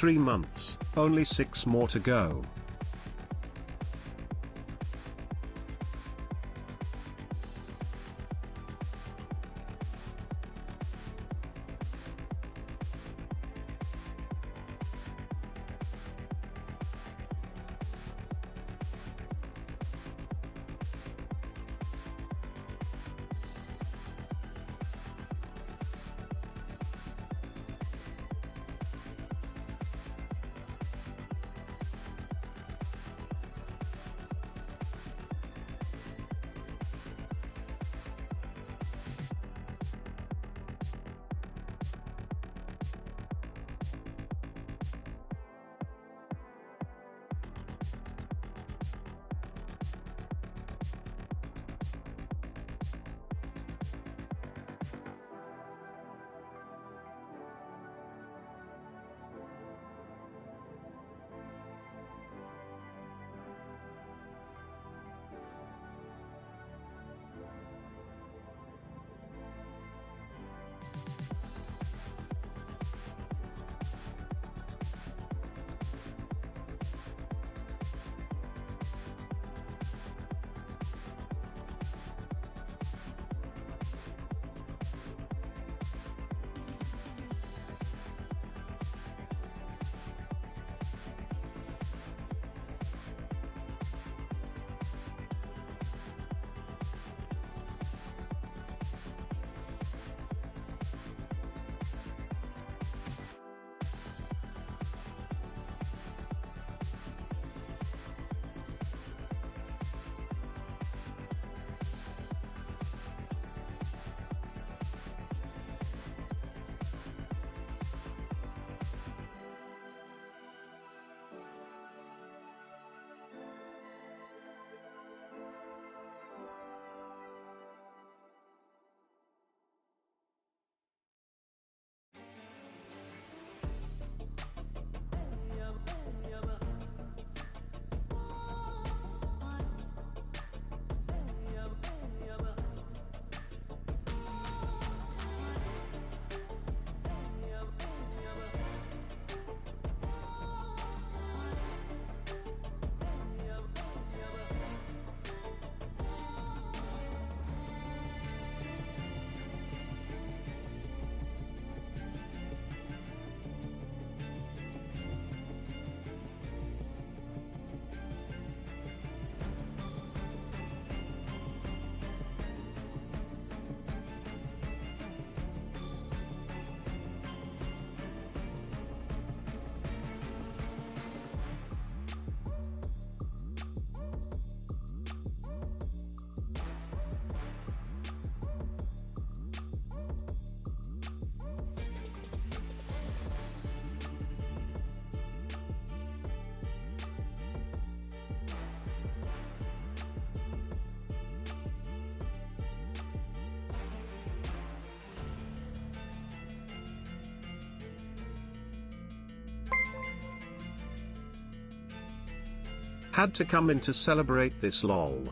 3 months, only 6 more to go. Had to come in to celebrate this lol.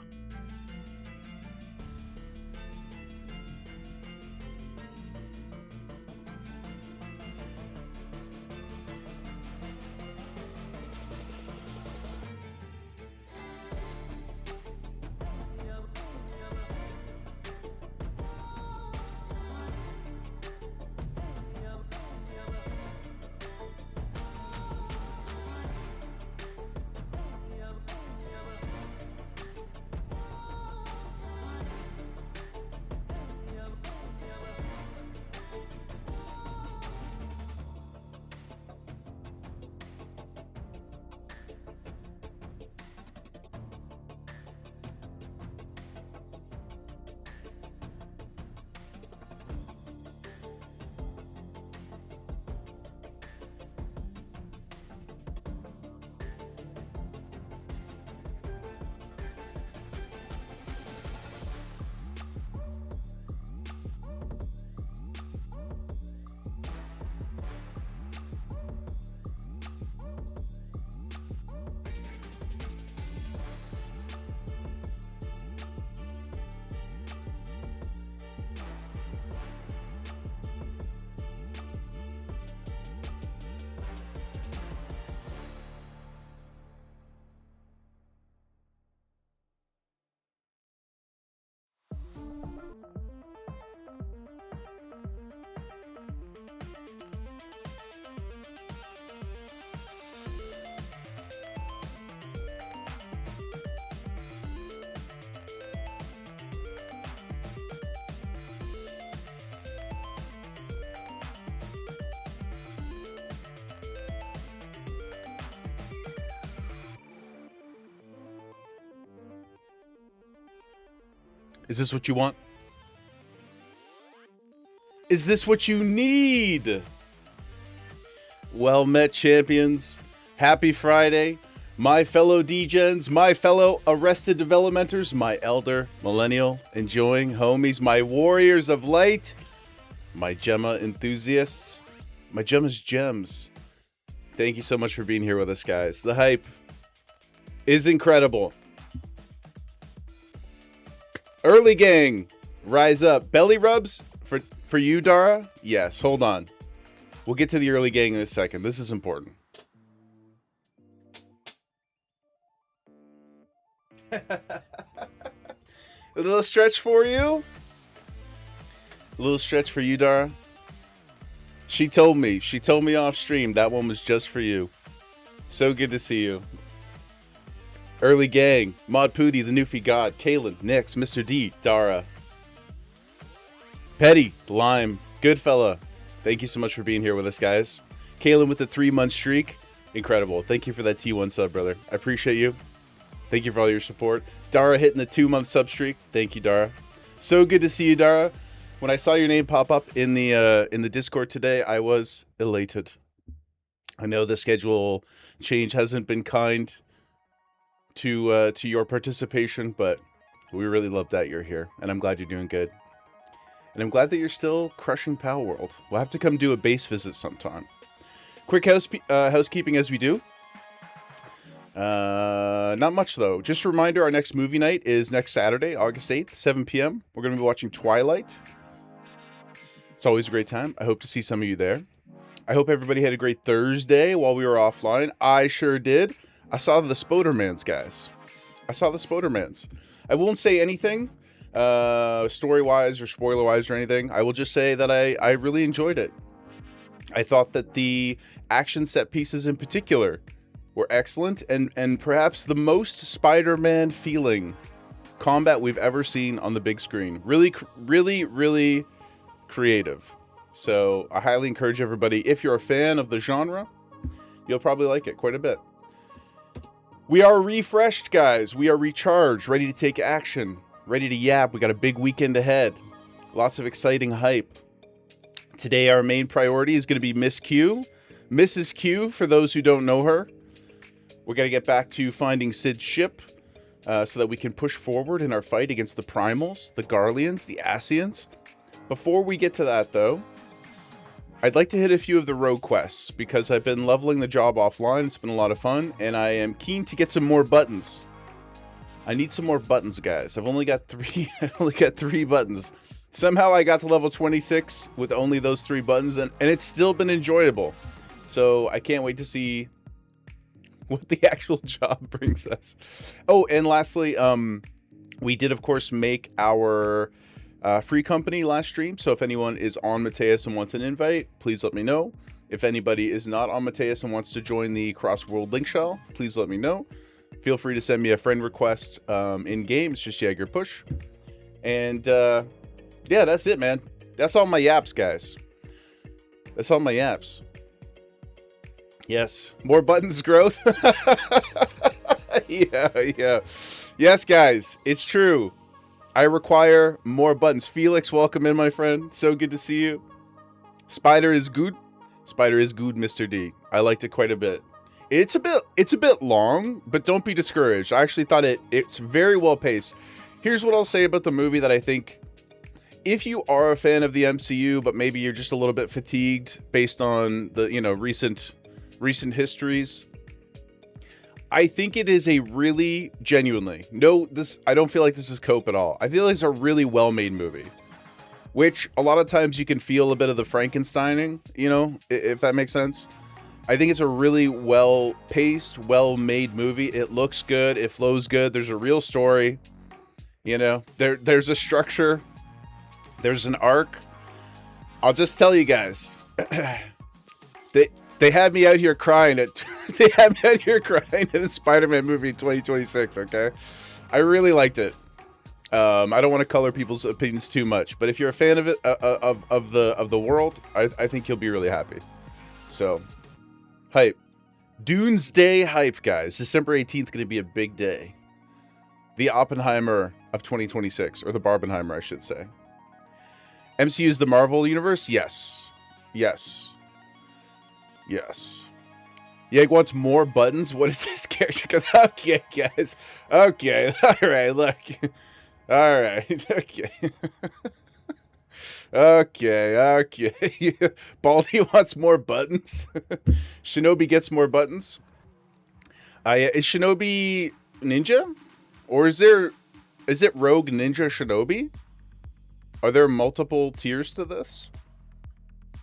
Is this what you want? Is this what you need? Well met, champions. Happy Friday. My fellow degens, my fellow arrested developmenters, my elder millennial enjoying homies, my warriors of light, my Gemma enthusiasts, my Gemma's gems. Thank you so much for being here with us, guys. The hype is incredible. Early gang, rise up. Belly rubs for you, Dara? Yes, hold on. We'll get to the early gang in a second. This is important. A little stretch for you. A little stretch for you, Dara. She told me off stream that one was just for you. So good to see you. Early gang, Mod Pooty, the Newfie God, Kalen, Nix, Mr. D, Dara, Petty, Lime, Goodfella. Thank you so much for being here with us, guys. Kalen with the 3-month streak. Incredible. Thank you for that T1 sub, brother. I appreciate you. Thank you for all your support. Dara hitting the 2-month sub streak. Thank you, Dara. So good to see you, Dara. When I saw your name pop up in the Discord today, I was elated. I know the schedule change hasn't been kind to your participation, but we really love that you're here, and I'm glad you're doing good. And I'm glad that you're still crushing Power World. We'll have to come do a base visit sometime. Quick housekeeping as we do. Not much though. Just a reminder, our next movie night is next Saturday, August 8th, 7 p.m. We're going to be watching Twilight. It's always a great time. I hope to see some of you there. I hope everybody had a great Thursday while we were offline. I sure did. I saw the Spodermans, guys. I saw the Spodermans. I won't say anything story-wise or spoiler-wise or anything. I will just say that I really enjoyed it. I thought that the action set pieces in particular were excellent and perhaps the most Spider-Man feeling combat we've ever seen on the big screen. Really, really, really creative. So I highly encourage everybody, if you're a fan of the genre, you'll probably like it quite a bit. We are refreshed, guys. We are recharged, ready to take action, ready to yap. We got a big weekend ahead. Lots of exciting hype. Today, our main priority is going to be Miss Q. Mrs. Q, for those who don't know her. We're going to get back to finding Sid's ship so that we can push forward in our fight against the Primals, the Garleans, the Asians. Before we get to that, though, I'd like to hit a few of the rogue quests because I've been leveling the job offline. It's been a lot of fun, and I am keen to get some more buttons. I need some more buttons, guys. I've only got 3. I only got 3 buttons. Somehow I got to level 26 with only those 3 buttons, and it's still been enjoyable. So I can't wait to see what the actual job brings us. Oh, and lastly, we did, of course, make our free company last stream. So if anyone is on Mateus and wants an invite, please let me know. If anybody is not on Mateus and wants to join the cross-world link shell, please let me know. Feel free to send me a friend request in-game. It's just Jaeger push. And yeah, that's it, man. That's all my yaps, guys. That's all my yaps. Yes, more buttons growth. Yeah. Yes, guys, it's true. I require more buttons. Felix, welcome in, my friend. So good to see you. Spider is good. Spider is good, Mr. D. I liked it quite a bit. It's a bit long, but don't be discouraged. I actually thought it's very well paced. Here's what I'll say about the movie that I think, if you are a fan of the MCU, but maybe you're just a little bit fatigued based on the, recent histories, I think it is a really genuinely, I don't feel like this is cope at all. I feel like it's a really well-made movie, which a lot of times you can feel a bit of the Frankensteining, if that makes sense. I think it's a really well-paced, well-made movie. It looks good. It flows good. There's a real story. There's a structure. There's an arc. I'll just tell you guys. They had me out here crying at a Spider-Man movie in 2026, okay? I really liked it. I don't want to color people's opinions too much, but if you're a fan of it, of the world, I think you'll be really happy. So, hype. Doomsday hype, guys. December 18th going to be a big day. The Oppenheimer of 2026, or the Barbenheimer, I should say. MCU's the Marvel Universe? Yes. Yes. Yes. Yeg wants more buttons? What is this character? Okay, guys. Okay. Alright, look. Alright. Okay. Okay. Baldy wants more buttons. Shinobi gets more buttons. Is Shinobi ninja? Or is it Rogue Ninja Shinobi? Are there multiple tiers to this?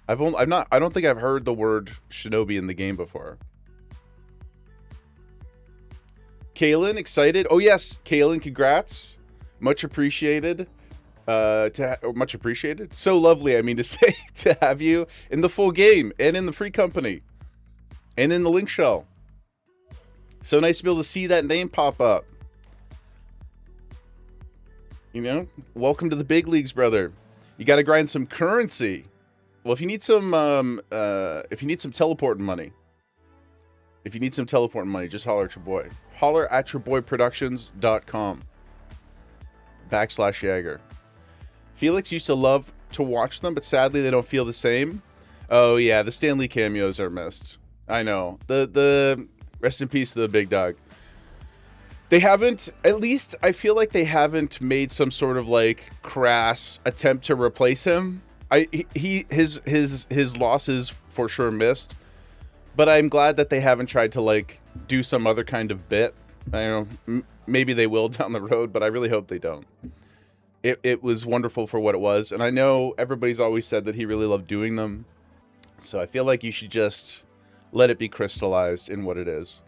I don't think I've heard the word Shinobi in the game before. Kaylin, excited? Oh yes, Kaylin, congrats. Much appreciated. Much appreciated. So lovely, I mean to say, to have you in the full game and in the free company and in the link shell. So nice to be able to see that name pop up. You know, welcome to the big leagues, brother. You got to grind some currency. Well, if you need some teleporting money, just holler at your boy. Holler at your boy productions.com /Jagger. Felix used to love to watch them, but sadly they don't feel the same. Oh yeah, the Stan Lee cameos are missed. I know. The rest in peace to the big dog. They haven't, at least I feel like they haven't made some sort of like crass attempt to replace him. His loss is for sure missed, but I'm glad that they haven't tried to like do some other kind of bit. I don't know, maybe they will down the road, but I really hope they don't. It was wonderful for what it was, and I know everybody's always said that he really loved doing them, so I feel like you should just let it be crystallized in what it is.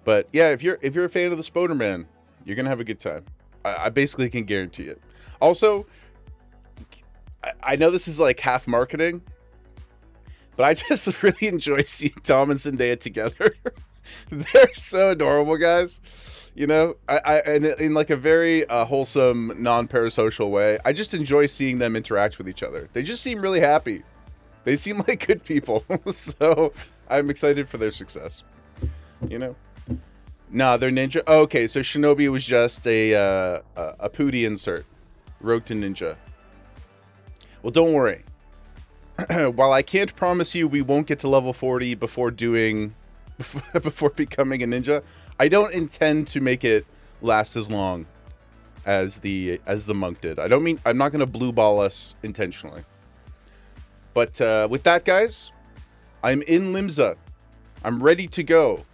But yeah, if you're a fan of the Spoderman, you're gonna have a good time. I basically can guarantee it. Also, I know this is like half marketing, but I just really enjoy seeing Tom and Zendaya together. They're so adorable, guys. You know, and in like a very wholesome, non-parasocial way. I just enjoy seeing them interact with each other. They just seem really happy. They seem like good people. So I'm excited for their success. You know? Nah, they're ninja. Oh, okay, so Shinobi was just a Pootie insert. Rogue to ninja. Well, don't worry. While I can't promise you we won't get to level 40 before becoming a ninja, I don't intend to make it last as long as the monk did. I'm not gonna blue ball us intentionally. But with that, guys, I'm in Limsa. I'm ready to go.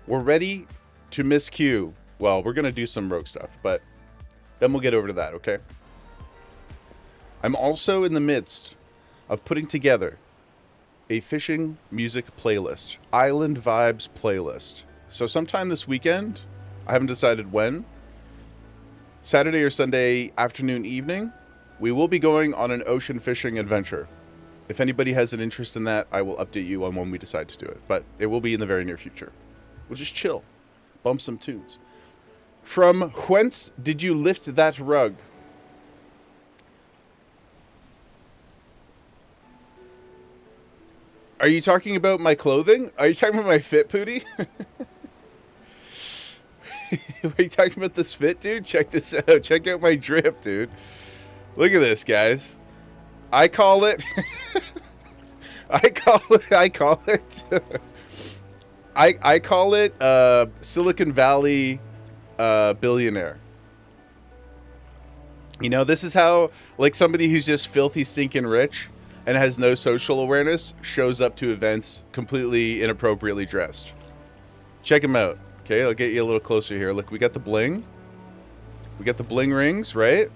We're ready to miss Q. Well, we're gonna do some rogue stuff, but then we'll get over to that, okay? I'm also in the midst of putting together a fishing music playlist, Island Vibes playlist. So sometime this weekend, I haven't decided when, Saturday or Sunday afternoon, evening, we will be going on an ocean fishing adventure. If anybody has an interest in that, I will update you on when we decide to do it, but it will be in the very near future. We'll just chill, bump some tunes. From whence did you lift that rug? Are you talking about my clothing? Are you talking about my fit, Pootie? Are you talking about this fit, dude? Check this out. Check out my drip, dude. Look at this, guys. I call it... I call it Silicon Valley billionaire. You know, this is how, like, somebody who's just filthy, stinking rich and has no social awareness shows up to events completely inappropriately dressed. Check him out. Okay, I'll get you a little closer here. Look, we got the bling. We got the bling rings, right?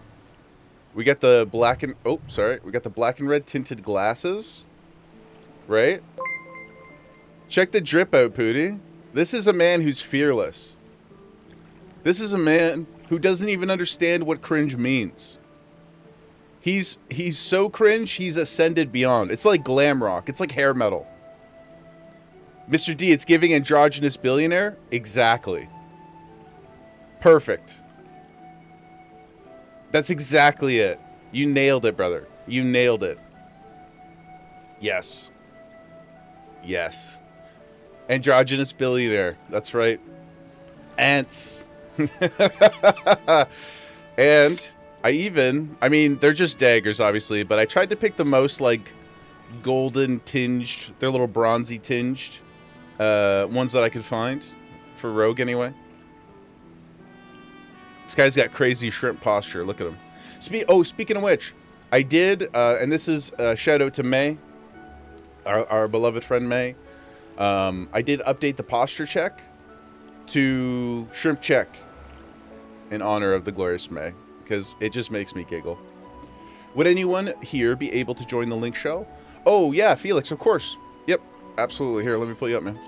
We got the black and... Oh, sorry. We got the black and red tinted glasses. Right? Check the drip out, Pootie. This is a man who's fearless. This is a man who doesn't even understand what cringe means. He's so cringe, he's ascended beyond. It's like glam rock. It's like hair metal. Mr. D, it's giving androgynous billionaire? Exactly. Perfect. That's exactly it. You nailed it, brother. You nailed it. Yes. Yes. Androgynous billionaire. That's right. Ants. And I mean, they're just daggers, obviously, but I tried to pick the most, like, golden tinged, they're a little bronzy tinged, ones that I could find, for Rogue anyway. This guy's got crazy shrimp posture, look at him. Speaking of which, I did, and this is a shout out to May, our beloved friend May. I did update the posture check to shrimp check in honor of the glorious May, because it just makes me giggle. Would anyone here be able to join the link show? Oh yeah, Felix, of course. Yep, absolutely. Here, let me pull you up, man.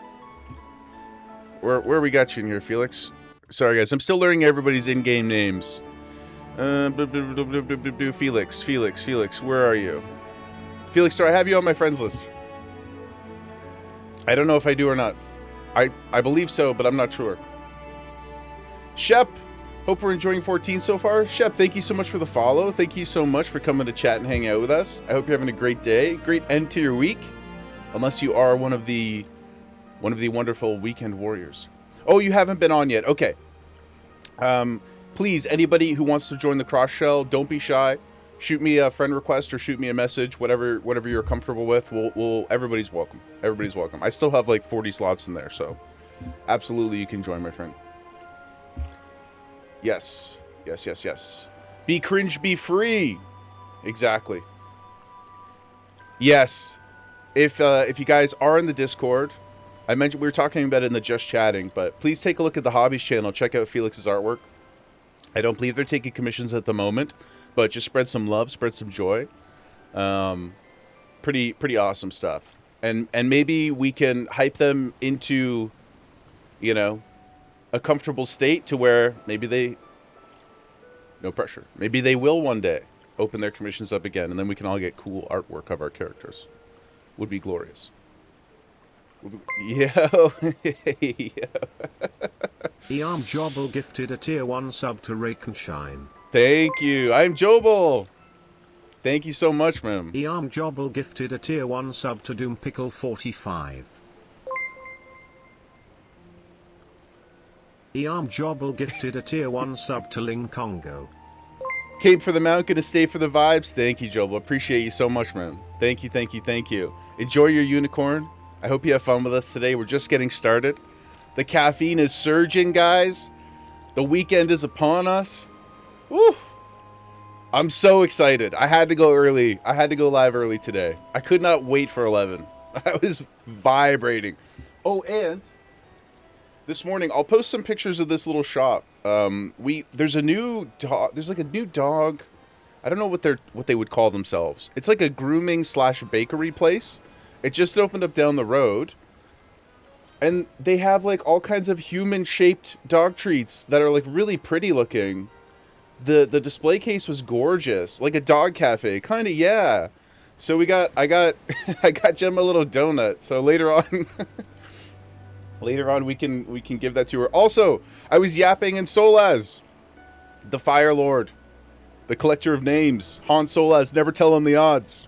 Where we got you in here, Felix? Sorry guys, I'm still learning everybody's in-game names. Felix, where are you? Felix, do I have you on my friends list? I don't know if I do or not. I believe so, but I'm not sure. Shep, hope we're enjoying 14 so far. Shep, thank you so much for the follow. Thank you so much for coming to chat and hang out with us. I hope you're having a great day, great end to your week. Unless you are one of the wonderful weekend warriors. Oh, you haven't been on yet. Okay. Please, anybody who wants to join the cross shell, don't be shy. Shoot me a friend request or shoot me a message, whatever you're comfortable with. Everybody's welcome. Everybody's welcome. I still have like 40 slots in there, so absolutely you can join, my friend. Yes. Be cringe, be free. Exactly. Yes. If you guys are in the Discord, I mentioned we were talking about it in the Just Chatting, but please take a look at the Hobbies channel. Check out Felix's artwork. I don't believe they're taking commissions at the moment, but just spread some love, spread some joy. Pretty awesome stuff. And maybe we can hype them into, you know, a comfortable state to where maybe they, no pressure, maybe they will one day open their commissions up again, and then we can all get cool artwork of our characters. Would be glorious. Yo. Earm Jobble gifted a tier 1 sub to Rake and Shine. Thank you. I'm Jobble. Thank you so much, man. Earm Jobble gifted a tier 1 sub to Doom Pickle 45. Earm Jobble gifted a tier 1 sub to Ling Congo. Came for the mount, gonna stay for the vibes. Thank you, Jobble. Appreciate you so much, man. Thank you. Enjoy your unicorn. I hope you have fun with us today. We're just getting started. The caffeine is surging, guys. The weekend is upon us. Woo! I'm so excited. I had to go early. I had to go live early today. I could not wait for 11. I was vibrating. Oh, and this morning I'll post some pictures of this little shop. There's a new dog. There's like a new dog. I don't know what they would call themselves. It's like a grooming / bakery place. It just opened up down the road. And they have like all kinds of human-shaped dog treats that are like really pretty looking. The display case was gorgeous, like a dog cafe, kind of, yeah. So I got I got Gemma a little donut. So later on, we can give that to her. Also, I was yapping in Solaz, the Fire Lord, the collector of names, Han Solaz. Never tell him the odds.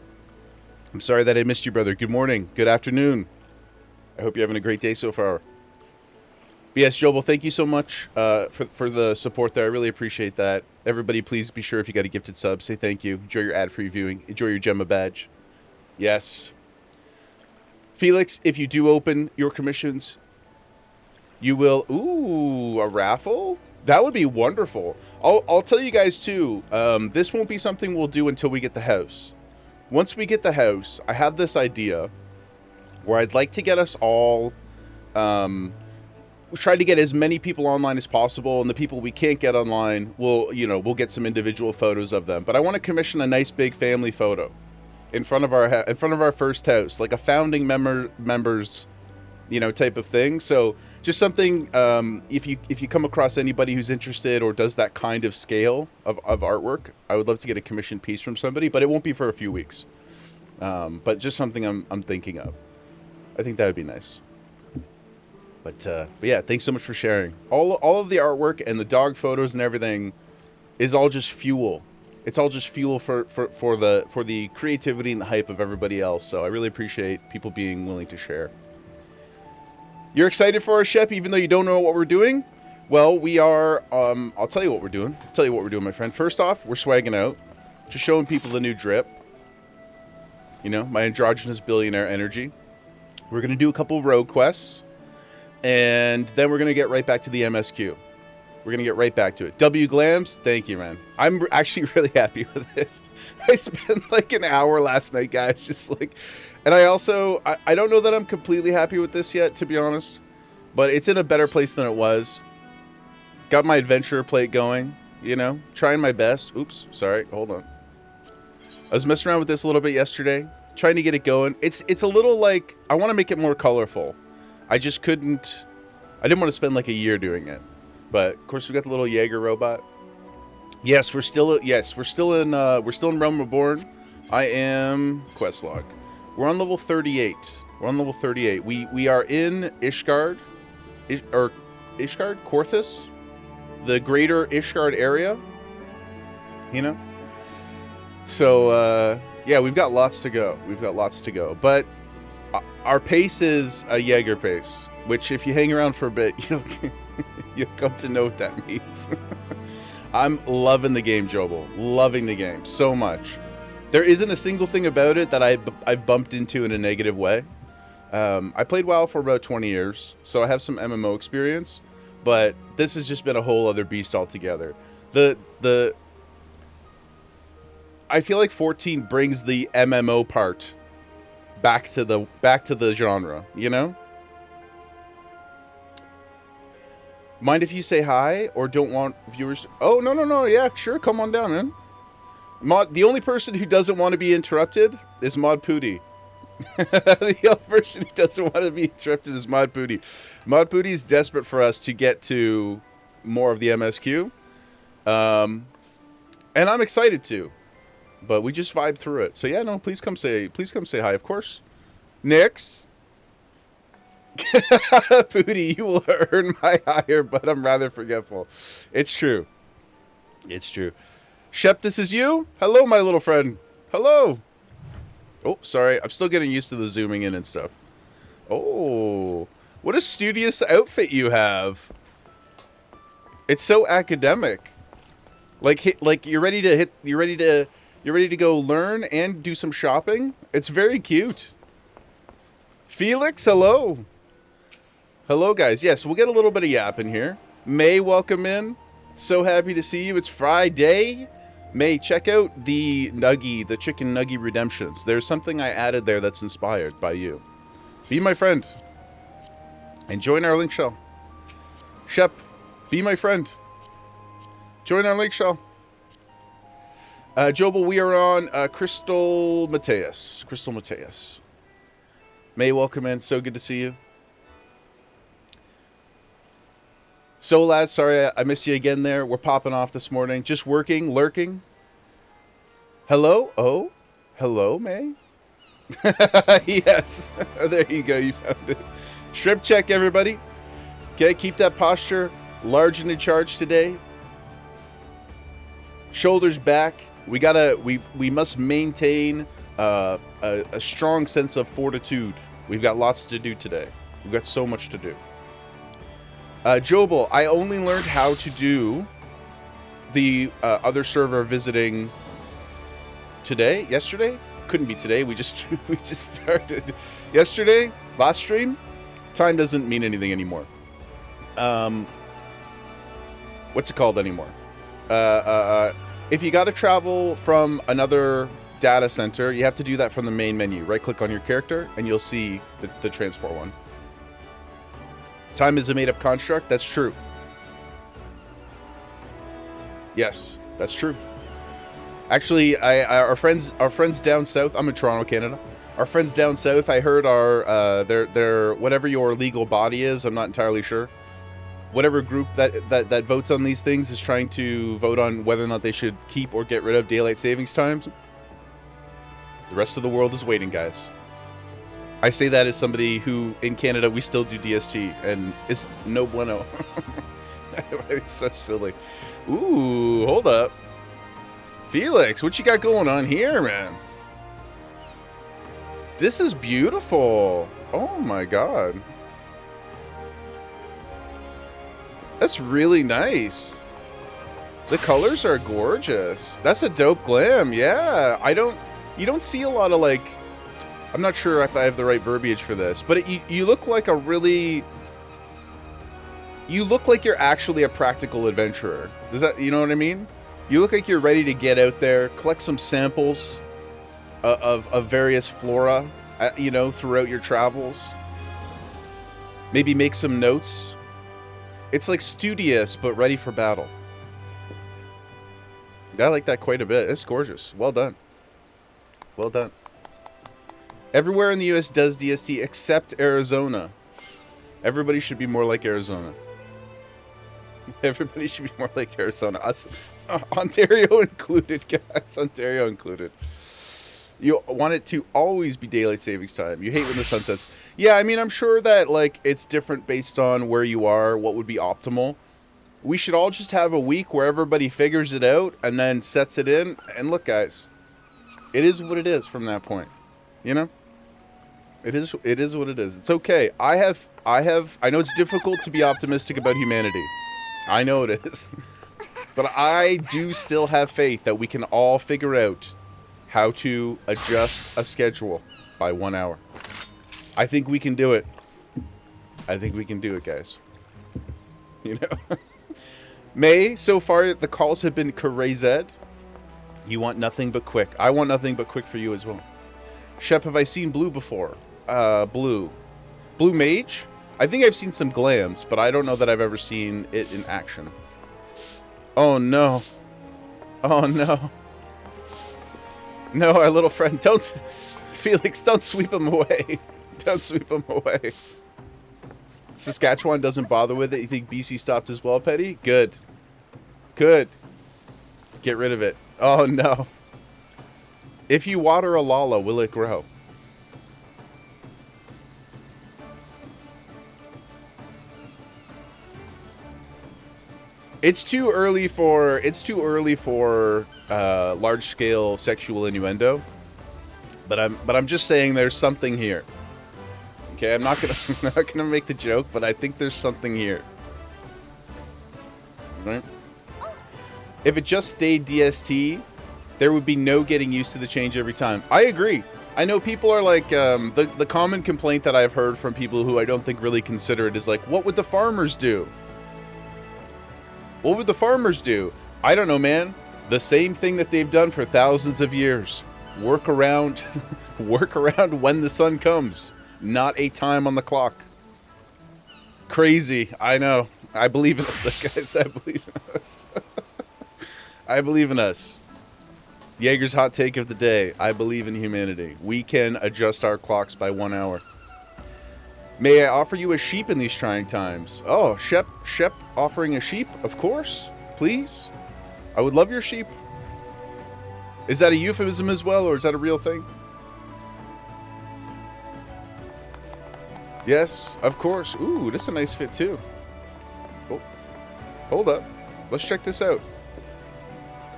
I'm sorry that I missed you, brother. Good morning. Good afternoon. I hope you're having a great day so far. But yes, Jobel, thank you so much for the support there. I really appreciate that. Everybody, please be sure if you got a gifted sub, say thank you. Enjoy your ad-free viewing. Enjoy your Gemma badge. Yes. Felix, if you do open your commissions, you will... Ooh, a raffle? That would be wonderful. I'll tell you guys, too, this won't be something we'll do until we get the house. Once we get the house, I have this idea where I'd like to get us all, try to get as many people online as possible, and the people we can't get online, we'll get some individual photos of them. But I want to commission a nice big family photo in front of our first house, like a founding members, type of thing. So just something, if you come across anybody who's interested or does that kind of scale of artwork, I would love to get a commissioned piece from somebody, but it won't be for a few weeks. But just something I'm thinking of. I think that would be nice. But yeah, thanks so much for sharing. All of the artwork and the dog photos and everything is all just fuel. It's all just fuel for the creativity and the hype of everybody else. So I really appreciate people being willing to share. You're excited for our Shep, even though you don't know what we're doing? Well, we are, I'll tell you what we're doing. I'll tell you what we're doing, my friend. First off, we're swagging out. Just showing people the new drip. You know, my androgynous billionaire energy. We're going to do a couple rogue quests. And then we're going to get right back to the MSQ. We're going to get right back to it. W Glams, thank you, man. I'm actually really happy with it. I spent like an hour last night, guys. Just like... And I also... I don't know that I'm completely happy with this yet, to be honest. But it's in a better place than it was. Got my adventure plate going, you know, trying my best. Oops, sorry, hold on. I was messing around with this a little bit yesterday, trying to get it going. It's a little like, I want to make it more colorful. I just couldn't, I didn't want to spend like a year doing it. But of course we got the little Jaeger robot. Yes, we're still in Realm Reborn. I am quest log. We're on level 38. We're on level 38. We are in Ishgard, Ishgard, Korthus. The greater Ishgard area, you know? So, yeah, we've got lots to go. We've got lots to go. But our pace is a Jaeger pace, which if you hang around for a bit, you'll come to know what that means. I'm loving the game, Jobel. Loving the game so much. There isn't a single thing about it that I've bumped into in a negative way. I played WoW for about 20 years, so I have some MMO experience. But this has just been a whole other beast altogether. I feel like 14 brings the MMO part back to the genre, you know? Mind if you say hi or don't want viewers? Oh, no. Yeah, sure. Come on down, man. The only person who doesn't want to be interrupted is Mod Pooty. The only person who doesn't want to be interrupted is Mod Pooty. Mod Pooty is desperate for us to get to more of the MSQ. And I'm excited to. But we just vibe through it. So yeah, no, please come say hi, of course. Nix. Pooty, you will earn my hire, but I'm rather forgetful. It's true. It's true. Shep, this is you? Hello, my little friend. Hello. Oh, sorry. I'm still getting used to the zooming in and stuff. Oh, what a studious outfit you have. It's so academic. Like you're ready to go learn and do some shopping. It's very cute. Felix, hello. Hello, guys. Yes, we'll get a little bit of yap in here. May, welcome in. So happy to see you. It's Friday. May, check out the Nuggie, the Chicken Nuggie Redemptions. There's something I added there that's inspired by you. Be my friend. And join our link shell. Shep, be my friend. Join our link shell. Jobel, we are on Crystal Mateus. Crystal Mateus. May, welcome in. So good to see you. So, lads, sorry I missed you again there. We're popping off this morning. Just working, lurking. Hello? Oh, hello, May? Yes. There you go. You found it. Shrimp check, everybody. Okay, keep that posture large and in charge today. Shoulders back. We must maintain a strong sense of fortitude. We've got lots to do today. We've got so much to do. Jobel, I only learned how to do the other server visiting yesterday. Couldn't be today. We just started yesterday. Last stream. Time doesn't mean anything anymore. What's it called anymore? If you got to travel from another data center, you have to do that from the main menu. Right click on your character and you'll see the transport one. Time is a made-up construct. That's true. Yes, that's true. Actually, our friends down south. I'm in Toronto, Canada. Our friends down south, I heard, are their whatever your legal body is. I'm not entirely sure. Whatever group that votes on these things is trying to vote on whether or not they should keep or get rid of daylight savings times. The rest of the world is waiting, guys. I say that as somebody who, in Canada, we still do DST, and it's no bueno. It's so silly. Ooh, hold up. Felix, what you got going on here, man? This is beautiful. Oh, my God. That's really nice. The colors are gorgeous. That's a dope glam. Yeah. You don't see a lot of like, I'm not sure if I have the right verbiage for this, but you look like a really, you look like you're actually a practical adventurer. Does that, you know what I mean? You look like you're ready to get out there, collect some samples of various flora, you know, throughout your travels. Maybe make some notes. It's like studious, but ready for battle. I like that quite a bit. It's gorgeous. Well done. Well done. Everywhere in the US does DST except Arizona. Everybody should be more like Arizona. Everybody should be more like Arizona. Us, Ontario included, guys. Ontario included. You want it to always be daylight savings time. You hate when the sun sets. Yeah, I mean, I'm sure that, like, it's different based on where you are, what would be optimal. We should all just have a week where everybody figures it out and then sets it in. And look, guys, it is what it is from that point. You know? It is what it is. It's okay. I know it's difficult to be optimistic about humanity. I know it is. But I do still have faith that we can all figure out how to adjust a schedule by 1 hour. I think we can do it. I think we can do it, guys. You know? May, so far, the calls have been crazy. You want nothing but quick. I want nothing but quick for you as well. Shep, have I seen blue before? Blue. Blue mage? I think I've seen some glams, but I don't know that I've ever seen it in action. Oh, no. Oh, no. No, our little friend. Don't... Felix, don't sweep him away. Don't sweep him away. Saskatchewan doesn't bother with it. You think BC stopped as well, Petty? Good. Good. Get rid of it. Oh, no. If you water a lala, will it grow? It's too early for large scale sexual innuendo. But I'm just saying there's something here. Okay, I'm not gonna make the joke, but I think there's something here. Right? If it just stayed DST, there would be no getting used to the change every time. I agree. I know people are like, the common complaint that I've heard from people who I don't think really consider it is like, what would the farmers do? What would the farmers do? I don't know, man. The same thing that they've done for thousands of years. Work around when the sun comes. Not a time on the clock. Crazy. I know. I believe in us, guys. I believe in us. I believe in us. Jaeger's hot take of the day. I believe in humanity. We can adjust our clocks by 1 hour. May I offer you a sheep in these trying times? Oh, Shep offering a sheep? Of course. Please. I would love your sheep. Is that a euphemism as well, or is that a real thing? Yes, of course. Ooh, this is a nice fit too. Oh, hold up. Let's check this out.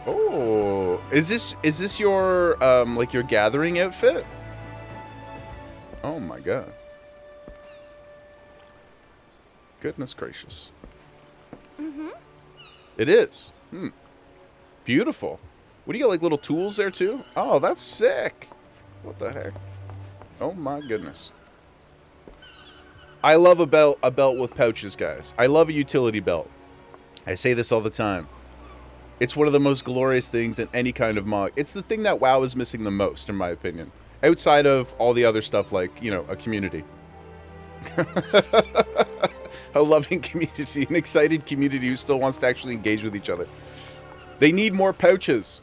Oh, is this your like your gathering outfit? Oh my god. Goodness gracious. Mm-hmm. It is. Beautiful. What do you got, like little tools there too? Oh, that's sick. What the heck? Oh my goodness. I love a belt with pouches, guys. I love a utility belt. I say this all the time. It's one of the most glorious things in any kind of mod. It's the thing that WoW is missing the most, in my opinion. Outside of all the other stuff like, you know, a community. A loving community, an excited community who still wants to actually engage with each other. They need more pouches.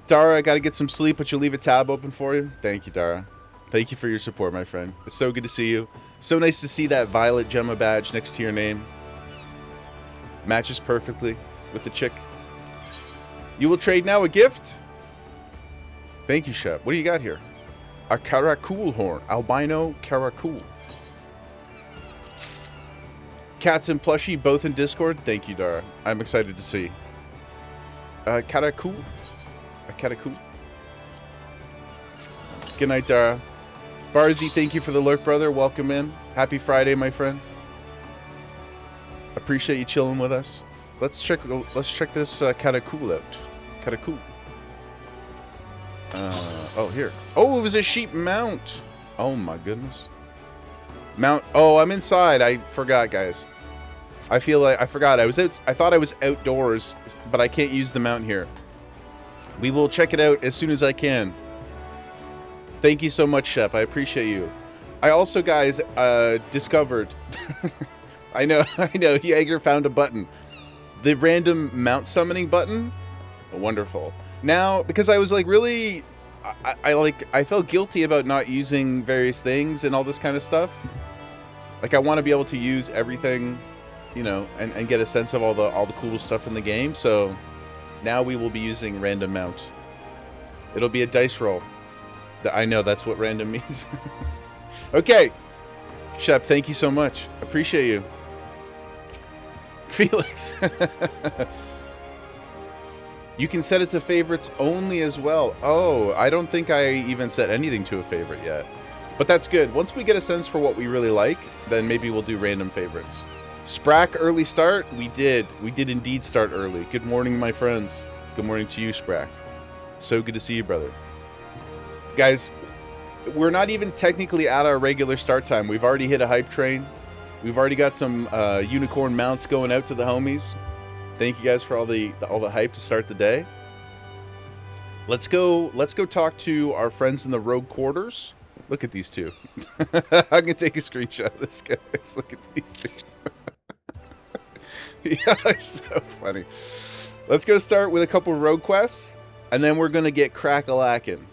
Dara, I gotta get some sleep, but you'll leave a tab open for you? Thank you, Dara. Thank you for your support, my friend. It's so good to see you. So nice to see that violet Gemma badge next to your name. Matches perfectly with the chick. You will trade now a gift? Thank you, Shep. What do you got here? A Karakul horn. Albino Karakul. Cats and Plushie, both in Discord. Thank you, Dara. I'm excited to see. Karakul. A Karakul. Good night, Dara. Barzy, thank you for the lurk, brother. Welcome in. Happy Friday, my friend. Appreciate you chilling with us. Let's check this Katakul out. Katakul. Oh, here. Oh, it was a sheep mount. Oh my goodness. Mount. Oh, I'm inside. I forgot, guys. I feel like I forgot. I thought I was outdoors, but I can't use the mount here. We will check it out as soon as I can. Thank you so much, Shep. I appreciate you. I also, guys, discovered. I know. Jaeger found a button. The random mount summoning button. Wonderful. Now, because I was like really, I felt guilty about not using various things and all this kind of stuff. Like I want to be able to use everything, you know, and get a sense of all the cool stuff in the game. So now we will be using random mount. It'll be a dice roll. I know that's what random means. Okay, Shep, thank you so much. Appreciate you. Felix. You can set it to favorites only as well. Oh, I don't think I even set anything to a favorite yet. But that's good. Once we get a sense for what we really like, then maybe we'll do random favorites. Sprack, early start? We did. We did indeed start early. Good morning, my friends. Good morning to you, Sprack. So good to see you, brother. Guys, we're not even technically at our regular start time. We've already hit a hype train. We've already got some unicorn mounts going out to the homies. Thank you guys for all the hype to start the day. Let's go talk to our friends in the rogue quarters. Look at these two. I'm gonna take a screenshot of this, guys. Look at these two. Yeah, they're so funny. Let's go start with a couple rogue quests, and then we're gonna get crack-a-lackin'.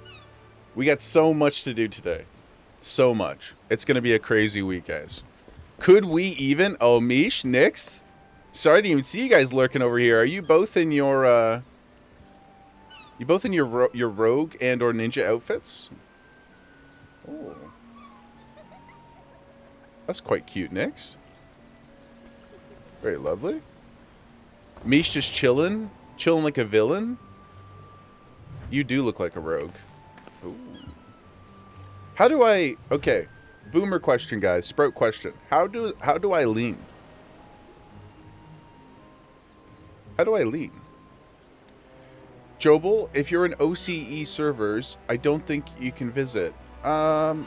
We got so much to do today. So much. It's gonna be a crazy week, guys. Could we even? Oh, Mish, Nix. Sorry, I didn't even see you guys lurking over here. Are you both in your your rogue and or ninja outfits? Oh, that's quite cute, Nix. Very lovely. Mish just chilling like a villain. You do look like a rogue. Ooh. How do I? Okay, boomer question, guys. Sprout question. How do I lean? How do I lean? Jobel, if you're in OCE servers, I don't think you can visit. I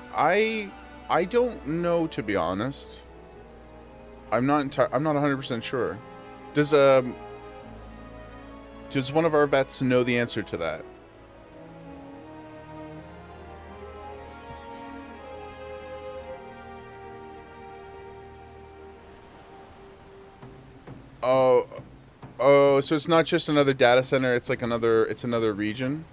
don't know, to be honest. I'm not 100% sure. Does one of our vets know the answer to that? Oh, so it's not just another data center, it's like another region.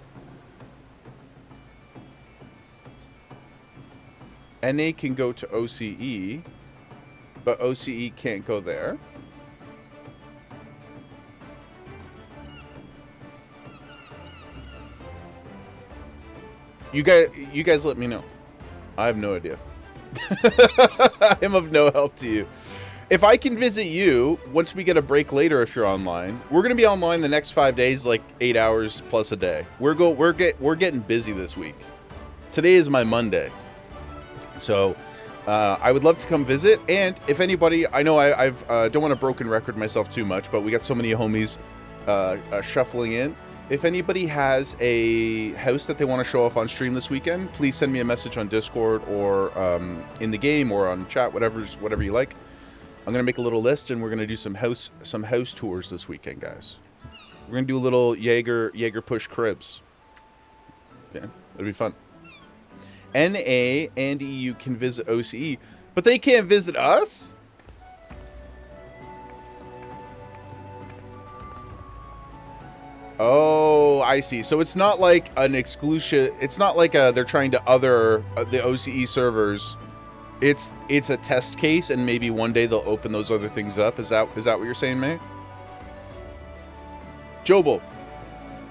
NA can go to OCE, but OCE can't go there. You guys let me know. I have no idea. I am of no help to you. If I can visit you, once we get a break later, if you're online, we're gonna be online the next 5 days, like 8 hours plus a day. We're getting busy this week. Today is my Monday, so I would love to come visit. And if anybody, I know I've don't want to broken record myself too much, but we got so many homies shuffling in. If anybody has a house that they want to show off on stream this weekend, please send me a message on Discord or in the game or on chat, whatever you like. I'm gonna make a little list, and we're gonna do some house tours this weekend, guys. We're gonna do a little Jaeger push cribs. Okay, it'll be fun. NA and EU can visit OCE, but they can't visit us? Oh, I see. So it's not like an exclusion. It's not like they're trying to other the OCE servers. It's a test case, and maybe one day they'll open those other things up. Is that what you're saying, May? Jobel,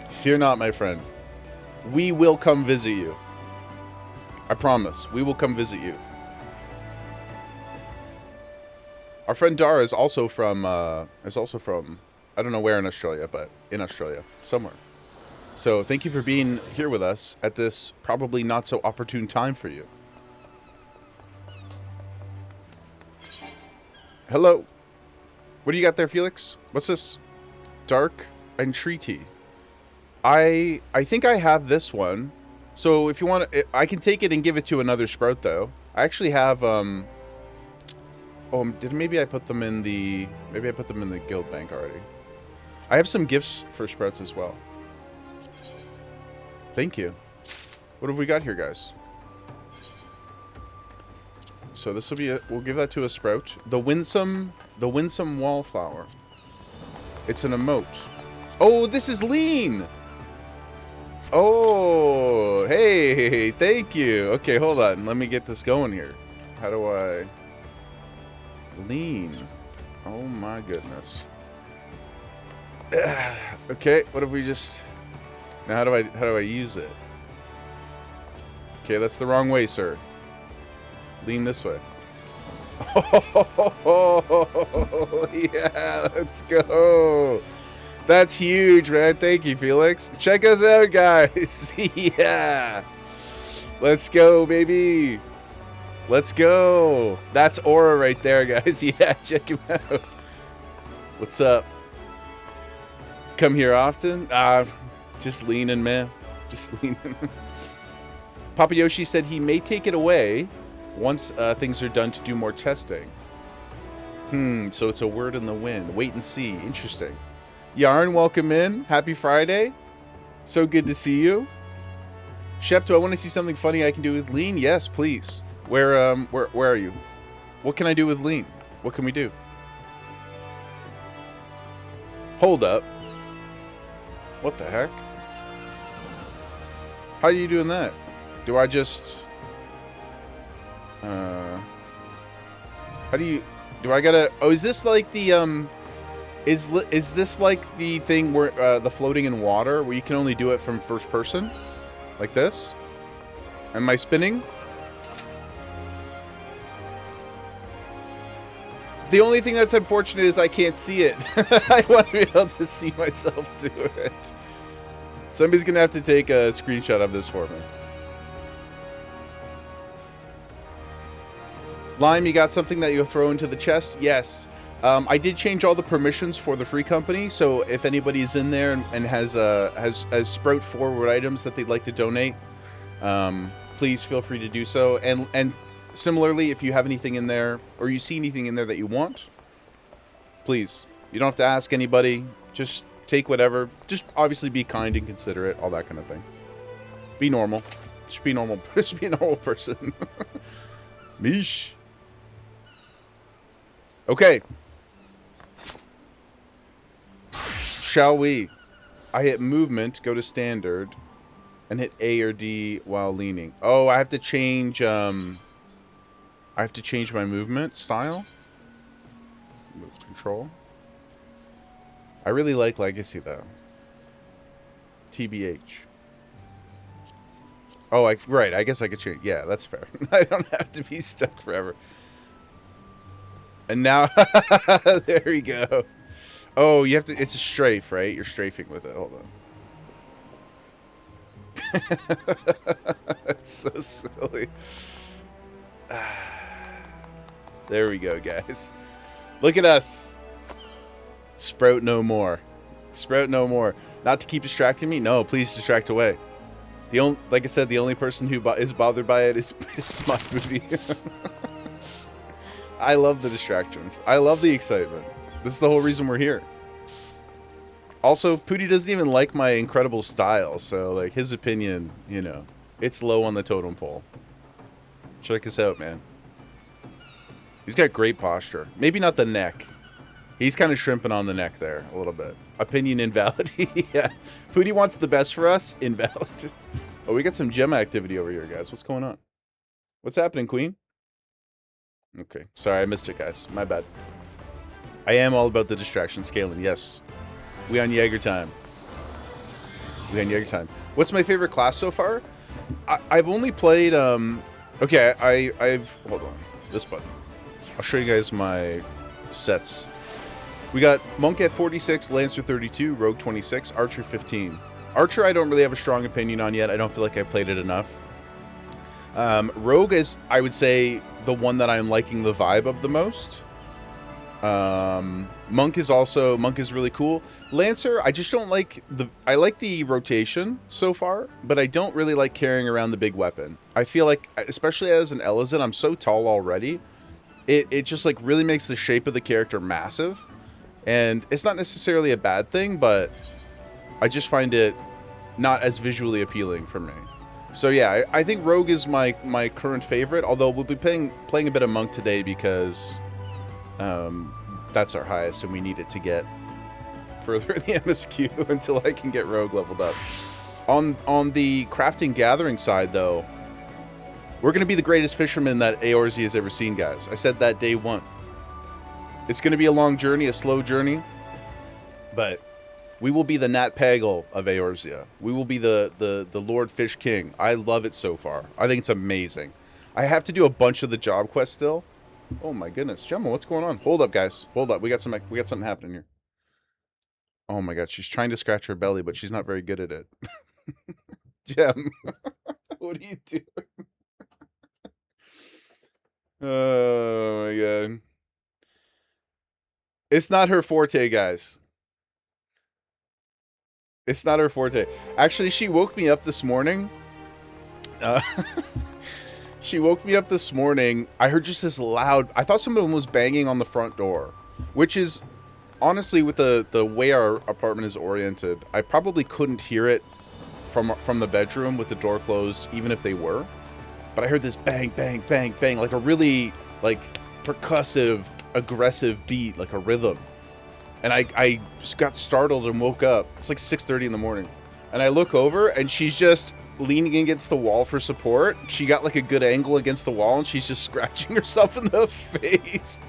fear not, my friend. We will come visit you. I promise. We will come visit you. Our friend Dara is also from I don't know where in Australia, but in Australia somewhere. So thank you for being here with us at this probably not so opportune time for you. Hello. What do you got there, Felix? What's this? Dark entreaty. I think I have this one. So if you want to, I can take it and give it to another sprout though. I actually have oh, maybe I put them in the guild bank already. I have some gifts for sprouts as well. Thank you. What have we got here, guys? So this will be we'll give that to a sprout. The winsome wallflower. It's an emote. Oh, this is lean. Oh, hey, thank you. Okay, hold on. Let me get this going here. How do I lean? Oh my goodness. Okay, what if we just now how do I use it? Okay, that's the wrong way, sir. Lean this way. Oh, yeah, let's go. That's huge, man. Thank you, Felix. Check us out, guys. Yeah. Let's go, baby. Let's go. That's Aura right there, guys. Yeah, check him out. What's up? Come here often? Just leaning, man. Just leaning. Papa Yoshi said he may take it away once things are done to do more testing. So it's a word in the wind. Wait and see. Interesting. Yarn, welcome in. Happy Friday. So good to see you. Shep, do I want to see something funny I can do with lean? Yes, please. Where are you? What can I do with lean? What can we do? Hold up. What the heck? How are you doing that? Do I just... how do you... Do I gotta... Oh, is this like the, Is this like the thing where, the floating in water, where you can only do it from first person? Like this? Am I spinning? The only thing that's unfortunate is I can't see it. I want to be able to see myself do it. Somebody's gonna have to take a screenshot of this for me. Lime, you got something that you'll throw into the chest? Yes. I did change all the permissions for the free company, so if anybody's in there and has sprout forward items that they'd like to donate, please feel free to do so. And similarly, if you have anything in there or you see anything in there that you want, please. You don't have to ask anybody. Just take whatever. Just obviously be kind and considerate, all that kind of thing. Be normal. Just be normal. Just be a normal person. Mish. Okay. Shall we? I hit movement, go to standard, and hit A or D while leaning. Oh, I have to change, I have to change my movement style. Move control. I really like Legacy, though. TBH. Oh, right, I guess I could change. Yeah, that's fair. I don't have to be stuck forever. And now, there we go. Oh, you have to, it's a strafe, right? You're strafing with it. Hold on. It's so silly. There we go, guys. Look at us. Sprout no more. Sprout no more. Not to keep distracting me? No, please distract away. The only, like I said, the only person who is bothered by it is my booty. I love the distractions. I love the excitement. This is the whole reason we're here. Also, Pooty doesn't even like my incredible style, so, like, his opinion, you know, it's low on the totem pole. Check us out, man. He's got great posture. Maybe not the neck. He's kind of shrimping on the neck there, a little bit. Opinion invalid. Yeah. Pooty wants the best for us. Invalid. Oh, we got some gem activity over here, guys. What's going on? What's happening, Queen? Okay. Sorry, I missed it, guys. My bad. I am all about the distraction scaling. Yes. We on Jaeger time. We on Jaeger time. What's my favorite class so far? I've only played, okay, I've, hold on. This button. I'll show you guys my sets. We got Monk at 46, Lancer 32, Rogue 26, Archer 15. Archer I don't really have a strong opinion on yet. I don't feel like I've played it enough. Rogue is, I would say, the one that I'm liking the vibe of the most. Monk is really cool. Lancer, I just don't like I like the rotation so far, but I don't really like carrying around the big weapon. I feel like, especially as an Elizin, I'm so tall already. It just like really makes the shape of the character massive, and it's not necessarily a bad thing, but I just find it not as visually appealing for me. So yeah, I think Rogue is my current favorite, although we'll be playing a bit of Monk today because that's our highest, and we need it to get further in the MSQ until I can get Rogue leveled up. On the crafting gathering side, though, we're going to be the greatest fishermen that Eorzea has ever seen, guys. I said that day one. It's going to be a long journey, a slow journey, but we will be the Nat Pagle of Eorzea. We will be the Lord Fish King. I love it so far. I think it's amazing. I have to do a bunch of the job quests still. Oh my goodness, Gemma, what's going on? Hold up, guys. Hold up. We got something happening here. Oh my god, she's trying to scratch her belly, but she's not very good at it. Gem, what are you doing? Oh my god. It's not her forte, guys. It's not her forte. Actually, she woke me up this morning. She woke me up this morning. I heard just this loud... I thought someone was banging on the front door. Which is, honestly, with the way our apartment is oriented, I probably couldn't hear it from the bedroom with the door closed, even if they were. But I heard this bang, bang, bang, bang, like a really, like, percussive, aggressive beat, like a rhythm. And I just got startled and woke up. It's like 6:30 in the morning. And I look over, and she's just leaning against the wall for support. She got, like, a good angle against the wall, and she's just scratching herself in the face.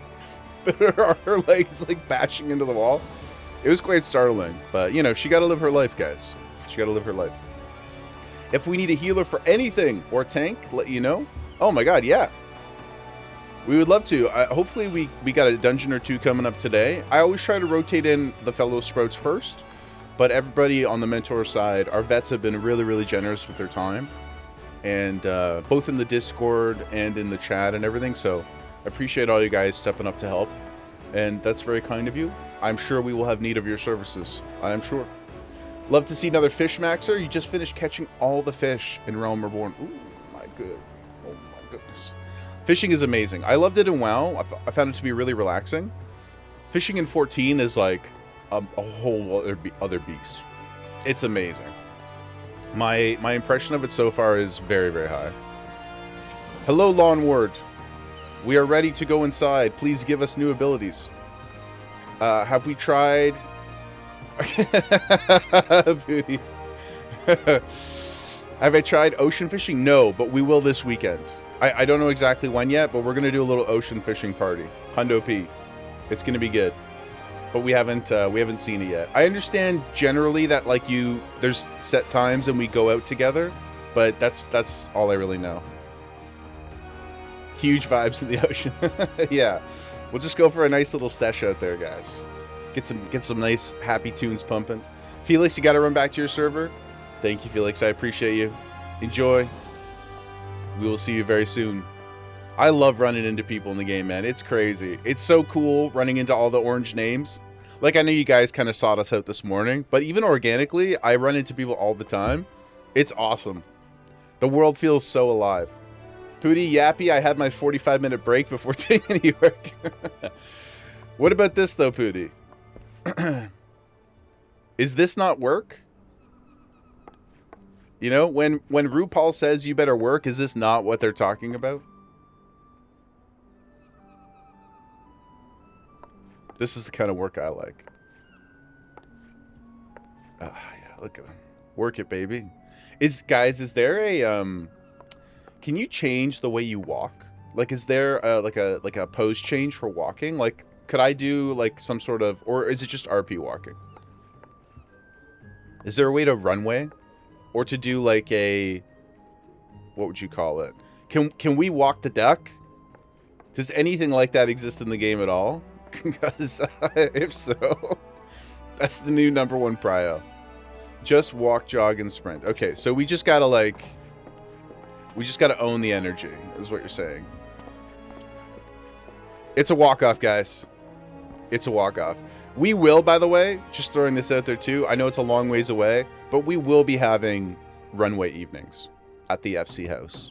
But her legs, like, bashing into the wall. It was quite startling. But, you know, she got to live her life, guys. She got to live her life. If we need a healer for anything, or tank, let you know. Oh my god, yeah. We would love to. Hopefully we got a dungeon or two coming up today. I always try to rotate in the fellow sprouts first, but everybody on the mentor side, our vets have been really, really generous with their time. And both in the Discord and in the chat and everything, so I appreciate all you guys stepping up to help. And that's very kind of you. I'm sure we will have need of your services. I am sure. Love to see another fish maxer. You just finished catching all the fish in Realm Reborn. Ooh, my good. Oh my goodness. Fishing is amazing. I loved it in WoW. I found it to be really relaxing. Fishing in 14 is like a whole other beast. It's amazing. My impression of it so far is very, very high. Hello, Lawn Ward. We are ready to go inside. Please give us new abilities. Have we tried... Booty. Have I tried ocean fishing? No, but we will this weekend. I don't know exactly when yet, but we're going to do a little ocean fishing party. Hundo P. It's going to be good. But we haven't seen it yet. I understand generally that like there's set times and we go out together, but that's all I really know. Huge vibes in the ocean. Yeah. We'll just go for a nice little sesh out there, guys. Get some nice happy tunes pumping. Felix, you got to run back to your server. Thank you, Felix. I appreciate you. Enjoy. We will see you very soon. I love running into people in the game, man. It's crazy. It's so cool running into all the orange names. Like, I know you guys kind of sought us out this morning, but even organically, I run into people all the time. It's awesome. The world feels so alive. Pooty, Yappy, I had my 45-minute break before doing any work. What about this, though, Pooty? Is this not work? You know, when RuPaul says you better work, is this not what they're talking about? This is the kind of work I like. Ah, yeah, look at him. Work it, baby. Is there a can you change the way you walk? Like, is there like a pose change for walking? Like, could I do like some sort of, or is it just RP walking? Is there a way to runway? Or to do like a, what would you call it? Can we walk the duck? Does anything like that exist in the game at all? Because if so, that's the new #1 prio. Just walk, jog, and sprint. Okay, so we just gotta like, we just gotta own the energy, is what you're saying. It's a walk-off, guys. It's a walk-off. We will, by the way, just throwing this out there too. I know it's a long ways away, but we will be having runway evenings at the FC house.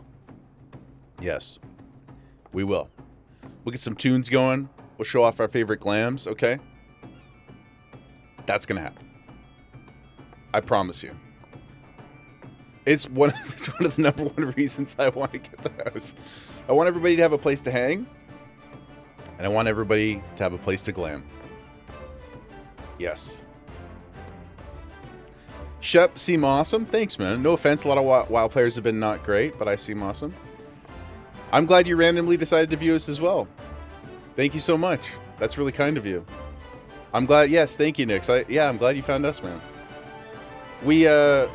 Yes, we will. We'll get some tunes going. We'll show off our favorite glams, okay? That's going to happen. I promise you. It's one of the number one reasons I want to get the house. I want everybody to have a place to hang. And I want everybody to have a place to glam. Yes. Shep, seem awesome. Thanks, man. No offense, a lot of WoW players have been not great, but I seem awesome. I'm glad you randomly decided to view us as well. Thank you so much. That's really kind of you. I'm glad. Yes, thank you, Nix. Yeah, I'm glad you found us, man. We, I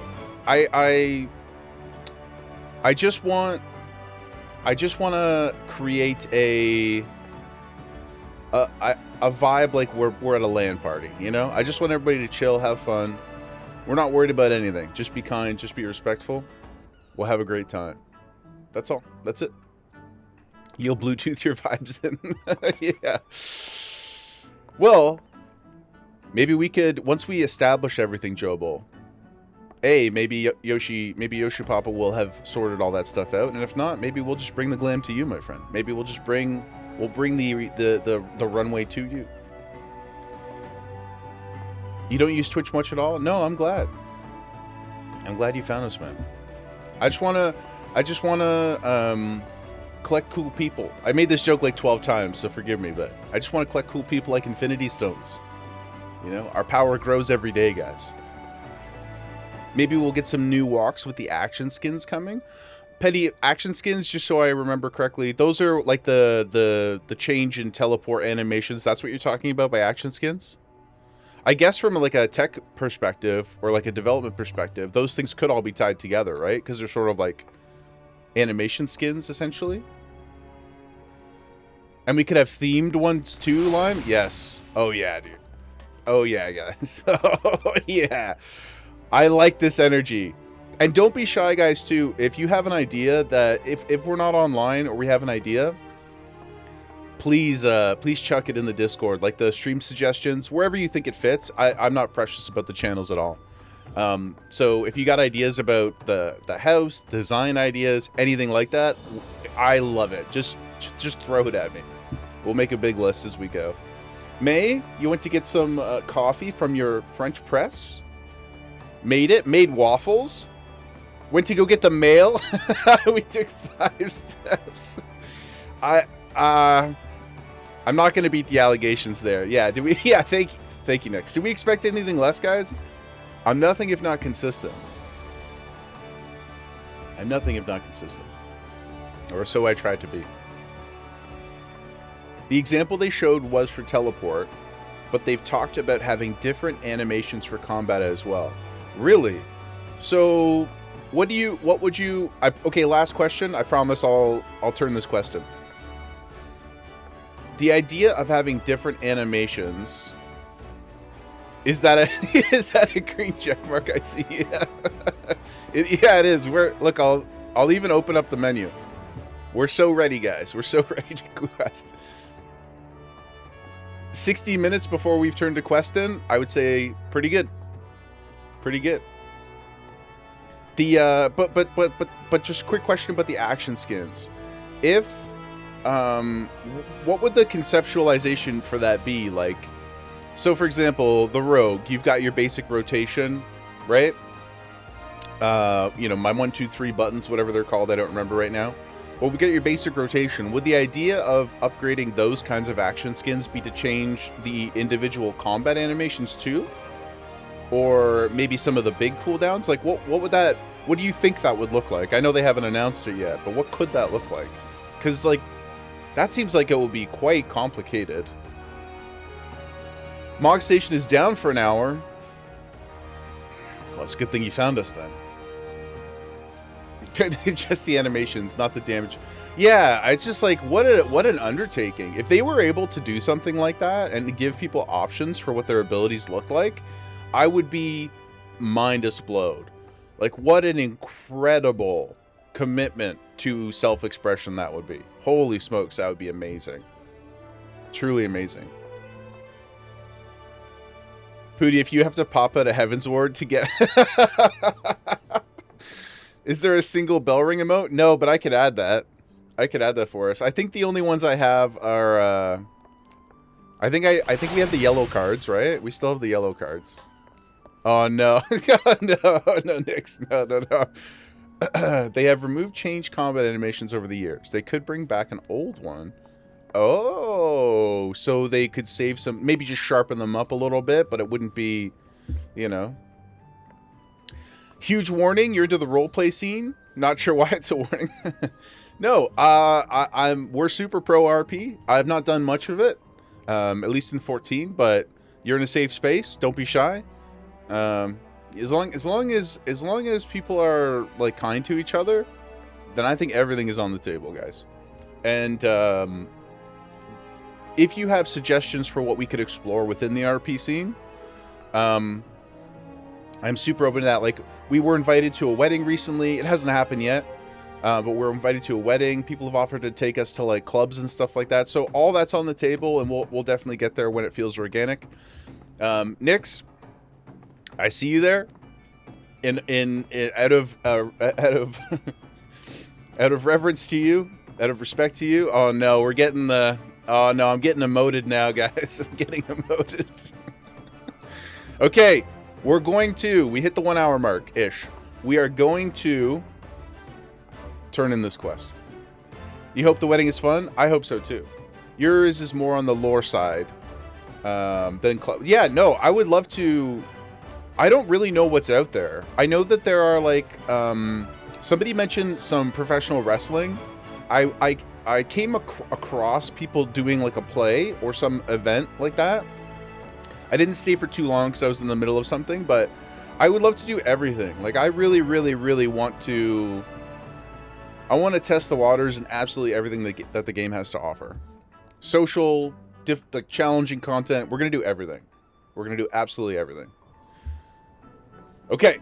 just want to create a vibe like we're at a LAN party, you know? I just want everybody to chill, have fun. We're not worried about anything. Just be kind, just be respectful. We'll have a great time. That's all. That's it. You'll Bluetooth your vibes in. Yeah. Well, maybe we could, once we establish everything, Jobo, maybe Yoshi Papa will have sorted all that stuff out, and if not, maybe we'll just bring the glam to you, my friend. Maybe we'll bring the runway to you. You don't use Twitch much at all? No, I'm glad. I'm glad you found us, man. I just wanna collect cool people. I made this joke like 12 times, so forgive me, but I just want to collect cool people like Infinity Stones. You know, our power grows every day, guys. Maybe we'll get some new walks with the action skins coming. Petty action skins, just so I remember correctly, those are like the change in teleport animations. That's what you're talking about by action skins? I guess from like a tech perspective or like a development perspective, those things could all be tied together, right? Because they're sort of like animation skins, essentially. And we could have themed ones too, Lime? Yes. Oh, yeah, dude. Oh, yeah, guys. Oh, yeah. I like this energy. And don't be shy, guys, too. If you have an idea that... If we're not online or we have an idea, please chuck it in the Discord. Like the stream suggestions, wherever you think it fits. I'm not precious about the channels at all. So if you got ideas about the house, design ideas, anything like that, I love it. Just throw it at me. We'll make a big list as we go. May, you went to get some coffee from your French press? Made waffles? Went to go get the mail? We took 5 steps. I'm not going to beat the allegations there. Yeah, did we? Yeah, thank you, Nick. Do we expect anything less, guys? I'm nothing if not consistent. I'm nothing if not consistent. Or so I tried to be. The example they showed was for teleport, but they've talked about having different animations for combat as well. Really? So, okay, last question. I promise I'll turn this question. The idea of having different animations, is that a green check mark I see? Yeah. Yeah, it is. Look, I'll even open up the menu. We're so ready, guys. We're so ready to quest. 60 minutes before we've turned to questing, I would say pretty good. Pretty good. The but just a quick question about the action skins. If what would the conceptualization for that be? Like, so for example, the rogue, you've got your basic rotation, right? You know, my 1, 2, 3 buttons, whatever they're called, I don't remember right now. Well, we get your basic rotation. Would the idea of upgrading those kinds of action skins be to change the individual combat animations too? Or maybe some of the big cooldowns? Like, what do you think that would look like? I know they haven't announced it yet, but what could that look like? Because, like, that seems like it would be quite complicated. Mog Station is down for an hour. Well, it's a good thing you found us then. Just the animations, not the damage. Yeah, it's just like, what an undertaking. If they were able to do something like that and give people options for what their abilities look like, I would be mind explode. Like, what an incredible commitment to self-expression that would be. Holy smokes, that would be amazing. Truly amazing. Pooty, if you have to pop out a Heaven's Ward to get... Is there a single bell ring emote? No, but I could add that. I could add that for us. I think the only ones I have are... I think we have the yellow cards, right? We still have the yellow cards. Oh, no. No, Nix. No. They have removed change combat animations over the years. They could bring back an old one. Oh, so they could save some, maybe just sharpen them up a little bit, but it wouldn't be, you know. Huge warning, you're into the roleplay scene. Not sure why it's a warning. No, we're super pro RP. I've not done much of it, at least in 14, but you're in a safe space. Don't be shy. As long as people are like kind to each other, then I think everything is on the table, guys. And if you have suggestions for what we could explore within the RP scene, I'm super open to that. Like, we were invited to a wedding recently. It hasn't happened yet, but we're invited to a wedding. People have offered to take us to like clubs and stuff like that. So all that's on the table, and we'll definitely get there when it feels organic. Nix, I see you there. Out of out of reverence to you, out of respect to you. Oh no, we're getting the. Oh no, I'm getting emoted now, guys. I'm getting emoted. Okay, we hit the 1 hour mark ish. We are going to turn in this quest. You hope the wedding is fun? I hope so too. Yours is more on the lore side than yeah. No, I would love to. I don't really know what's out there. I know that there are like somebody mentioned some professional wrestling. I came across people doing like a play or some event like that. I didn't stay for too long because I was in the middle of something, but I would love to do everything. Like, I really, really, really want to. I want to test the waters in absolutely everything that the game has to offer. Social, like challenging content. We're gonna do everything. We're gonna do absolutely everything. Okay.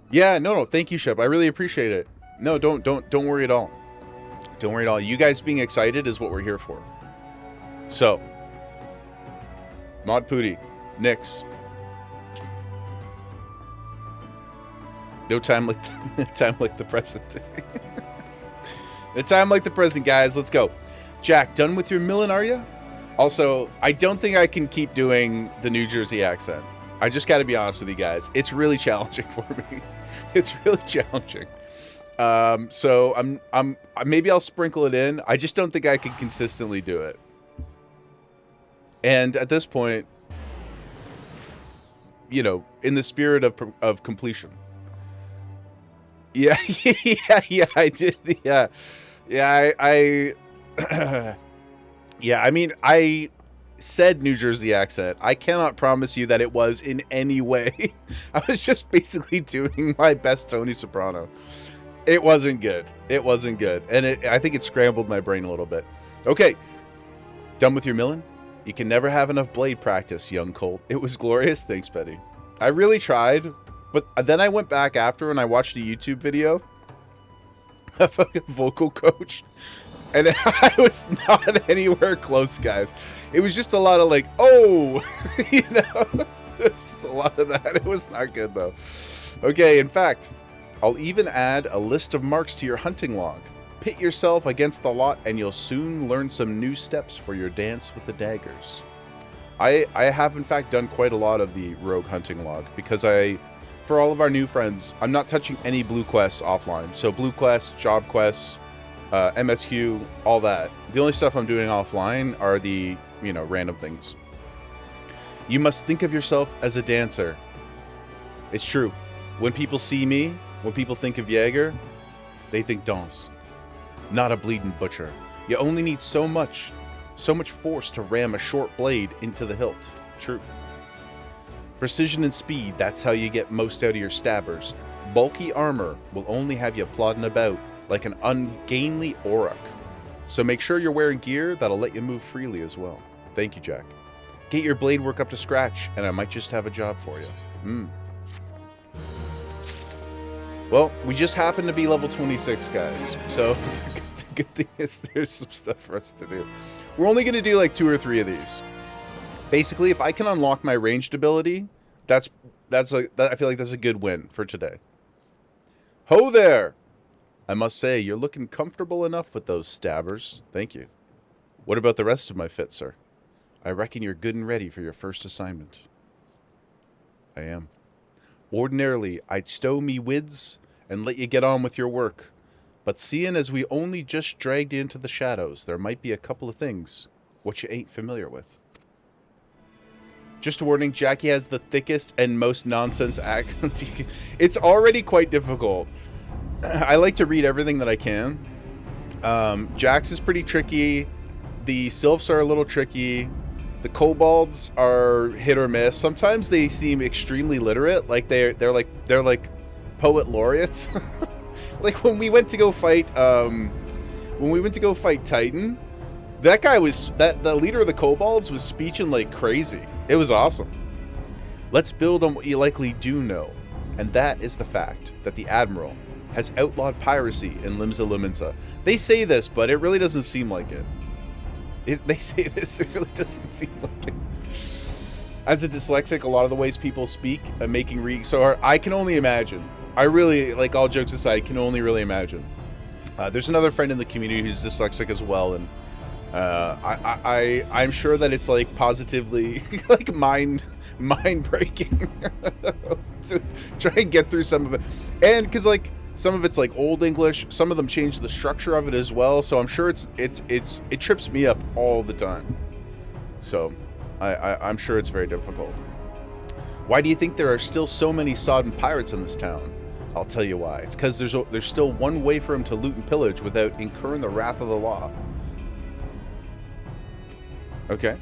Yeah, no, thank you, Shep. I really appreciate it. No, don't worry at all. Don't worry at all. You guys being excited is what we're here for. So, Mod Pooty, Nix. No time like the present. No time like the present, guys. Let's go. Jack, done with your milling, are you? Also, I don't think I can keep doing the New Jersey accent. I just got to be honest with you guys. It's really challenging for me. It's really challenging. So I'm maybe I'll sprinkle it in. I just don't think I can consistently do it. And at this point, you know, in the spirit of completion. Yeah, yeah, I did. Yeah, I yeah, I mean, I said New Jersey accent. I cannot promise you that it was in any way. I was just basically doing my best Tony Soprano. It wasn't good. It wasn't good. And I think it scrambled my brain a little bit. Okay. Done with your milling? You can never have enough blade practice, young Colt. It was glorious. Thanks, Betty. I really tried. But then I went back after and I watched a YouTube video of a vocal coach. And I was not anywhere close, guys. It was just a lot of like, oh, you know, just a lot of that. It was not good, though. Okay, in fact, I'll even add a list of marks to your hunting log. Pit yourself against the lot and you'll soon learn some new steps for your dance with the daggers. I have, in fact, done quite a lot of the rogue hunting log because for all of our new friends, I'm not touching any blue quests offline. So blue quests, job quests, MSQ, all that. The only stuff I'm doing offline are the, you know, random things. You must think of yourself as a dancer. It's true. When people see me, when people think of Jaeger, they think dance. Not a bleeding butcher. You only need so much force to ram a short blade into the hilt. True. Precision and speed, that's how you get most out of your stabbers. Bulky armor will only have you plodding about like an ungainly auroch. So make sure you're wearing gear that'll let you move freely as well. Thank you, Jack. Get your blade work up to scratch, and I might just have a job for you. Well, we just happen to be level 26, guys. So the good thing is there's some stuff for us to do. We're only going to do like 2 or 3 of these. Basically, if I can unlock my ranged ability, I feel like that's a good win for today. Ho there! I must say, you're looking comfortable enough with those stabbers. Thank you. What about the rest of my fit, sir? I reckon you're good and ready for your first assignment. I am. Ordinarily, I'd stow me wids and let you get on with your work. But seeing as we only just dragged you into the shadows, there might be a couple of things what you ain't familiar with. Just a warning, Jackie has the thickest and most nonsense accents. It's already quite difficult. I like to read everything that I can. Jax is pretty tricky. The Sylphs are a little tricky. The Kobolds are hit or miss. Sometimes they seem extremely literate, like they're like poet laureates. Like when we went to go fight Titan, that guy was the leader of the Kobolds was speeching like crazy. It was awesome. Let's build on what you likely do know, and that is the fact that the Admiral has outlawed piracy in Limsa Lominsa. They say this, but it really doesn't seem like it. They say this, it really doesn't seem like it. As a dyslexic, a lot of the ways people speak, so I can only imagine. I really, like, all jokes aside, can only really imagine. There's another friend in the community who's dyslexic as well, and I'm sure that it's like positively like mind breaking to try and get through some of it, and because like some of it's like old English, some of them change the structure of it as well. So I'm sure it trips me up all the time. So I'm sure it's very difficult. Why do you think there are still so many sodden pirates in this town? I'll tell you why. It's because there's still one way for them to loot and pillage without incurring the wrath of the law. Okay.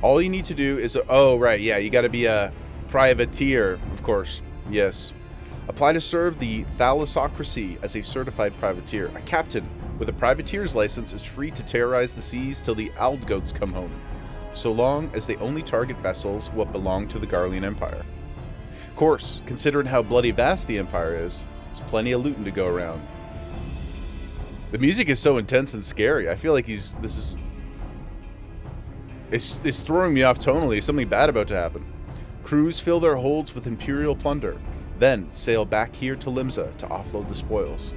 All you need to do is... oh, right. Yeah, you got to be a privateer, of course. Yes. Apply to serve the thalassocracy as a certified privateer. A captain with a privateer's license is free to terrorize the seas till the Aldgoats come home, so long as they only target vessels what belong to the Garlean Empire. Of course, considering how bloody vast the Empire is, there's plenty of looting to go around. The music is so intense and scary. I feel like it's throwing me off tonally. Something bad about to happen. Crews fill their holds with Imperial plunder, then sail back here to Limsa to offload the spoils.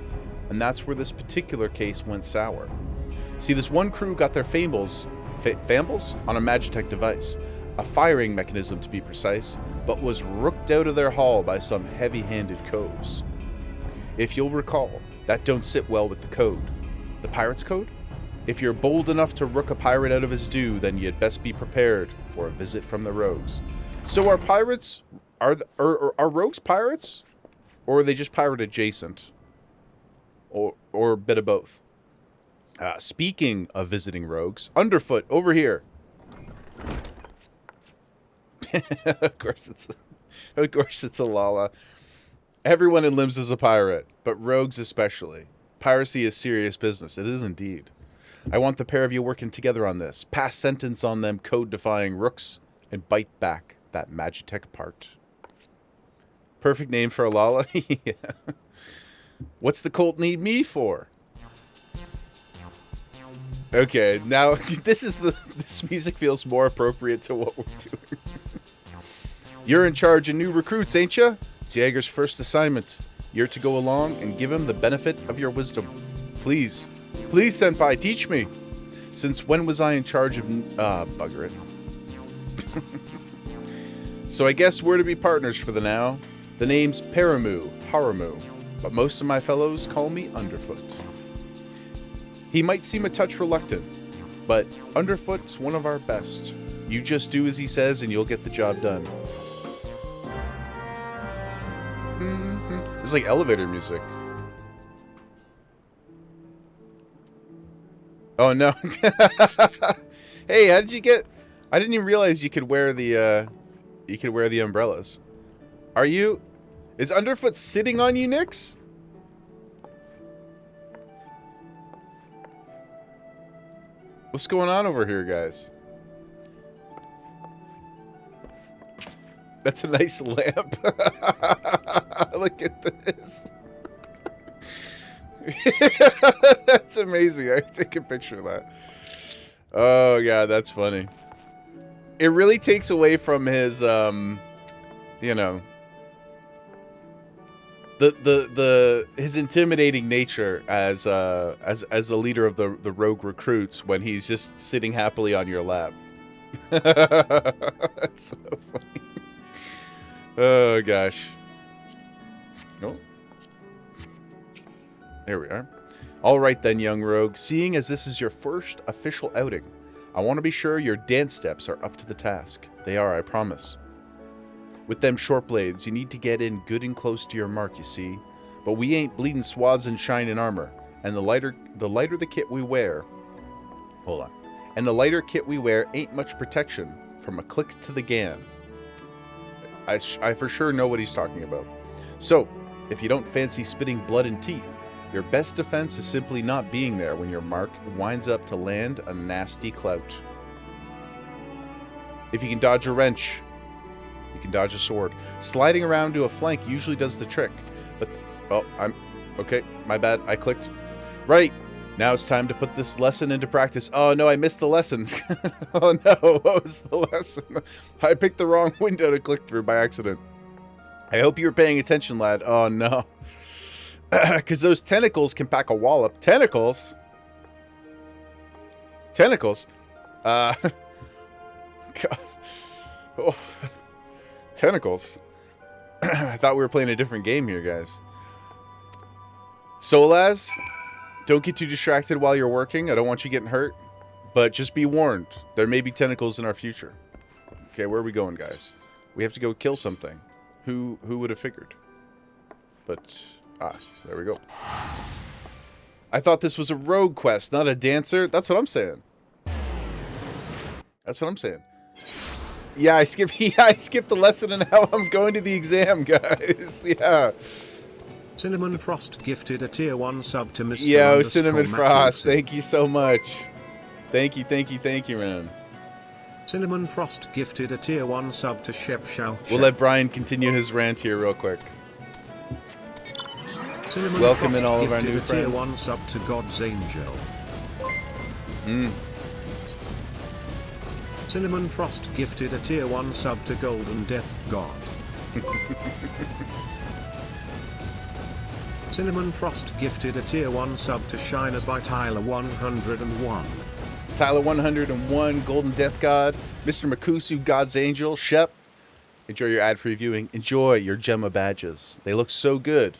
And that's where this particular case went sour. See, this one crew got their fambles on a Magitech device, a firing mechanism to be precise, but was rooked out of their hull by some heavy-handed coves. If you'll recall, that don't sit well with the code. The Pirate's Code? If you're bold enough to rook a pirate out of his due, then you'd best be prepared for a visit from the rogues. So are pirates... Are rogues pirates? Or are they just pirate adjacent? Or a bit of both? Speaking of visiting rogues, Underfoot, over here. Of course it's a Lala. Everyone in Limbs is a pirate, but rogues especially. Piracy is serious business. It is indeed. I want the pair of you working together on this. Pass sentence on them code-defying rooks and bite back that Magitech part. Perfect name for a Lala. Yeah. What's the cult need me for? Okay, now this music feels more appropriate to what we're doing. You're in charge of new recruits, ain't ya? It's Jaeger's first assignment. You're to go along and give him the benefit of your wisdom. Please, senpai, teach me. Since when was I in charge of... bugger it. So I guess we're to be partners for the now. The name's Haramu, but most of my fellows call me Underfoot. He might seem a touch reluctant, but Underfoot's one of our best. You just do as he says and you'll get the job done. It's like elevator music. Oh no. Hey, how did you get... I didn't even realize you could wear the umbrellas. Are you... Is Underfoot sitting on you, Nyx? What's going on over here, guys? That's a nice lamp. Look at this. That's amazing. I take a picture of that. Oh, yeah, that's funny. it really takes away from his, you know, his intimidating nature as a leader of the rogue recruits when he's just sitting happily on your lap. That's so funny. Oh gosh. Oh. There we are. All right then, young rogue. Seeing as this is your first official outing, I want to be sure your dance steps are up to the task. They are, I promise. With them short blades, you need to get in good and close to your mark, you see. But we ain't bleeding swaths in shining armor, and the lighter the kit we wear... Hold on. And the lighter kit we wear ain't much protection from a click to the gan. I for sure know what he's talking about. So, if you don't fancy spitting blood and teeth, your best defense is simply not being there when your mark winds up to land a nasty clout. If you can dodge a wrench, you can dodge a sword. Sliding around to a flank usually does the trick. But, oh, okay, my bad, I clicked. Right, now it's time to put this lesson into practice. Oh no, I missed the lesson. Oh no, what was the lesson? I picked the wrong window to click through by accident. I hope you were paying attention, lad. Oh no. Because those tentacles can pack a wallop. Tentacles? Tentacles? God. Oh. Tentacles. I thought we were playing a different game here, guys. Solaz, don't get too distracted while you're working. I don't want you getting hurt. But just be warned. There may be tentacles in our future. Okay, where are we going, guys? We have to go kill something. Who would have figured? But... ah, there we go. I thought this was a rogue quest, not a dancer. That's what I'm saying. That's what I'm saying. Yeah, I skipped the lesson and now I'm going to the exam, guys. Yeah. Cinnamon Frost gifted a tier 1 sub to Mr. Yo, Cinnamon Frost, Mac thank you so much. Thank you, man. Cinnamon Frost gifted a tier 1 sub to Shep Shao. We'll let Brian continue his rant here real quick. Cinnamon Welcome Frost in all of our new gifted a tier friends. 1 sub to God's Angel. Cinnamon Frost gifted a tier 1 sub to Golden Death God. Cinnamon Frost gifted a tier 1 sub to Shiner by Tyler 101. Tyler 101, Golden Death God, Mr. Makusu, God's Angel, Shep. Enjoy your ad-free viewing. Enjoy your Gemma badges. They look so good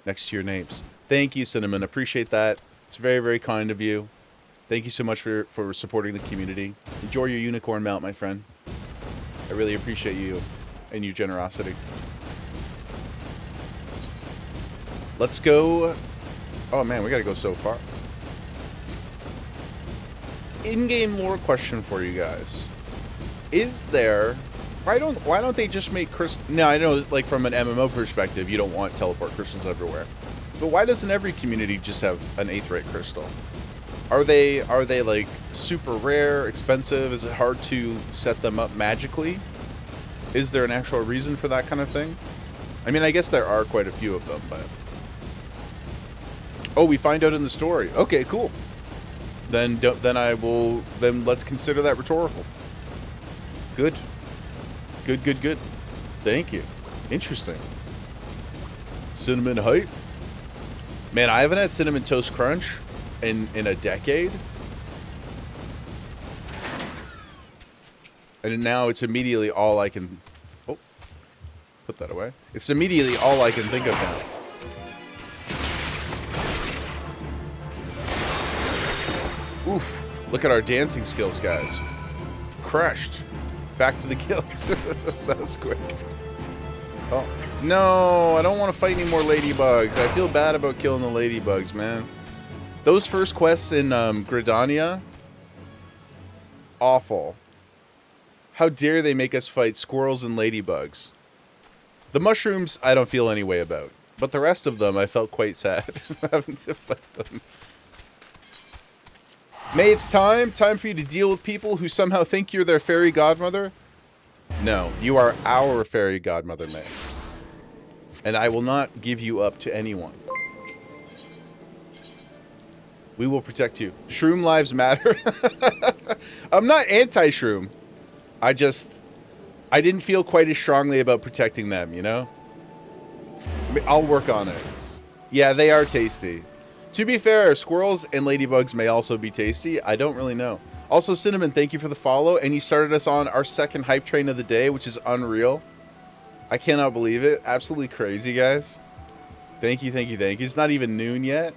next to your names. Thank you, Cinnamon. Appreciate that. It's very, very kind of you. Thank you so much for supporting the community. Enjoy your unicorn mount, my friend. I really appreciate you and your generosity. Let's go. Oh man, we gotta go so far. In-game lore question for you guys. Is there... Why don't they just make crystal... Now, I know, like, from an MMO perspective, you don't want teleport crystals everywhere. But why doesn't every community just have an 8th rate crystal? Are they, like, super rare, expensive? Is it hard to set them up magically? Is there an actual reason for that kind of thing? I mean, I guess there are quite a few of them, but... Oh, we find out in the story. Okay, cool. Then let's consider that rhetorical. Good. Good. Thank you. Interesting. Cinnamon hype. Man, I haven't had Cinnamon Toast Crunch in a decade. And now it's immediately all I can... Oh. Put that away. It's immediately all I can think of now. Oof. Look at our dancing skills, guys. Crushed. Back to the guild. That was quick. Oh. No, I don't want to fight any more ladybugs. I feel bad about killing the ladybugs, man. Those first quests in Gridania, awful. How dare they make us fight squirrels and ladybugs. The mushrooms, I don't feel any way about. But the rest of them, I felt quite sad having to fight them. May, it's time for you to deal with people who somehow think you're their fairy godmother. No, you are our fairy godmother, May. And I will not give you up to anyone. We will protect you. Shroom lives matter. I'm not anti-shroom. I didn't feel quite as strongly about protecting them, you know? I'll work on it. Yeah, they are tasty. To be fair, squirrels and ladybugs may also be tasty. I don't really know. Also, Cinnamon, thank you for the follow. And you started us on our second hype train of the day, which is unreal. I cannot believe it. Absolutely crazy, guys. Thank you, thank you, thank you. It's not even noon yet.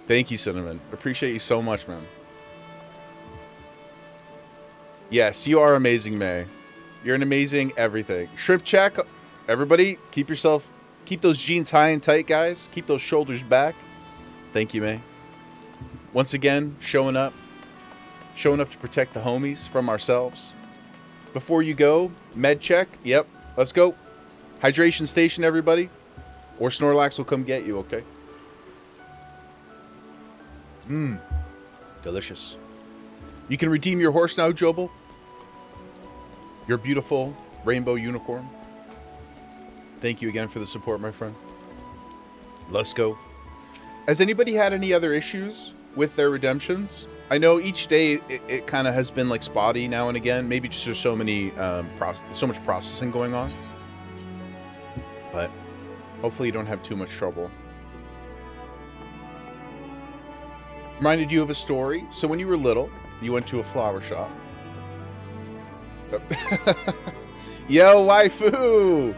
Thank you, Cinnamon. Appreciate you so much, man. Yes, you are amazing, May. You're an amazing everything. Shrimp check. Everybody, keep those jeans high and tight, guys. Keep those shoulders back. Thank you, May. Once again, showing up to protect the homies from ourselves. Before you go, med check. Yep, let's go. Hydration station, everybody. Or Snorlax will come get you, okay? Mmm. Delicious. You can redeem your horse now, Jobel. Your beautiful rainbow unicorn. Thank you again for the support, my friend. Let's go. Has anybody had any other issues with their redemptions? I know each day it kind of has been like spotty now and again. Maybe just there's so many so much processing going on. But hopefully you don't have too much trouble. Reminded you of a story. So when you were little, you went to a flower shop. Yo, waifu!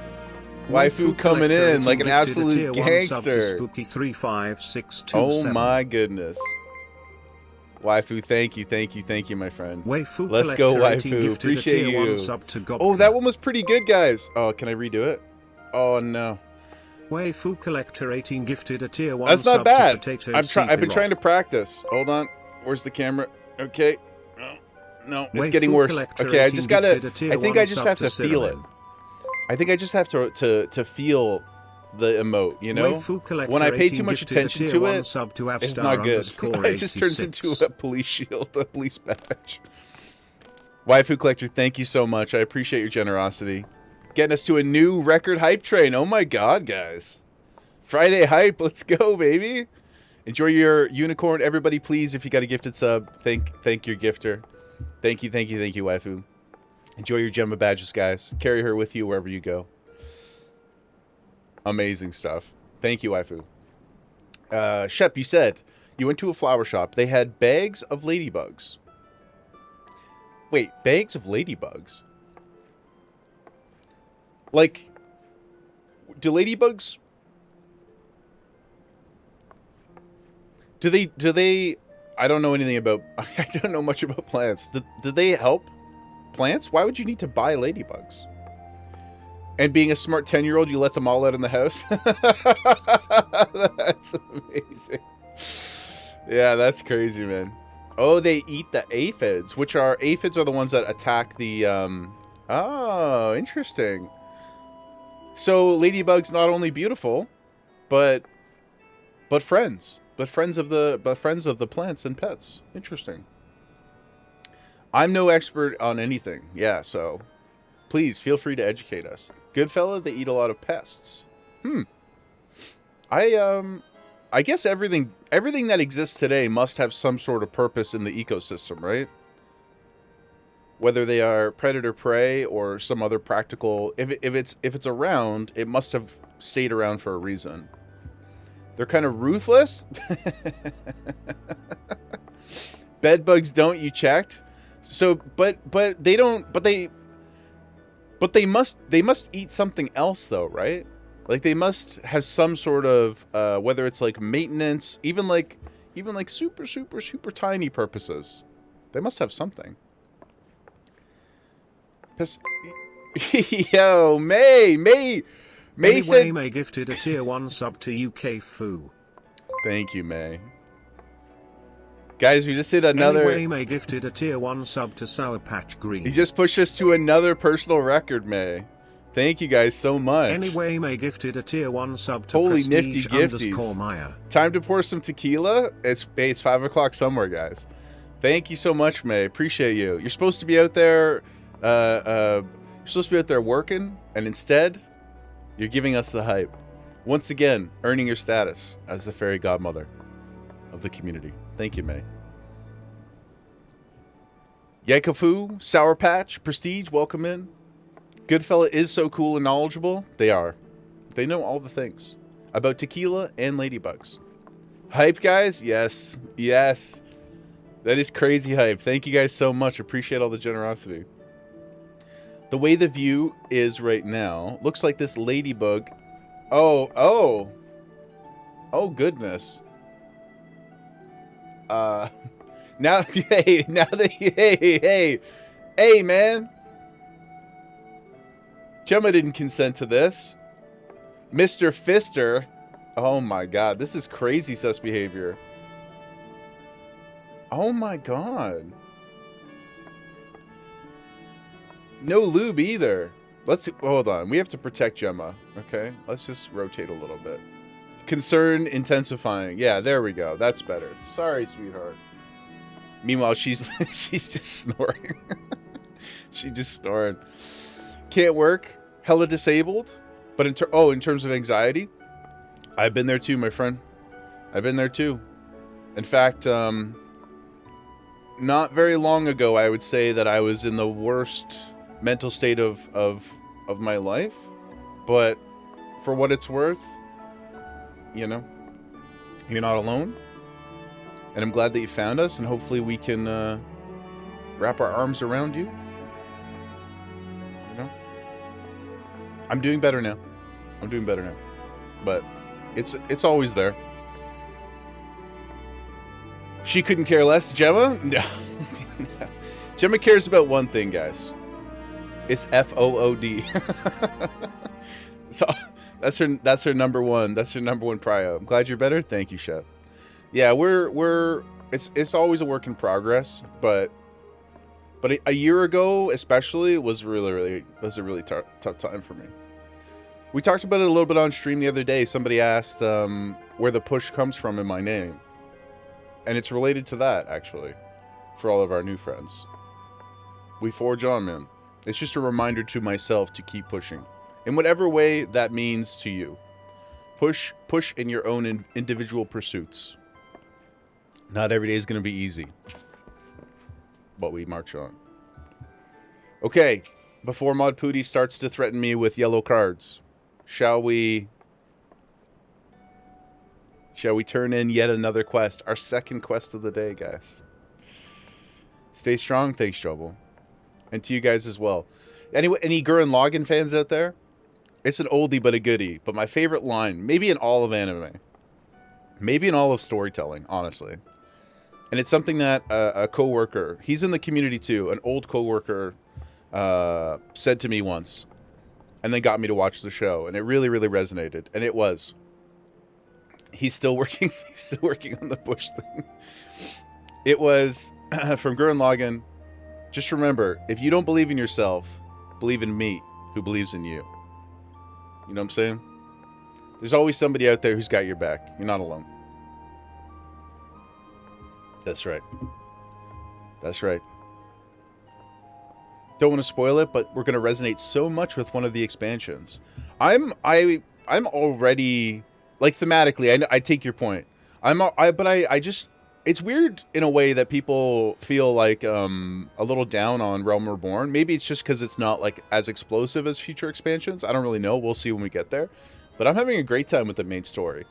Waifu coming in like an absolute gangster. Spooky 3562. Oh my goodness. Waifu, thank you, my friend. Waifu Let's go, waifu. Appreciate you. Oh, that one was pretty good, guys. Oh, can I redo it? Oh no. Waifu Collector 18 gifted a tier 1 That's not sub bad. to I've been trying to practice. Hold on. Where's the camera? Okay. No, it's getting worse. Okay, I just gotta. I think I just have to feel it. I think I just have to feel the emote, you know? When I pay too much attention to it, it's not good. It just turns into a police shield, a police badge. Waifu Collector, thank you so much. I appreciate your generosity. Getting us to a new record hype train. Oh my god, guys. Friday hype, let's go, baby. Enjoy your unicorn. Everybody, please, if you got a gifted sub, thank your gifter. Thank you, waifu. Enjoy your Gemma badges, guys. Carry her with you wherever you go. Amazing stuff. Thank you, waifu. Shep, you said you went to a flower shop. They had bags of ladybugs. Wait, bags of ladybugs? Like, do ladybugs... Do they... I don't know anything about... I don't know much about plants. Do they help plants? Why would you need to buy ladybugs? And being a smart 10-year-old, you let them all out in the house? That's amazing. Yeah, that's crazy, man. Oh, they eat the aphids, which are... Aphids are the ones that attack the... Oh, interesting. So, ladybugs not only beautiful, but friends. But friends of the plants and pets. Interesting. I'm no expert on anything. Yeah, so please feel free to educate us. Good fella, they eat a lot of pests. I guess everything that exists today must have some sort of purpose in the ecosystem, right? Whether they are predator prey or some other practical, if it's around, it must have stayed around for a reason. They're kind of ruthless. Bedbugs don't, you checked. So but they don't, but they must eat something else though, right? Like they must have some sort of whether it's like maintenance, even like super tiny purposes. They must have something. Yo, May said... May gifted a tier 1 sub to UK Foo. Thank you, May. Guys, we just hit another... May gifted a tier 1 sub to Sour Patch Green. He just pushed us to another personal record, May. Thank you guys so much. May gifted a tier 1 sub to Holy Prestige nifty gifties. Maya. Time to pour some tequila. It's 5 o'clock somewhere, guys. Thank you so much, May. Appreciate you. You're supposed to be out there... you're supposed to be out there working, and instead... You're giving us the hype. Once again, earning your status as the fairy godmother of the community. Thank you, May. Yankafu, Sour Patch, Prestige, welcome in. Goodfella is so cool and knowledgeable. They are. They know all the things about tequila and ladybugs. Hype, guys? Yes. Yes. That is crazy hype. Thank you guys so much. Appreciate all the generosity. The way the view is right now, looks like this ladybug. Oh, goodness. Now, hey, hey, man. Gemma didn't consent to this. Mr. Fister. Oh my god, this is crazy sus behavior. Oh my god. No lube either. Hold on. We have to protect Gemma. Okay, let's just rotate a little bit. Concern intensifying. Yeah, there we go. That's better. Sorry, sweetheart. Meanwhile, she's just snoring. She just snoring. Can't work. Hella disabled. But in terms of anxiety, I've been there too, my friend. I've been there too. In fact, not very long ago, I would say that I was in the worst mental state of my life. But for what it's worth, you know, you're not alone. And I'm glad that you found us, and hopefully we can wrap our arms around you. You know? I'm doing better now. I'm doing better now. But it's always there. She couldn't care less. Gemma? No. Gemma cares about one thing, guys. It's FOOD. So that's her number one. That's her number one prio. I'm glad you're better. Thank you, Chef. Yeah, it's always a work in progress, but a year ago especially was a really tough time for me. We talked about it a little bit on stream the other day. Somebody asked where the push comes from in my name. And it's related to that, actually, for all of our new friends. We forge on, man. It's just a reminder to myself to keep pushing. In whatever way that means to you. Push in your own individual pursuits. Not every day is going to be easy. But we march on. Okay, before Mod Pooty starts to threaten me with yellow cards, shall we turn in yet another quest? Our second quest of the day, guys. Stay strong. Thanks, Trouble. And to you guys as well. Anyway, any Gurren Lagann fans out there? It's an oldie but a goodie. But my favorite line, maybe in all of anime. Maybe in all of storytelling, honestly. And it's something that a coworker, he's in the community too, an old coworker said to me once. And then got me to watch the show. And it really, really resonated. And it was... He's still working on the push thing. It was from Gurren Lagann. Just remember, if you don't believe in yourself, believe in me, who believes in you. You know what I'm saying? There's always somebody out there who's got your back. You're not alone. That's right. That's right. Don't want to spoil it, but we're going to resonate so much with one of the expansions. I'm already... Like, thematically, I take your point. I just... It's weird, in a way, that people feel, like, a little down on Realm Reborn. Maybe it's just because it's not, like, as explosive as future expansions. I don't really know. We'll see when we get there. But I'm having a great time with the main story.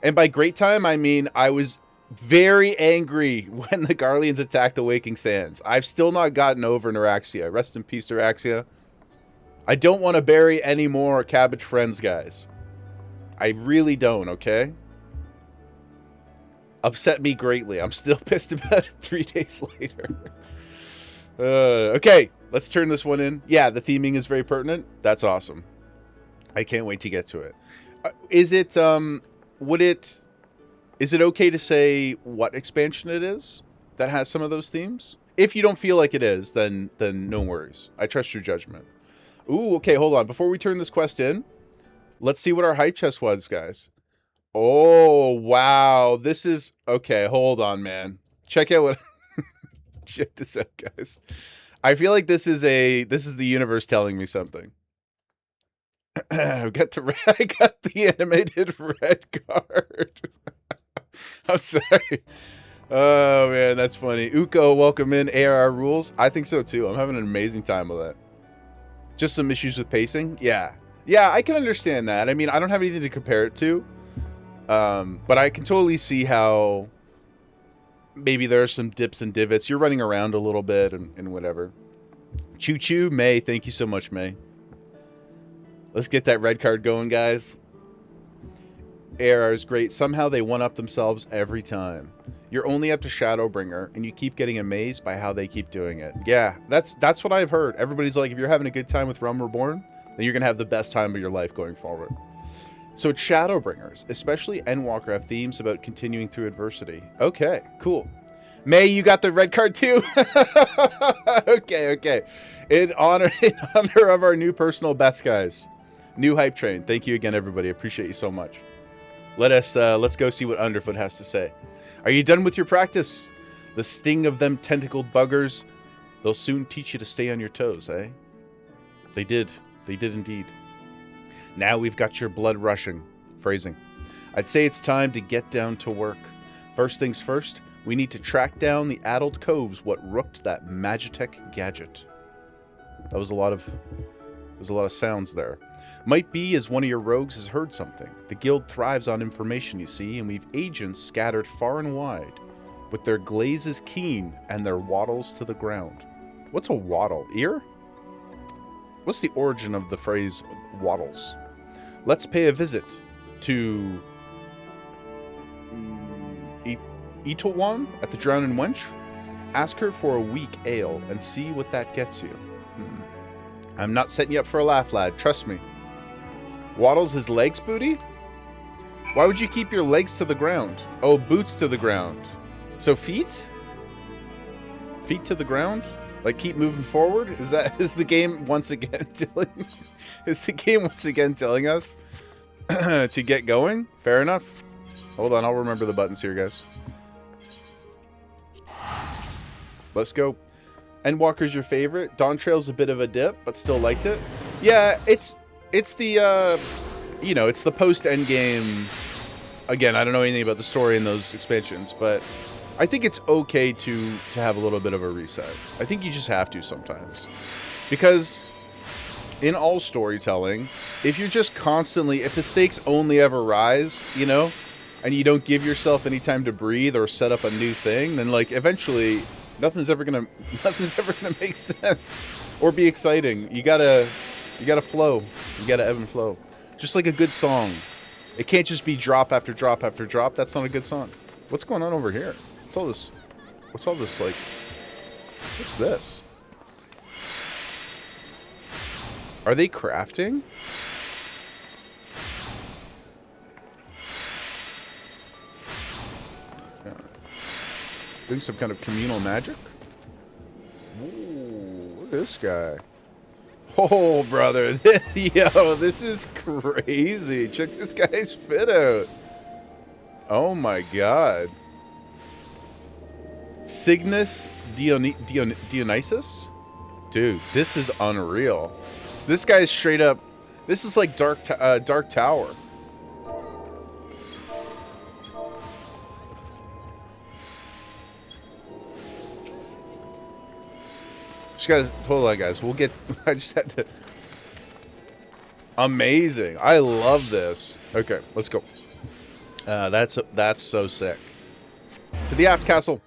And by great time, I mean I was very angry when the Garleans attacked the Waking Sands. I've still not gotten over Neuraxia. Rest in peace, Neuraxia. I don't want to bury any more Cabbage Friends, guys. I really don't, okay? Upset me greatly. I'm still pissed about it 3 days later. Okay, let's turn this one in. Yeah, the theming is very pertinent. That's awesome. I can't wait to get to it. Is it okay to say what expansion it is that has some of those themes? If you don't feel like it is, then no worries. I trust your judgment. Ooh, okay, hold on. Before we turn this quest in, let's see what our hype chest was, guys. Oh, wow. This is... Okay, hold on, man. Check out what... Check this out, guys. I feel like this is the universe telling me something. I got the animated red card. I'm sorry. Oh, man, that's funny. Uko, welcome in. ARR rules. I think so, too. I'm having an amazing time with it. Just some issues with pacing? Yeah. Yeah, I can understand that. I mean, I don't have anything to compare it to. But I can totally see how maybe there are some dips and divots. You're running around a little bit and whatever. Choo-choo. May, thank you so much, May. Let's get that red card going, guys. ARR is great. Somehow they one-up themselves every time. You're only up to Shadowbringer, and you keep getting amazed by how they keep doing it. Yeah, that's what I've heard. Everybody's like, if you're having a good time with Realm Reborn, then you're going to have the best time of your life going forward. So it's Shadowbringers, especially Endwalker, have themes about continuing through adversity. Okay, cool. May, you got the red card too? Okay. In honor of our new personal best, guys. New hype train. Thank you again, everybody. Appreciate you so much. Let's go see what Underfoot has to say. Are you done with your practice? The sting of them tentacled buggers. They'll soon teach you to stay on your toes, eh? They did. They did indeed. Now we've got your blood rushing. Phrasing. I'd say it's time to get down to work. First things first, we need to track down the addled coves what rooked that Magitech gadget. That was a lot of sounds there. Might be as one of your rogues has heard something. The guild thrives on information, you see, and we've agents scattered far and wide, with their glazes keen and their wattles to the ground. What's a wattle? Ear? What's the origin of the phrase wattles? Let's pay a visit to Italwan at the Drowning Wench. Ask her for a weak ale and see what that gets you. I'm not setting you up for a laugh, lad. Trust me. Waddles his legs, booty? Why would you keep your legs to the ground? Oh, boots to the ground. So feet? Feet to the ground? Like keep moving forward? Is the game once again telling us to get going? Fair enough. Hold on, I'll remember the buttons here, guys. Let's go. Endwalker's your favorite. Dawn Trail's a bit of a dip, but still liked it. Yeah, it's the it's the post endgame. Again, I don't know anything about the story in those expansions, but I think it's okay to have a little bit of a reset. I think you just have to sometimes. Because in all storytelling, if you're just constantly, if the stakes only ever rise, and you don't give yourself any time to breathe or set up a new thing, then like eventually nothing's ever gonna make sense or be exciting. You gotta flow. You gotta ebb and flow. Just like a good song. It can't just be drop after drop after drop. That's not a good song. What's going on over here? What's all this like? What's this? Are they crafting? Yeah. Doing some kind of communal magic? Ooh, look at this guy. Oh, brother. Yo, this is crazy. Check this guy's fit out. Oh, my God. Cygnus Dionysus? Dude, this is unreal. This guy's straight up... This is like Dark Tower. Hold on, guys. We'll get... I just had to... Amazing. I love this. Okay, let's go. That's so sick. To the aft castle.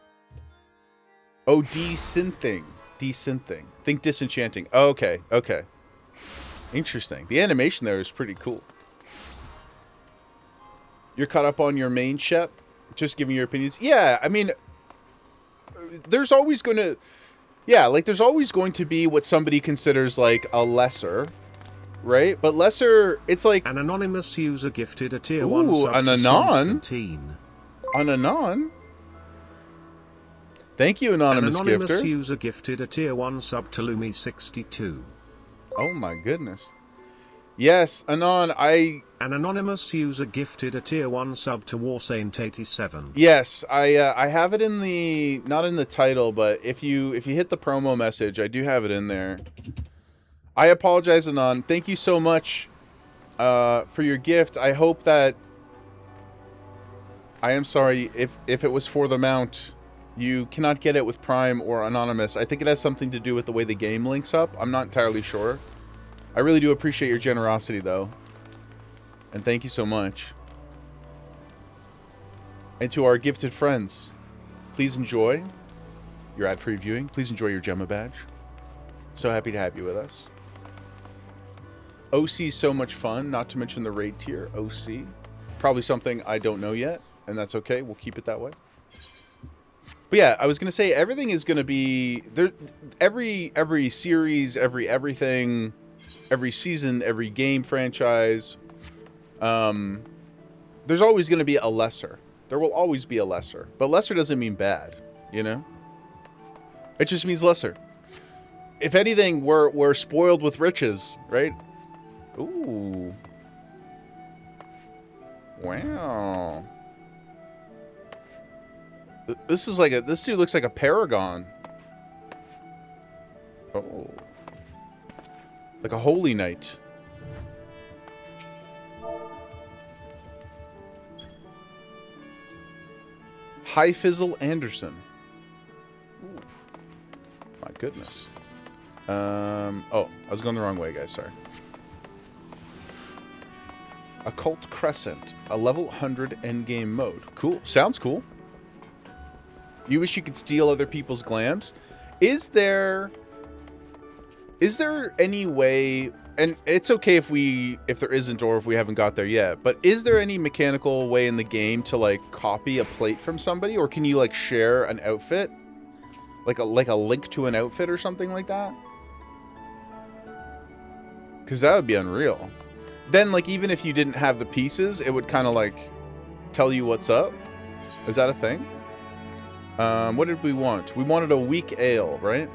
Oh, desynthing. Desynthing. Think disenchanting. Oh, okay. Interesting. The animation there is pretty cool. You're caught up on your main, Shep? Just giving your opinions? Yeah, I mean... There's always going to... Yeah, like there's always going to be what somebody considers like a lesser, right? But lesser, it's like... An anonymous user gifted a tier 1 sub an to anon? Constantine. An anon? Thank you, anonymous gifter. An anonymous user gifted a tier 1 sub to Lumi62. Oh my goodness. Yes, Anon, An anonymous user gifted a tier 1 sub to Warsaint87. Yes, I have it in the... Not in the title, but if you hit the promo message, I do have it in there. I apologize, Anon. Thank you so much for your gift. I hope that... I am sorry if it was for the mount. You cannot get it with Prime or Anonymous. I think it has something to do with the way the game links up. I'm not entirely sure. I really do appreciate your generosity, though. And thank you so much. And to our gifted friends, please enjoy your ad-free viewing. Please enjoy your Gemma badge. So happy to have you with us. OC is so much fun, not to mention the raid tier, OC. Probably something I don't know yet, and that's okay. We'll keep it that way. But yeah, I was going to say everything is going to be... there. Every series, everything, every season, every game franchise, there's always going to be a lesser. There will always be a lesser. But lesser doesn't mean bad, you know? It just means lesser. If anything, we're spoiled with riches, right? Ooh. Wow. This is like a... this dude looks like a paragon. Oh. Like a holy knight. High Fizzle Anderson. Ooh. My goodness. Oh, I was going the wrong way, guys. Sorry. Occult Crescent. A level 100 endgame mode. Cool. Sounds cool. You wish you could steal other people's glams? Is there any way, and it's okay if there isn't or if we haven't got there yet, but is there any mechanical way in the game to like copy a plate from somebody, or can you like share an outfit? Like a link to an outfit or something like that? Cuz that would be unreal. Then like even if you didn't have the pieces, it would kind of like tell you what's up. Is that a thing? What did we want? We wanted a weak ale, right?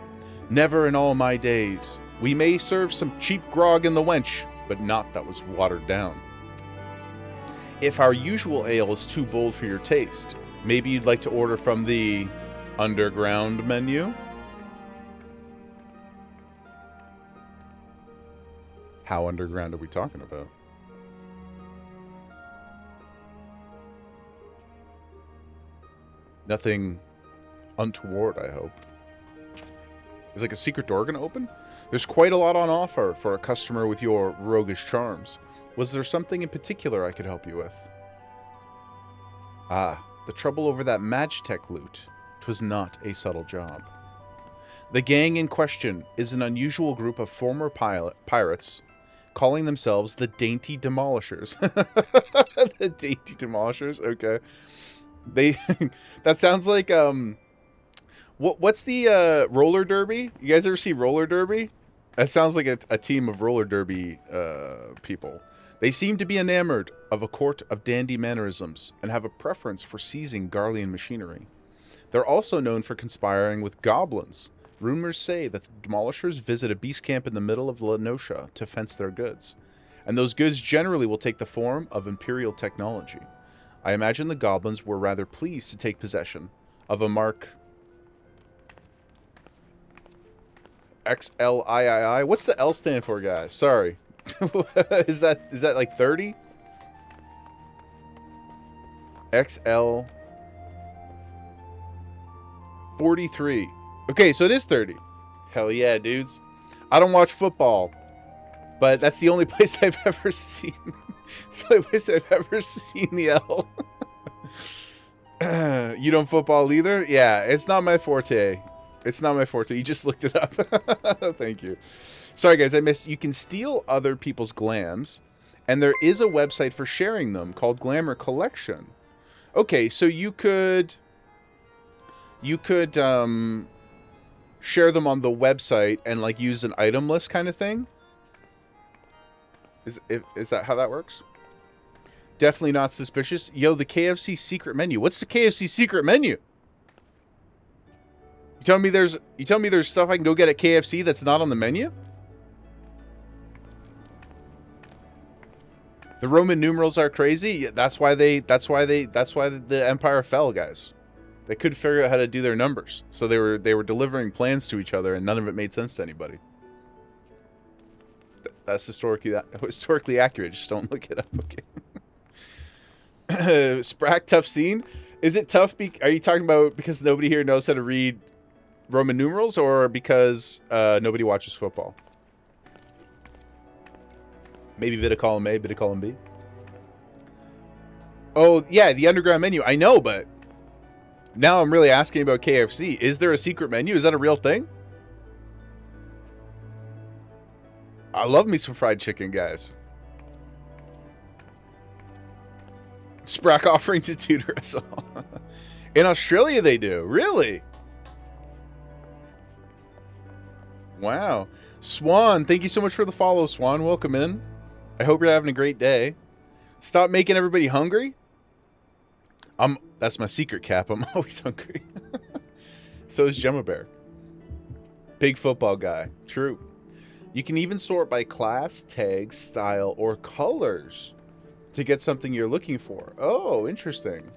Never in all my days. We may serve some cheap grog in the wench, but not that was watered down. If our usual ale is too bold for your taste, maybe you'd like to order from the underground menu? How underground are we talking about? Nothing untoward, I hope. Is like a secret door gonna open? There's quite a lot on offer for a customer with your roguish charms. Was there something in particular I could help you with? Ah, the trouble over that Magitech loot. 'Twas not a subtle job. The gang in question is an unusual group of former pirates calling themselves the Dainty Demolishers. The Dainty Demolishers? Okay. That sounds like, what's the, roller derby? You guys ever see roller derby? That sounds like a team of roller derby, people. They seem to be enamored of a court of dandy mannerisms and have a preference for seizing Garlean machinery. They're also known for conspiring with goblins. Rumors say that the Demolishers visit a beast camp in the middle of Lenosha to fence their goods. And those goods generally will take the form of Imperial technology. I imagine the goblins were rather pleased to take possession of a Mark XLIII. What's the L stand for, guys? Sorry. Is that like 30? XL 43. Okay, so it is 30. Hell yeah, dudes. I don't watch football, but that's the only place I've ever seen. It's the only place I've ever seen the L. You don't football either? Yeah, it's not my forte. It's not my forte. You just looked it up. Thank you. Sorry, guys, I missed. You can steal other people's glams, and there is a website for sharing them called Glamour Collection. Okay, so you could share them on the website and like use an item list kind of thing. Is that how that works? Definitely not suspicious. Yo, the KFC secret menu. What's the KFC secret menu? You tell me there's stuff I can go get at KFC that's not on the menu? The Roman numerals are crazy. That's why the empire fell, guys. They couldn't figure out how to do their numbers. So they were delivering plans to each other and none of it made sense to anybody. That's historically accurate. Just don't look it up, okay? Sprack Tough Scene. Is it tough? Are you talking about because nobody here knows how to read Roman numerals, or because nobody watches football? Maybe bit of column A, bit of column B. Oh, yeah, the underground menu. I know, but now I'm really asking about KFC. Is there a secret menu? Is that a real thing? I love me some fried chicken, guys. Sprack offering to tutor us all. In Australia, they do. Really? Wow. Swan, thank you so much for the follow, Swan. Welcome in. I hope you're having a great day. Stop making everybody hungry. That's my secret, Cap. I'm always hungry. So is Gemma Bear. Big football guy. True. You can even sort by class, tag, style, or colors to get something you're looking for. Oh, interesting.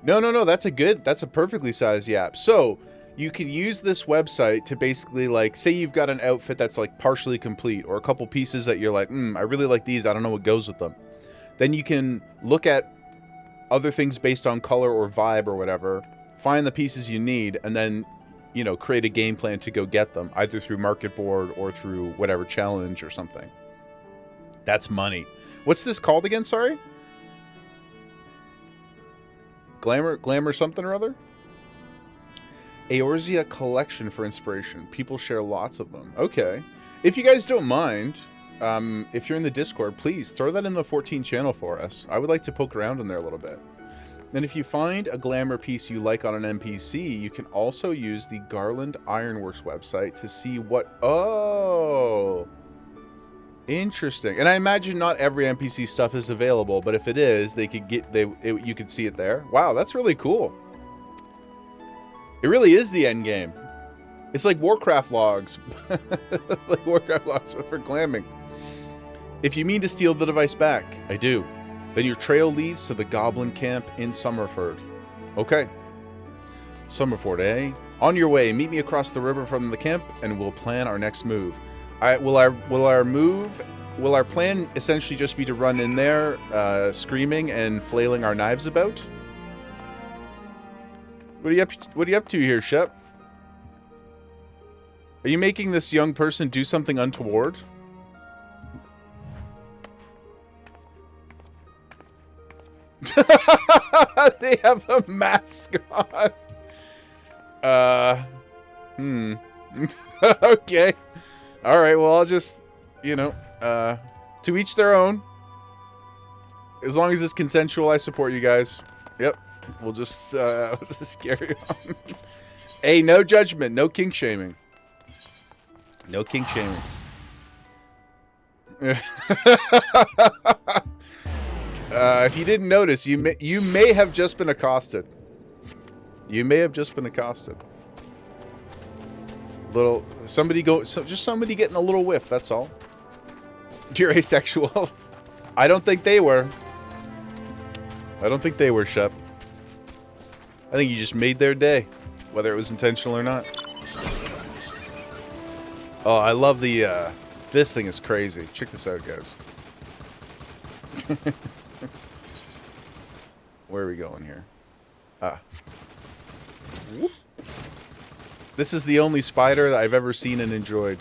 No. That's a perfectly sized yap. So you can use this website to basically, like, say you've got an outfit that's like partially complete, or a couple pieces that you're like, I really like these. I don't know what goes with them. Then you can look at other things based on color or vibe or whatever, find the pieces you need, and then, you know, create a game plan to go get them, either through market board or through whatever challenge or something. That's money. What's this called again? Sorry. Glamour something or other? Eorzea collection for inspiration. People share lots of them. Okay. If you guys don't mind, if you're in the Discord, please throw that in the 14 channel for us. I would like to poke around in there a little bit. And if you find a glamour piece you like on an NPC, you can also use the Garland Ironworks website to see what... Oh! Interesting. And I imagine not every NPC stuff is available, but if it is, they could get... you could see it there. Wow, that's really cool. It really is the end game. It's like Warcraft logs. Like Warcraft logs, but for glamming. If you mean to steal the device back, I do. Then your trail leads to the Goblin Camp in Summerford. Okay. Summerford, eh? On your way, meet me across the river from the camp, and we'll plan our next move. Will our plan essentially just be to run in there, screaming and flailing our knives about? What are you up to here, Shep? Are you making this young person do something untoward? They have a mascot. Okay. All right, well, I'll just, you know, to each their own. As long as it's consensual, I support you guys. Yep. We'll just carry on. Hey, no judgment, no kink shaming. No kink shaming. If you didn't notice, you may have just been accosted. You may have just been accosted. Somebody getting a little whiff. That's all. You're asexual. I don't think they were. I don't think they were, Shep. I think you just made their day, whether it was intentional or not. Oh, I love the, this thing is crazy. Check this out, guys. Where are we going here? Whoop. This is the only spider that I've ever seen and enjoyed.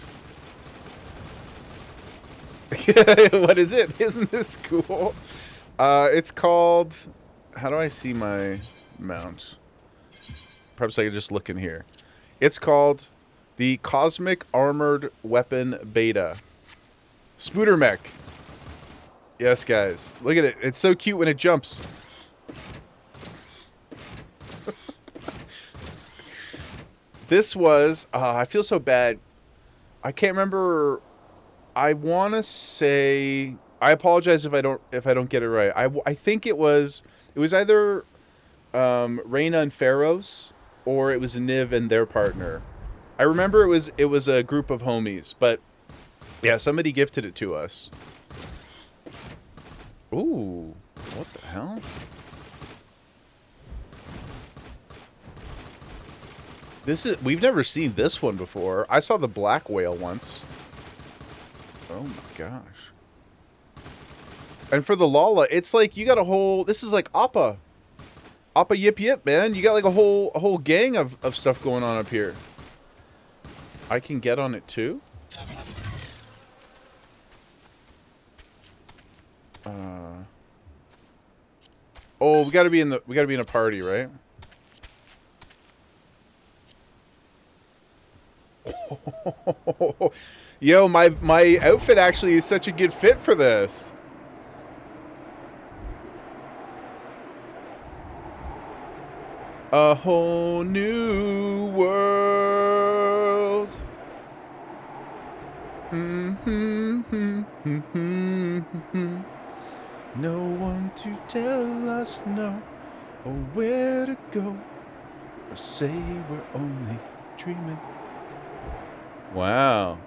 What is it? Isn't this cool? It's called... How do I see my mount? Perhaps I could just look in here. It's called the Cosmic Armored Weapon Beta. Spooter Mech. Yes, guys. Look at it. It's so cute when it jumps. This was... I feel so bad. I can't remember... I want to say... I apologize if I don't get it right. I think it was either Reyna and Pharaohs, or it was Niv and their partner. I remember it was a group of homies, but yeah, somebody gifted it to us. Ooh, what the hell? We've never seen this one before. I saw the black whale once. Oh my gosh. And for the Lala, it's like you got a whole... This is like Appa. Appa yip yip, man. You got like a whole gang of stuff going on up here. I can get on it too. Oh, we gotta be in a party, right? Yo, my outfit actually is such a good fit for this. A whole new world. No one to tell us no, or where to go, or say we're only dreaming. Wow.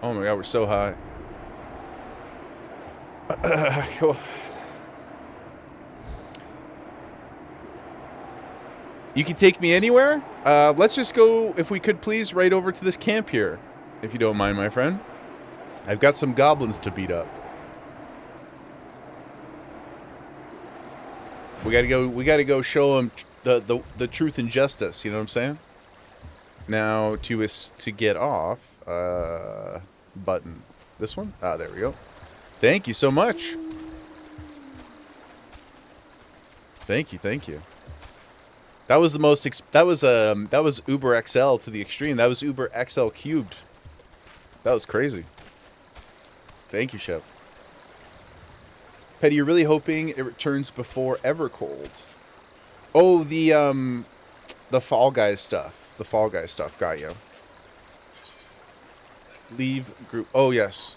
Oh my god, we're so high. Cool. You can take me anywhere? Let's just go, if we could please, right over to this camp here. If you don't mind, my friend. I've got some goblins to beat up. We gotta go show them the truth and justice, you know what I'm saying? Now, to get off, button. This one? Ah, there we go. Thank you so much. Thank you, thank you. That was the most, that was Uber XL to the extreme. That was Uber XL cubed. That was crazy. Thank you, Shep. Petty, you're really hoping it returns before Evercold. Oh, the Fall Guys stuff. The Fall Guys stuff. Got you. Leave group. Oh, yes.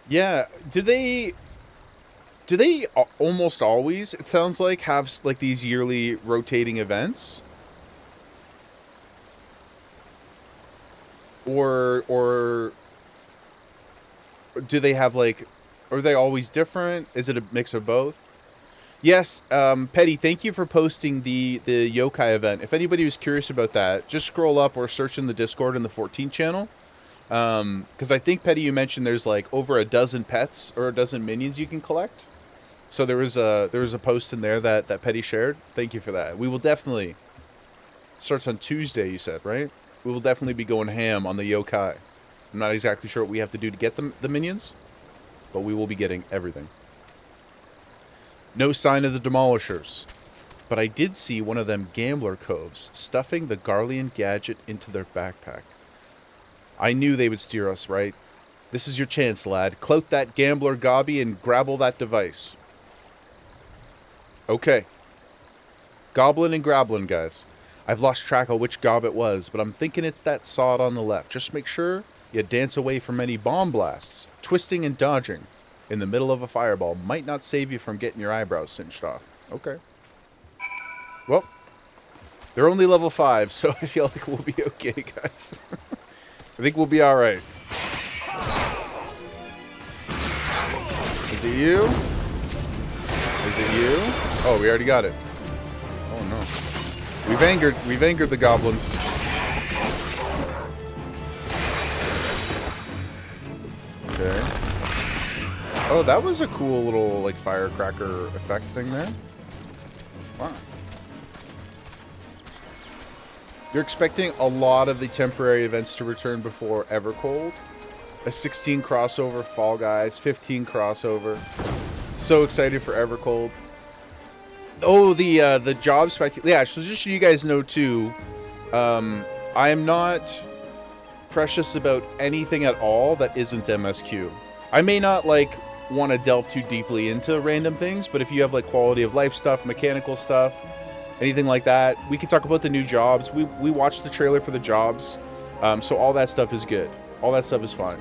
Yeah. Do they almost always, it sounds like, have like these yearly rotating events? Or do they have like, are they always different? Is it a mix of both? Yes, Petty, thank you for posting the yokai event. If anybody was curious about that, just scroll up or search in the Discord in the 14 channel. Because I think, Petty, you mentioned there's like over a dozen pets or a dozen minions you can collect. So there was a post in there that Petty shared. Thank you for that. We will definitely, starts on Tuesday, you said, right? We will definitely be going ham on the yokai. I'm not exactly sure what we have to do to get the minions, but we will be getting everything. No sign of the demolishers, but I did see one of them gambler coves stuffing the Garlean gadget into their backpack. I knew they would steer us right. This is your chance, lad. Clout that gambler gobby and grabble that device. Okay. Goblin and Grablin, guys. I've lost track of which gob it was, but I'm thinking it's that sod on the left. Just make sure you dance away from any bomb blasts. Twisting and dodging in the middle of a fireball might not save you from getting your eyebrows cinched off. Okay. Well, they're only level 5, so I feel like we'll be okay, guys. I think we'll be alright. Is it you? Is it you? Oh, we already got it. Oh no. We've angered the goblins. Okay. Oh, that was a cool little like firecracker effect thing there. Wow. You're expecting a lot of the temporary events to return before Evercold. A 16 crossover Fall Guys, 15 crossover. So excited for Evercold. Oh, the job spec. Yeah, so just so you guys know too, I am not precious about anything at all that isn't MSQ. I may not like want to delve too deeply into random things, but if you have like quality of life stuff, mechanical stuff, anything like that, we can talk about the new jobs. We watched the trailer for the jobs, so all that stuff is good. All that stuff is fine.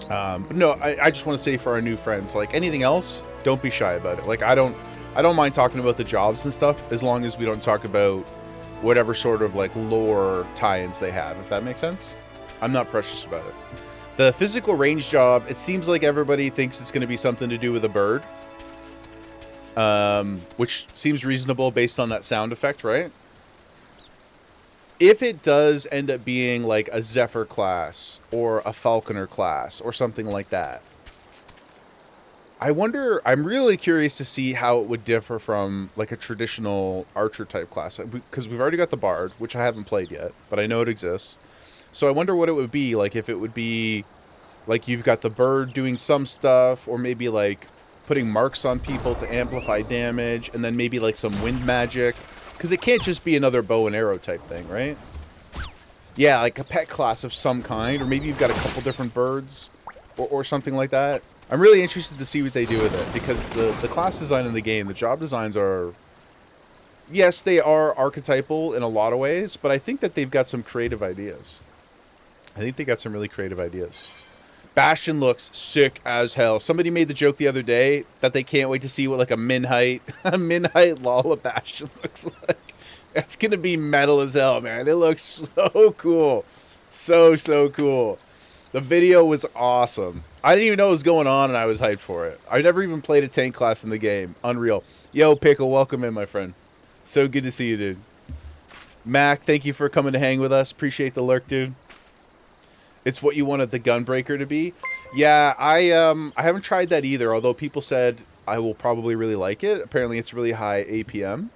But no, I just want to say for our new friends, like anything else, don't be shy about it. Like I don't mind talking about the jobs and stuff as long as we don't talk about whatever sort of like lore tie-ins they have, if that makes sense. I'm not precious about it. The physical range job, it seems like everybody thinks it's going to be something to do with a bird. Which seems reasonable based on that sound effect, right? If it does end up being like a Zephyr class or a Falconer class or something like that, I'm really curious to see how it would differ from like a traditional archer type class, because we've already got the bard, which I haven't played yet, but I know it exists. So I wonder what it would be like, if it would be like you've got the bird doing some stuff, or maybe like putting marks on people to amplify damage, and then maybe like some wind magic, because it can't just be another bow and arrow type thing, right? Yeah, like a pet class of some kind, or maybe you've got a couple different birds or something like that. I'm really interested to see what they do with it, because the class design in the game, the job designs are, yes, they are archetypal in a lot of ways, but I think that they've got some creative ideas. I think they got some really creative ideas. Bastion looks sick as hell. Somebody made the joke the other day that they can't wait to see what like a min height Lala Bastion looks like. That's gonna be metal as hell, man. It looks so cool. So cool. The video was awesome. I didn't even know what was going on, and I was hyped for it. I never even played a tank class in the game. Unreal. Yo, Pickle, welcome in, my friend. So good to see you, dude. Mac, thank you for coming to hang with us. Appreciate the lurk, dude. It's what you wanted the Gunbreaker to be. Yeah, I haven't tried that either, although people said I will probably really like it. Apparently, it's really high APM.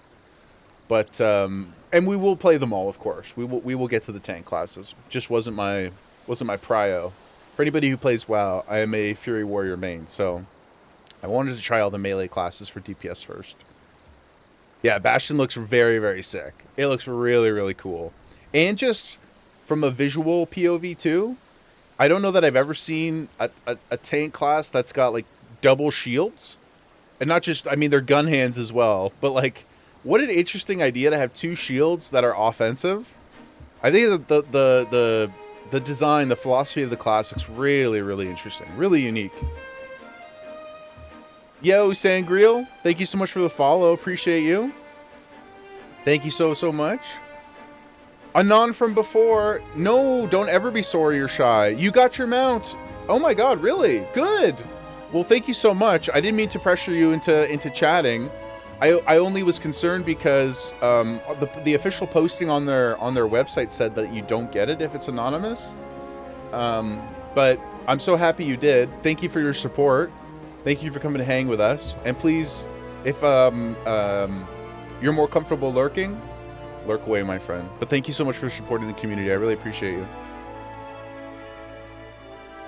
But, and we will play them all, of course. We will get to the tank classes. Just wasn't my prio. For anybody who plays WoW, I am a Fury Warrior main, so I wanted to try all the melee classes for DPS first. Yeah, Bastion looks very, very sick. It looks really, really cool. And just from a visual POV too, I don't know that I've ever seen a tank class that's got like double shields. And not just, I mean, they're gun hands as well, but like, what an interesting idea to have two shields that are offensive. I think that the design, the philosophy of the class looks really, really interesting. Really unique. Yo, Sangreal, thank you so much for the follow. Appreciate you. Thank you so much. Anon from before. No, don't ever be sorry or shy. You got your mount. Oh my god, really? Good. Well, thank you so much. I didn't mean to pressure you into chatting. I only was concerned because the official posting on their website said that you don't get it if it's anonymous. But I'm so happy you did. Thank you for your support. Thank you for coming to hang with us. And please, if you're more comfortable lurking, lurk away, my friend. But thank you so much for supporting the community. I really appreciate you.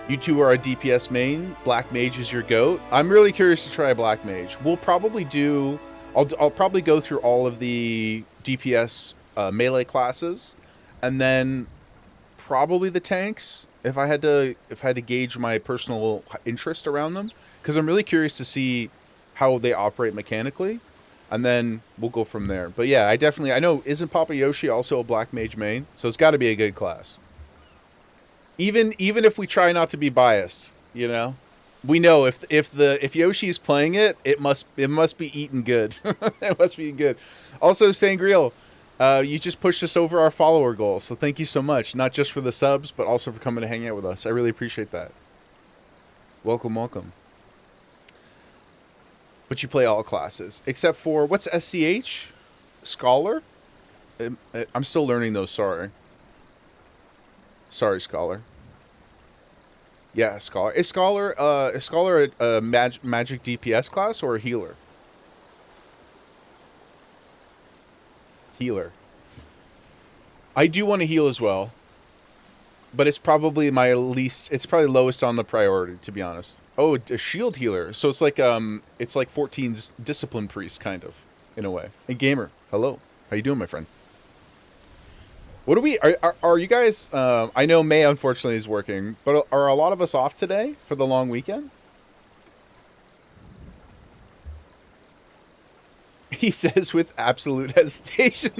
You two are a DPS main. Black Mage is your GOAT. I'm really curious to try Black Mage. We'll probably do... I'll probably go through all of the DPS melee classes, and then probably the tanks if I had to gauge my personal interest around them, because I'm really curious to see how they operate mechanically, and then we'll go from there. But yeah, I know, isn't Papa Yoshi also a Black Mage main? So it's got to be a good class. Even if we try not to be biased, you know. We know if Yoshi's playing it, it must be eaten good. It must be good. Also, Sangreal, you just pushed us over our follower goal, so thank you so much. Not just for the subs, but also for coming to hang out with us. I really appreciate that. Welcome, welcome. But you play all classes except for what's SCH? Scholar? I'm still learning those. Sorry, Scholar. Yeah, Scholar. Is Scholar a magic DPS class or a healer? Healer. I do want to heal as well, but it's probably it's probably lowest on the priority, to be honest. Oh, a shield healer. So it's like 14's discipline priest kind of, in a way. And Gamer, hello. How you doing, my friend? What do we are you guys? I know May unfortunately is working, but are a lot of us off today for the long weekend? He says with absolute hesitation.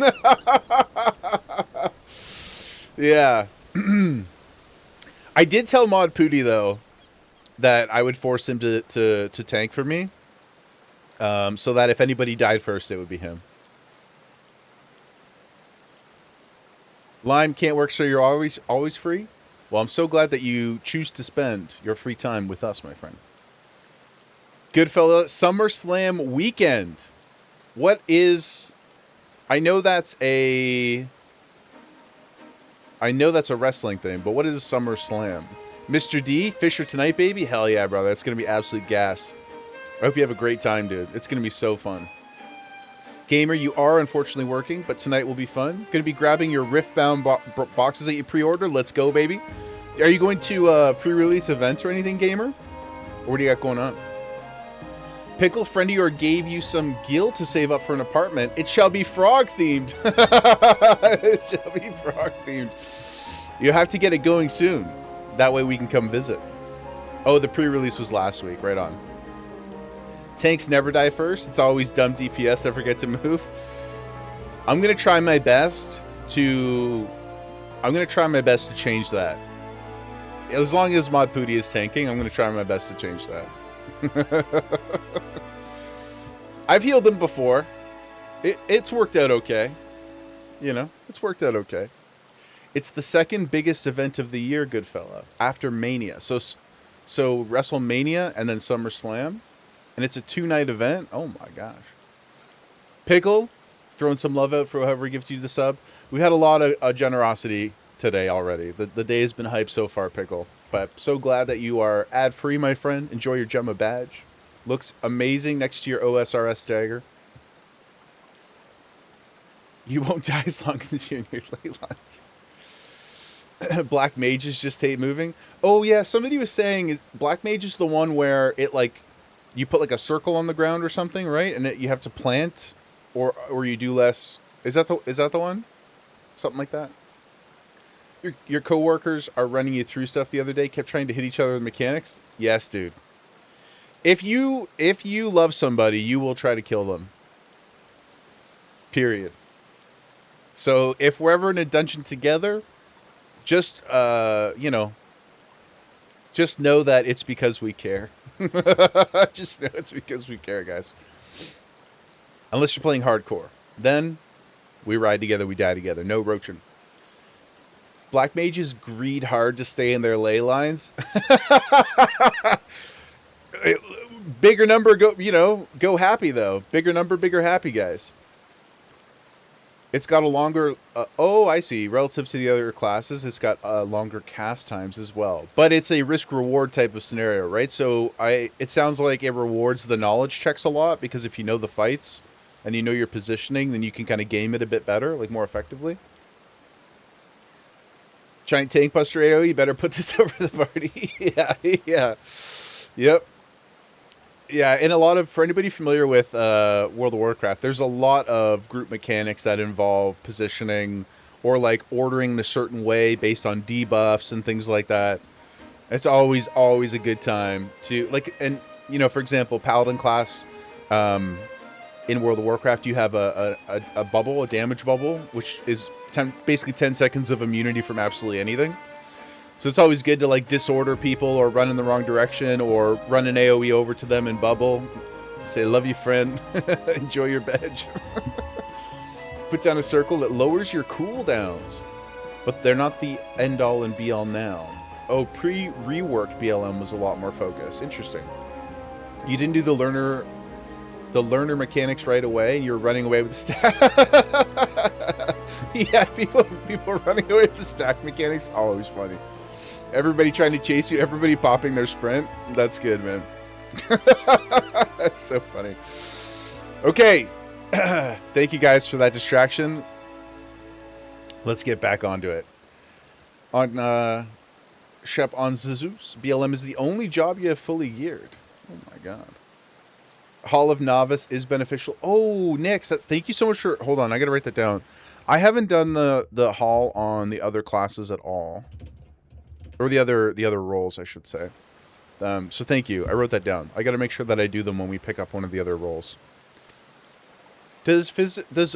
Yeah. I did tell Mod Pooty though that I would force him to tank for me, so that if anybody died first, it would be him. Lime can't work, so you're always free? Well, I'm so glad that you choose to spend your free time with us, my friend. Goodfella, SummerSlam weekend. What is... I know that's a wrestling thing, but what is SummerSlam? Mr. D, Fisher tonight, baby? Hell yeah, brother. That's going to be absolute gas. I hope you have a great time, dude. It's going to be so fun. Gamer, you are unfortunately working, but tonight will be fun. Going to be grabbing your Riftbound boxes that you pre-ordered. Let's go, baby. Are you going to a pre-release event or anything, Gamer? Or what do you got going on? Pickle, friend of yours gave you some gil to save up for an apartment. It shall be frog-themed. It shall be frog-themed. You have to get it going soon. That way we can come visit. Oh, the pre-release was last week. Right on. Tanks never die first. It's always dumb DPS that forget to move. I'm going to try my best to change that. As long as Mod Pooty is tanking, I'm going to try my best to change that. I've healed him before. It's worked out okay. You know, it's worked out okay. It's the second biggest event of the year, good fella, after Mania. So WrestleMania and then SummerSlam. And it's a 2-night event. Oh my gosh. Pickle, throwing some love out for whoever gives you the sub. We've had a lot of generosity today already. The day has been hyped so far, Pickle. But so glad that you are ad-free, my friend. Enjoy your Gemma badge. Looks amazing next to your OSRS dagger. You won't die as long as you're in your ley lines. Black mages just hate moving. Oh yeah, somebody was saying is Black mage is the one where it like you put like a circle on the ground or something, right? And you have to plant, or you do less. Is that the one? Something like that. Your coworkers are running you through stuff the other day. Kept trying to hit each other with mechanics. Yes, dude. If you love somebody, you will try to kill them. Period. So if we're ever in a dungeon together, just just know that it's because we care. Just know it's because we care, guys. Unless you're playing hardcore, then we ride together, we die together. No roaching. Black mages greed hard to stay in their ley lines. Bigger number, go happy though. Bigger number, bigger happy, guys. It's got a longer. Oh, I see. Relative to the other classes, it's got longer cast times as well. But it's a risk-reward type of scenario, right? So it sounds like it rewards the knowledge checks a lot, because if you know the fights and you know your positioning, then you can kind of game it a bit better, like more effectively. Giant tank buster AoE, you better put this over the party. Yeah. Yep. Yeah, and for anybody familiar with World of Warcraft, there's a lot of group mechanics that involve positioning or like ordering the certain way based on debuffs and things like that. It's always a good time to like, and for example, Paladin class in World of Warcraft, you have a bubble, a damage bubble, which is basically 10 seconds of immunity from absolutely anything. So it's always good to like disorder people or run in the wrong direction or run an AoE over to them and bubble. Say, love you, friend. Enjoy your badge. Put down a circle that lowers your cooldowns. But they're not the end all and be all now. Oh, pre-reworked BLM was a lot more focused. Interesting. You didn't do the learner mechanics right away. You're running away with the stack. Yeah, people running away with the stack mechanics. Always funny. Everybody trying to chase you. Everybody popping their sprint. That's good, man. That's so funny. Okay. Thank you guys for that distraction. Let's get back onto it. On Shep on Zeus, BLM is the only job you have fully geared. Oh my god. Hall of Novice is beneficial. Oh, Nix, thank you so much for... Hold on, I gotta write that down. I haven't done the Hall on the other classes at all. Or the other roles, I should say. So thank you. I wrote that down. I gotta make sure that I do them when we pick up one of the other roles. Does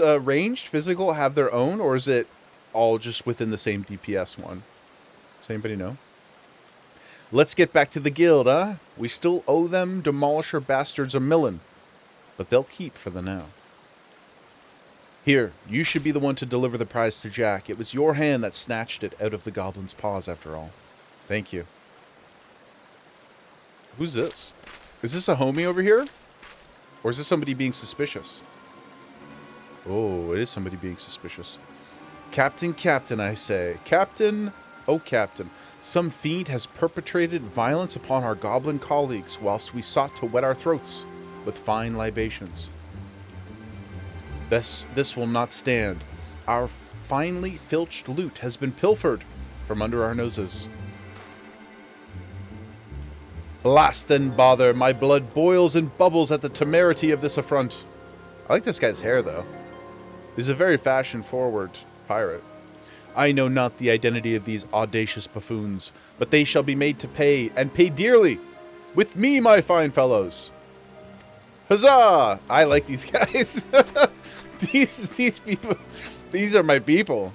ranged physical have their own, or is it all just within the same DPS one? Does anybody know? Let's get back to the guild, huh? We still owe them Demolisher bastards a million, but they'll keep for the now. Here, you should be the one to deliver the prize to Jack. It was your hand that snatched it out of the goblin's paws, after all. Thank you. Who's this? Is this a homie over here? Or is this somebody being suspicious? Oh, it is somebody being suspicious. Captain, I say. Captain, oh Captain. Some fiend has perpetrated violence upon our goblin colleagues whilst we sought to wet our throats. with fine libations. This will not stand. Our finely filched loot has been pilfered from under our noses. Blast and bother, my blood boils and bubbles at the temerity of this affront. I like this guy's hair, though. He's a very fashion-forward pirate. I know not the identity of these audacious buffoons, but they shall be made to pay, and pay dearly, with me, my fine fellows. Huzzah! I like these guys. These people, these are my people.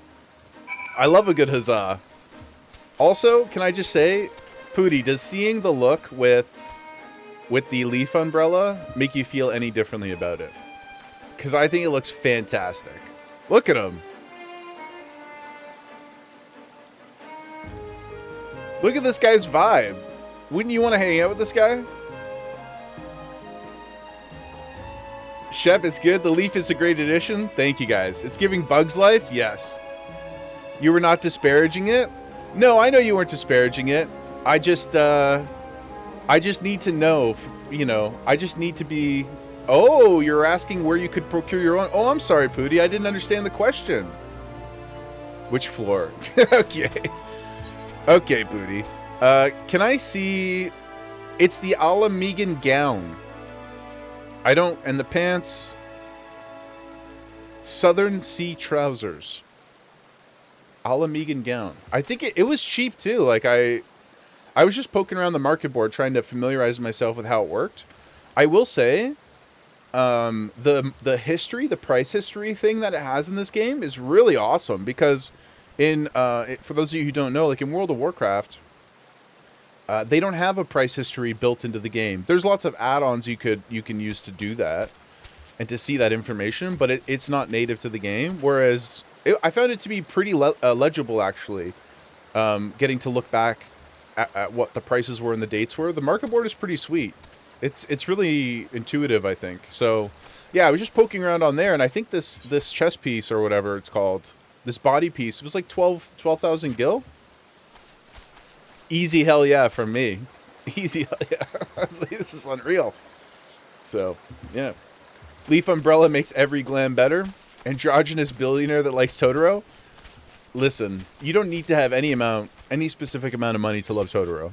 I love a good huzzah. Also, can I just say, Pooty, does seeing the look with the leaf umbrella make you feel any differently about it? Because I think it looks fantastic. Look at him. Look at this guy's vibe. Wouldn't you want to hang out with this guy? Shep, it's good. The leaf is a great addition. Thank you, guys. It's giving Bugs life? Yes. You were not disparaging it? No, I know you weren't disparaging it. I just need to know, you know, I just need to be... Oh, you're asking where you could procure your own... Oh, I'm sorry, Pooty. I didn't understand the question. Which floor? Okay. Okay, Pooty. Can I see... It's the Alamegan gown. I don't... And the pants... Southern Sea trousers. Alamegan gown. I think it was cheap, too. Like, I was just poking around the market board trying to familiarize myself with how it worked. I will say... the history, the price history thing that it has in this game is really awesome because for those of you who don't know, like in World of Warcraft, they don't have a price history built into the game. There's lots of add-ons you can use to do that and to see that information, but it's not native to the game. Whereas I found it to be pretty legible actually, getting to look back at what the prices were and the dates were. The market board is pretty sweet. It's really intuitive, I think. So, yeah, I was just poking around on there, and I think this chest piece or whatever it's called, this body piece, it was like 12,000 gil. Easy hell yeah from me. Easy hell yeah. I was like, this is unreal. So, yeah. Leaf umbrella makes every glam better. Androgynous billionaire that likes Totoro. Listen, you don't need to have any specific amount of money to love Totoro.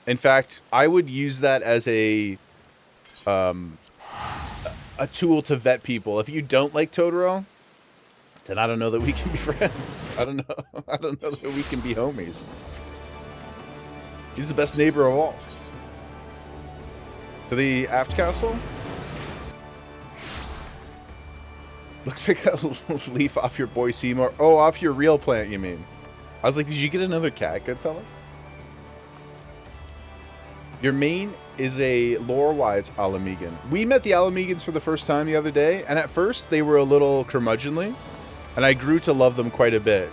In fact, I would use that as a tool to vet people. If you don't like Totoro, then I don't know that we can be friends. I don't know that we can be homies. He's the best neighbor of all. To the aft castle. Looks like a leaf off your boy Seymour. Oh, off your real plant, you mean? I was like, did you get another cat, good fella? Your main is a lore-wise Alamegan. We met the Alamegans for the first time the other day, and at first they were a little curmudgeonly, and I grew to love them quite a bit.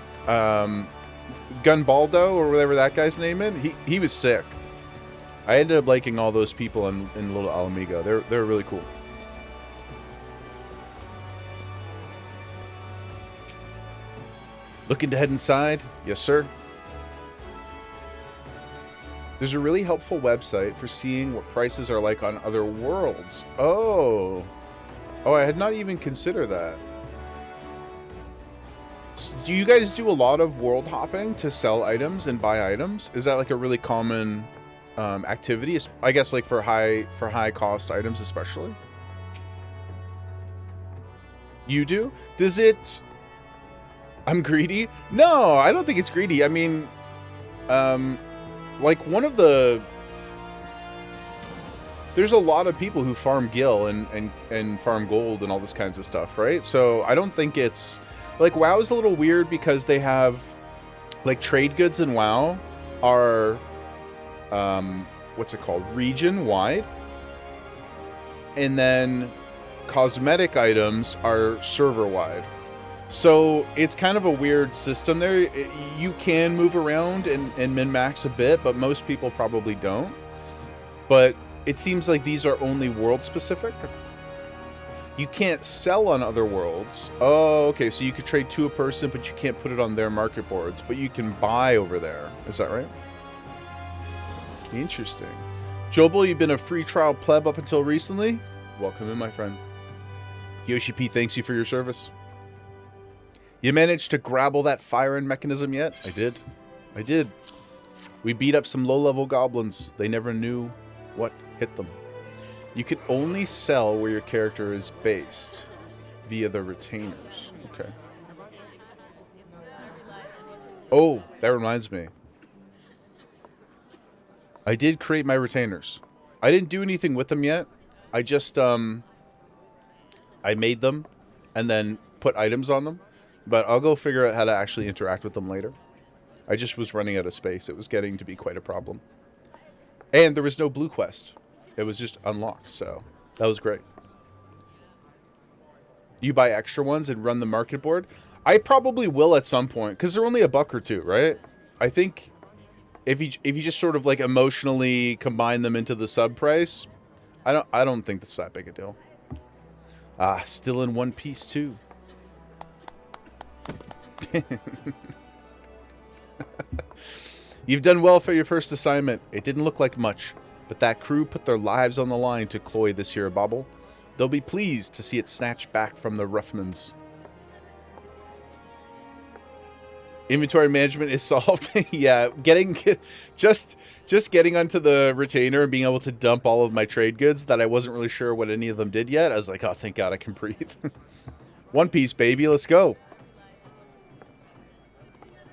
Gunbaldo, or whatever that guy's name is, he was sick. I ended up liking all those people in Little Alamego. They're really cool. Looking to head inside? Yes, sir. There's a really helpful website for seeing what prices are like on other worlds. Oh, I had not even considered that. Do you guys do a lot of world hopping to sell items and buy items? Is that like a really common activity? I guess like for high cost items especially. You do? Does it... I'm greedy? No, I don't think it's greedy. I mean, like one of the... There's a lot of people who farm gil and farm gold and all this kinds of stuff, right? So I don't think it's... Like, WoW is a little weird because they have... Like, trade goods in WoW are... what's it called? Region-wide. And then cosmetic items are server-wide. So it's kind of a weird system there. You can move around and min-max a bit, but most people probably don't. But it seems like these are only world-specific. You can't sell on other worlds. Oh, okay, so you could trade to a person, but you can't put it on their market boards. But you can buy over there. Is that right? Interesting. Jobel, you've been a free trial pleb up until recently. Welcome in, my friend. Yoshi P, thanks you for your service. You managed to grapple that firing mechanism yet? I did. I did. We beat up some low-level goblins. They never knew what hit them. You can only sell where your character is based via the retainers. Okay. Oh, that reminds me. I did create my retainers. I didn't do anything with them yet. I just, I made them and then put items on them. But I'll go figure out how to actually interact with them later. I just was running out of space. It was getting to be quite a problem. And there was no blue quest. It was just unlocked, so that was great. You buy extra ones and run the market board? I probably will at some point, because they're only $1 or $2, right? I think if you just sort of like emotionally combine them into the sub price, I don't think that's that big a deal. Ah, still in one piece too. You've done well for your first assignment. It didn't look like much, but that crew put their lives on the line to cloy this here bauble. They'll be pleased to see it snatched back from the Ruffmans. Inventory management is solved. Yeah, just getting onto the retainer and being able to dump all of my trade goods that I wasn't really sure what any of them did yet. I was like, oh, thank God I can breathe. One Piece, baby, let's go.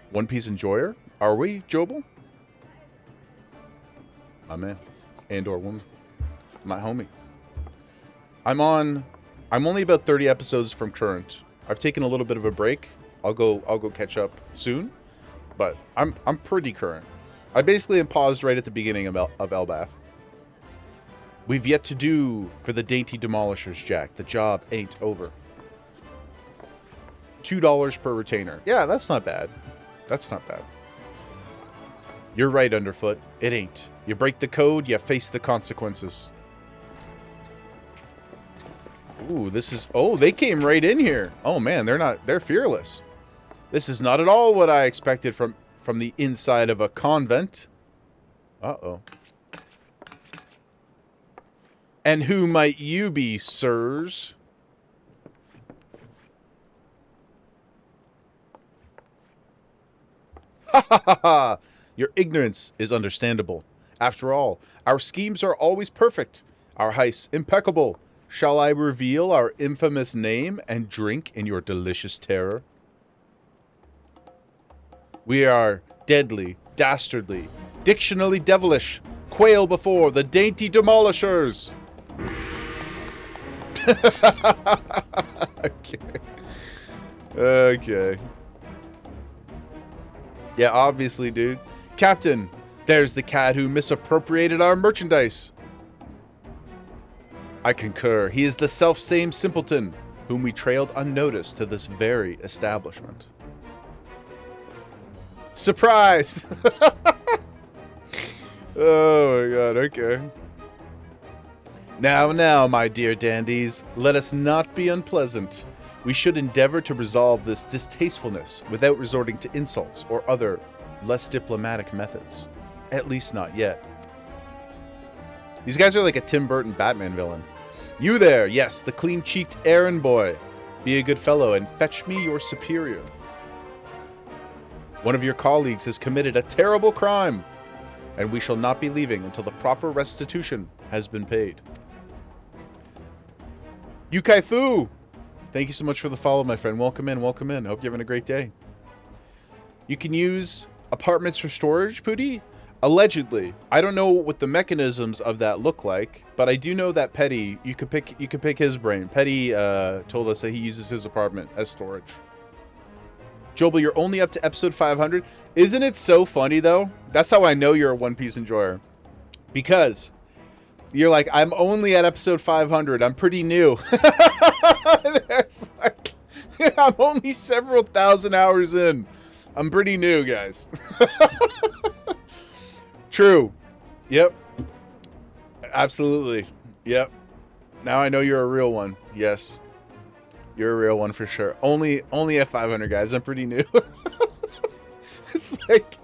One Piece enjoyer? Are we, Jobel? My man. And or woman. My homie. I'm only about 30 episodes from current. I've taken a little bit of a break. I'll go catch up soon. But I'm pretty current. I basically am paused right at the beginning of Elbath. We've yet to do for the dainty demolishers, Jack. The job ain't over. $2 per retainer. Yeah, that's not bad. That's not bad. You're right, Underfoot. It ain't. You break the code, you face the consequences. Ooh, this is... Oh, they came right in here. Oh, man, they're fearless. This is not at all what I expected from the inside of a convent. Uh-oh. And who might you be, sirs? Ha ha ha ha! Your ignorance is understandable. After all, our schemes are always perfect. Our heists impeccable. Shall I reveal our infamous name and drink in your delicious terror? We are deadly, dastardly, dictionally devilish. Quail before the dainty demolishers. Okay. Okay. Yeah, obviously, dude. Captain, there's the cat who misappropriated our merchandise. I concur. He is the self-same simpleton whom we trailed unnoticed to this very establishment. Surprised! Oh my god, okay. Now, my dear dandies, let us not be unpleasant. We should endeavor to resolve this distastefulness without resorting to insults or other less diplomatic methods. At least not yet. These guys are like a Tim Burton Batman villain. You there, yes, the clean-cheeked errand boy. Be a good fellow and fetch me your superior. One of your colleagues has committed a terrible crime, and we shall not be leaving until the proper restitution has been paid. Yukai Fu! Thank you so much for the follow, my friend. Welcome in, welcome in. Hope you're having a great day. You can use apartments for storage, Pooty? Allegedly. I don't know what the mechanisms of that look like, but I do know that Petty, you could pick his brain. Petty told us that he uses his apartment as storage. Jobel, you're only up to episode 500. Isn't it so funny, though? That's how I know you're a One Piece enjoyer. Because you're like, I'm only at episode 500. I'm pretty new. It's like, I'm only several thousand hours in. I'm pretty new, guys. True. Yep. Absolutely. Yep. Now I know you're a real one. Yes. You're a real one for sure. Only at 500, guys. I'm pretty new. It's like,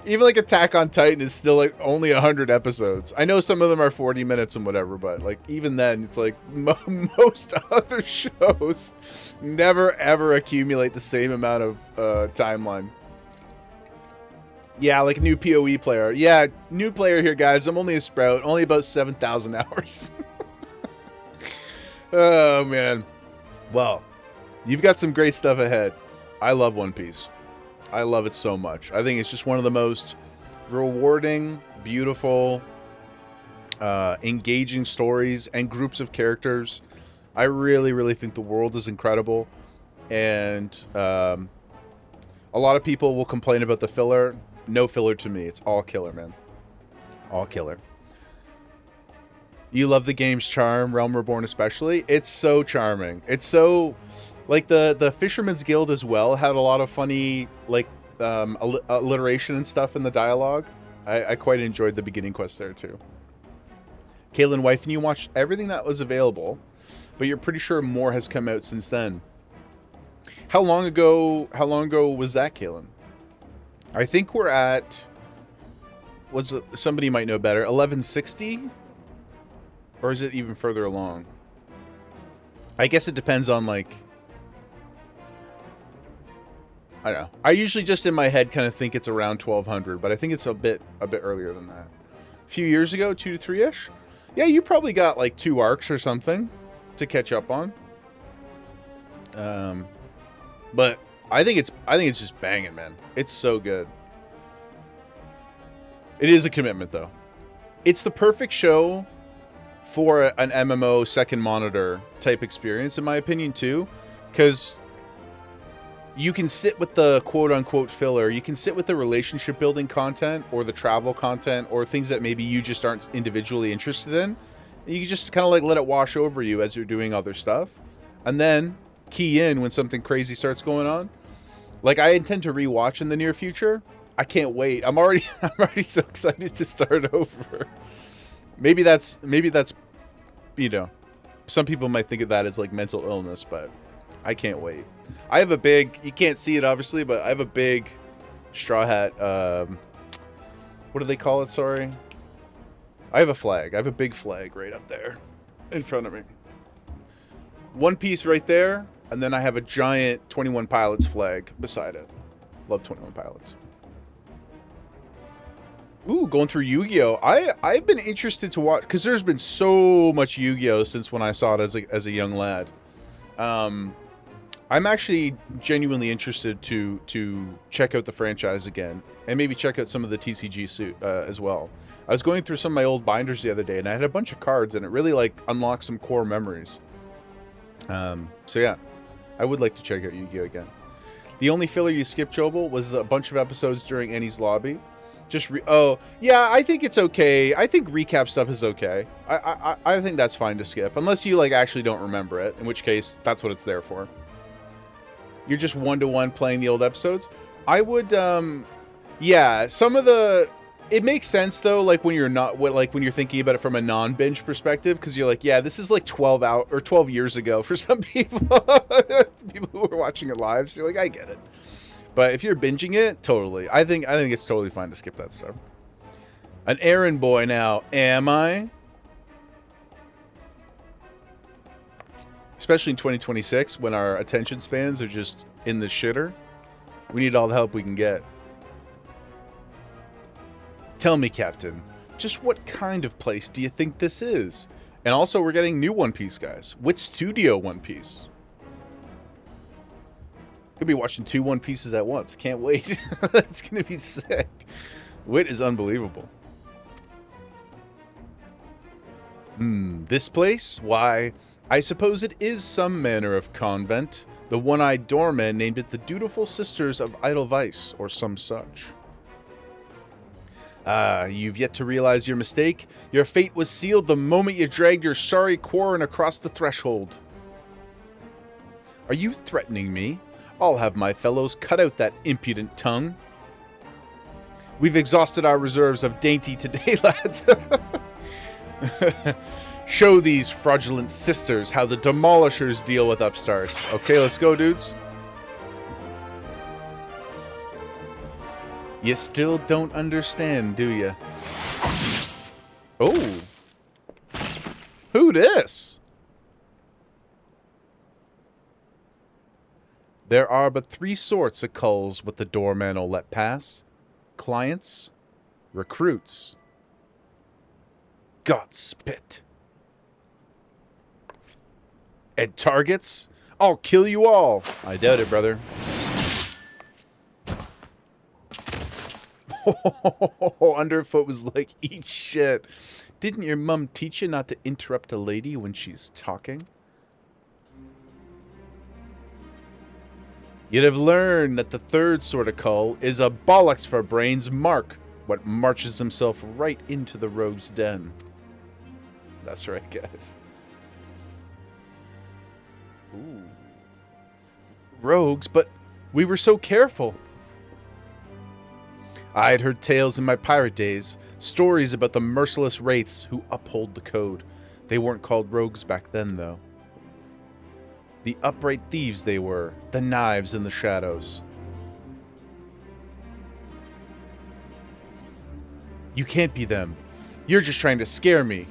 Even like Attack on Titan is still like only 100 episodes. I know some of them are 40 minutes and whatever, but like even then, it's like most other shows never ever accumulate the same amount of timeline. Yeah, like a new PoE player. Yeah, new player here, guys. I'm only a sprout, only about 7,000 hours. Oh man. Well, you've got some great stuff ahead. I love One Piece. I love it so much. I think it's just one of the most rewarding, beautiful, engaging stories and groups of characters. I really, really think the world is incredible. And a lot of people will complain about the filler. No filler to me. It's all killer, man. All killer. You love the game's charm, Realm Reborn especially. It's so charming. It's so... Like, the Fisherman's Guild as well had a lot of funny, like, alliteration and stuff in the dialogue. I quite enjoyed the beginning quest there, too. Kaylin Wife, and you watched everything that was available, but you're pretty sure more has come out since then. How long ago was that, Kaylin? I think we're at... somebody might know better. 1160? Or is it even further along? I guess it depends on, like... I don't know. I usually just in my head kind of think it's around 1200, but I think it's a bit earlier than that. A few years ago, 2 to 3-ish. Yeah, you probably got like 2 arcs or something to catch up on. But I think it's just banging, man. It's so good. It is a commitment though. It's the perfect show for an MMO second monitor type experience in my opinion too, because you can sit with the quote-unquote filler. You can sit with the relationship building content or the travel content or things that maybe you just aren't individually interested in. And you can just kind of like let it wash over you as you're doing other stuff. And then key in when something crazy starts going on. Like I intend to rewatch in the near future. I can't wait. I'm already so excited to start over. Maybe that's, you know, some people might think of that as like mental illness, but I can't wait. I have a big, you can't see it obviously, but I have a big Straw Hat, what do they call it? Sorry. I have a flag. I have a big flag right up there in front of me. One Piece right there. And then I have a giant 21 Pilots flag beside it. Love 21 Pilots. Ooh, going through Yu-Gi-Oh! I've been interested to watch, because there's been so much Yu-Gi-Oh! Since when I saw it as a young lad. I'm actually genuinely interested to check out the franchise again, and maybe check out some of the TCG suit as well. I was going through some of my old binders the other day, and I had a bunch of cards, and it really like unlocked some core memories. So yeah, I would like to check out Yu-Gi-Oh! Again. The only filler you skipped, Jobel, was a bunch of episodes during Annie's Lobby. Oh, yeah, I think it's okay. I think recap stuff is okay. I think that's fine to skip. Unless you, like, actually don't remember it. In which case, that's what it's there for. You're just one-to-one playing the old episodes. I would, yeah, some of the... It makes sense, though, like, when you're not... Like, when you're thinking about it from a non-binge perspective. Because you're like, yeah, this is, like, 12 years ago for some people. People who are watching it live. So you're like, I get it. But if you're binging it, totally. I think it's totally fine to skip that stuff. An errand boy now, am I? Especially in 2026, when our attention spans are just in the shitter. We need all the help we can get. Tell me, Captain, just what kind of place do you think this is? And also, we're getting new One Piece, guys. Which studio One Piece? Could be watching 2 One Pieces at once. Can't wait. It's going to be sick. Wit is unbelievable. This place? Why, I suppose it is some manner of convent. The one-eyed doorman named it the Dutiful Sisters of Edelweiss, or some such. You've yet to realize your mistake. Your fate was sealed the moment you dragged your sorry quarren across the threshold. Are you threatening me? I'll have my fellows cut out that impudent tongue. We've exhausted our reserves of dainty today, lads. Show these fraudulent sisters how the demolishers deal with upstarts. Okay, let's go, dudes. You still don't understand, do you? Oh. Who this? There are but 3 sorts of culls what the doorman'll let pass. Clients, recruits, Godspit. And targets? I'll kill you all. I doubt it, brother. Underfoot was like, eat shit. Didn't your mum teach you not to interrupt a lady when she's talking? You'd have learned that the 3rd sort of cull is a bollocks for brains mark, what marches himself right into the rogue's den. That's right, guys. Ooh. Rogues, but we were so careful. I had heard tales in my pirate days, stories about the merciless wraiths who uphold the code. They weren't called rogues back then, though. The upright thieves they were, the knives in the shadows. You can't be them. You're just trying to scare me.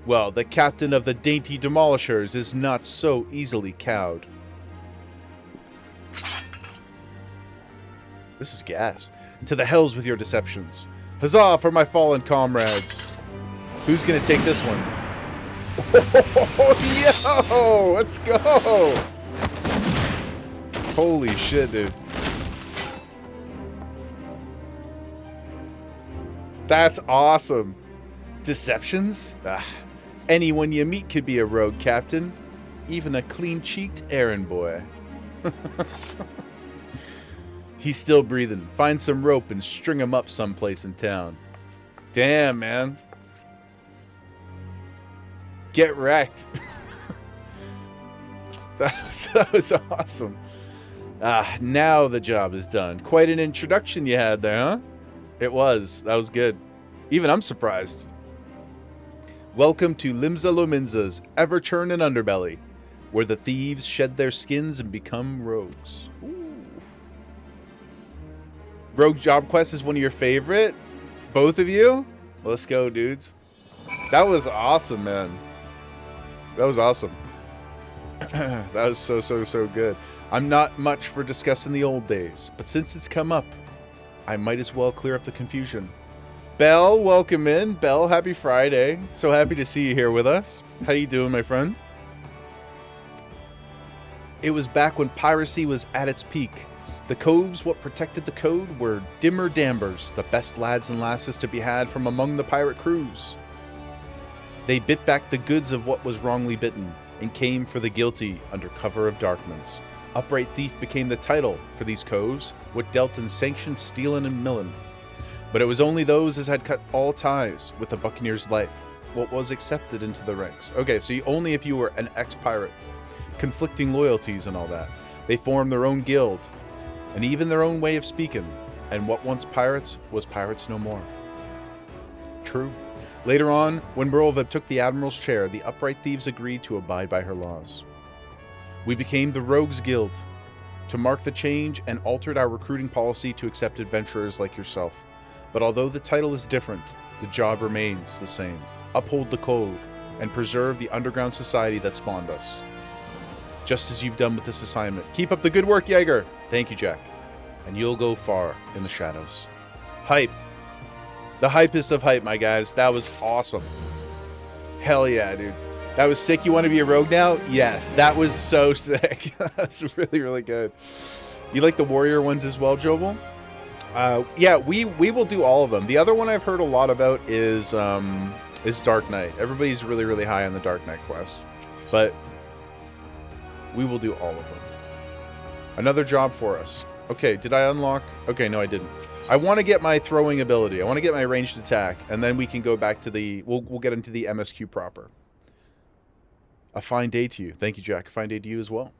Well, the captain of the dainty demolishers is not so easily cowed. This is gas. To the hells with your deceptions. Huzzah for my fallen comrades. Who's gonna take this one? Oh, yo! Let's go! Holy shit, dude. That's awesome. Deceptions? Ah, anyone you meet could be a rogue captain. Even a clean-cheeked errand boy. He's still breathing. Find some rope and string him up someplace in town. Damn, man. Get wrecked. That was awesome. Ah, now the job is done. Quite an introduction you had there, huh? It was. That was good. Even I'm surprised. Welcome to Limsa Lominza's ever-churning underbelly, where the thieves shed their skins and become rogues. Ooh. Rogue Job Quest is one of your favorite? Both of you? Let's go, dudes. That was awesome, man. That was awesome. That was so good. I'm not much for discussing the old days, but since it's come up, I might as well clear up the confusion. Belle, welcome in. Belle, happy Friday. So happy to see you here with us. How you doing, my friend? It was back when piracy was at its peak. The coves what protected the code were dimmer dambers, the best lads and lasses to be had from among the pirate crews. They bit back the goods of what was wrongly bitten, and came for the guilty under cover of darkness. Upright thief became the title for these coves, what dealt in sanctioned stealin' and millin'. But it was only those as had cut all ties with the buccaneer's life, what was accepted into the ranks. Okay, so only if you were an ex-pirate. Conflicting loyalties and all that. They formed their own guild, and even their own way of speaking, and what once pirates was pirates no more. True. Later on, when Merlva took the admiral's chair, the upright thieves agreed to abide by her laws. We became the Rogues Guild, to mark the change and altered our recruiting policy to accept adventurers like yourself. But although the title is different, the job remains the same. Uphold the code, and preserve the underground society that spawned us. Just as you've done with this assignment. Keep up the good work, Jaeger! Thank you, Jack. And you'll go far in the shadows. Hype. The hypest of hype, my guys. That was awesome. Hell yeah, dude. That was sick. You want to be a rogue now? Yes. That was so sick. That's really, really good. You like the warrior ones as well, Jobel? Yeah, we will do all of them. The other one I've heard a lot about is Dark Knight. Everybody's really, really high on the Dark Knight quest. But we will do all of them. Another job for us. Okay, did I unlock? Okay, no, I didn't. I want to get my throwing ability. I want to get my ranged attack, and then we can go back to the... We'll get into the MSQ proper. A fine day to you. Thank you, Jack. A fine day to you as well.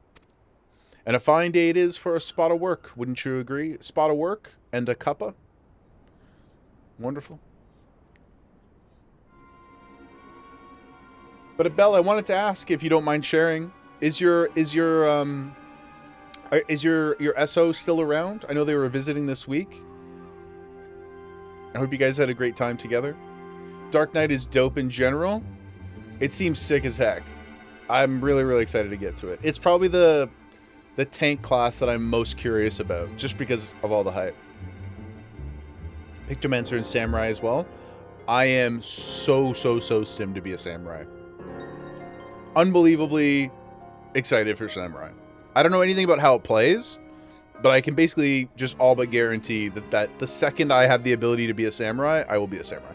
And a fine day it is for a spot of work. Wouldn't you agree? Spot of work and a cuppa. Wonderful. But Abel, I wanted to ask if you don't mind sharing. Is your SO still around? I know they were visiting this week. I hope you guys had a great time together. Dark Knight is dope in general. It seems sick as heck. I'm really, really excited to get to it. It's probably the tank class that I'm most curious about, just because of all the hype. Pictomancer and Samurai as well. I am so stimmed to be a Samurai. Unbelievably excited for Samurai. I don't know anything about how it plays, but I can basically just all but guarantee that the second I have the ability to be a Samurai, I will be a Samurai.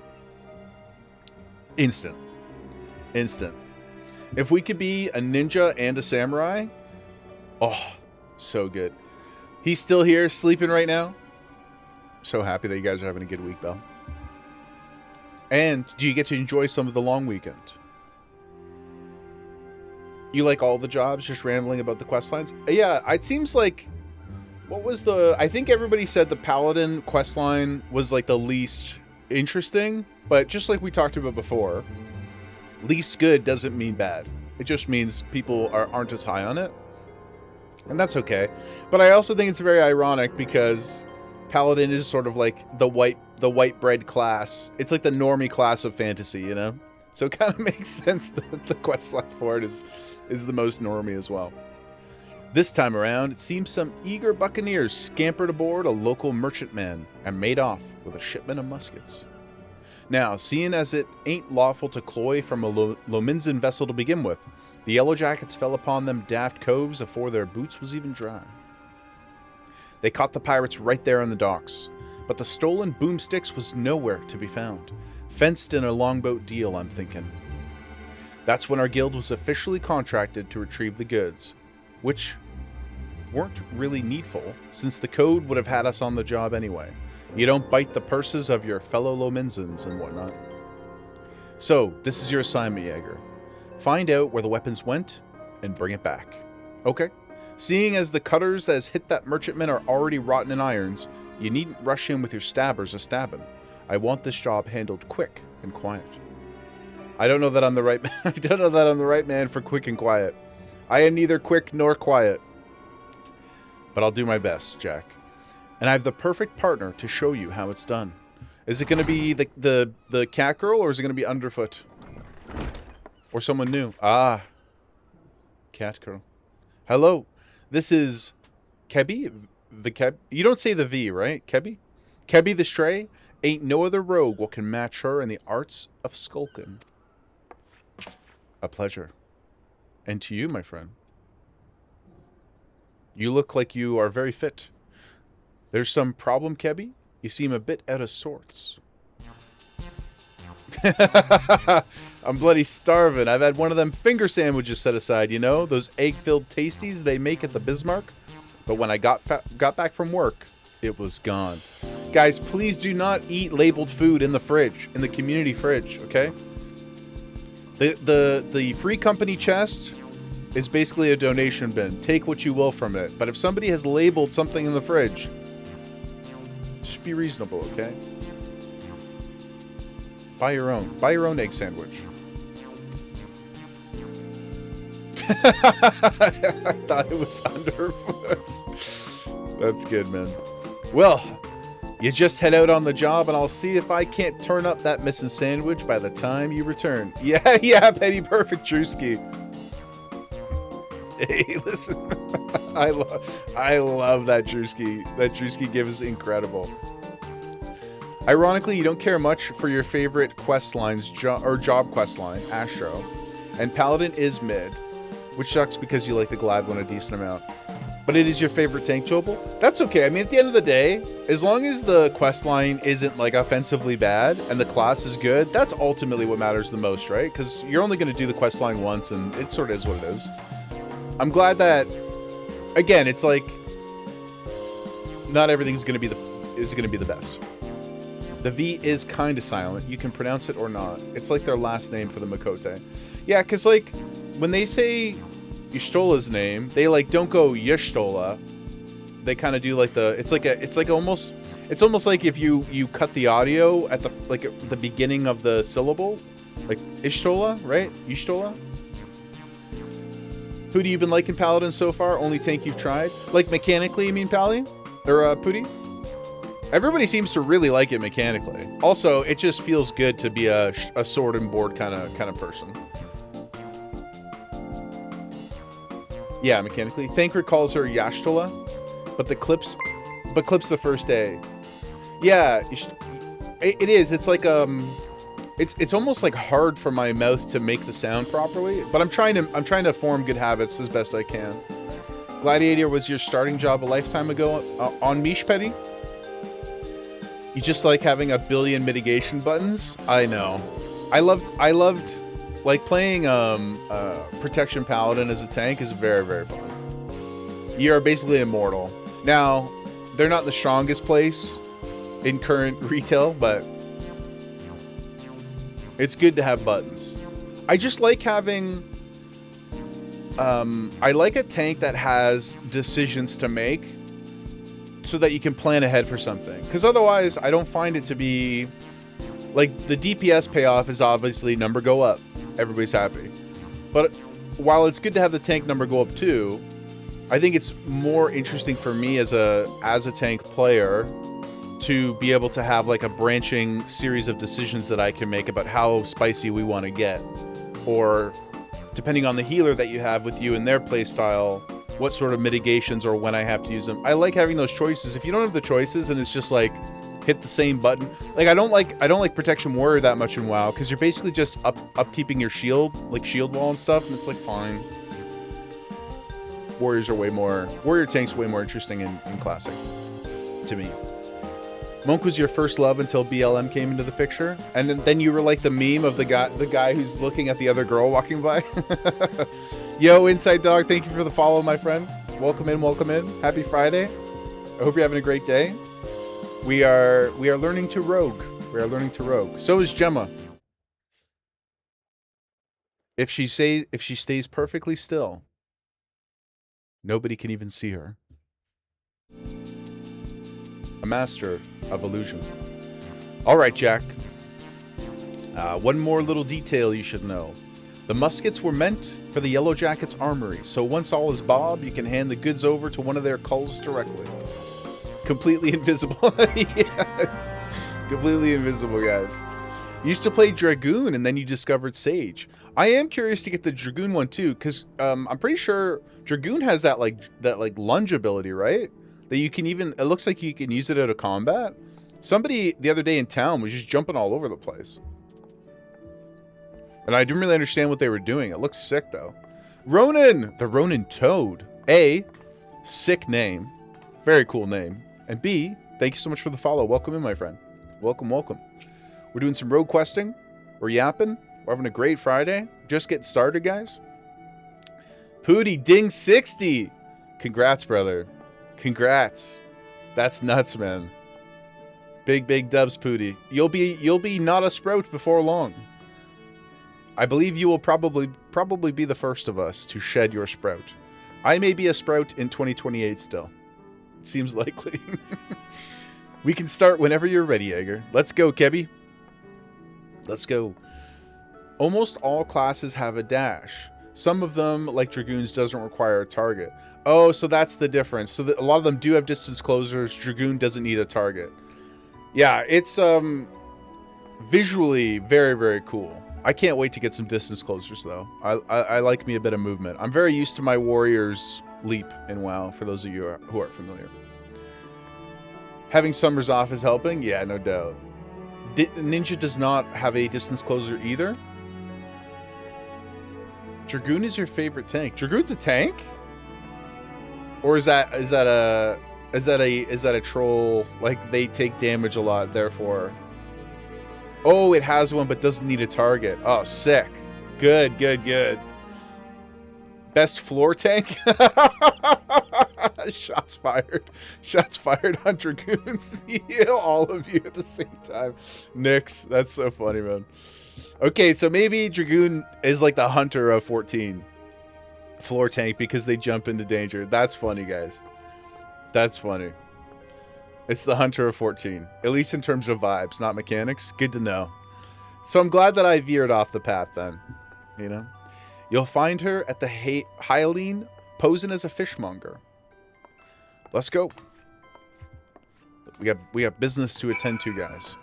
Instant. If we could be a ninja and a samurai, oh, so good. He's still here, sleeping right now. So happy that you guys are having a good week, Belle. And do you get to enjoy some of the long weekend? You like all the jobs, just rambling about the quest lines? Yeah, it seems like... What was the... I think everybody said the Paladin quest line was like the least interesting. But just like we talked about before, least good doesn't mean bad. It just means people aren't as high on it. And that's okay. But I also think it's very ironic because Paladin is sort of like the white bread class. It's like the normie class of fantasy, you know? So it kind of makes sense that the quest line for it is the most normie as well. This time around, it seems some eager buccaneers scampered aboard a local merchantman and made off with a shipment of muskets. Now, seeing as it ain't lawful to cloy from a Lominsan vessel to begin with, the Yellow Jackets fell upon them daft coves afore their boots was even dry. They caught the pirates right there on the docks, but the stolen boomsticks was nowhere to be found. Fenced in a longboat deal, I'm thinking. That's when our guild was officially contracted to retrieve the goods, which weren't really needful, since the code would have had us on the job anyway. You don't bite the purses of your fellow Lominsans and whatnot. So, this is your assignment, Jaeger. Find out where the weapons went and bring it back. Okay? Seeing as the cutters that has hit that merchantman are already rotten in irons, you needn't rush in with your stabbers a stabbing. I want this job handled quick and quiet. I don't know that I'm the right man. I don't know that I'm the right man for quick and quiet. I am neither quick nor quiet. But I'll do my best, Jack. And I have the perfect partner to show you how it's done. Is it going to be the cat girl, or is it going to be Underfoot? Or someone new? Ah. Cat girl. Hello. This is Kebby? The Keb? You don't say the V, right? Kebby? Kebby the Stray? Ain't no other rogue what can match her in the arts of skulking. A pleasure. And to you, my friend. You look like you are very fit. There's some problem, Kebby? You seem a bit out of sorts. I'm bloody starving. I've had one of them finger sandwiches set aside, you know? Those egg-filled tasties they make at the Bismarck. But when I got back from work, it was gone. Guys, please do not eat labeled food in the fridge, in the community fridge, okay? The free company chest is basically a donation bin. Take what you will from it. But if somebody has labeled something in the fridge, just be reasonable, okay? Buy your own. Buy your own egg sandwich. I thought it was underfoot. That's good, man. Well, you just head out on the job and I'll see if I can't turn up that missing sandwich by the time you return. Yeah, Penny Perfect Drewski. Hey, listen. I love that Drewski. That Drewski give is incredible. Ironically, you don't care much for your favorite quest lines, job quest line, Astro, and Paladin is mid, which sucks because you like the Glad one a decent amount. But it is your favorite tank, Jobel. That's okay. I mean, at the end of the day, as long as the quest line isn't like offensively bad and the class is good, that's ultimately what matters the most, right? Because you're only going to do the quest line once, and it sort of is what it is. I'm glad that, again, it's like not everything's going to be the best. The V is kind of silent. You can pronounce it or not. It's like their last name for the Makote. Yeah, because like when they say Yshtola's name, they like don't go Yshtola. They kind of do like it's almost like if you cut the audio at the beginning of the syllable, like Ishtola, right? Yshtola. Who do you been liking Paladin so far? Only tank you've tried? Like mechanically, you mean Pally? Or Pooty? Everybody seems to really like it mechanically. Also, it just feels good to be a sword and board kind of person. Yeah, mechanically. Thancred calls her Yashtala, but clips the first day. Yeah, it is. It's like it's almost like hard for my mouth to make the sound properly. But I'm trying to form good habits as best I can. Gladiator was your starting job a lifetime ago on Mish Petty. You just like having a billion mitigation buttons. I know. I loved like playing Protection Paladin as a tank is very, very fun. You're basically immortal. Now, they're not the strongest place in current retail, but it's good to have buttons. I just like having I like a tank that has decisions to make so that you can plan ahead for something. Because otherwise, I don't find it to be... Like, the DPS payoff is obviously number go up. Everybody's happy. But while it's good to have the tank number go up too, I think it's more interesting for me as a tank player to be able to have like a branching series of decisions that I can make about how spicy we want to get. Or, depending on the healer that you have with you and their playstyle, what sort of mitigations or when I have to use them. I like having those choices. If you don't have the choices and it's just like hit the same button. Like I don't like Protection Warrior that much in WoW because you're basically just upkeeping your shield, like shield wall and stuff, and it's like fine. Warrior tanks way more interesting in Classic to me. Monk was your first love until BLM came into the picture, and then you were like the meme of the guy who's looking at the other girl walking by. Yo, Inside Dog, thank you for the follow, my friend. Welcome in, welcome in. Happy Friday. I hope you're having a great day. We are learning to rogue. We are learning to rogue. So is Gemma. If she stays perfectly still, nobody can even see her. A master of illusion. All right, Jack. One more little detail you should know. The muskets were meant for the Yellow Jackets' armory, so once all is Bob, you can hand the goods over to one of their culls directly. Completely invisible. Yes. Completely invisible, guys. You used to play Dragoon, and then you discovered Sage. I am curious to get the Dragoon one, too, because I'm pretty sure Dragoon has that lunge ability, right? That you can even... It looks like you can use it out of combat. Somebody the other day in town was just jumping all over the place. And I didn't really understand what they were doing. It looks sick, though. Ronin! The Ronin Toad. A, sick name. Very cool name. And B, thank you so much for the follow. Welcome in, my friend. Welcome, welcome. We're doing some rogue questing. We're yapping. We're having a great Friday. Just getting started, guys. Pooty Ding 60. Congrats, brother. Congrats. That's nuts, man. Big dubs, Pooty. You'll be not a sprout before long. I believe you will probably be the first of us to shed your sprout. I may be a sprout in 2028 still. It seems likely. We can start whenever you're ready, Jaeger. Let's go, Kebby. Let's go. Almost all classes have a dash. Some of them, like Dragoons, doesn't require a target. Oh, so that's the difference. So a lot of them do have distance closers. Dragoon doesn't need a target. Yeah, it's visually very, very cool. I can't wait to get some distance closers, though. I like me a bit of movement. I'm very used to my Warrior's Leap in WoW, for those of you who are familiar. Having Summers off is helping? Yeah, no doubt. Ninja does not have a distance closer either. Dragoon is your favorite tank. Dragoon's a tank? Or is that a troll? Like they take damage a lot, therefore. Oh, it has one but doesn't need a target. Oh, sick. Good. Best floor tank? Shots fired. Shots fired on Dragoons. All of you at the same time. Nix. That's so funny, man. Okay, so maybe Dragoon is like the hunter of 14. Floor tank because they jump into danger. That's funny, guys. That's funny. It's the hunter of 14. At least in terms of vibes, not mechanics. Good to know. So I'm glad that I veered off the path then. You know? You'll find her at the Hylian posing as a fishmonger. Let's go. We got business to attend to, guys.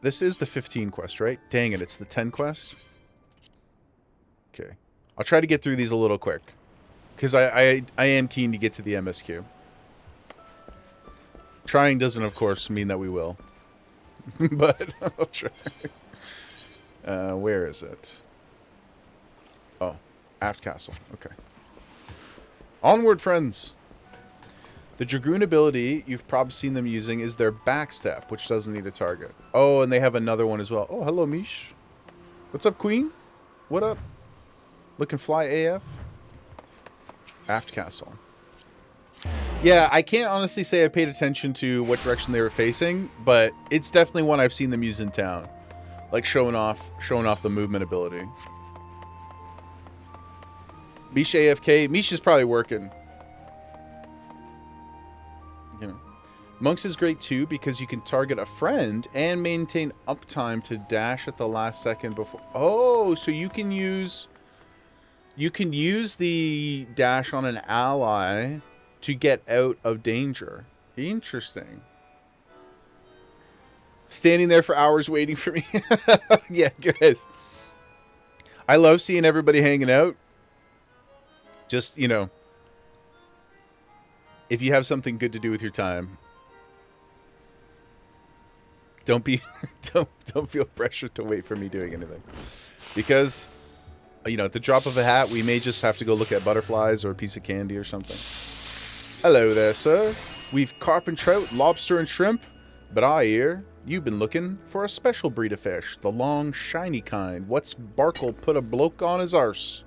This is the 15 quest, right? Dang it, it's the 10 quest. Okay. I'll try to get through these a little quick. Because I am keen to get to the MSQ. Trying doesn't, of course, mean that we will. But I'll try. Where is it? Oh, Aft Castle. Okay. Onward, friends. The Dragoon ability, you've probably seen them using, is their backstep, which doesn't need a target. Oh, and they have another one as well. Oh, hello, Mish. What's up, Queen? What up? Looking fly AF? Aft Castle. Yeah, I can't honestly say I paid attention to what direction they were facing, but it's definitely one I've seen them use in town. Like showing off the movement ability. Mish AFK. Mish is probably working. You know. Monks is great too because you can target a friend and maintain uptime to dash at the last second before. Oh, so you can use the dash on an ally to get out of danger. Interesting. Standing there for hours waiting for me. Yeah, guys. I love seeing everybody hanging out. Just, you know, if you have something good to do with your time, don't feel pressured to wait for me doing anything. Because, you know, at the drop of a hat, we may just have to go look at butterflies or a piece of candy or something. Hello there, sir. We've carp and trout, lobster and shrimp, but I hear you've been looking for a special breed of fish, the long, shiny kind. What's Barkle put a bloke on his arse?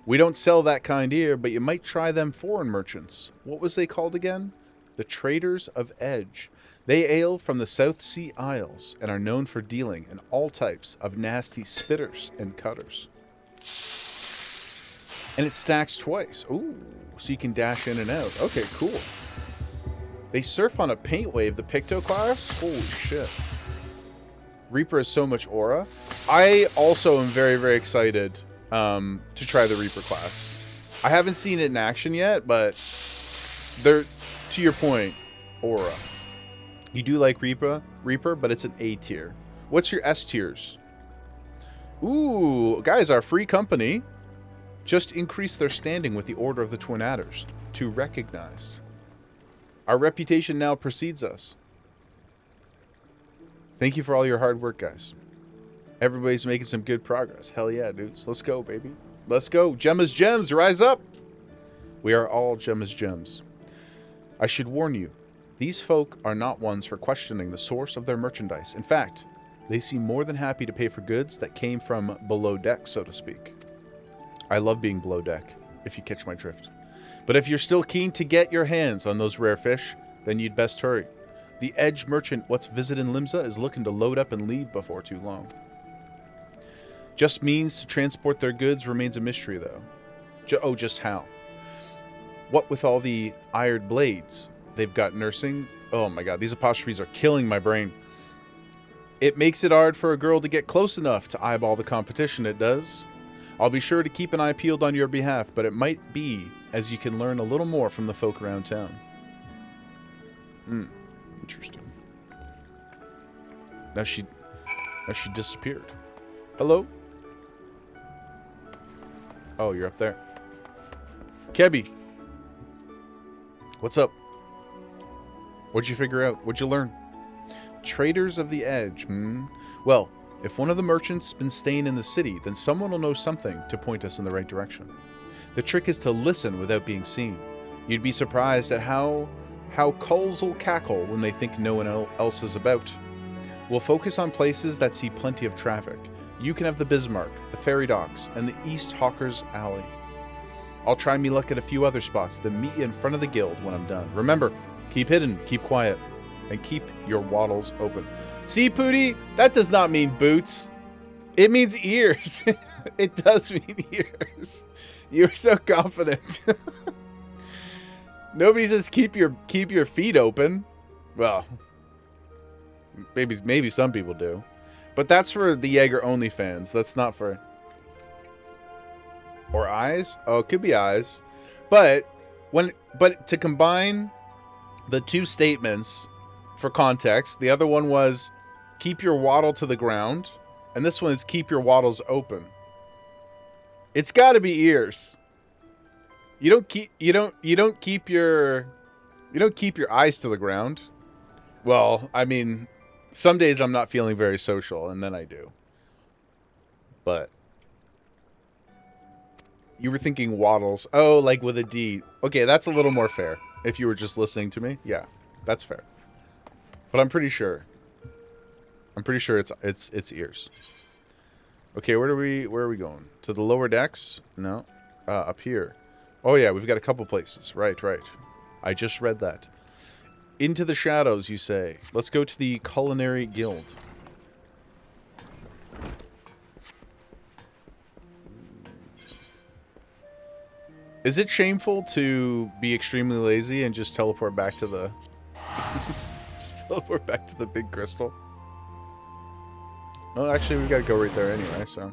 We don't sell that kind here, but you might try them foreign merchants. What was they called again? The Traders of Edge. They hail from the South Sea Isles and are known for dealing in all types of nasty spitters and cutters. And it stacks twice. Ooh, so you can dash in and out. Okay, cool. They surf on a paint wave, the Picto class? Holy shit. Reaper has so much aura. I also am very, very excited to try the Reaper class. I haven't seen it in action yet, but they're, to your point, aura. You do like Reaper, but it's an A tier. What's your S tiers? Ooh, guys, our free company just increased their standing with the Order of the Twin Adders to recognized. Our reputation now precedes us. Thank you for all your hard work, guys. Everybody's making some good progress. Hell yeah, dudes. Let's go, baby. Let's go. Gemma's Gems, rise up. We are all Gemma's Gems. I should warn you, these folk are not ones for questioning the source of their merchandise. In fact, they seem more than happy to pay for goods that came from below deck, so to speak. I love being below deck, if you catch my drift. But if you're still keen to get your hands on those rare fish, then you'd best hurry. The Edge merchant what's visiting Limsa is looking to load up and leave before too long. Just means to transport their goods remains a mystery, though. Just how? What with all the iron blades they've got nursing? Oh my god, these apostrophes are killing my brain. It makes it hard for a girl to get close enough to eyeball the competition, it does. I'll be sure to keep an eye peeled on your behalf, but it might be as you can learn a little more from the folk around town. Interesting. Now she disappeared. Hello? Oh, you're up there. Kebby. What's up? What'd you figure out? What'd you learn? Traders of the Edge, Well, if one of the merchants been staying in the city, then someone will know something to point us in the right direction. The trick is to listen without being seen. You'd be surprised at how culls will cackle when they think no one else is about. We'll focus on places that see plenty of traffic. You can have the Bismarck, the Ferry Docks, and the East Hawkers Alley. I'll try me luck at a few other spots, then meet you in front of the guild when I'm done. Remember, keep hidden, keep quiet, and keep your waddles open. See, Pootie? That does not mean boots. It means ears. It does mean ears. You're so confident. Nobody says keep your feet open. Well, maybe some people do. But that's for the Jaeger only fans. That's not for... Or eyes? Oh, it could be eyes. But to combine the two statements for context. The other one was keep your waddle to the ground, and this one is keep your waddles open. It's got to be ears. You don't keep your eyes to the ground. Well, I mean, some days I'm not feeling very social, and then I do. But you were thinking waddles. Oh, like with a D. Okay, that's a little more fair. If you were just listening to me, yeah, that's fair. But I'm pretty sure it's ears. Okay, where are we going? To the lower decks? No, up here. Oh yeah, we've got a couple places. Right. I just read that. Into the shadows, you say. Let's go to the Culinary Guild. Is it shameful to be extremely lazy and just teleport back to the... just teleport back to the big crystal? Well, actually, we've got to go right there anyway, so...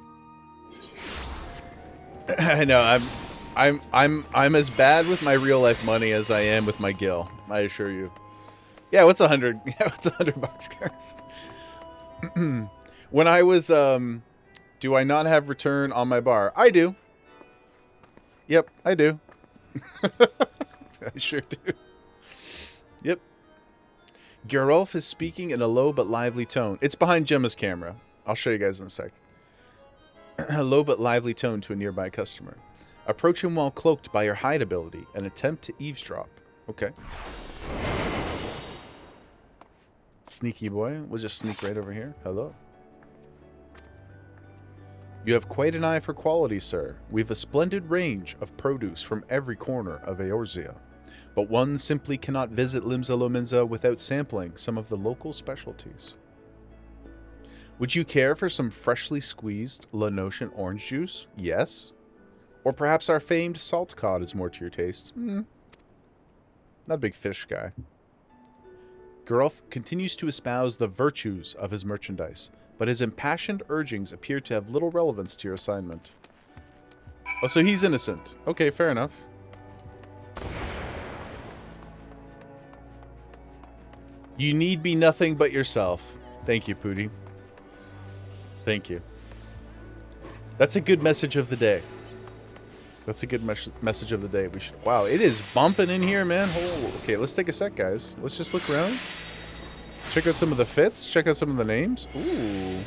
I know, I'm as bad with my real life money as I am with my gil, I assure you. Yeah, what's 100? Yeah, what's $100, guys? When I was, do I not have return on my bar? I do. Yep, I do. I sure do. Yep. Gerulf is speaking in a low but lively tone. It's behind Gemma's camera. I'll show you guys in a sec. A low but lively tone to a nearby customer. Approach him while cloaked by your hide ability and attempt to eavesdrop. Okay. Sneaky boy. We'll just sneak right over here. Hello. You have quite an eye for quality, sir. We've a splendid range of produce from every corner of Eorzea. But one simply cannot visit Limsa Lominsa without sampling some of the local specialties. Would you care for some freshly squeezed La Notion orange juice? Yes. Or perhaps our famed salt cod is more to your taste? Not a big fish guy. Gerulf continues to espouse the virtues of his merchandise, but his impassioned urgings appear to have little relevance to your assignment. Oh, so he's innocent. Okay, fair enough. You need be nothing but yourself. Thank you, Pooty. Thank you. That's a good message of the day. That's a good message of the day. We should. Wow, it is bumping in here, man. Oh, okay, let's take a sec, guys. Let's just look around. Check out some of the fits. Check out some of the names. Ooh.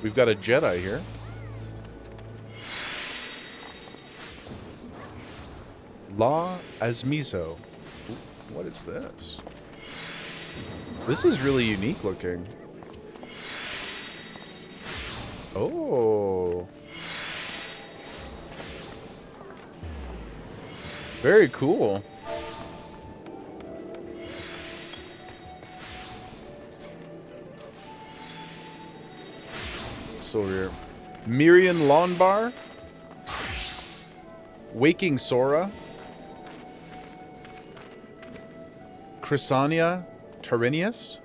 We've got a Jedi here. La Azmizo. Ooh, what is this? This is really unique looking. Oh. Very cool. What's over here? Mirian Lawn Bar. Waking Sora. Chrysania Tarinius.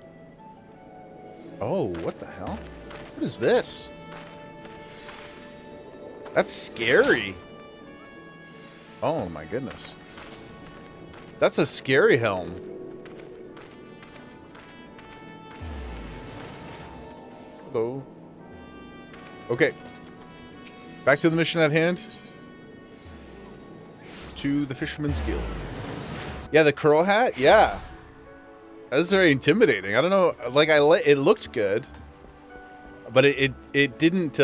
Oh, what the hell? What is this? That's scary. Oh my goodness. That's a scary helm. Hello. Okay. Back to the mission at hand. To the Fisherman's Guild. Yeah, the curl hat? Yeah. That's very intimidating. I don't know. Like, it looked good. But it didn't,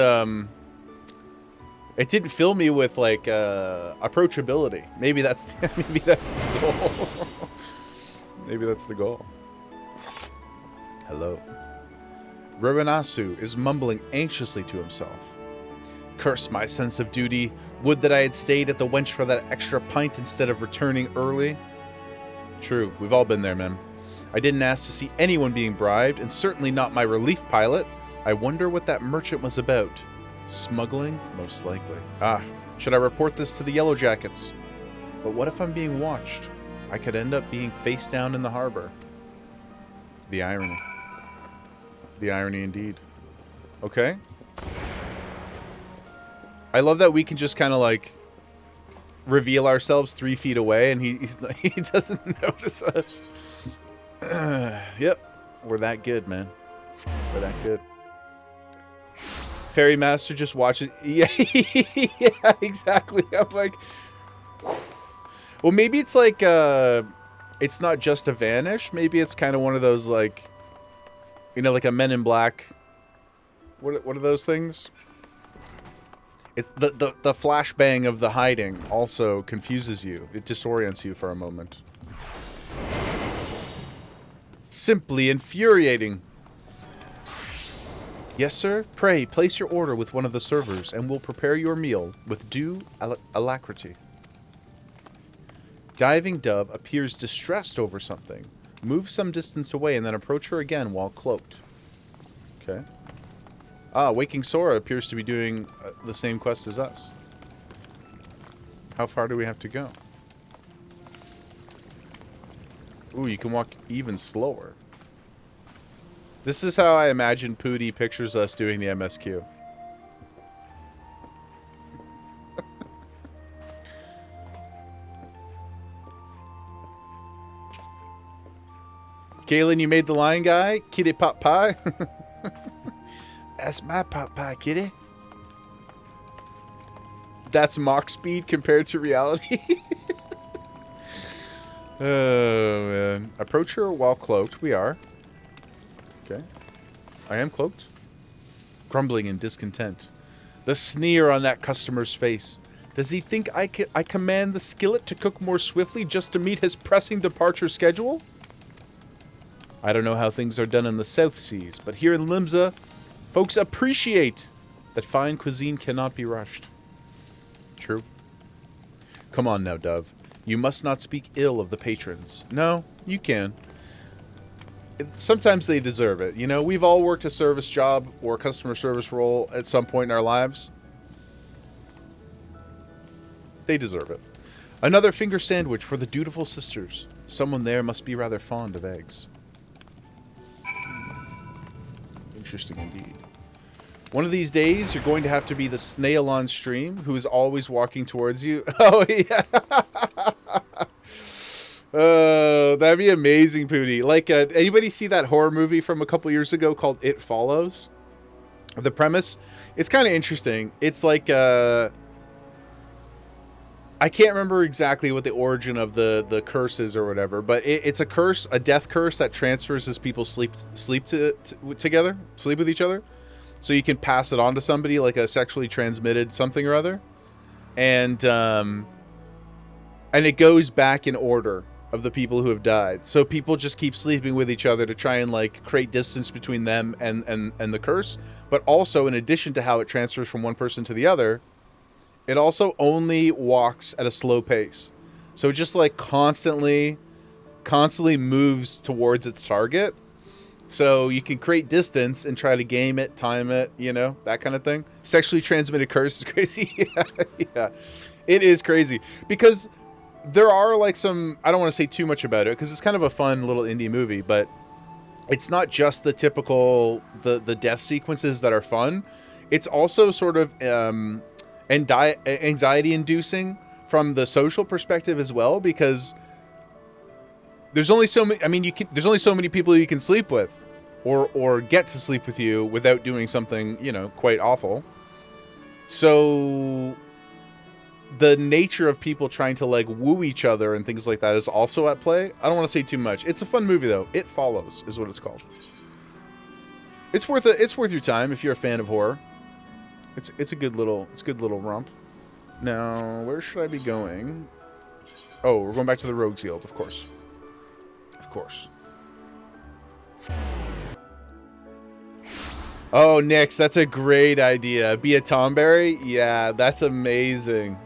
it didn't fill me with, like, approachability. Maybe that's the goal. Maybe that's the goal. Hello. Ruranasu is mumbling anxiously to himself. Curse my sense of duty. Would that I had stayed at the wench for that extra pint instead of returning early. True, we've all been there, man. I didn't ask to see anyone being bribed, and certainly not my relief pilot. I wonder what that merchant was about. Smuggling? Most likely. Ah, should I report this to the Yellow Jackets? But what if I'm being watched? I could end up being face down in the harbor. The irony. The irony indeed. Okay. I love that we can just kind of like reveal ourselves 3 feet away, and he doesn't notice us. Yep, we're that good, man. We're that good. Fairy Master just watches. Yeah, yeah, exactly. I'm like, well, maybe it's like it's not just a vanish. Maybe it's kind of one of those, like, you know, like a Men in Black. What are those things? It's the flashbang of the hiding also confuses you. It disorients you for a moment. Simply infuriating. Yes, sir. Pray, place your order with one of the servers, and we'll prepare your meal with due alacrity. Diving Dove appears distressed over something. Move some distance away and then approach her again while cloaked. Okay. Ah, Waking Sora appears to be doing the same quest as us. How far do we have to go? Ooh, you can walk even slower. This is how I imagine Pooty pictures us doing the MSQ. Galen, you made the line guy? Kitty pot pie? That's my pot pie, kitty. That's mock speed compared to reality. Oh, man. Approach her while cloaked. We are. Okay. I am cloaked. Grumbling in discontent. The sneer on that customer's face. Does he think I command the skillet to cook more swiftly just to meet his pressing departure schedule? I don't know how things are done in the South Seas, but here in Limsa, folks appreciate that fine cuisine cannot be rushed. True. Come on now, Dove. You must not speak ill of the patrons. No, you can. Sometimes they deserve it. You know, we've all worked a service job or a customer service role at some point in our lives. They deserve it. Another finger sandwich for the dutiful sisters. Someone there must be rather fond of eggs. Interesting indeed. One of these days, you're going to have to be the snail on stream who is always walking towards you. Oh, yeah. Oh, that'd be amazing, Pooty. Like, anybody see that horror movie from a couple years ago called It Follows? The premise, it's kind of interesting. It's like, I can't remember exactly what the origin of the curse is or whatever, but it's a curse, a death curse that transfers as people sleep together, sleep with each other. So you can pass it on to somebody, like a sexually transmitted something or other. And it goes back in order of the people who have died. So people just keep sleeping with each other to try and, like, create distance between them and the curse. But also, in addition to how it transfers from one person to the other, it also only walks at a slow pace. So it just, like, constantly moves towards its target. So you can create distance and try to game it, time it, you know, that kind of thing. Sexually transmitted curse is crazy. Yeah. It is crazy. Because there are, like, some... I don't want to say too much about it, because it's kind of a fun little indie movie, but it's not just the typical... the death sequences that are fun. It's also sort of anxiety-inducing from the social perspective as well, because there's only so many... I mean, there's only so many people you can sleep with, or get to sleep with you without doing something, you know, quite awful. So the nature of people trying to, like, woo each other and things like that is also at play. I don't want to say too much. It's a fun movie, though. It Follows is what it's called. It's worth your time if you're a fan of horror. It's a good little romp. Now, where should I be going? Oh, we're going back to the Rogues Guild, of course. Of course. Oh, Nix, that's a great idea. Be a Tomberry? Yeah, that's amazing.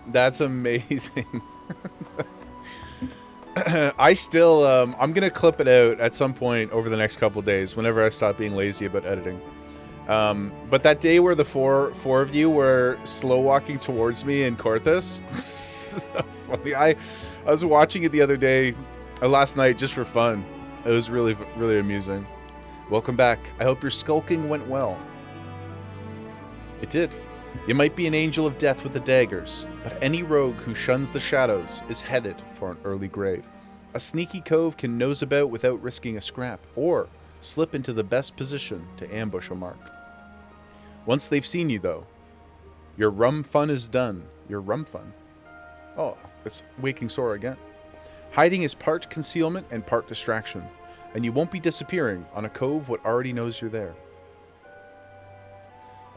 That's amazing. I still, I'm going to clip it out at some point over the next couple days, whenever I stop being lazy about editing. But that day where the four of you were slow walking towards me in Corthus, so funny. I was watching it the other day, last night, just for fun. It was really, really amusing. Welcome back. I hope your skulking went well. It did. You might be an angel of death with the daggers, but any rogue who shuns the shadows is headed for an early grave. A sneaky cove can nose about without risking a scrap, or slip into the best position to ambush a mark. Once they've seen you, though, your rum fun is done. Your rum fun? Oh, it's waking Sora again. Hiding is part concealment and part distraction, and you won't be disappearing on a cove what already knows you're there.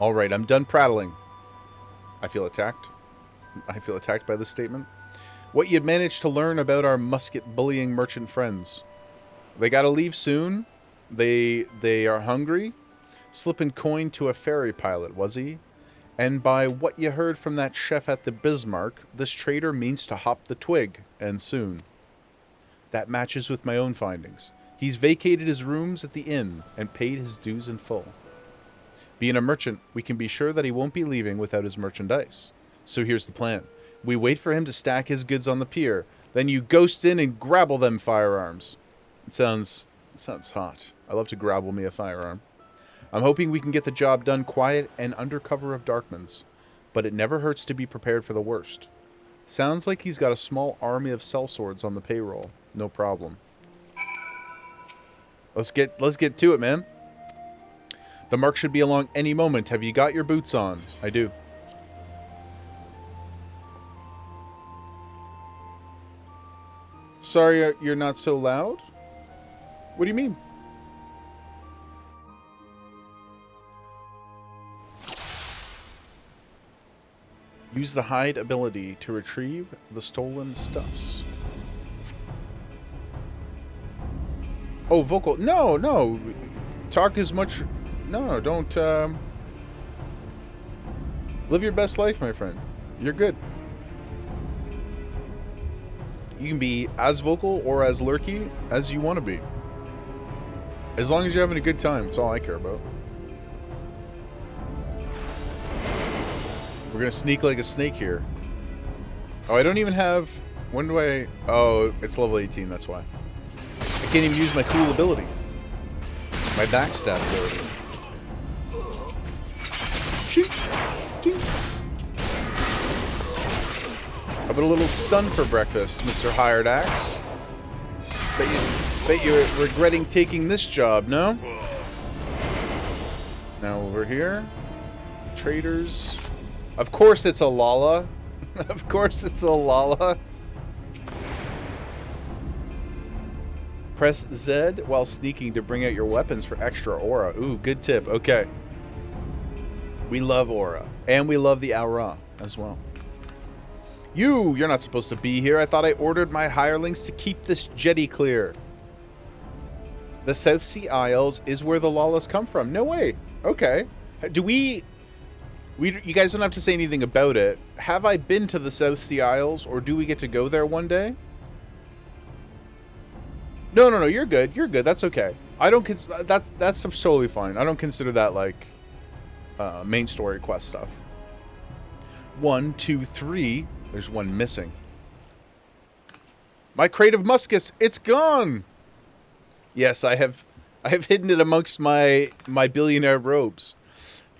Alright, I'm done prattling. I feel attacked. I feel attacked by this statement. What you'd managed to learn about our musket-bullying merchant friends. They gotta leave soon. They are hungry. Slipping coin to a ferry pilot, was he? And by what you heard from that chef at the Bismarck, this trader means to hop the twig, and soon. That matches with my own findings. He's vacated his rooms at the inn and paid his dues in full. Being a merchant, we can be sure that he won't be leaving without his merchandise. So here's the plan. We wait for him to stack his goods on the pier, then you ghost in and grabble them firearms. It sounds hot. I love to grabble me a firearm. I'm hoping we can get the job done quiet and under cover of darkmans, but it never hurts to be prepared for the worst. Sounds like he's got a small army of sellswords on the payroll. No problem. Let's get to it, man. The mark should be along any moment. Have you got your boots on? I do. Sorry, you're not so loud? What do you mean? Use the hide ability to retrieve the stolen stuffs. Oh, vocal. No. Talk as much. No, don't. Live your best life, my friend. You're good. You can be as vocal or as lurky as you want to be. As long as you're having a good time, that's all I care about. We're gonna sneak like a snake here. Oh, I don't even have... When do I... Oh, it's level 18, that's why. I can't even use my cool ability. My backstab ability. Shoot! How about a little stun for breakfast, Mr. Hired Axe? Bet you're regretting taking this job, no? Now over here. Traders. Of course it's a Lala. Of course it's a Lala. Press Z while sneaking to bring out your weapons for extra aura. Ooh, good tip. Okay. We love aura. And we love the aura as well. You're not supposed to be here. I thought I ordered my hirelings to keep this jetty clear. The South Sea Isles is where the Lalas come from. No way. Okay. Do you guys don't have to say anything about it. Have I been to the South Sea Isles, or do we get to go there one day? No. You're good. You're good. That's okay. I don't that's totally fine. I don't consider that like main story quest stuff. 1, 2, 3. There's one missing. My crate of muskets, it's gone. Yes, I have hidden it amongst my billionaire robes.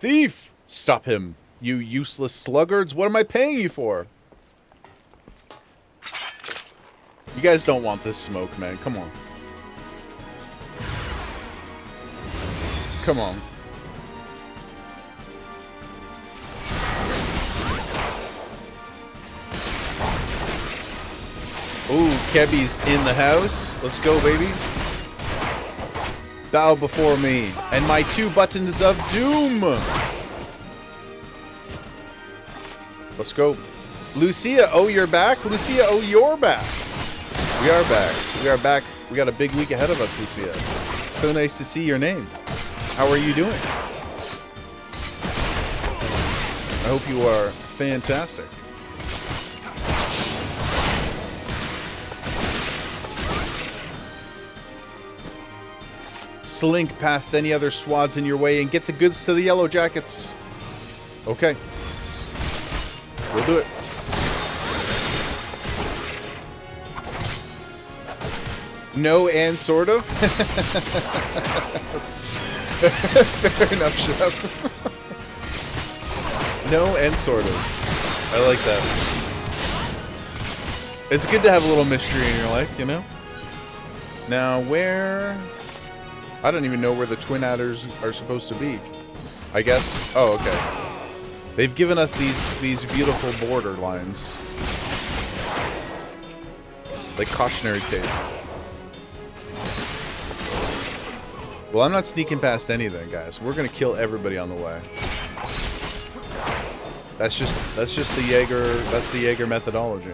Thief! Stop him, you useless sluggards. What am I paying you for? You guys don't want this smoke, man. Come on. Come on. Ooh, Keby's in the house. Let's go, baby. Bow before me and my 2 buttons of doom. Let's go. Lucia, oh, you're back? Lucia, oh, you're back. We are back. We are back. We got a big week ahead of us, Lucia. So nice to see your name. How are you doing? I hope you are fantastic. Slink past any other swads in your way and get the goods to the Yellow Jackets. Okay. We'll do it. No, and sort of. Fair enough, Chef. No, and sort of. I like that. It's good to have a little mystery in your life, you know? Now, where... I don't even know where the twin adders are supposed to be. I guess... Oh, okay. They've given us these beautiful border lines. Like cautionary tape. Well, I'm not sneaking past anything, guys. We're gonna kill everybody on the way. That's just the Jaeger methodology.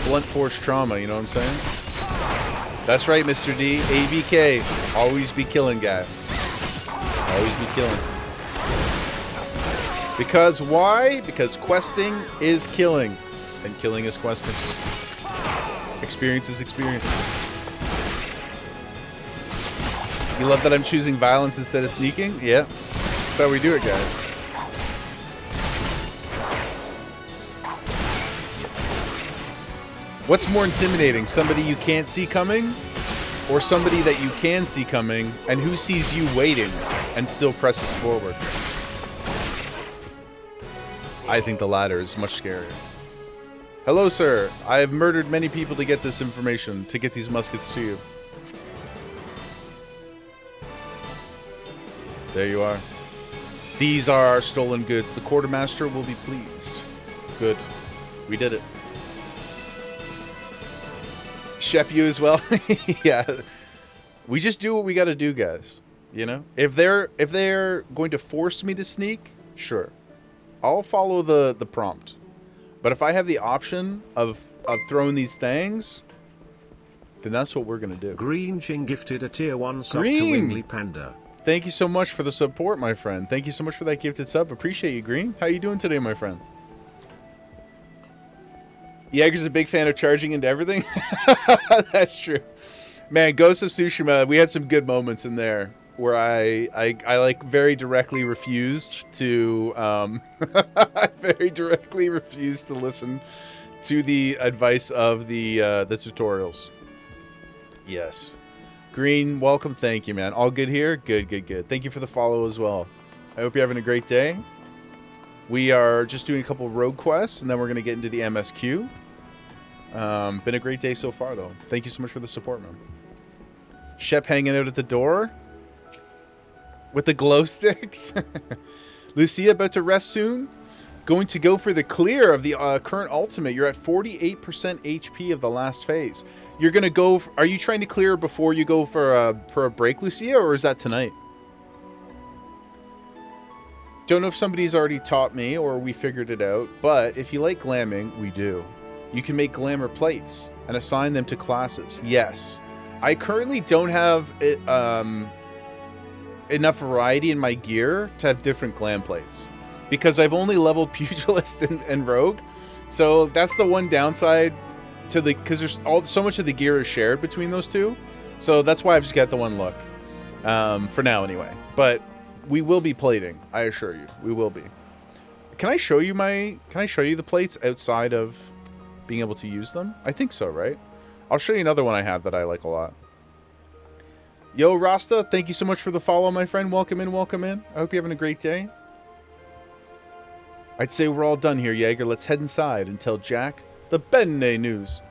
Blunt force trauma, you know what I'm saying? That's right, Mr. D. ABK. Always be killing, guys. Always be killing. Because why? Because questing is killing. And killing is questing. Experience is experience. You love that I'm choosing violence instead of sneaking? Yeah. That's how we do it, guys. What's more intimidating? Somebody you can't see coming? Or somebody that you can see coming and who sees you waiting and still presses forward? I think the latter is much scarier. Hello, sir. I have murdered many people to get this information, to get these muskets to you. There you are. These are our stolen goods. The quartermaster will be pleased. Good. We did it. Shep, you as well? Yeah. We just do what we gotta do, guys. You know? If they're going to force me to sneak, sure. I'll follow the prompt. But if I have the option of throwing these things, then that's what we're gonna do. Green Ching gifted a tier 1 sub to Wingley Panda. Thank you so much for the support, my friend. Thank you so much for that gifted sub. Appreciate you, Green. How you doing today, my friend? Jaeger's a big fan of charging into everything. That's true. Man, Ghost of Tsushima, we had some good moments in there where I like very directly refused to very directly refused to listen to the advice of the tutorials. Yes. Green, welcome. Thank you, man. All good here? Good, good, good. Thank you for the follow as well. I hope you're having a great day. We are just doing a couple rogue quests, and then we're going to get into the MSQ. Been a great day so far, though. Thank you so much for the support, man. Shep hanging out at the door with the glow sticks. Lucia about to rest soon. Going to go for the clear of the current ultimate. You're at 48% HP of the last phase. You're going to go... Are you trying to clear before you go for a break, Lucia, or is that tonight? Don't know if somebody's already taught me or we figured it out, but if you like glamming, we do. You can make glamour plates and assign them to classes. Yes. I currently don't have enough variety in my gear to have different glam plates because I've only leveled Pugilist and Rogue. So that's the one downside to the... Because there's so much of the gear is shared between those two. So that's why I've just got the one look. For now, anyway. But... we will be plating, I assure you. We will be. Can I show you the plates outside of being able to use them? I think so, right? I'll show you another one I have that I like a lot. Yo, Rasta, thank you so much for the follow, my friend. Welcome in, welcome in. I hope you're having a great day. I'd say we're all done here, Jaeger. Let's head inside and tell Jack the bene news.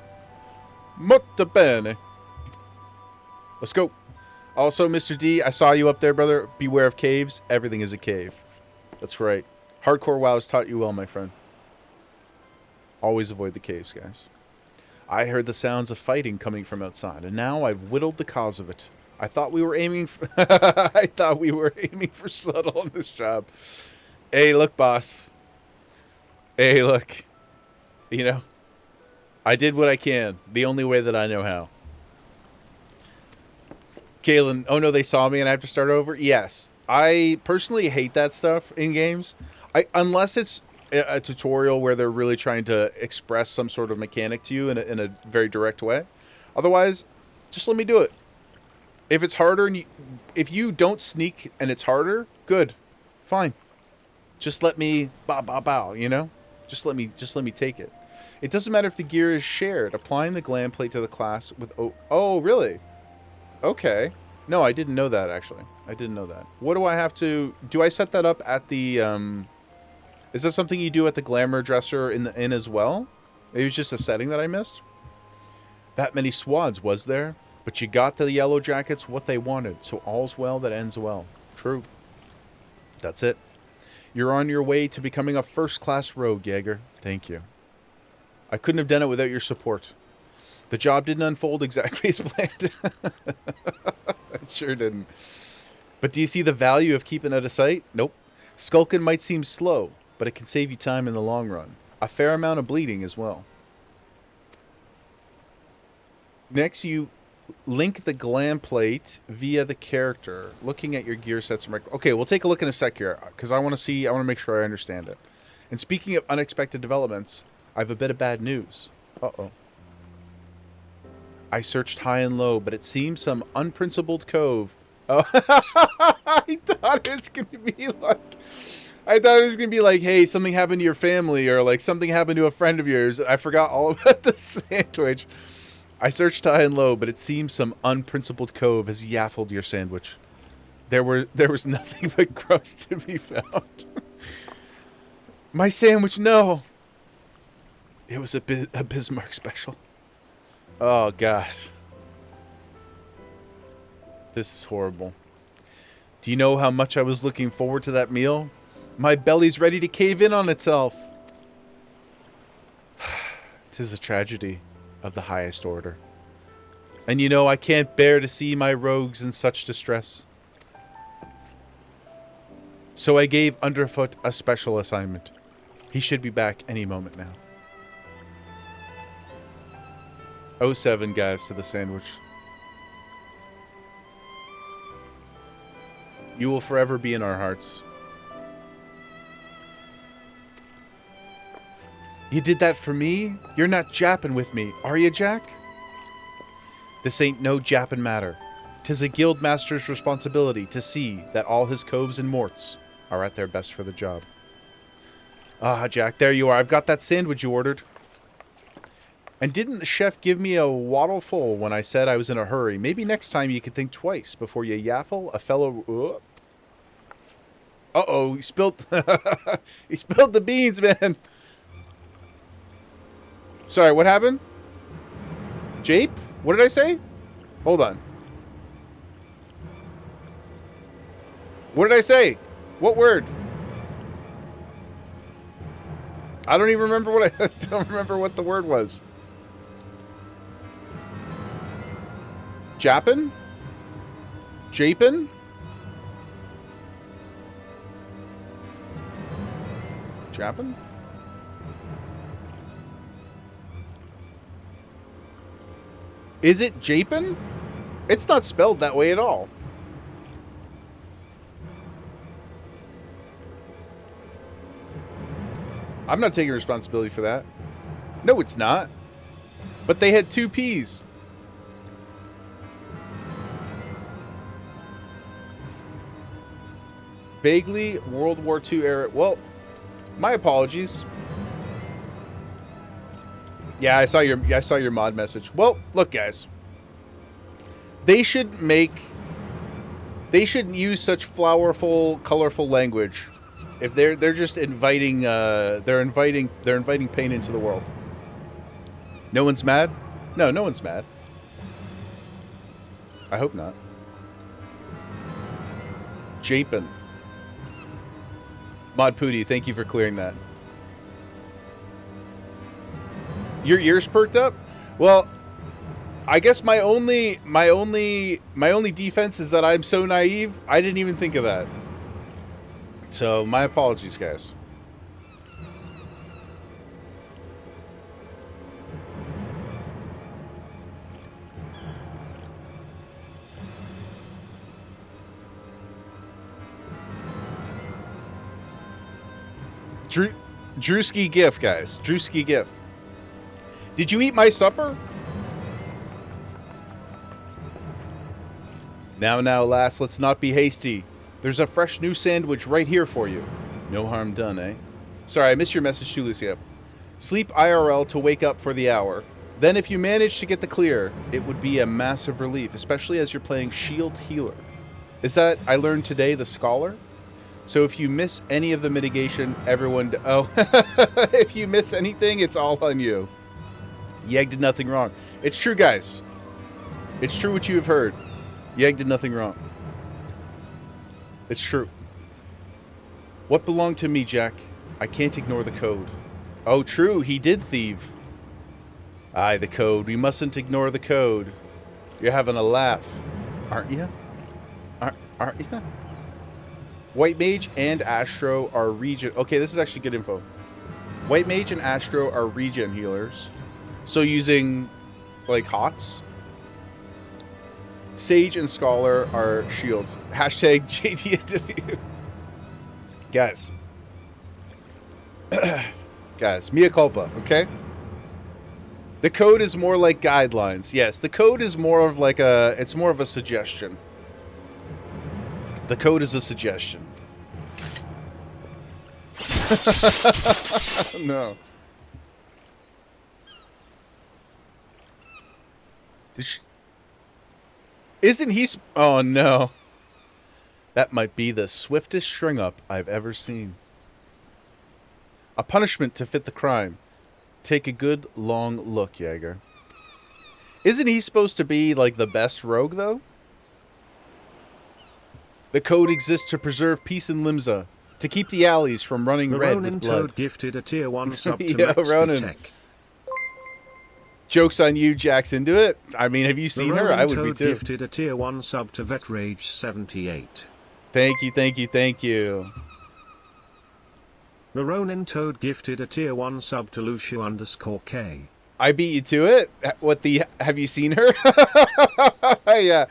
Molto bene. Let's go. Also, Mr. D, I saw you up there, brother. Beware of caves. Everything is a cave. That's right. Hardcore WoW has taught you well, my friend. Always avoid the caves, guys. I heard the sounds of fighting coming from outside, and now I've whittled the cause of it. I thought we were aiming for... I thought we were aiming for subtle on this job. Hey, look, boss. Hey, look. You know, I did what I can. The only way that I know how. Kalen, oh no, they saw me and I have to start over? Yes. I personally hate that stuff in games. Unless it's a tutorial where they're really trying to express some sort of mechanic to you in a very direct way. Otherwise, just let me do it. If it's harder and if you don't sneak and it's harder, good. Fine. Just let me bow, you know? Just let me take it. It doesn't matter if the gear is shared. Applying the glam plate to the class with... Oh, really? Okay. No, I didn't know that, actually. I didn't know that. What do I have to... Do I set that up at the... Is that something you do at the glamour dresser in the inn as well? It was just a setting that I missed? That many swads, was there? But you got the yellow jackets what they wanted, so all's well that ends well. True. That's it. You're on your way to becoming a first-class rogue, Jaeger. Thank you. I couldn't have done it without your support. The job didn't unfold exactly as planned. It sure didn't. But do you see the value of keeping out of sight? Nope. Skulking might seem slow, but it can save you time in the long run. A fair amount of bleeding as well. Next, you link the glam plate via the character, looking at your gear sets. Okay, we'll take a look in a sec here, because I want to make sure I understand it. And speaking of unexpected developments, I have a bit of bad news. Uh-oh. I searched high and low, but it seems some unprincipled cove. Oh, I thought it was going to be like... I thought it was going to be like, hey, something happened to your family, or like something happened to a friend of yours. I forgot all about the sandwich. I searched high and low, but it seems some unprincipled cove has yaffled your sandwich. There was nothing but crumbs to be found. My sandwich, no. It was a Bismarck special. Oh, God. This is horrible. Do you know how much I was looking forward to that meal? My belly's ready to cave in on itself. 'Tis a tragedy of the highest order. And you know I can't bear to see my rogues in such distress. So I gave Underfoot a special assignment. He should be back any moment now. 07, guys, to the sandwich. You will forever be in our hearts. You did that for me? You're not japping with me, are you, Jack? This ain't no japping matter. 'Tis a guild master's responsibility to see that all his coves and morts are at their best for the job. Ah, Jack, there you are. I've got that sandwich you ordered. And didn't the chef give me a waddle full when I said I was in a hurry? Maybe next time you could think twice before you yaffle a fellow... Uh-oh, he spilled... he spilled the beans, man. Sorry, what happened? Jape? What did I say? Hold on. What did I say? What word? I don't even remember what I don't remember what the word was. Jappin? Japin? Jappin? Is it Japin? It's not spelled that way at all. I'm not taking responsibility for that. No, it's not. But they had 2 P's. Vaguely World War II era. Well, my apologies. Yeah, I saw your mod message. Well, look, guys. They shouldn't use such flowerful, colorful language. If they're just inviting they're inviting pain into the world. No one's mad? No, no one's mad. I hope not. Japin. Mod Pooty, thank you for clearing that. Your ears perked up? Well, I guess my only defense is that I'm so naive, I didn't even think of that. So, my apologies, guys. Drewski GIF, guys. Drewski GIF. Did you eat my supper? Now, lass, let's not be hasty. There's a fresh new sandwich right here for you. No harm done, eh? Sorry, I missed your message too, Lucia. Sleep IRL to wake up for the hour. Then if you manage to get the clear, it would be a massive relief, especially as you're playing shield healer. Is that, I learned today, the scholar? So if you miss any of the mitigation, everyone... Oh, if you miss anything, it's all on you. Yeg did nothing wrong. It's true, guys. It's true what you have heard. Yeg did nothing wrong. It's true. What belonged to me, Jack? I can't ignore the code. Oh, true. He did thieve. Aye, the code. We mustn't ignore the code. You're having a laugh, aren't you? Aren't you? White Mage and Astro are regen... Okay, this is actually good info. White Mage and Astro are regen healers. So using, like, HOTS. Sage and Scholar are shields. Hashtag JDNW. Guys. Guys, mea culpa, okay? The code is more like guidelines. Yes, the code is more of like a... It's more of a suggestion. The code is a suggestion. No. Isn't he... Oh, no. That might be the swiftest string up I've ever seen. A punishment to fit the crime. Take a good, long look, Jaeger. Isn't he supposed to be, like, the best rogue, though? The code exists to preserve peace in Limsa. To keep the alleys from running red with blood. Ronin Toad gifted a tier 1 sub to Yo, Max Ronin. Tech. Joke's on you, Jack's into it. I mean, have you seen her? I would be too. Gifted a tier 1 sub to Vetrage 78. Thank you, thank you, thank you. The Ronin Toad gifted a tier 1 sub to Lucio_K. I beat you to it? What the... Have you seen her? Yeah.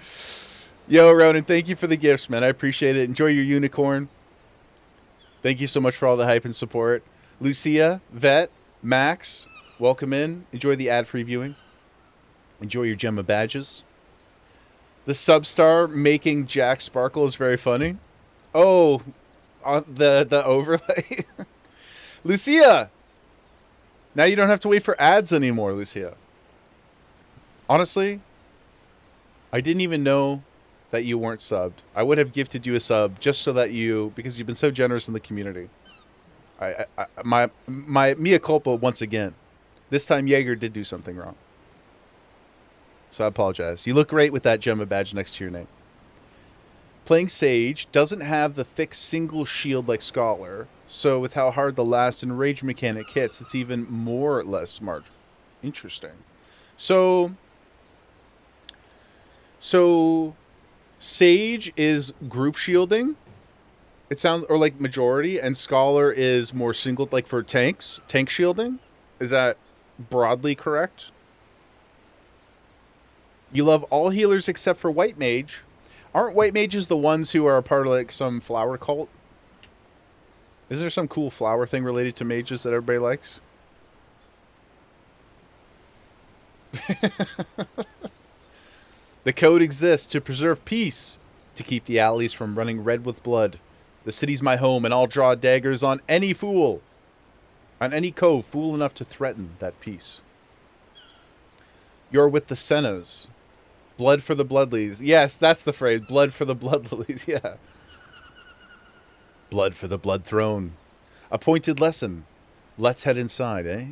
Yo, Ronin, thank you for the gifts, man. I appreciate it. Enjoy your unicorn. Thank you so much for all the hype and support. Lucia, Vet, Max, welcome in. Enjoy the ad-free viewing. Enjoy your Gemma badges. The Substar making Jack sparkle is very funny. Oh, the overlay. Lucia! Now you don't have to wait for ads anymore, Lucia. Honestly, I didn't even know that you weren't subbed. I would have gifted you a sub just so that you, because you've been so generous in the community. My mea culpa once again. This time Jaeger did do something wrong. So I apologize. You look great with that Gemma badge next to your name. Playing Sage doesn't have the thick single shield like Scholar, so with how hard the last and rage mechanic hits, it's even more or less smart. Interesting. So Sage is group shielding. It sounds, or like majority, and Scholar is more single, like for tanks, tank shielding. Is that broadly correct? You love all healers except for White Mage. Aren't White Mages the ones who are a part of like some flower cult? Isn't there some cool flower thing related to mages that everybody likes? The code exists to preserve peace, to keep the alleys from running red with blood. The city's my home, and I'll draw daggers on any fool, on any cove fool enough to threaten that peace. You're with the Sennas. Blood for the Bloodleys. Yes, that's the phrase. Blood for the Bloodleys, yeah. Blood for the Blood Throne. Appointed lesson. Let's head inside, eh?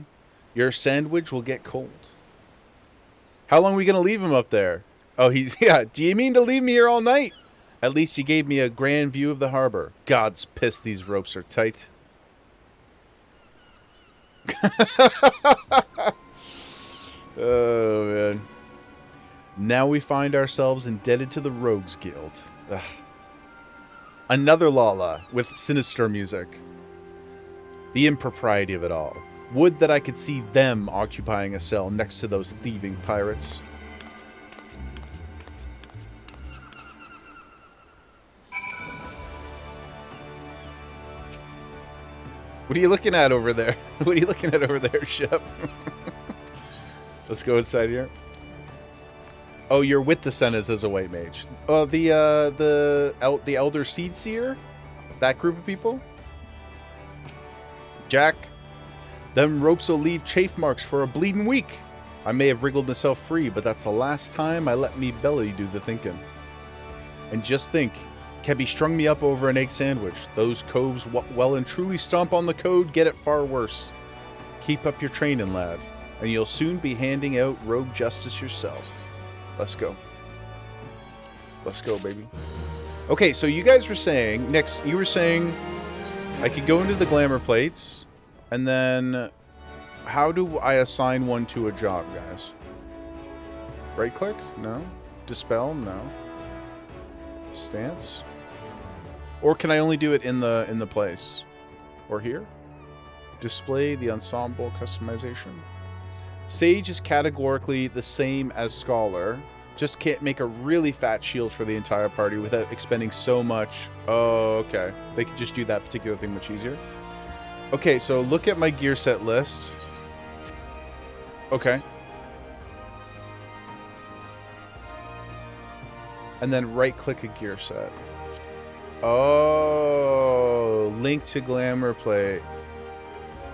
Your sandwich will get cold. How long are we going to leave him up there? Oh, he's... Yeah, do you mean to leave me here all night? At least you gave me a grand view of the harbor. God's pissed these ropes are tight. Oh, man. Now we find ourselves indebted to the Rogues Guild. Ugh. Another Lala with sinister music. The impropriety of it all. Would that I could see them occupying a cell next to those thieving pirates. What are you looking at over there? What are you looking at over there, Shep? Let's go inside here. Oh, you're with the Sennas as a White Mage. Oh, the Elder Seed Seer? That group of people? Jack, them ropes will leave chafe marks for a bleeding week. I may have wriggled myself free, but that's the last time I let me belly do the thinking. And just think, Kebby strung me up over an egg sandwich. Those coves well and truly stomp on the code, get it far worse. Keep up your training, lad, and you'll soon be handing out rogue justice yourself. Let's go. Let's go, baby. Okay, so you guys were saying, next, you were saying I could go into the glamour plates, and then how do I assign one to a job, guys? Right click? No. Dispel? No. Stance? Or can I only do it in the place? Or here? Display the ensemble customization. Sage is categorically the same as Scholar. Just can't make a really fat shield for the entire party without expending so much. Oh, okay. They could just do that particular thing much easier. Okay, so look at my gear set list. Okay. And then right-click a gear set. Oh, link to glamour plate.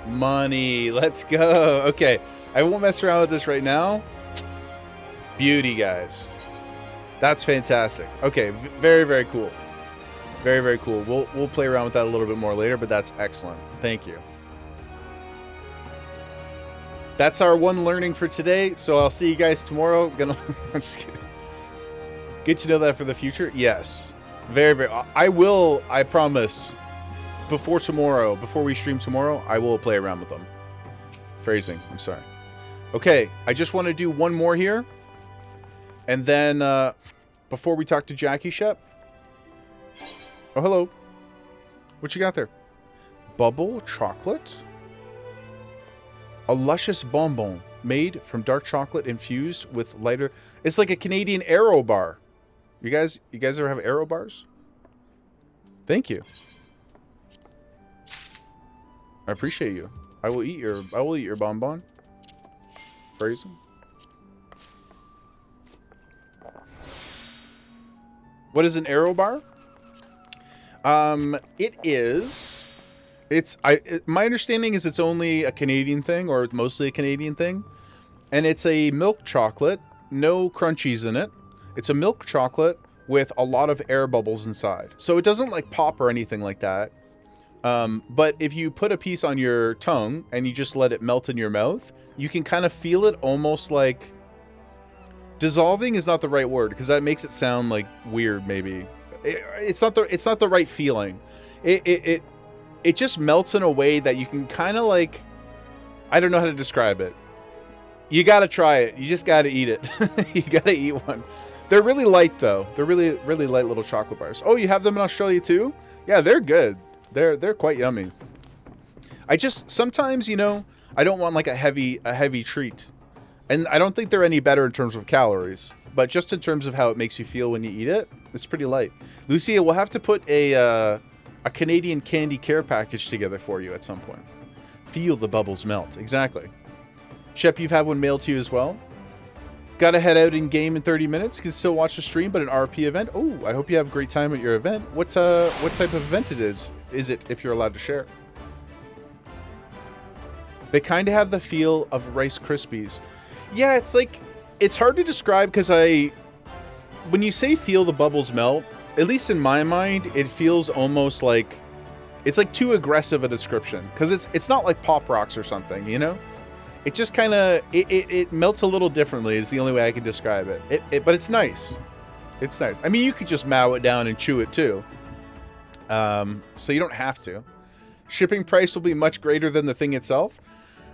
Money. Let's go. Okay, I won't mess around with this right now. Beauty, guys. That's fantastic. Okay, very, very cool. Very, very cool. We'll play around with that a little bit more later, but that's excellent. Thank you. That's our one learning for today, so I'll see you guys tomorrow. I'm just kidding. Good to know that for the future. Yes. Very, very. I promise, before tomorrow, before we stream tomorrow, I will play around with them. Phrasing. I'm sorry. Okay, I just want to do one more here. And then, before we talk to Jackie Shep. Oh, hello. What you got there? Bubble chocolate? A luscious bonbon made from dark chocolate infused with lighter... It's like a Canadian Aero bar. You guys ever have Aero bars? Thank you. I appreciate you. I will eat your bonbon. Phrasing. What is an Aero bar? It is. My understanding is it's only a Canadian thing, or mostly a Canadian thing, and it's a milk chocolate, no crunchies in it. It's a milk chocolate with a lot of air bubbles inside, so it doesn't like pop or anything like that. But if you put a piece on your tongue and you just let it melt in your mouth, you can kind of feel it almost like. Dissolving is not the right word because that makes it sound like weird. Maybe it's not the right feeling. It just melts in a way that you can kind of like. I don't know how to describe it. You got to try it. You just got to eat it. You got to eat one. They're really light though. They're really light little chocolate bars. Oh, you have them in Australia too? Yeah, they're good. They're quite yummy. I just sometimes, you know, I don't want like a heavy treat. And I don't think they're any better in terms of calories, but just in terms of how it makes you feel when you eat it, it's pretty light. Lucia, we'll have to put a Canadian candy care package together for you at some point. Feel the bubbles melt. Exactly. Shep, you've had one mailed to you as well. Got to head out in game in 30 minutes. Can still watch the stream, but an RP event. Oh, I hope you have a great time at your event. What type of event it is? Is it, if you're allowed to share? They kind of have the feel of Rice Krispies. Yeah, it's like, it's hard to describe because when you say feel the bubbles melt, at least in my mind, it feels almost like, it's like too aggressive a description because it's not like Pop Rocks or something, you know? It just kind of, it melts a little differently is the only way I can describe it. But it's nice. It's nice. I mean, you could just mow it down and chew it too. So you don't have to. Shipping price will be much greater than the thing itself.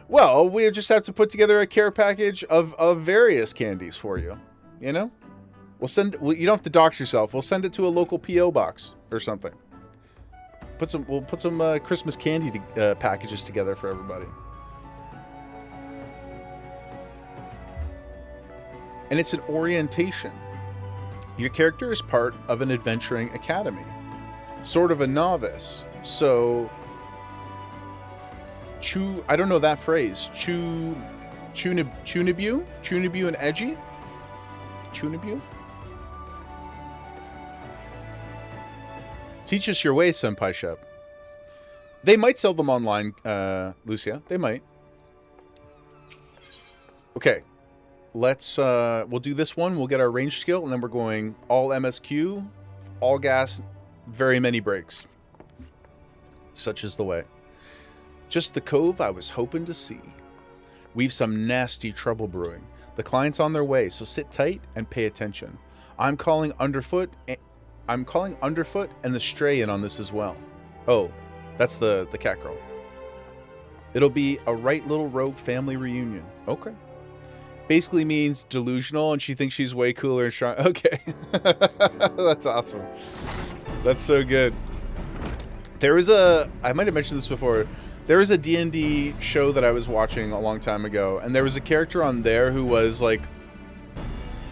Well, we just have to put together a care package of various candies for you. You know? You don't have to dox yourself. We'll send it to a local P.O. box or something. We'll put some Christmas candy packages together for everybody. And it's an orientation. Your character is part of an adventuring academy. Sort of a novice. So... I don't know that phrase. Chunibu and edgy? Chunibu? Teach us your way, Senpai Shep. They might sell them online, Lucia. They might. Okay. let's we'll do this one. We'll get our range skill, and then we're going all MSQ, all gas, very many breaks. Such is the way. Just the cove I was hoping to see. We've some nasty trouble brewing. The client's on their way, so sit tight and pay attention. I'm calling Underfoot and the Stray in on this as well. Oh, that's the cat girl. It'll be a right little rogue family reunion. Okay. Basically means delusional, and she thinks she's way cooler and strong. Okay. That's awesome. That's so good. There is I might have mentioned this before. There was a D&D show that I was watching a long time ago, and there was a character on there who was like,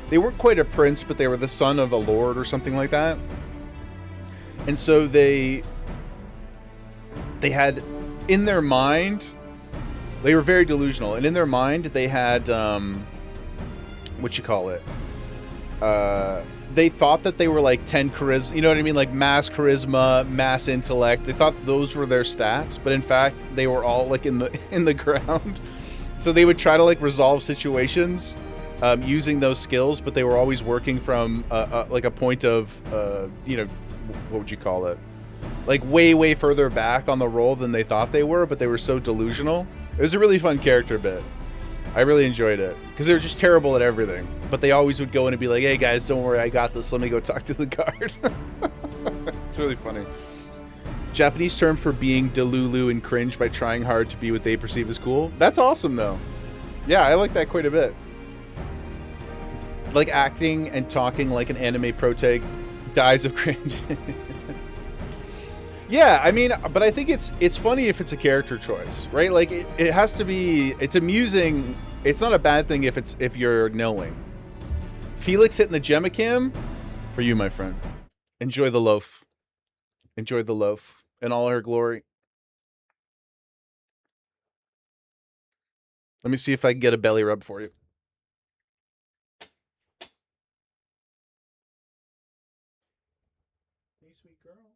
they weren't quite a prince, but they were the son of a lord or something like that. And so they had, in their mind, they were very delusional, and in their mind they had what you call it, they thought that they were like 10 charisma, you know what I mean, like mass charisma, mass intellect. They thought those were their stats, but in fact they were all like in the ground. So they would try to like resolve situations using those skills, but they were always working from like a point of you know, what would you call it, like way further back on the roll than they thought they were, but they were so delusional. It was a really fun character bit. I really enjoyed it because they were just terrible at everything, but they always would go in and be like, hey guys, don't worry, I got this, let me go talk to the guard. It's really funny. Japanese term for being delulu and cringe by trying hard to be what they perceive as cool. That's awesome though. Yeah, I like that quite a bit. Like acting and talking like an anime protag dies of cringe. Yeah, I mean, but I think it's funny if it's a character choice, right? Like it has to be, it's amusing. It's not a bad thing if you're knowing. Felix hitting the Gemicam for you, my friend. Enjoy the loaf. Enjoy the loaf in all her glory. Let me see if I can get a belly rub for you. Hey, sweet girl.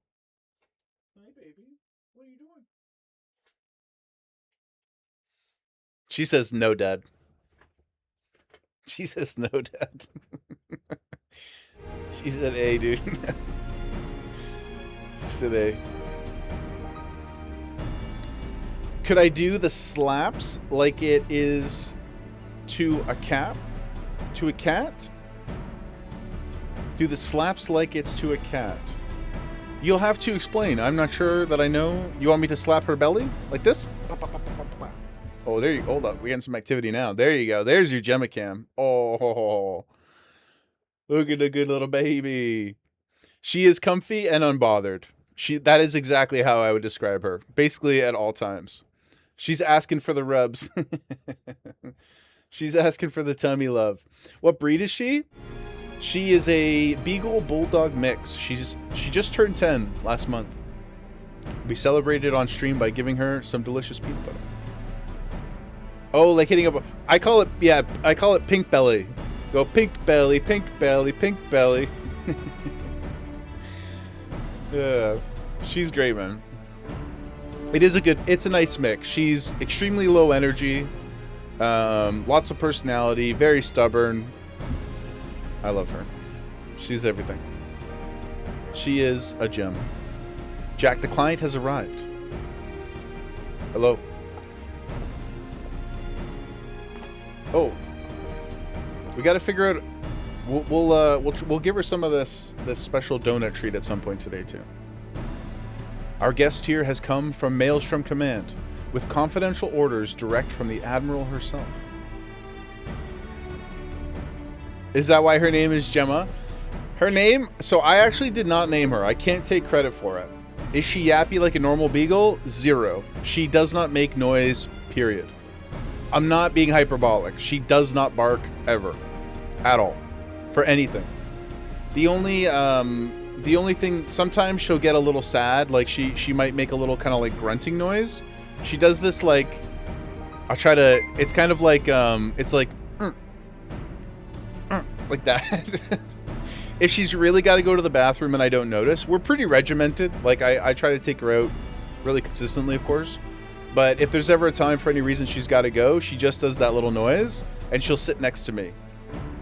Hi, baby. What are you doing? She says no, Dad. She says no, Dad. She said A, dude. She said A. Could I do the slaps like it is to a cat? To a cat? Do the slaps like it's to a cat? You'll have to explain. I'm not sure that I know. You want me to slap her belly? Like this? Oh, there you go. Hold up. We're getting some activity now. There you go. There's your Gemicam. Oh, look at the good little baby. She is comfy and unbothered. That is exactly how I would describe her. Basically at all times. She's asking for the rubs. She's asking for the tummy love. What breed is she? She is a Beagle Bulldog mix. She just turned 10 last month. We celebrated on stream by giving her some delicious peanut butter. Oh, like hitting up. I call it pink belly. Go pink belly, pink belly, pink belly. Yeah, she's great, man. It's a nice mix. She's extremely low energy, lots of personality, very stubborn. I love her. She's everything. She is a gem. Jack, the client has arrived. Hello. Oh, we got to figure out. We'll give her some of this special donut treat at some point today too. Our guest here has come from Maelstrom Command with confidential orders direct from the Admiral herself. Is that why her name is Gemma? Her name? So I actually did not name her. I can't take credit for it. Is she yappy like a normal beagle? 0. She does not make noise, period. I'm not being hyperbolic. She does not bark ever. At all. For anything. The only thing, sometimes she'll get a little sad, like she might make a little kind of like grunting noise. She does this like, it's kind of like, it's like that. If she's really got to go to the bathroom and I don't notice, we're pretty regimented. Like I try to take her out really consistently, of course. But if there's ever a time for any reason she's got to go, she just does that little noise. and she'll sit next to me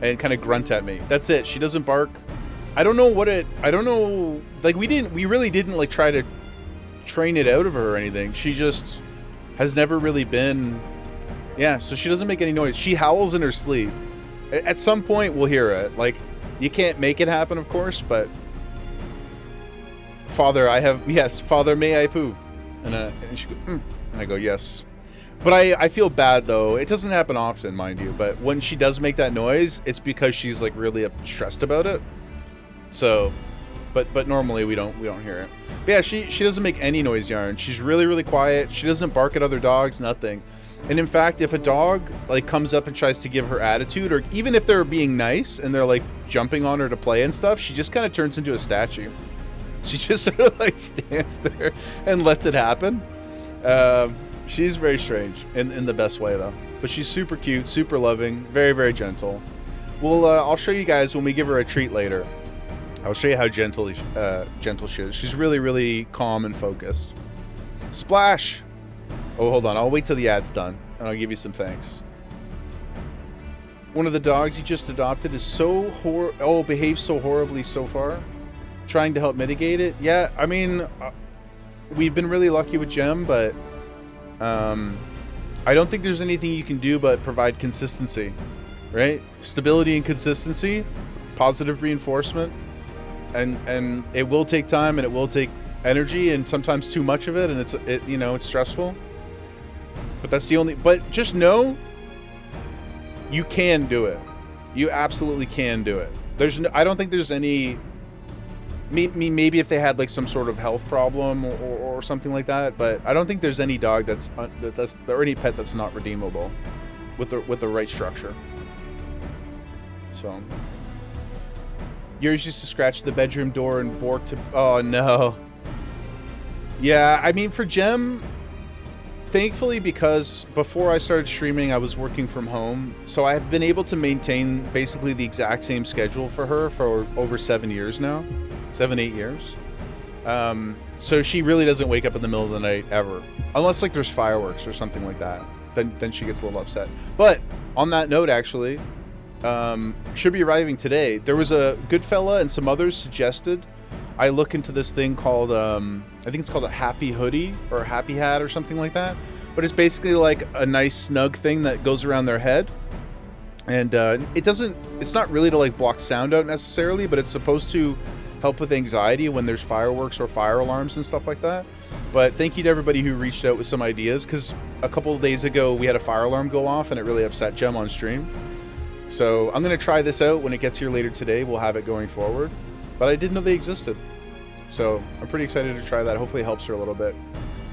and kind of grunt at me. That's it. She doesn't bark. I don't know, like we really didn't like try to train it out of her or anything. She just has never really been, yeah, so she doesn't make any noise. She howls in her sleep. At some point we'll hear it. Like, you can't make it happen, of course, but Father, Father, may I poo? And she goes, and I go, yes. But I feel bad though. It doesn't happen often, mind you, but when she does make that noise, it's because she's like really stressed about it. So, but normally we don't hear it. But yeah, she doesn't make any noise, Yarn. She's really, really quiet. She doesn't bark at other dogs, nothing. And in fact, if a dog like comes up and tries to give her attitude, or even if they're being nice and they're like jumping on her to play and stuff, she just kind of turns into a statue. She just sort of like stands there and lets it happen. She's very strange in the best way though. But she's super cute, super loving, very, very gentle. I'll show you guys when we give her a treat later. I'll show you how gentle she is. She's really, really calm and focused. Splash! Oh, hold on. I'll wait till the ad's done, and I'll give you some thanks. One of the dogs you just adopted is behaves so horribly so far. Trying to help mitigate it. Yeah, I mean, we've been really lucky with Gem, but I don't think there's anything you can do but provide consistency, right? Stability and consistency, positive reinforcement. And it will take time, and it will take energy, and sometimes too much of it, and it's stressful. But that's the only. But just know, you can do it. You absolutely can do it. I don't think there's any. Maybe if they had like some sort of health problem or something like that, but I don't think there's any dog or any pet that's not redeemable with the right structure. So. Yours used to scratch the bedroom door and bork to... Oh, no. Yeah, I mean, for Gem, thankfully, because before I started streaming, I was working from home. So I've been able to maintain basically the exact same schedule for her for over 7 years now. 7-8 years. So she really doesn't wake up in the middle of the night, ever. Unless, like, there's fireworks or something like that. Then she gets a little upset. But, on that note, actually... should be arriving today. There was a good fella and some others suggested I look into this thing called I think it's called a happy hoodie or a happy hat or something like that, but it's basically like a nice snug thing that goes around their head, and it's not really to like block sound out necessarily, but it's supposed to help with anxiety when there's fireworks or fire alarms and stuff like that. But thank you to everybody who reached out with some ideas, because a couple of days ago we had a fire alarm go off and it really upset Gem on stream. So I'm going to try this out when it gets here later today. We'll have it going forward. But I didn't know they existed. So I'm pretty excited to try that. Hopefully it helps her a little bit.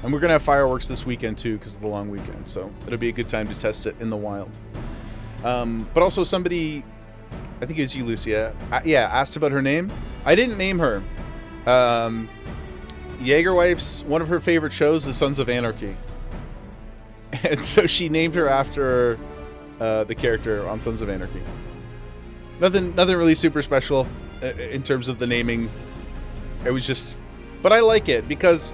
And we're going to have fireworks this weekend too, because of the long weekend. So it'll be a good time to test it in the wild. But also somebody, I think it was you, Lucia, asked about her name. I didn't name her. Jaegerwife's, one of her favorite shows is Sons of Anarchy. And so she named her after... the character on Sons of Anarchy. Nothing really super special in terms of the naming. It was just, but I like it because,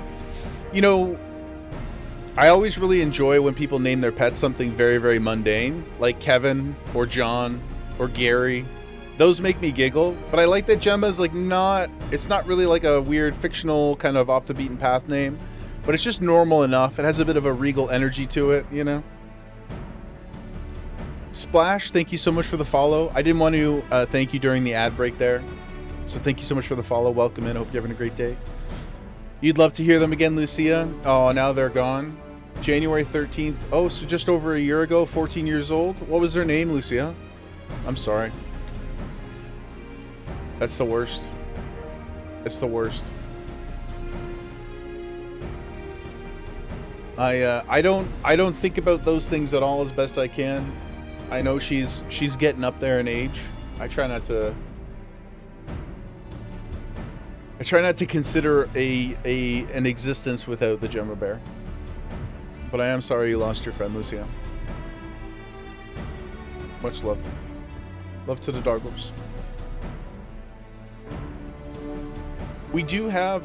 I always really enjoy when people name their pets something very, very mundane, like Kevin or John or Gary. Those make me giggle, but I like that Gemma's like it's not really like a weird fictional kind of off the beaten path name, but it's just normal enough. It has a bit of a regal energy to it, Splash, thank you so much for the follow. I didn't want to thank you during the ad break there. So thank you so much for the follow. Welcome in. Hope you're having a great day. You'd love to hear them again, Lucia. Oh, now they're gone. January 13th. Oh, so just over a year ago, 14 years old. What was their name, Lucia? I'm sorry. That's the worst. It's the worst. I don't think about those things at all as best I can. I know she's getting up there in age. I try not to consider an existence without the Gemma Bear. But I am sorry you lost your friend, Lucia. Much love. Love to the doggos. We do have,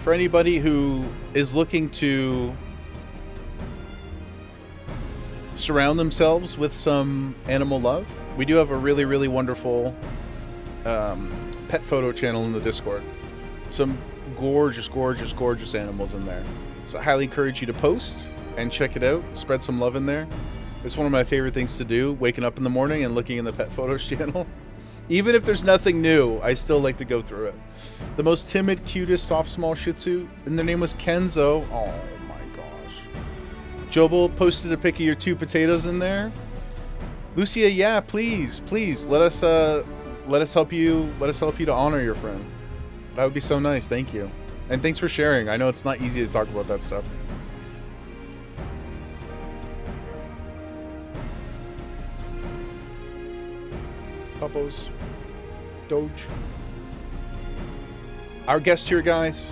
for anybody who is looking to surround themselves with some animal love. We do have a really, really wonderful pet photo channel in the Discord. Some gorgeous, gorgeous, gorgeous animals in there. So I highly encourage you to post and check it out. Spread some love in there. It's one of my favorite things to do, waking up in the morning and looking in the pet photos channel. Even if there's nothing new, I still like to go through it. The most timid, cutest, soft, small Shih Tzu, and their name was Kenzo. Oh my gosh. Jobel posted a pic of your 2 potatoes in there. Lucia, yeah, please, please, let us help you to honor your friend. That would be so nice. Thank you. And thanks for sharing. I know it's not easy to talk about that stuff. Puppos. Doge. Our guest here, guys,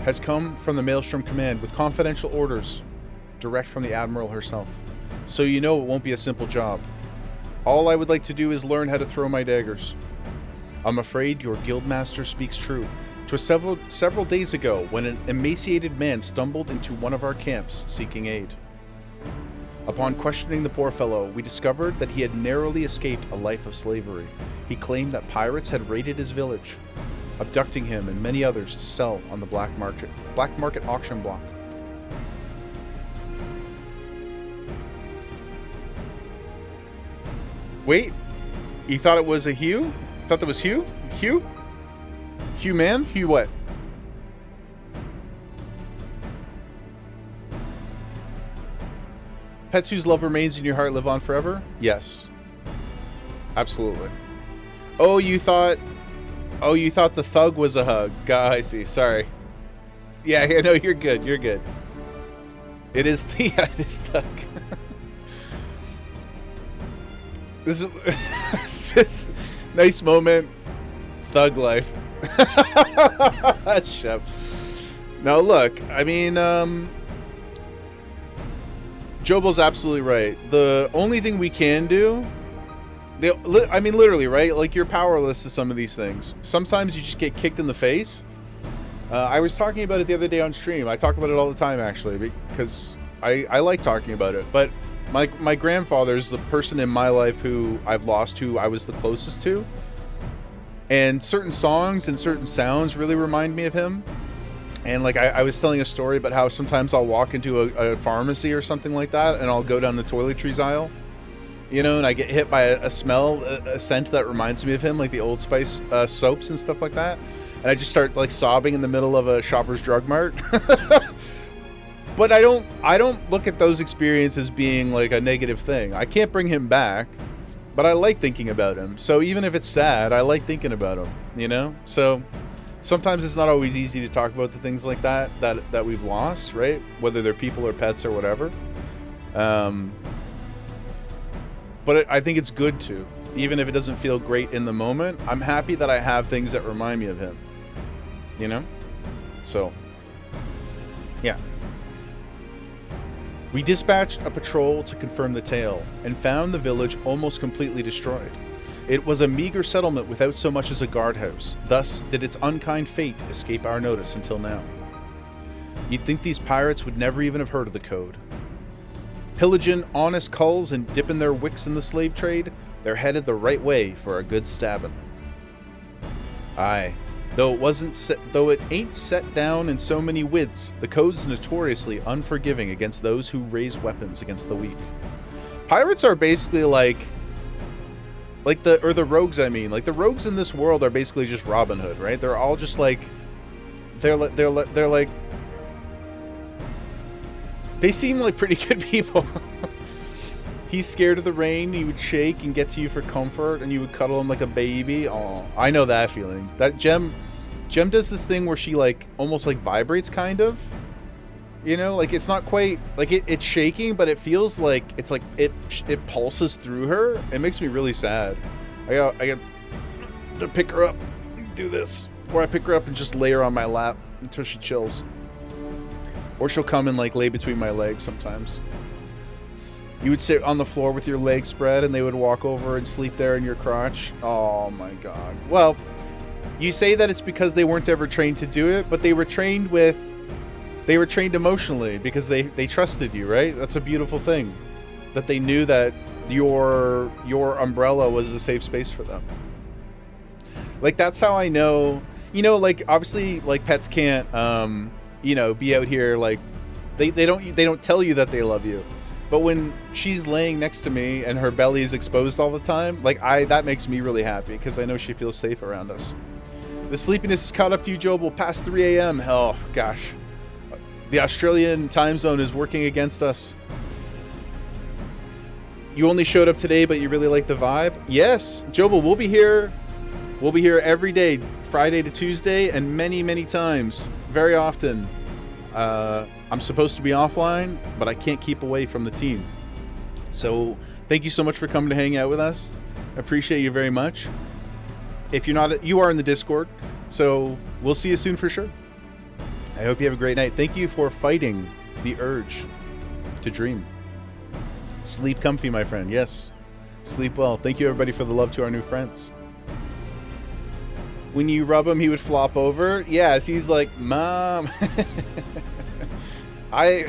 has come from the Maelstrom Command with confidential orders direct from the Admiral herself. So you know it won't be a simple job. All I would like to do is learn how to throw my daggers. I'm afraid your guildmaster speaks true. 'Twas several days ago when an emaciated man stumbled into one of our camps seeking aid. Upon questioning the poor fellow, we discovered that he had narrowly escaped a life of slavery. He claimed that pirates had raided his village, abducting him and many others to sell on the black market auction block. Wait, you thought it was a Hugh? You thought that was Hugh? Hugh? Hugh man? Hugh what? Pets whose love remains in your heart live on forever? Yes. Absolutely. Oh, you thought the thug was a hug. God, I see. Sorry. Yeah, no, you're good. You're good. It is the it is thug. This is nice moment. Thug life. Shep. Now look, I mean, Jobel's absolutely right. The only thing we can do, I mean, literally, right? Like, you're powerless to some of these things. Sometimes you just get kicked in the face. I was talking about it the other day on stream. I talk about it all the time, actually, because I like talking about it. But my grandfather's the person in my life who I've lost, who I was the closest to. And certain songs and certain sounds really remind me of him. And like I was telling a story about how sometimes I'll walk into a pharmacy or something like that, and I'll go down the toiletries aisle, you know, and I get hit by a smell, a scent that reminds me of him, like the Old Spice soaps and stuff like that. And I just start like sobbing in the middle of a Shoppers Drug Mart. But I don't look at those experiences being like a negative thing. I can't bring him back, but I like thinking about him. So even if it's sad, I like thinking about him, you know? So sometimes it's not always easy to talk about the things like that we've lost, right? Whether they're people or pets or whatever. But I think it's good to, even if it doesn't feel great in the moment. I'm happy that I have things that remind me of him, you know? So, yeah. We dispatched a patrol to confirm the tale, and found the village almost completely destroyed. It was a meager settlement without so much as a guardhouse, thus did its unkind fate escape our notice until now. You'd think these pirates would never even have heard of the code. Pillaging honest culls and dipping their wicks in the slave trade, they're headed the right way for a good stabbing. Aye. Though it ain't set down in so many widths, the code's notoriously unforgiving against those who raise weapons against the weak. Pirates are basically like the rogues, I mean. Like, the rogues in this world are basically just Robin Hood, right? They're all just like, they're like, they seem like pretty good people. He's scared of the rain, he would shake and get to you for comfort, and you would cuddle him like a baby. Oh, I know that feeling. That Gem does this thing where she like almost like vibrates, kind of. You know, like it's not quite like it's shaking, but it feels like it's like it pulses through her. It makes me really sad. I got to pick her up, and do this, or I pick her up and just lay her on my lap until she chills, or she'll come and like lay between my legs sometimes. You would sit on the floor with your legs spread, and they would walk over and sleep there in your crotch. Oh my god. Well, you say that it's because they weren't ever trained to do it, but they were trained emotionally because they trusted you, right? That's a beautiful thing. that they knew that your umbrella was a safe space for them. Like, that's how I know, you know, like, obviously, like, pets can't, you know, be out here, like, they don't tell you that they love you. But when she's laying next to me and her belly is exposed all the time, like, that makes me really happy, because I know she feels safe around us. The sleepiness is caught up to you, Job. Well, past 3 a.m. Oh, gosh. The Australian time zone is working against us. You only showed up today, but you really like the vibe? Yes, Jobel, we'll be here. We'll be here every day, Friday to Tuesday, and many, many times, very often. I'm supposed to be offline, but I can't keep away from the team. So thank you so much for coming to hang out with us. I appreciate you very much. If you're not, you are in the Discord, so we'll see you soon for sure. I hope you have a great night. Thank you for fighting the urge to dream. Sleep comfy, my friend. Yes, sleep well. Thank you, everybody, for the love to our new friends. When you rub him, he would flop over. Yes, he's like, Mom. I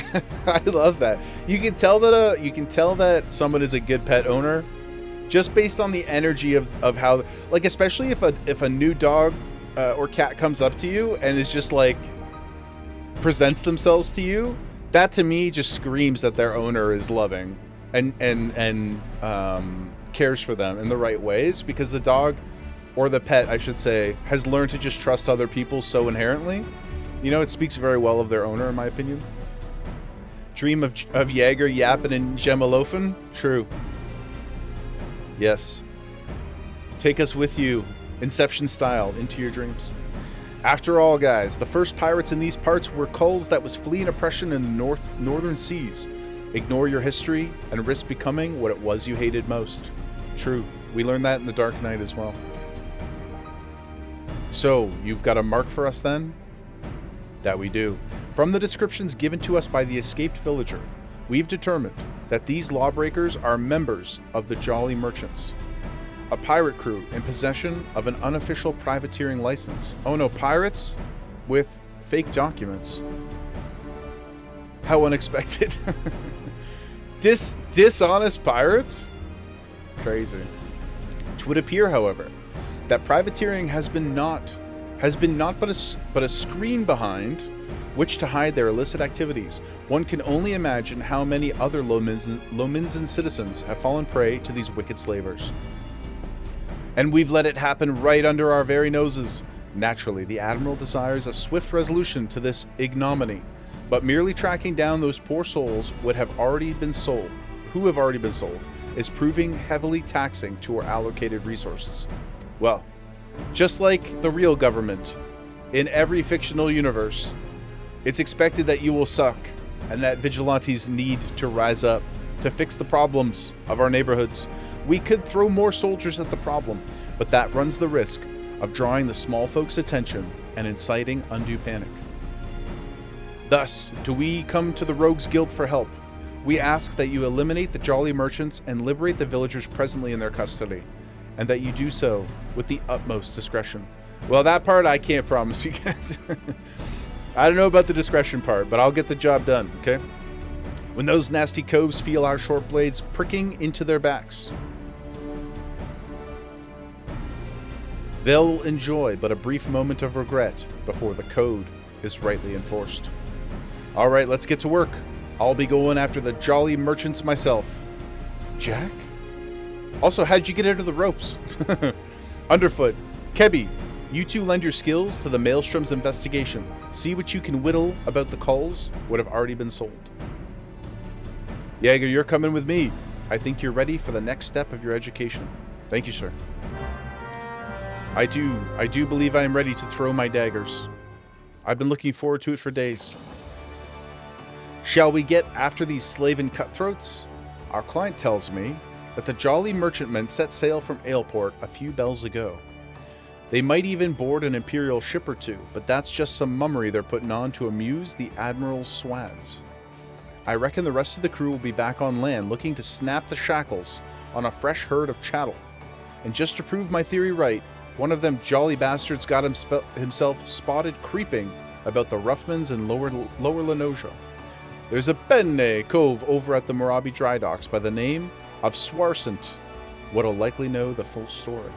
love that. You can tell that someone is a good pet owner just based on the energy of how, like, especially if a new dog or cat comes up to you and is just like presents themselves to you. That to me just screams that their owner is loving and cares for them in the right ways, because the dog, or the pet, I should say, has learned to just trust other people so inherently. You know, it speaks very well of their owner, in my opinion. Dream of Jaeger, yapping, and Gemalofen? True. Yes. Take us with you, Inception style, into your dreams. After all, guys, the first pirates in these parts were culls that was fleeing oppression in the northern seas. Ignore your history and risk becoming what it was you hated most. True. We learned that in the Dark Knight as well. So, you've got a mark for us then? That we do. From the descriptions given to us by the escaped villager, we've determined that these lawbreakers are members of the Jolly Merchants, a pirate crew in possession of an unofficial privateering license. Oh no, pirates with fake documents. How unexpected. Dishonest pirates? Crazy. It would appear, however, that privateering has been not but a screen behind which to hide their illicit activities. One can only imagine how many other Lominsan citizens have fallen prey to these wicked slavers. And we've let it happen right under our very noses. Naturally, the Admiral desires a swift resolution to this ignominy, but merely tracking down those poor souls who have already been sold, is proving heavily taxing to our allocated resources. Well, just like the real government, in every fictional universe, it's expected that you will suck, and that vigilantes need to rise up to fix the problems of our neighborhoods. We could throw more soldiers at the problem, but that runs the risk of drawing the small folks' attention and inciting undue panic. Thus, do we come to the Rogues Guild for help. We ask that you eliminate the Jolly Merchants and liberate the villagers presently in their custody, and that you do so with the utmost discretion. Well, that part I can't promise you guys. I don't know about the discretion part, but I'll get the job done, okay? When those nasty coves feel our short blades pricking into their backs, they'll enjoy but a brief moment of regret before the code is rightly enforced. All right, let's get to work. I'll be going after the Jolly Merchants myself. Jack? Also, how'd you get out of the ropes? Underfoot, Kebby, you two lend your skills to the Maelstrom's investigation. See what you can whittle about the culls would have already been sold. Jaeger, you're coming with me. I think you're ready for the next step of your education. Thank you, sir. I do believe I am ready to throw my daggers. I've been looking forward to it for days. Shall we get after these slave and cutthroats? Our client tells me that the Jolly Merchantmen set sail from Aleport a few bells ago. They might even board an Imperial ship or two, but that's just some mummery they're putting on to amuse the Admiral's swads. I reckon the rest of the crew will be back on land looking to snap the shackles on a fresh herd of chattel. And just to prove my theory right, one of them jolly bastards got himself spotted creeping about the Ruffmans in Lower Lenosia. There's a Benne Cove over at the Morabi Dry Docks by the name of Swarsant. What'll likely know the full story.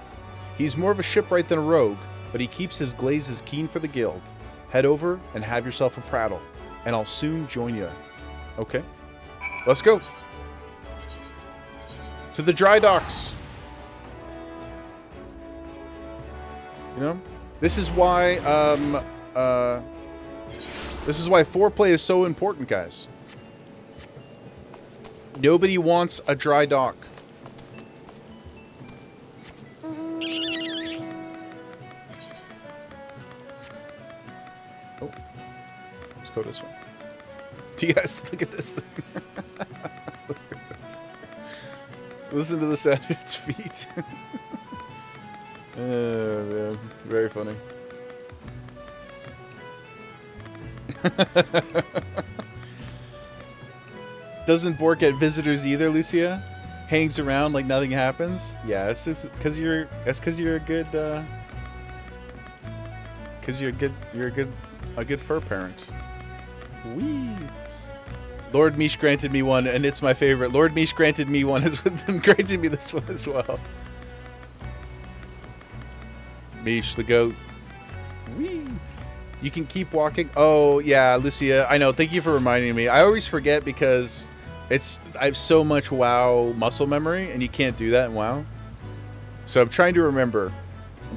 He's more of a shipwright than a rogue, but he keeps his glazes keen for the guild. Head over and have yourself a prattle, and I'll soon join you. Okay. Let's go. To the dry docks. You know? This is why, foreplay is so important, guys. Nobody wants a dry dock. Oh. Let's go this way. Do you guys look at this thing? Look at this. Listen to the sound of its feet. Oh, man. Very funny. Doesn't Bork get visitors either, Lucia? Hangs around like nothing happens? Yeah, it's just because you're a good a good fur parent. Whee! Lord Mish granted me one, and it's my favorite. Lord Mish granted me one as with them granted me this one as well. Mish the goat. Whee! You can keep walking. Oh yeah, Lucia. I know. Thank you for reminding me. I always forget because I have so much WoW muscle memory, and you can't do that in WoW. So I'm trying to remember,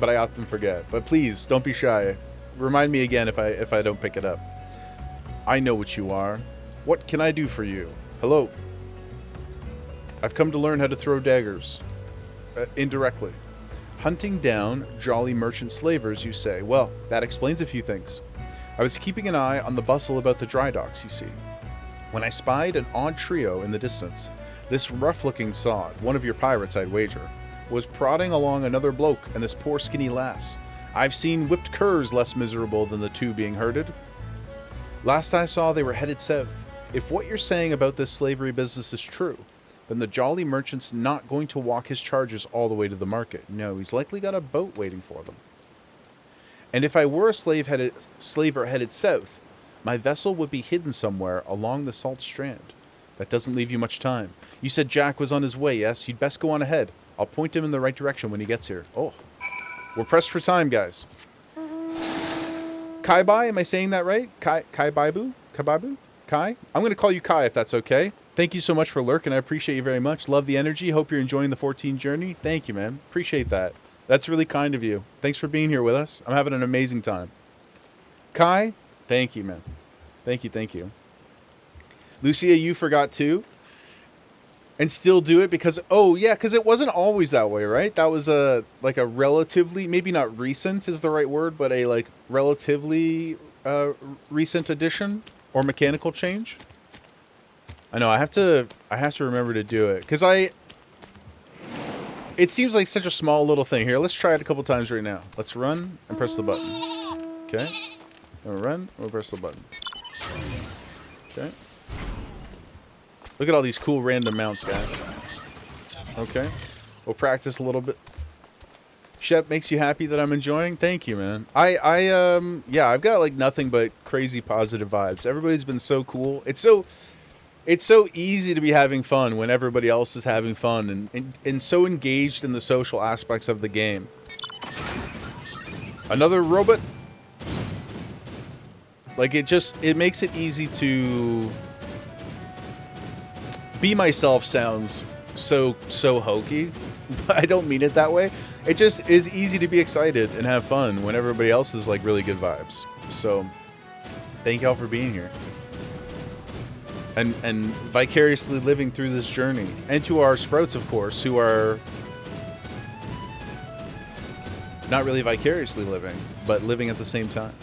but I often forget. But please don't be shy. Remind me again if I don't pick it up. I know what you are. What can I do for you? Hello. I've come to learn how to throw daggers. Indirectly. Hunting down jolly merchant slavers, you say. Well, that explains a few things. I was keeping an eye on the bustle about the dry docks, you see, when I spied an odd trio in the distance. This rough-looking sod, one of your pirates, I'd wager, was prodding along another bloke and this poor skinny lass. I've seen whipped curs less miserable than the two being herded. Last I saw, they were headed south. If what you're saying about this slavery business is true, then the jolly merchant's not going to walk his charges all the way to the market. No, he's likely got a boat waiting for them. And if I were a slaver headed south, my vessel would be hidden somewhere along the salt strand. That doesn't leave you much time. You said Jack was on his way, yes? You'd best go on ahead. I'll point him in the right direction when he gets here. Oh, we're pressed for time, guys. Kai Bai, am I saying that right? Kai Baibu? Kababu? Kai? I'm going to call you Kai if that's okay. Thank you so much for lurking. I appreciate you very much. Love the energy. Hope you're enjoying the 14 journey. Thank you, man. Appreciate that. That's really kind of you. Thanks for being here with us. I'm having an amazing time. Kai, thank you, man. Thank you, thank you. Lucia, you forgot too. And still do it because, oh yeah, because it wasn't always that way, right? That was a relatively, maybe not recent is the right word, but a relatively recent addition or mechanical change. I know I have to remember to do it because it seems like such a small little thing. Here, let's try it a couple times right now. Let's run and press the button. Okay. We'll run, we'll press the button. Okay. Look at all these cool random mounts, guys. Okay. We'll practice a little bit. Shep, makes you happy that I'm enjoying? Thank you, man. Yeah, I've got nothing but crazy positive vibes. Everybody's been so cool. It's so easy to be having fun when everybody else is having fun and so engaged in the social aspects of the game. Another robot. It makes it easy to be myself sounds so hokey, but I don't mean it that way. It just is easy to be excited and have fun when everybody else is really good vibes. So thank y'all for being here. And vicariously living through this journey. And to our sprouts, of course, who are not really vicariously living, but living at the same time.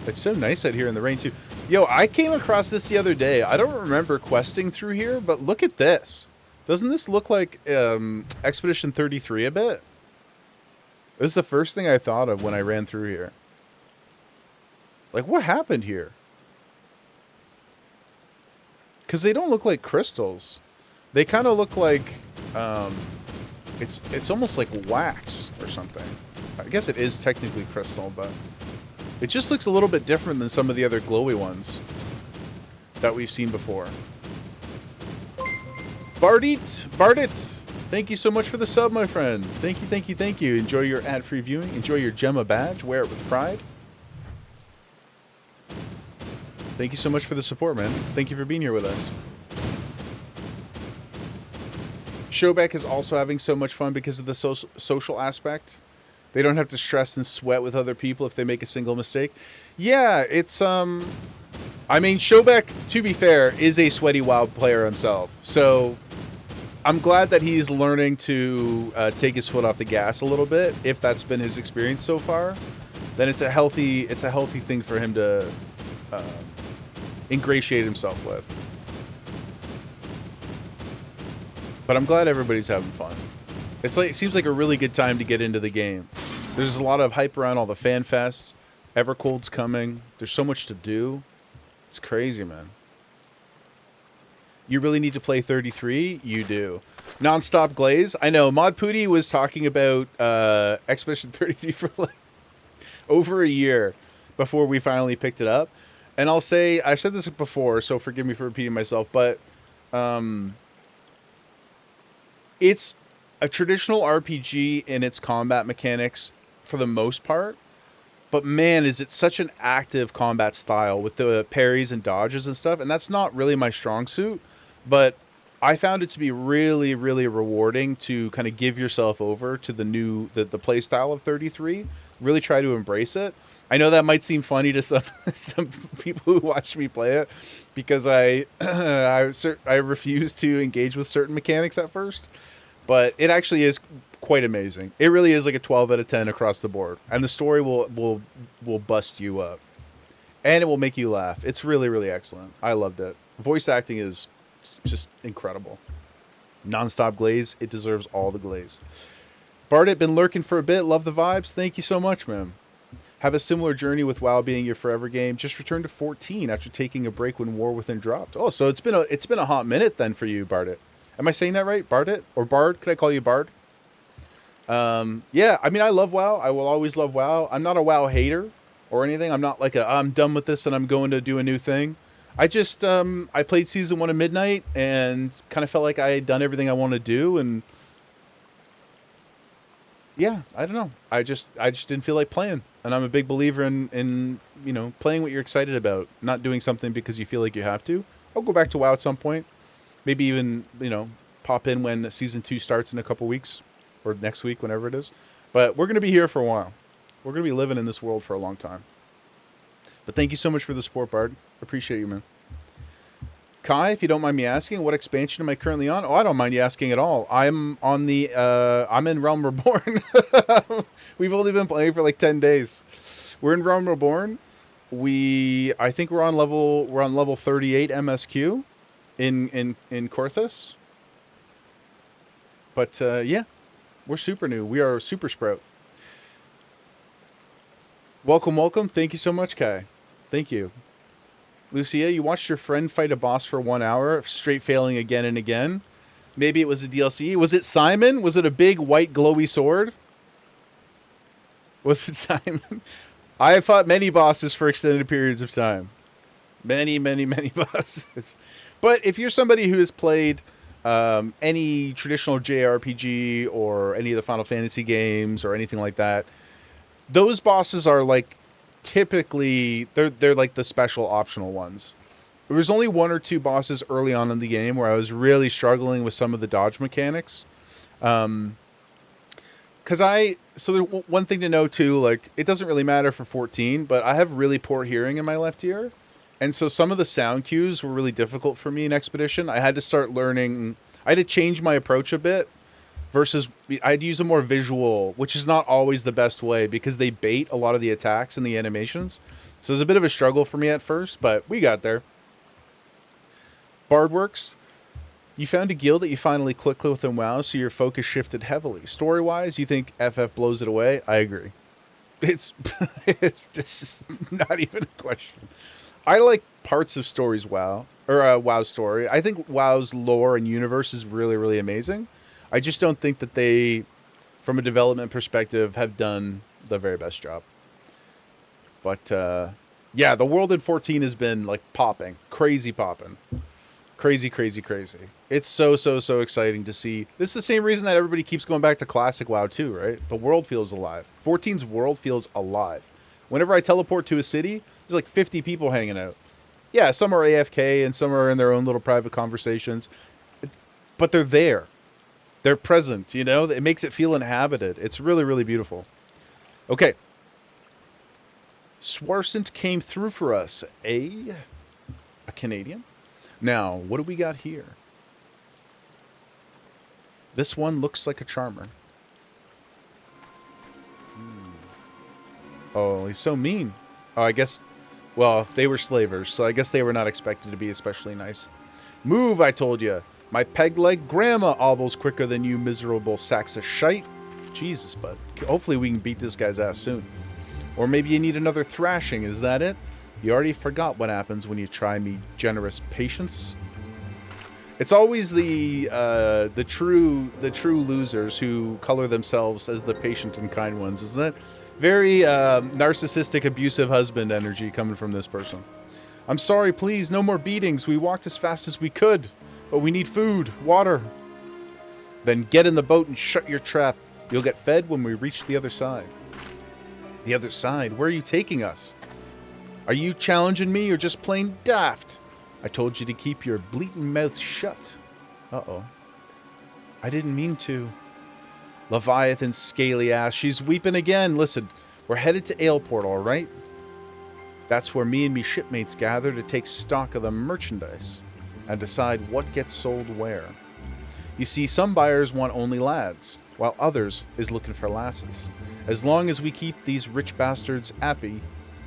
It's so nice out here in the rain, too. Yo, I came across this the other day. I don't remember questing through here, but look at this. Doesn't this look like Expedition 33 a bit? It was the first thing I thought of when I ran through here. What happened here? Because they don't look like crystals. They kind of look like... it's almost like wax or something. I guess it is technically crystal, but... It just looks a little bit different than some of the other glowy ones that we've seen before. Bardit, thank you so much for the sub, my friend. Thank you, thank you, thank you. Enjoy your ad-free viewing. Enjoy your Gemma badge. Wear it with pride. Thank you so much for the support, man. Thank you for being here with us. Showback is also having so much fun because of the social aspect. They don't have to stress and sweat with other people if they make a single mistake. Yeah, it's I mean, Showback, to be fair, is a sweaty WoW player himself. So I'm glad that he's learning to take his foot off the gas a little bit. If that's been his experience so far, then it's a healthy thing for him to ingratiate himself with. But I'm glad everybody's having fun. It's like, it seems like a really good time to get into the game. There's a lot of hype around all the fan fests. Evercold's coming. There's so much to do. It's crazy, man. You really need to play 33? You do. Nonstop Glaze? I know. Mod Pooty was talking about Expedition 33 for like over a year before we finally picked it up. And I'll say, I've said this before, so forgive me for repeating myself, but it's a traditional RPG in its combat mechanics for the most part. But man, is it such an active combat style with the parries and dodges and stuff. And that's not really my strong suit. But I found it to be really, really rewarding to kind of give yourself over to the play style of 33. Really try to embrace it. I know that might seem funny to some people who watch me play it because I refuse to engage with certain mechanics at first. But it actually is quite amazing. It really is like a 12 out of 10 across the board. And the story will bust you up. And it will make you laugh. It's really, really excellent. I loved it. Voice acting is just incredible. Nonstop Glaze. It deserves all the glaze. Bardit, been lurking for a bit. Love the vibes. Thank you so much, man. Have a similar journey with WoW being your forever game. Just returned to 14 after taking a break when War Within dropped. Oh, so it's been a hot minute then for you, Bardit. Am I saying that right? Bardit? Or Bard? Could I call you Bard? Yeah, I mean, I love WoW. I will always love WoW. I'm not a WoW hater or anything. I'm not like I'm done with this and I'm going to do a new thing. I just, I played Season 1 of Midnight and kind of felt like I had done everything I want to do. And yeah, I don't know. I just didn't feel like playing. And I'm a big believer in you know, playing what you're excited about, not doing something because you feel like you have to. I'll go back to WoW at some point. Maybe even, you know, pop in when Season 2 starts in a couple weeks or next week, whenever it is. But we're going to be here for a while. We're going to be living in this world for a long time. But thank you so much for the support, Bard. Appreciate you, man. Kai, if you don't mind me asking, what expansion am I currently on? Oh, I don't mind you asking at all. I'm on the, I'm in Realm Reborn. We've only been playing for like 10 days. We're in Realm Reborn. I think we're on level 38 MSQ in Korthus. But yeah, we're super new. We are Super Sprout. Welcome. Thank you so much, Kai. Thank you. Lucia, you watched your friend fight a boss for 1 hour, straight failing again and again. Maybe it was a DLC. Was it Simon? Was it a big white glowy sword? Was it Simon? I have fought many bosses for extended periods of time. Many bosses. But if you're somebody who has played any traditional JRPG or any of the Final Fantasy games or anything like that, those bosses are like typically they're like the special optional ones. There was only one or two bosses early on in the game where I was really struggling with some of the dodge mechanics. One thing to know too, like it doesn't really matter for 14, but I have really poor hearing in my left ear. And so some of the sound cues were really difficult for me in Expedition. I had to start learning, I had to change my approach a bit versus I'd use a more visual, which is not always the best way because they bait a lot of the attacks and the animations. So it was a bit of a struggle for me at first, but we got there. Bardworks, you found a guild that you finally clicked with in WoW, so your focus shifted heavily. Story-wise, you think FF blows it away? I agree. It's just not even a question. I like parts of WoW's story. I think WoW's lore and universe is really, really amazing. I just don't think that they, from a development perspective, have done the very best job. But yeah, the world in 14 has been like popping, crazy popping. Crazy, crazy, crazy. It's so exciting to see. This is the same reason that everybody keeps going back to classic WoW too, right? The world feels alive. 14's world feels alive. Whenever I teleport to a city, there's like 50 people hanging out. Yeah, some are AFK and some are in their own little private conversations. But they're there. They're present, you know? It makes it feel inhabited. It's really, really beautiful. Okay. Swarsant came through for us. A Canadian. Now, what do we got here? This one looks like a charmer. Oh, he's so mean. Oh, I guess... Well, they were slavers, so I guess they were not expected to be especially nice. Move, I told you. My peg-leg grandma obbles quicker than you miserable sacks of shite. Jesus, bud. Hopefully we can beat this guy's ass soon. Or maybe you need another thrashing, is that it? You already forgot what happens when you try me generous patience. It's always the true losers who color themselves as the patient and kind ones, isn't it? Very narcissistic, abusive husband energy coming from this person. I'm sorry, please, no more beatings. We walked as fast as we could, but we need food, water. Then get in the boat and shut your trap. You'll get fed when we reach the other side. The other side? Where are you taking us? Are you challenging me or just plain daft? I told you to keep your bleating mouth shut. Uh-oh. I didn't mean to. Leviathan's scaly ass. She's weeping again. Listen, we're headed to Aleport, all right? That's where me and me shipmates gather to take stock of the merchandise and decide what gets sold where. You see, some buyers want only lads, while others is looking for lasses. As long as we keep these rich bastards happy,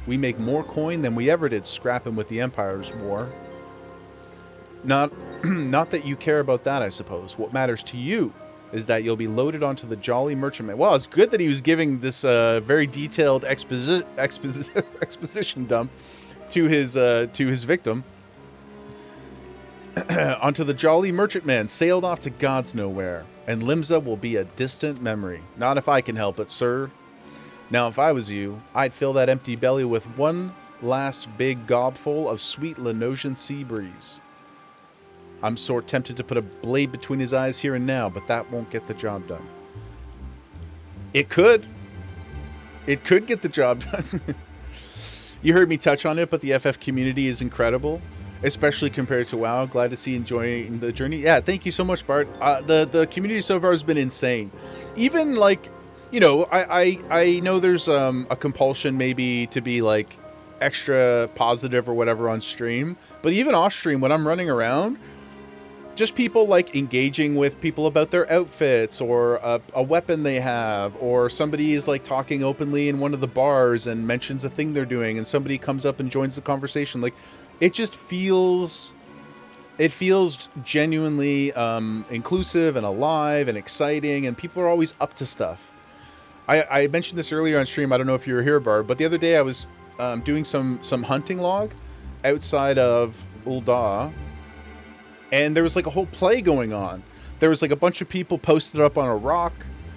we make more coin than we ever did scrapping with the Empire's war. Not that you care about that, I suppose. What matters to you is that you'll be loaded onto the Jolly Merchantman. Well, it's good that he was giving this very detailed exposition dump to his victim. Onto the Jolly Merchantman, sailed off to God's nowhere, and Limsa will be a distant memory. Not if I can help it, sir. Now, if I was you, I'd fill that empty belly with one last big gobful of sweet Lenosian sea breeze. I'm sore tempted to put a blade between his eyes here and now, but that won't get the job done. It could. It could get the job done. You heard me touch on it, but the FF community is incredible, especially compared to WoW. Glad to see you enjoying the journey. Yeah, thank you so much, Bart. The community so far has been insane. Even, like, you know, I know there's a compulsion maybe to be, like, extra positive or whatever on stream, but even off stream when I'm running around, just people like engaging with people about their outfits or a weapon they have, or somebody is like talking openly in one of the bars and mentions a thing they're doing and somebody comes up and joins the conversation. Like, it just feels, it feels genuinely inclusive and alive and exciting, and people are always up to stuff. I mentioned this earlier on stream. I don't know if you were here, Barb, but the other day I was doing some hunting log outside of Ul'dah, and there was like a whole play going on. There was like a bunch of people posted up on a rock,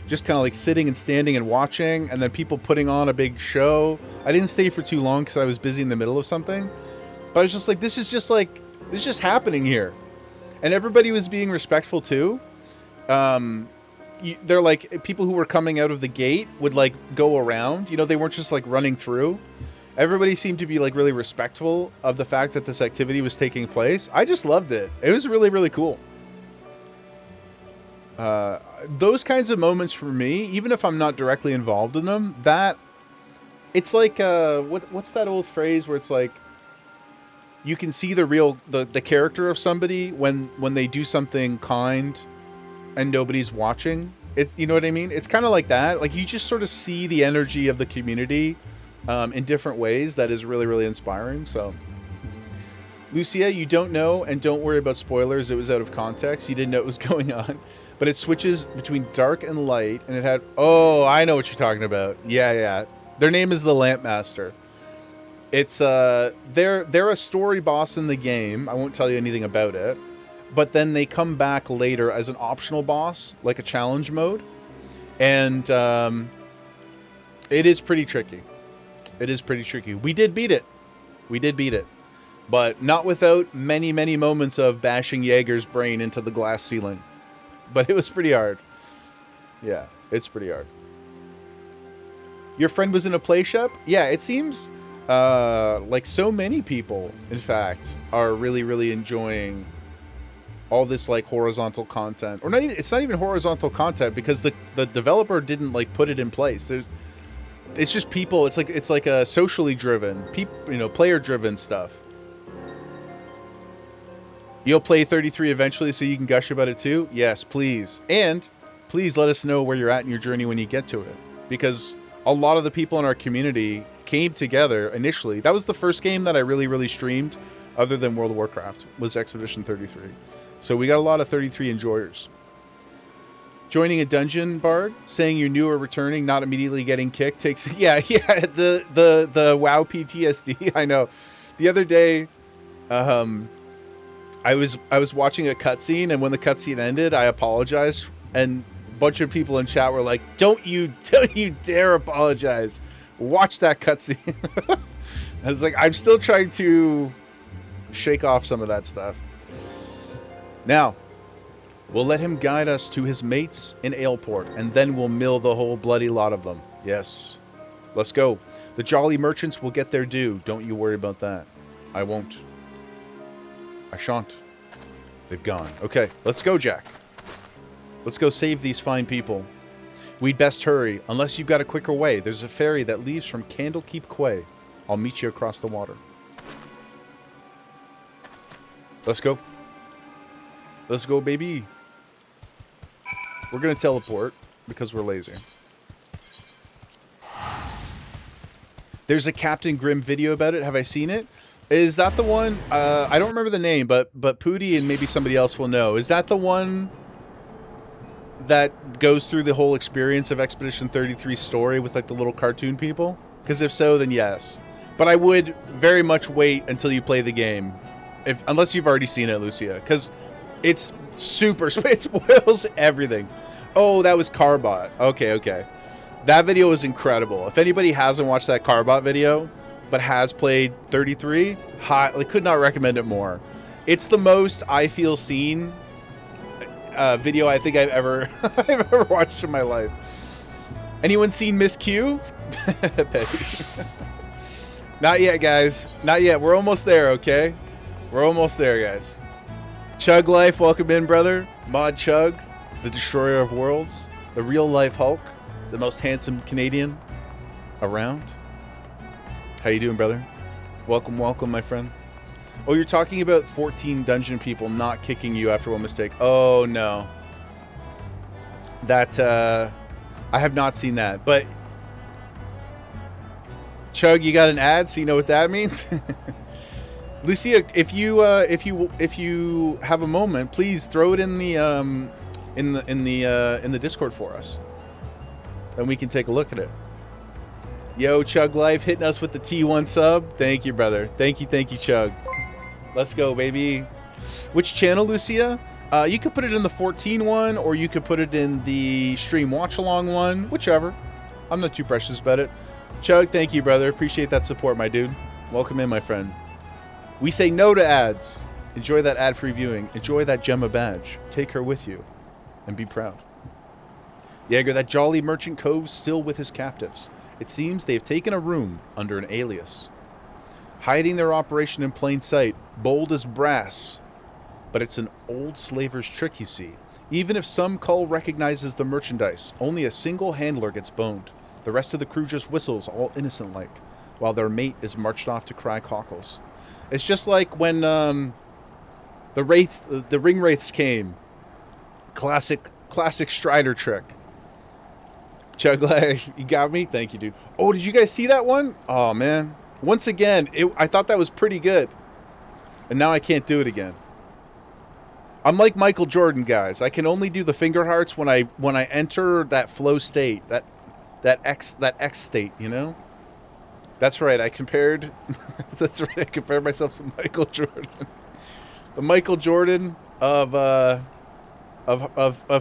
just kind of like sitting and standing and watching, and then people putting on a big show. I didn't stay for too long because I was busy in the middle of something, but I was just like, this is just happening here. And everybody was being respectful too. They're like, people who were coming out of the gate would like go around, you know, they weren't just like running through. Everybody seemed to be like really respectful of the fact that this activity was taking place. I just loved it. It was really, really cool. Those kinds of moments for me, even if I'm not directly involved in them, that it's like, what's that old phrase where it's like, you can see the real, the character of somebody when they do something kind and nobody's watching. You know what I mean? It's kind of like that. Like, you just sort of see the energy of the community in different ways. That is really, really inspiring. So, Lucia, you don't know, and don't worry about spoilers. It was out of context. You didn't know what was going on. But it switches between dark and light, and it had... Oh, I know what you're talking about. Yeah. Their name is the Lampmaster. It's, they're a story boss in the game. I won't tell you anything about it. But then they come back later as an optional boss, like a challenge mode. And, it is pretty tricky. It is pretty tricky. We did beat it. We did beat it. But not without many, many moments of bashing Jaeger's brain into the glass ceiling. But it was pretty hard. Yeah, it's pretty hard. Your friend was in a play shop? Yeah, it seems like so many people, in fact, are really, really enjoying all this like horizontal content. Or not even, it's not even horizontal content because the developer didn't like put it in place. It's just people, it's like a socially driven, player driven stuff. You'll play 33 eventually so you can gush about it too? Yes, please. And please let us know where you're at in your journey when you get to it. Because a lot of the people in our community came together initially. That was the first game that I really, really streamed, other than World of Warcraft, was Expedition 33. So we got a lot of 33 enjoyers. Joining a dungeon, Bard, saying you're new or returning, not immediately getting kicked takes... Yeah, the WoW PTSD, I know. The other day... I was watching a cutscene, and when the cutscene ended, I apologized, and a bunch of people in chat were like, "Don't you dare apologize! Watch that cutscene." I was like, I'm still trying to shake off some of that stuff. Now, we'll let him guide us to his mates in Aleport, and then we'll mill the whole bloody lot of them. Yes, let's go. The jolly merchants will get their due. Don't you worry about that. I won't. I shan't. They've gone. Okay, let's go, Jack. Let's go save these fine people. We'd best hurry, unless you've got a quicker way. There's a ferry that leaves from Candlekeep Quay. I'll meet you across the water. Let's go. Let's go, baby. We're gonna teleport because we're lazy. There's a Captain Grimm video about it. Have I seen it? Is that the one? I don't remember the name, but Pooty and maybe somebody else will know. Is that the one that goes through the whole experience of Expedition 33's story with like the little cartoon people? Because if so, then yes. But I would very much wait until you play the game, unless you've already seen it, Lucia, because it's super. It spoils everything. Oh, that was Carbot. Okay. That video was incredible. If anybody hasn't watched that Carbot video, but has played 33, I could not recommend it more. It's the most I feel seen video I think I've ever watched in my life. Anyone seen Miss Q? Petty. Not yet, guys. Not yet. We're almost there, okay? We're almost there, guys. Chug Life, welcome in, brother. Mod Chug, the destroyer of worlds, the real life Hulk, the most handsome Canadian around. How you doing, brother? Welcome, my friend. Oh, you're talking about 14 dungeon people not kicking you after one mistake. Oh, no. That, I have not seen that, but... Chug, you got an ad, so you know what that means? Lucia, if you have a moment, please throw it in the Discord for us. Then we can take a look at it. Yo, Chug Life hitting us with the T1 sub. Thank you, brother. Thank you, Chug. Let's go, baby. Which channel, Lucia? You could put it in the 14 one, or you could put it in the stream watch along one. Whichever. I'm not too precious about it. Chug, thank you, brother. Appreciate that support, my dude. Welcome in, my friend. We say no to ads. Enjoy that ad-free viewing. Enjoy that Gemma badge. Take her with you. And be proud. Jaeger, that jolly merchant cove's still with his captives. It seems they've taken a room under an alias. Hiding their operation in plain sight, bold as brass. But it's an old slaver's trick, you see. Even if some cull recognizes the merchandise, only a single handler gets boned. The rest of the crew just whistles, all innocent-like, while their mate is marched off to cry cockles. It's just like when the ring wraiths came. Classic Strider trick. Chuglag, you got me? Thank you, dude. Oh, did you guys see that one? Oh, man. Once again, I thought that was pretty good. And now I can't do it again. I'm like Michael Jordan, guys. I can only do the finger hearts when I enter that flow state, that X state, you know? That's right. I compared myself to Michael Jordan. The Michael Jordan of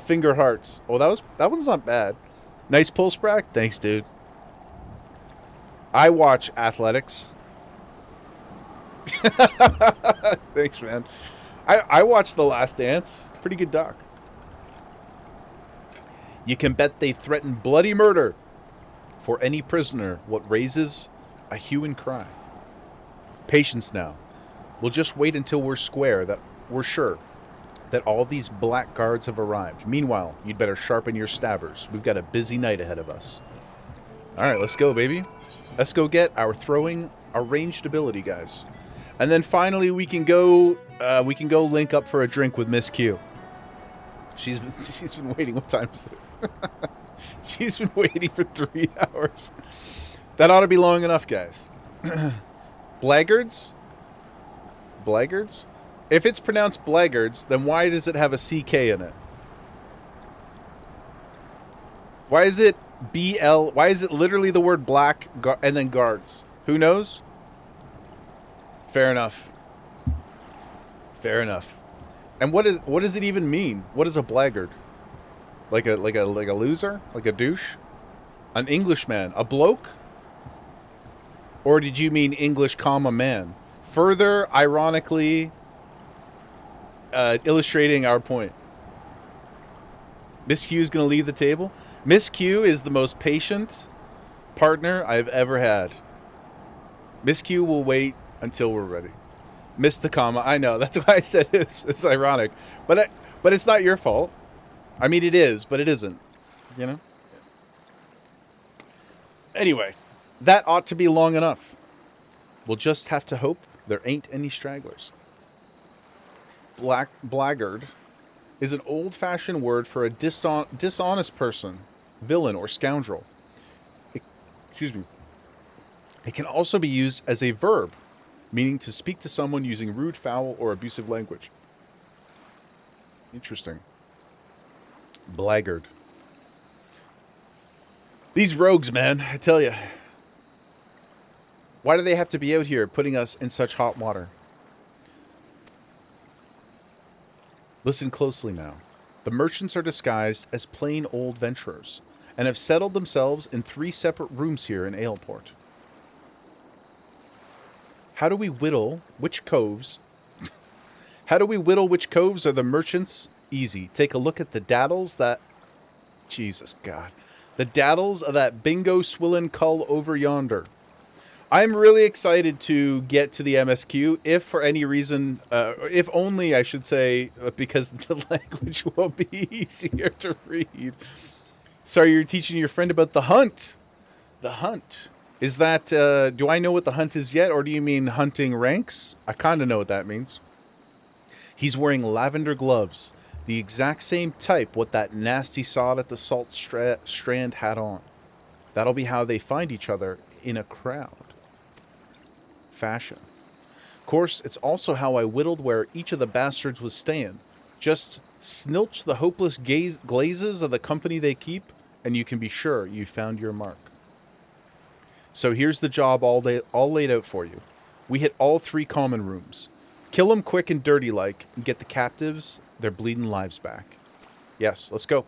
finger hearts. Oh, that one's not bad. Nice pulse brack. Thanks, dude. I watch athletics. Thanks, man. I watched The Last Dance. Pretty good doc. You can bet they threaten bloody murder for any prisoner what raises a hue and cry. Patience now. We'll just wait until we're square, that we're sure that all these black guards have arrived. Meanwhile, you'd better sharpen your stabbers. We've got a busy night ahead of us. All right, let's go, baby. Let's go get our throwing, our ranged ability, guys. And then finally, we can go link up for a drink with Miss Q. She's been waiting. What time is it? She's been waiting for 3 hours. That ought to be long enough, guys. Blackguards? Blackguards? If it's pronounced blackguards, then why does it have a CK in it? Why is it BL? Why is it literally the word black and then guards? Who knows? Fair enough. Fair enough. And what does it even mean? What is a blackguard? Like a loser? Like a douche? An Englishman? A bloke? Or did you mean English comma man? Further ironically illustrating our point. Miss Q is going to leave the table. Miss Q is the most patient partner I've ever had. Miss Q will wait until we're ready. Missed the comma. I know. That's why I said it's ironic. But it's not your fault. I mean, it is, but it isn't. You know? Anyway, that ought to be long enough. We'll just have to hope there ain't any stragglers. Blackguard is an old-fashioned word for a dishonest person, villain, or scoundrel. Excuse me. It can also be used as a verb, meaning to speak to someone using rude, foul, or abusive language. Interesting. Blackguard. These rogues, man, I tell you. Why do they have to be out here putting us in such hot water? Listen closely now. The merchants are disguised as plain old venturers and have settled themselves in 3 separate rooms here in Aleport. How do we whittle which coves? How do we whittle which coves are the merchants? Easy. Take a look at the daddles that... Jesus God. The daddles of that bingo swillen cull over yonder. I'm really excited to get to the MSQ, if for any reason, if only, I should say, because the language will be easier to read. Sorry, you're teaching your friend about the hunt. The hunt. Is that, do I know what the hunt is yet, or do you mean hunting ranks? I kind of know what that means. He's wearing lavender gloves, the exact same type what that nasty sod at the Salt Strand had on. That'll be how they find each other in a crowd. Fashion. Of course, it's also how I whittled where each of the bastards was staying. Just snilch the hopeless glazes of the company they keep, and you can be sure you found your mark. So here's the job all laid out for you. We hit all 3 common rooms. Kill them quick and dirty like, and get the captives their bleeding lives back. Yes, let's go.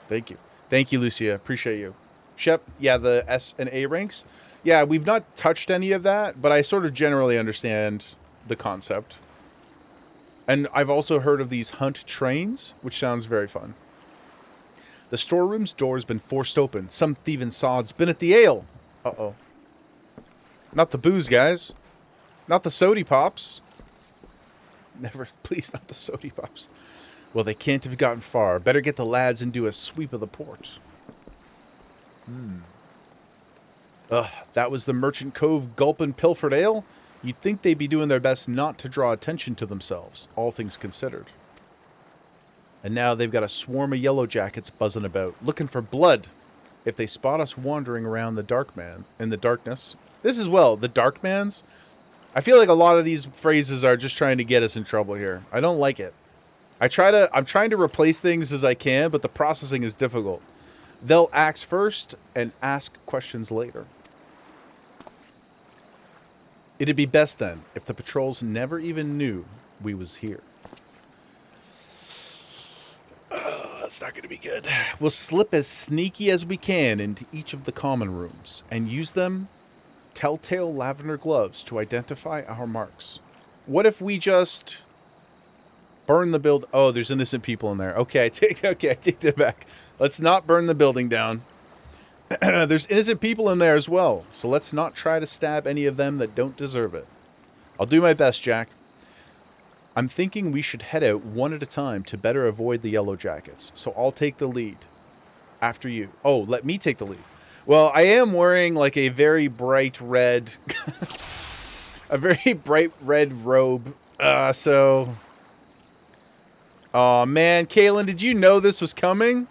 Thank you. Thank you, Lucia. Appreciate you. Shep, yeah, the S and A ranks. Yeah, we've not touched any of that, but I sort of generally understand the concept. And I've also heard of these hunt trains, which sounds very fun. The storeroom's door's been forced open. Some thieving sod's been at the ale. Uh-oh. Not the booze, guys. Not the sody pops. Never, please, not the sody pops. Well, they can't have gotten far. Better get the lads and do a sweep of the port. That was the Merchant Cove Gulpin Pilfered Ale? You'd think they'd be doing their best not to draw attention to themselves, all things considered. And now they've got a swarm of yellow jackets buzzing about, looking for blood. If they spot us wandering around the darkness. This as well, the Darkmans. I feel like a lot of these phrases are just trying to get us in trouble here. I don't like it. I'm trying to replace things as I can, but the processing is difficult. They'll axe first and ask questions later. It'd be best then if the patrols never even knew we was here. it's not going to be good. We'll slip as sneaky as we can into each of the common rooms and use them telltale lavender gloves to identify our marks. What if we just burn the build? Oh, there's innocent people in there. Okay, I take that back. Let's not burn the building down. There's innocent people in there as well, so let's not try to stab any of them that don't deserve it. I'll do my best, Jack. I'm thinking we should head out one at a time to better avoid the yellow jackets, so I'll take the lead. After you. Oh, let me take the lead. Well, I am wearing like a very bright red... a very bright red robe, so... Oh man, Kaylin, did you know this was coming?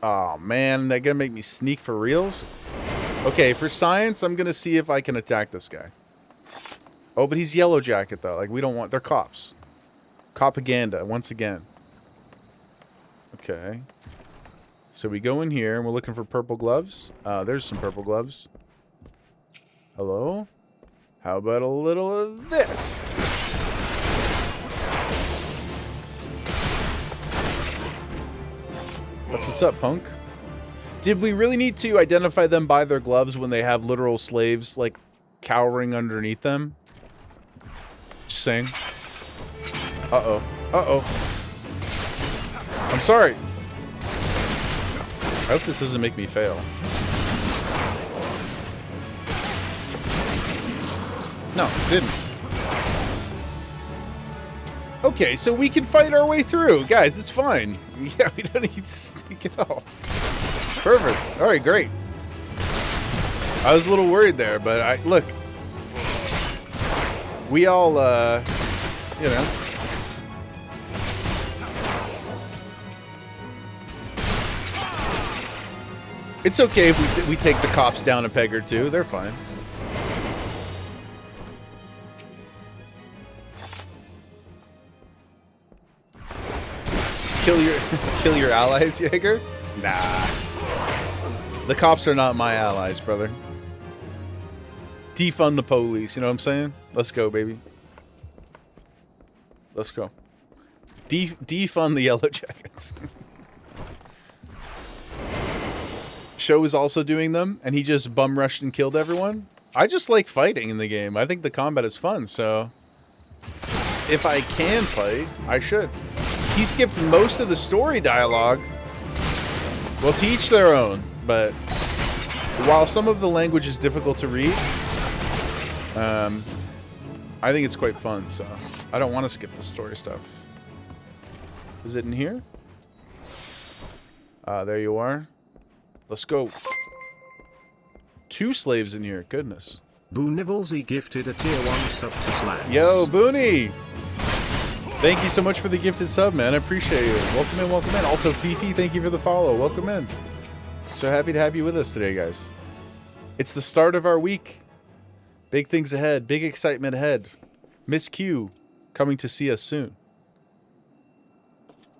Oh man, they're gonna make me sneak for reals? Okay, for science, I'm gonna see if I can attack this guy. Oh, but he's yellow jacket though. Like, we don't want... They're cops. Propaganda, once again. Okay. So we go in here, and we're looking for purple gloves. There's some purple gloves. Hello? How about a little of this? What's up, punk? Did we really need to identify them by their gloves when they have literal slaves, like, cowering underneath them? Just saying. Uh-oh. Uh-oh. I'm sorry. I hope this doesn't make me fail. No, it didn't. Okay, so we can fight our way through. Guys, it's fine. Yeah, we don't need to sneak it all. Perfect. Alright, great. I was a little worried there, but look. We all, you know. It's okay if we take the cops down a peg or two. They're fine. Kill your allies, Jaeger? Nah. The cops are not my allies, brother. Defund the police, you know what I'm saying? Let's go, baby. Let's go. Defund the yellow jackets. Show is also doing them, and he just bum rushed and killed everyone. I just like fighting in the game. I think the combat is fun, so if I can fight, I should. He skipped most of the story dialogue. Well, to each their own, but while some of the language is difficult to read, I think it's quite fun, so I don't want to skip the story stuff. Is it in here? There you are. Let's go. 2 slaves in here, goodness. Boo Nibblesy gifted a tier 1 sub to Slants. Yo, Booney! Thank you so much for the gifted sub, man. I appreciate you. Welcome in, welcome in. Also, Fifi, thank you for the follow. Welcome in. So happy to have you with us today, guys. It's the start of our week. Big things ahead. Big excitement ahead. Miss Q coming to see us soon.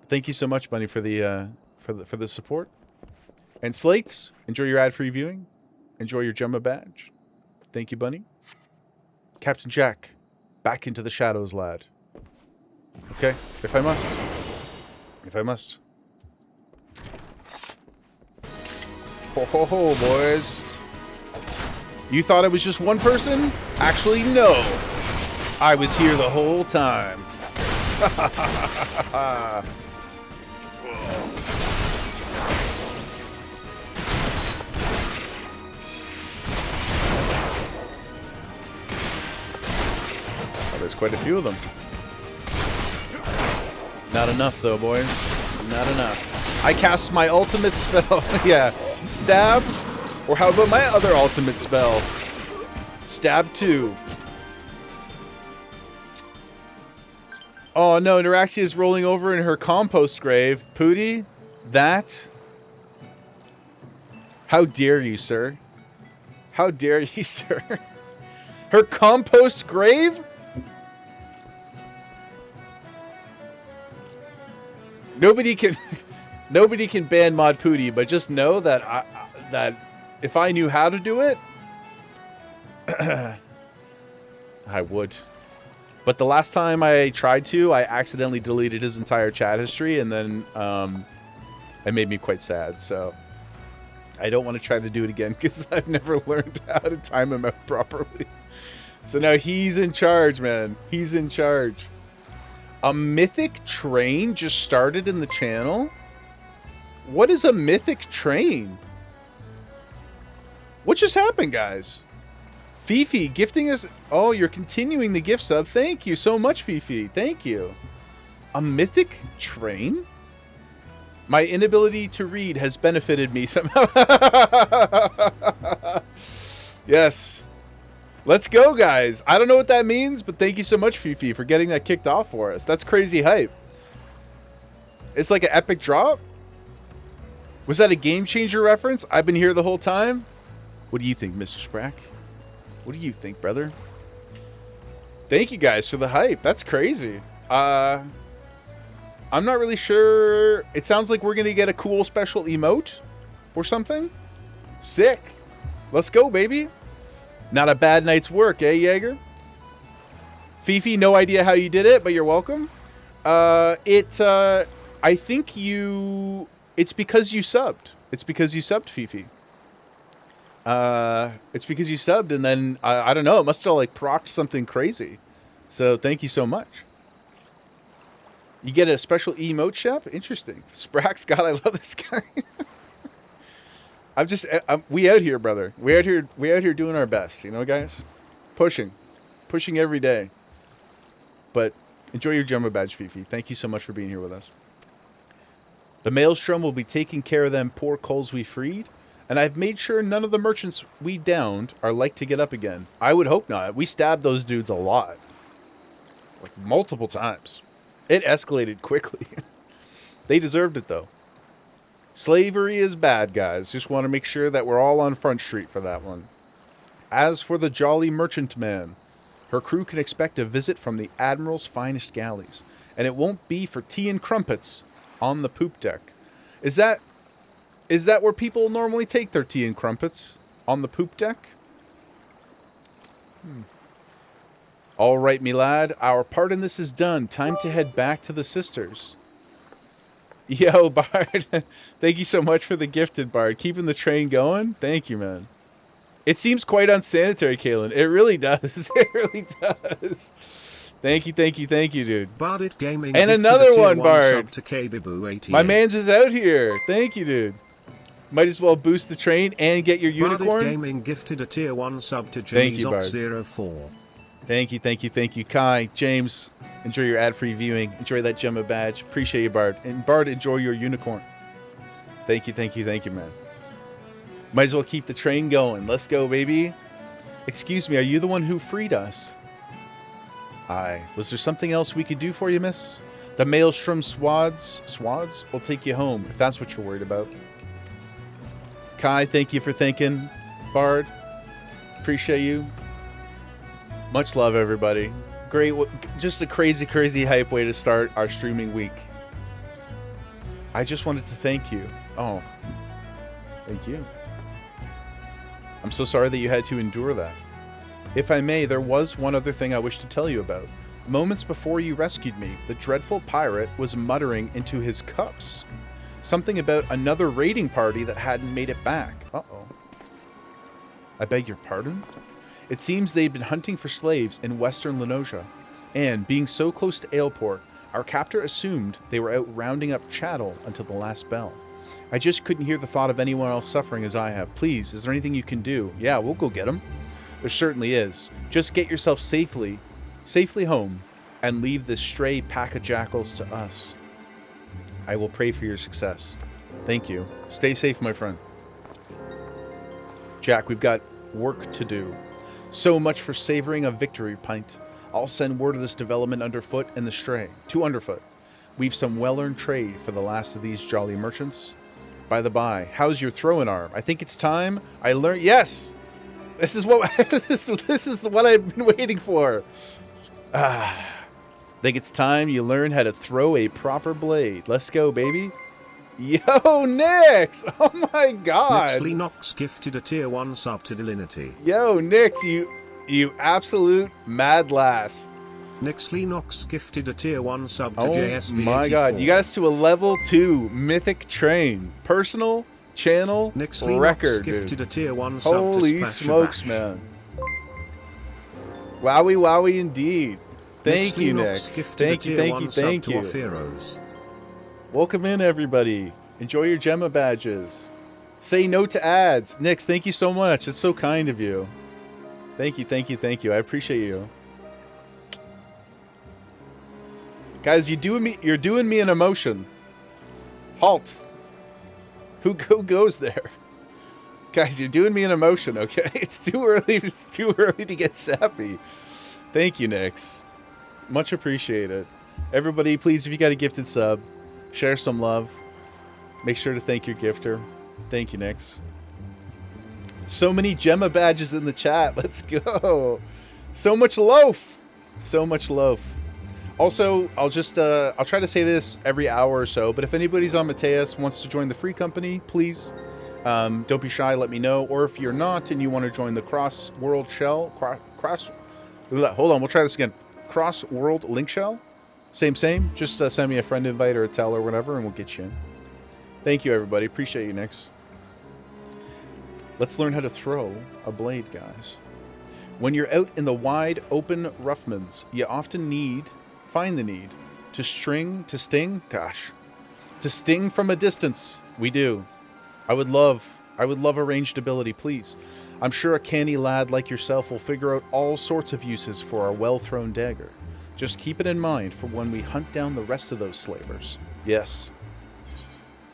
Thank you so much, Bunny, for the support. And Slates, enjoy your ad-free viewing. Enjoy your Gemma badge. Thank you, Bunny. Captain Jack, back into the shadows, lad. Okay, if I must. If I must. Ho ho ho, boys. You thought it was just one person? Actually, no. I was here the whole time. Oh, there's quite a few of them. Not enough, though, boys. Not enough. I cast my ultimate spell. Yeah. Stab. Or how about my other ultimate spell? Stab 2. Oh, no. Naraxia is rolling over in her compost grave. Pooty? That? How dare you, sir? How dare you, sir? Her compost grave? Nobody can ban Mod Pooty, but just know that that if I knew how to do it, I would. But the last time I tried to, I accidentally deleted his entire chat history, and then It made me quite sad, so I don't want to try to do it again because I've never learned how to time him out properly. So now he's in charge, man. He's in charge. A mythic train just started in the channel? What is a mythic train? What just happened, guys? Fifi gifting us... Oh, you're continuing the gift sub. Thank you so much, Fifi. Thank you. A mythic train? My inability to read has benefited me somehow. Yes. Let's go, guys. I don't know what that means, but thank you so much, Fifi, for getting that kicked off for us. That's crazy hype. It's like an epic drop? Was that a Game Changer reference? I've been here the whole time? What do you think, Mr. Sprack? What do you think, brother? Thank you guys for the hype. That's crazy. I'm not really sure. It sounds like we're going to get a cool special emote or something. Sick. Let's go, baby. Not a bad night's work, eh, Jaeger? Fifi, no idea how you did it, but you're welcome. I think it's because you subbed. It's because you subbed, Fifi. It's because you subbed, and then, I don't know, it must have, like, procced something crazy. So, thank you so much. You get a special emote, Shep? Interesting. Sprax, God, I love this guy. We out here, brother. We out here doing our best, you know, guys? Pushing every day. But enjoy your Jumbo badge, Fifi. Thank you so much for being here with us. The Maelstrom will be taking care of them poor culls we freed, and I've made sure none of the merchants we downed are like to get up again. I would hope not. We stabbed those dudes a lot. Like, multiple times. It escalated quickly. They deserved it, though. Slavery is bad, guys. Just want to make sure that we're all on Front Street for that one. As for the Jolly Merchantman, her crew can expect a visit from the Admiral's finest galleys, and it won't be for tea and crumpets on the poop deck. Is that where people normally take their tea and crumpets? On the poop deck? All right, me lad. Our part in this is done. Time to head back to the sisters. Yo, Bard. Thank you so much for the gifted, Bard. Keeping the train going? Thank you, man. It seems quite unsanitary, Kalen. It really does. It really does. Thank you, dude. Bardit Gaming and another one, Bard. To KBBoo88. My man's is out here. Thank you, dude. Might as well boost the train and get your unicorn. Bardit Gaming gifted a tier 1 sub to Thank you, Bard. James04. Thank you. Kai, James, enjoy your ad-free viewing. Enjoy that Gemma badge. Appreciate you, Bard. And Bard, enjoy your unicorn. Thank you, man. Might as well keep the train going. Let's go, baby. Excuse me, are you the one who freed us? Aye. Was there something else we could do for you, miss? The Maelstrom swads will take you home, if that's what you're worried about. Kai, thank you for thinking. Bard, appreciate you. Much love, everybody. Great, just a crazy hype way to start our streaming week. I just wanted to thank you. Oh, thank you. I'm so sorry that you had to endure that. If I may, there was one other thing I wish to tell you about. Moments before you rescued me, the dreadful pirate was muttering into his cups. Something about another raiding party that hadn't made it back. Uh-oh. I beg your pardon? It seems they'd been hunting for slaves in western Lenosia, and, being so close to Aleport, our captor assumed they were out rounding up chattel until the last bell. I just couldn't hear the thought of anyone else suffering as I have. Please, is there anything you can do? Yeah, we'll go get them. There certainly is. Just get yourself safely home, and leave this stray pack of jackals to us. I will pray for your success. Thank you. Stay safe, my friend. Jack, we've got work to do. So much for savoring a victory pint. I'll send word of this development underfoot and the stray. To underfoot. We've some well-earned trade for the last of these jolly merchants. By the by, how's your throwing arm? I think it's time I learned... Yes! This is what this is what I've been waiting for. Think it's time you learn how to throw a proper blade. Let's go, baby. Yo, Nix! Oh my god! Nixley Knox gifted a tier 1 sub to Delinity. Yo, Nix, you absolute mad lass. Nix Knox gifted a tier 1 sub to Oh JSV84. my god, you got us to a level 2 mythic train. Personal channel Nix record, gifted dude. a tier 1 sub Holy to Splash smokes, Avash. man. Wowie wowie indeed. Thank Nix you, Knox Nix. gifted Thank a you, tier thank 1 you, sub thank to you. Opheros. Welcome in, everybody. Enjoy your Gemma badges. Say no to ads. Nix, thank you so much. It's so kind of you. Thank you, thank you, thank you. I appreciate you. Guys, you're doing me an emotion. Halt. Who goes there? Guys, you're doing me an emotion, okay? It's too early. It's too early to get sappy. Thank you, Nix. Much appreciated. Everybody, please, if you got a gifted sub, share some love. Make sure to thank your gifter. Thank you, Nix. So many Gemma badges in the chat. Let's go. So much loaf. So much loaf. Also, I'll try to say this every hour or so, but if anybody's on Mateus wants to join the free company, please, don't be shy, let me know. Or if you're not and you want to join the Cross World Shell, hold on, we'll try this again. Cross World Link Shell, same, just send me a friend invite or a tell or whatever, and we'll get you in. Thank you, everybody. Appreciate you, Nix. Let's learn how to throw a blade, guys. When you're out in the wide open roughlands, you often find the need to sting from a distance. We do. I would love a ranged ability, please. I'm sure a canny lad like yourself will figure out all sorts of uses for our well-thrown dagger. Just keep it in mind for when we hunt down the rest of those slavers. Yes.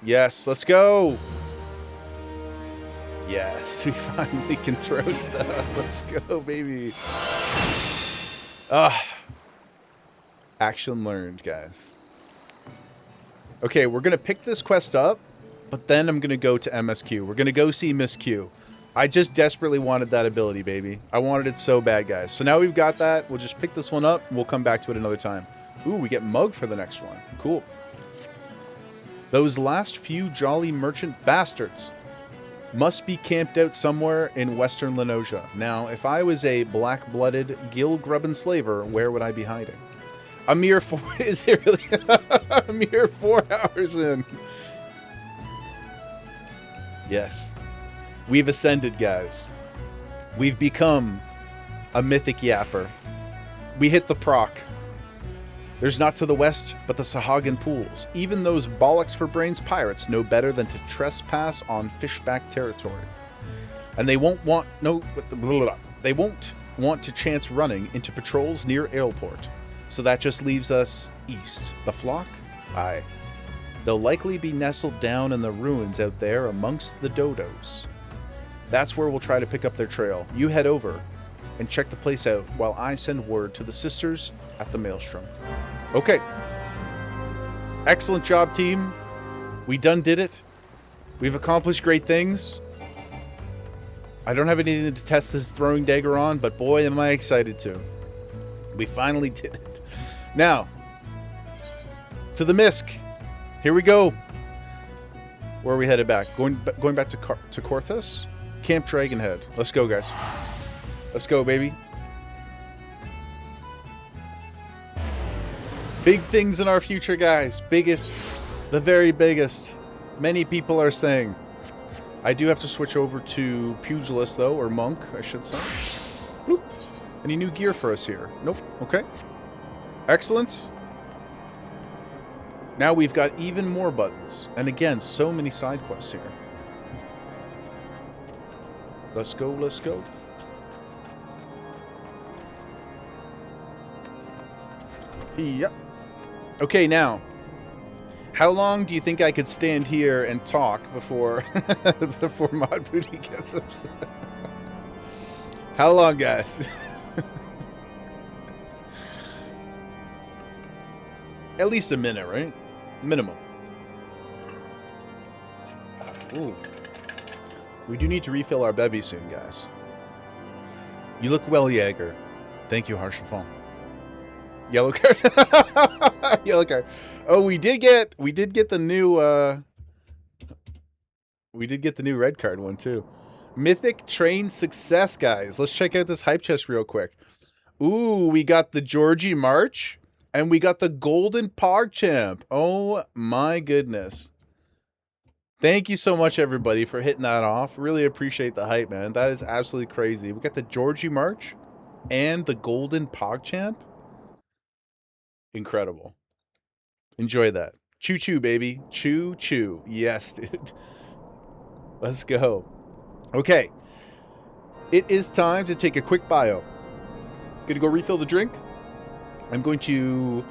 Yes, let's go! Yes, we finally can throw stuff. Let's go, baby. Action learned, guys. Okay, we're going to pick this quest up, but then I'm going to go to MSQ. We're going to go see Miss Q. I just desperately wanted that ability, baby. I wanted it so bad, guys. So now we've got that. We'll just pick this one up, and we'll come back to it another time. Ooh, we get Mug for the next one. Cool. Those last few jolly merchant bastards must be camped out somewhere in western Lenosia. Now, if I was a black-blooded, gill-grubbing slaver, where would I be hiding? A mere 4... Is it really? A mere 4 hours in. Yes. We've ascended, guys. We've become a mythic yapper. We hit the proc. There's not to the west, but the Sahagan pools. Even those bollocks for brains pirates know better than to trespass on fishback territory. And they won't want to chance running into patrols near Ailport. So that just leaves us east. The flock? Aye. They'll likely be nestled down in the ruins out there amongst the dodos. That's where we'll try to pick up their trail. You head over and check the place out while I send word to the sisters at the Maelstrom. Okay. Excellent job, team. We done did it. We've accomplished great things. I don't have anything to test this throwing dagger on, but boy, am I excited to. We finally did it. Now, to the Misk. Here we go. Where are we headed back? Going back to Korthus? Camp Dragonhead. Let's go, guys. Let's go, baby. Big things in our future, guys. Biggest. The very biggest. Many people are saying. I do have to switch over to Pugilist, though, or Monk, I should say. Bloop. Any new gear for us here? Nope. Okay. Excellent. Now we've got even more buttons. And again, so many side quests here. Let's go, let's go. Yep. Okay, now. How long do you think I could stand here and talk before before Mod Booty gets upset? How long, guys? At least a minute, right? Minimum. Ooh. We do need to refill our bevy soon, guys. You look well, Jaeger. Thank you, Harshafon. Yellow card. Yellow card. Oh, we did get the new red card one too. Mythic train success, guys. Let's check out this hype chest real quick. Ooh, we got the Georgie March and we got the Golden PogChamp. Oh my goodness. Thank you so much, everybody, for hitting that off. Really appreciate the hype, man. That is absolutely crazy. We got the Georgie March and the Golden PogChamp. Incredible. Enjoy that. Choo choo, baby. Choo choo. Yes, dude. Let's go. Okay. It is time to take a quick bio. Gonna go refill the drink. I'm going to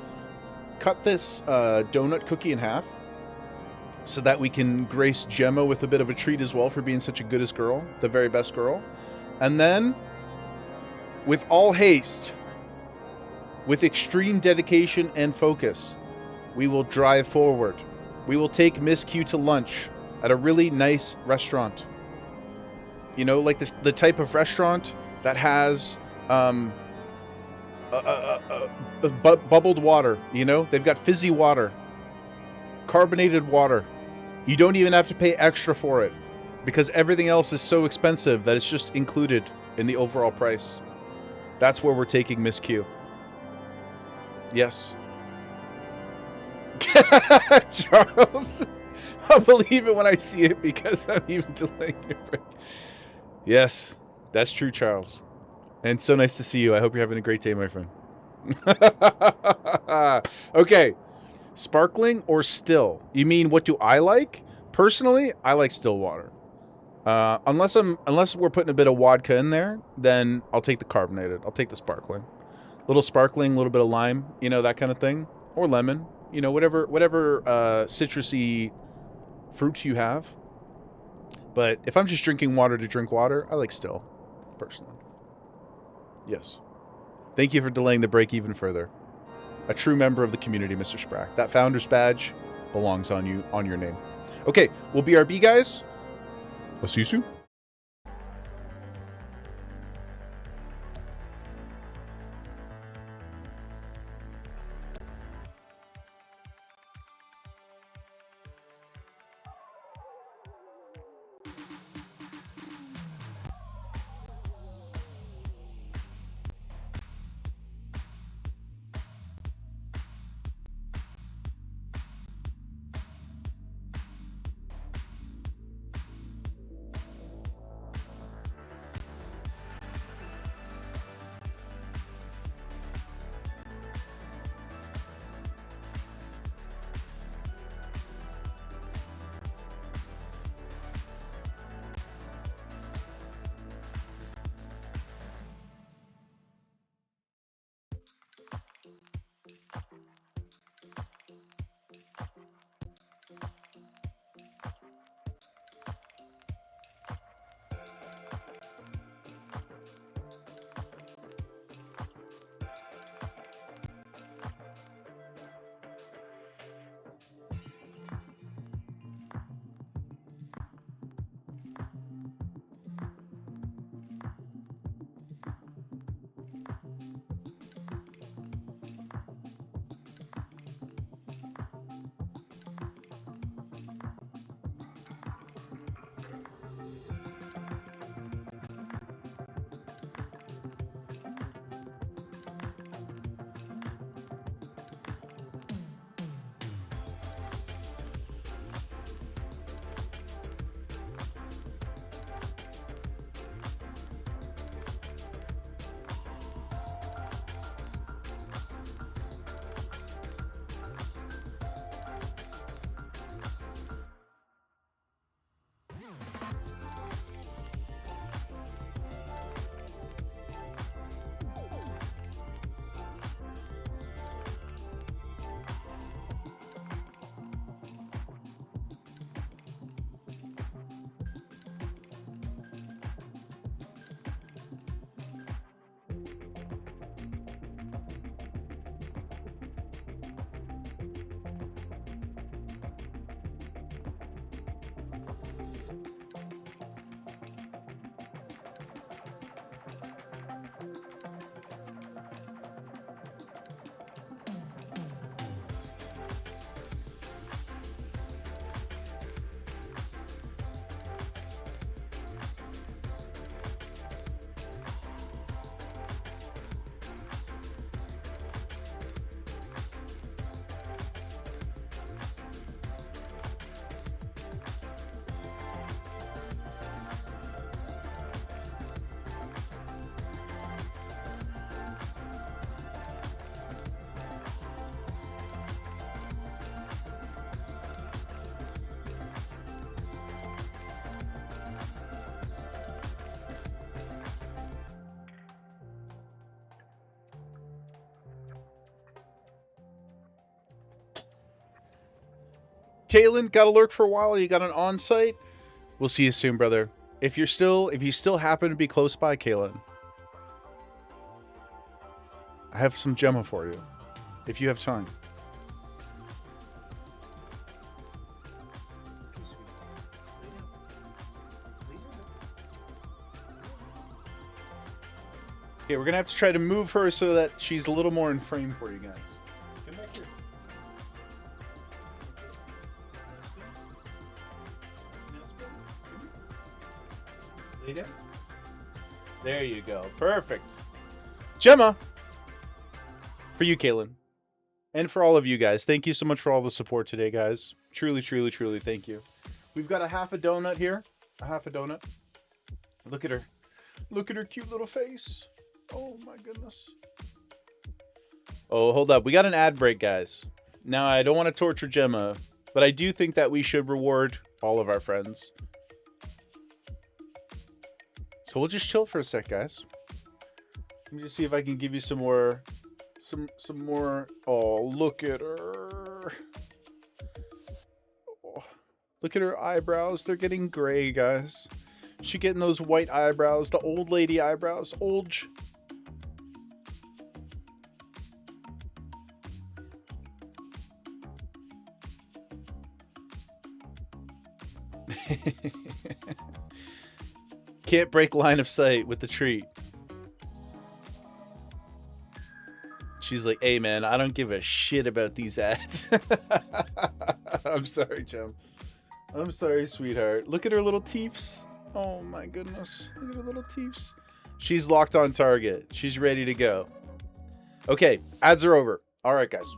cut this donut cookie in half so that we can grace Gemma with a bit of a treat as well for being such a goodest girl, the very best girl. And then, with all haste, with extreme dedication and focus, we will drive forward. We will take Miss Q to lunch at a really nice restaurant. You know, like the type of restaurant that has bubbled water, you know? They've got fizzy water, carbonated water. You don't even have to pay extra for it because everything else is so expensive that it's just included in the overall price. That's where we're taking Miss Q. Yes. Charles, I'll believe it when I see it because I'm even delaying your break. Yes, that's true, Charles. And so nice to see you. I hope you're having a great day, my friend. Okay. Sparkling or still? You mean what do I like? Personally, I like still water. Unless we're putting a bit of vodka in there, then I'll take the carbonated. I'll take the sparkling. Little sparkling, a little bit of lime, you know, that kind of thing. Or lemon. You know, whatever citrusy fruits you have. But if I'm just drinking water to drink water, I like still, personally. Yes. Thank you for delaying the break even further. A true member of the community, Mr. Sprack. That founder's badge belongs on you, on your name. Okay, we'll BRB, guys. I'll see you soon. Kalen, gotta lurk for a while. You got an on-site. We'll see you soon, brother. If you still happen to be close by, Kalen, I have some Gemma for you, if you have time. Okay, we're gonna have to try to move her so that she's a little more in frame for you guys. Come back here. Lay down. There you go. Perfect. Gemma! For you, Kaylin. And for all of you guys. Thank you so much for all the support today, guys. Truly, truly, truly, thank you. We've got a half a donut here. A half a donut. Look at her. Look at her cute little face. Oh my goodness. Oh, hold up. We got an ad break, guys. Now, I don't want to torture Gemma, but I do think that we should reward all of our friends. So we'll just chill for a sec, guys. Let me just see if I can give you some more... Some more... Oh, look at her. Oh, look at her eyebrows. They're getting gray, guys. She getting those white eyebrows. The old lady eyebrows. Olge. Can't break line of sight with the treat. She's like, hey man, I don't give a shit about these ads. I'm sorry, Jim. I'm sorry, sweetheart. Look at her little teeths. Oh my goodness. Look at her little teeths. She's locked on target. She's ready to go. Okay, ads are over. All right, guys.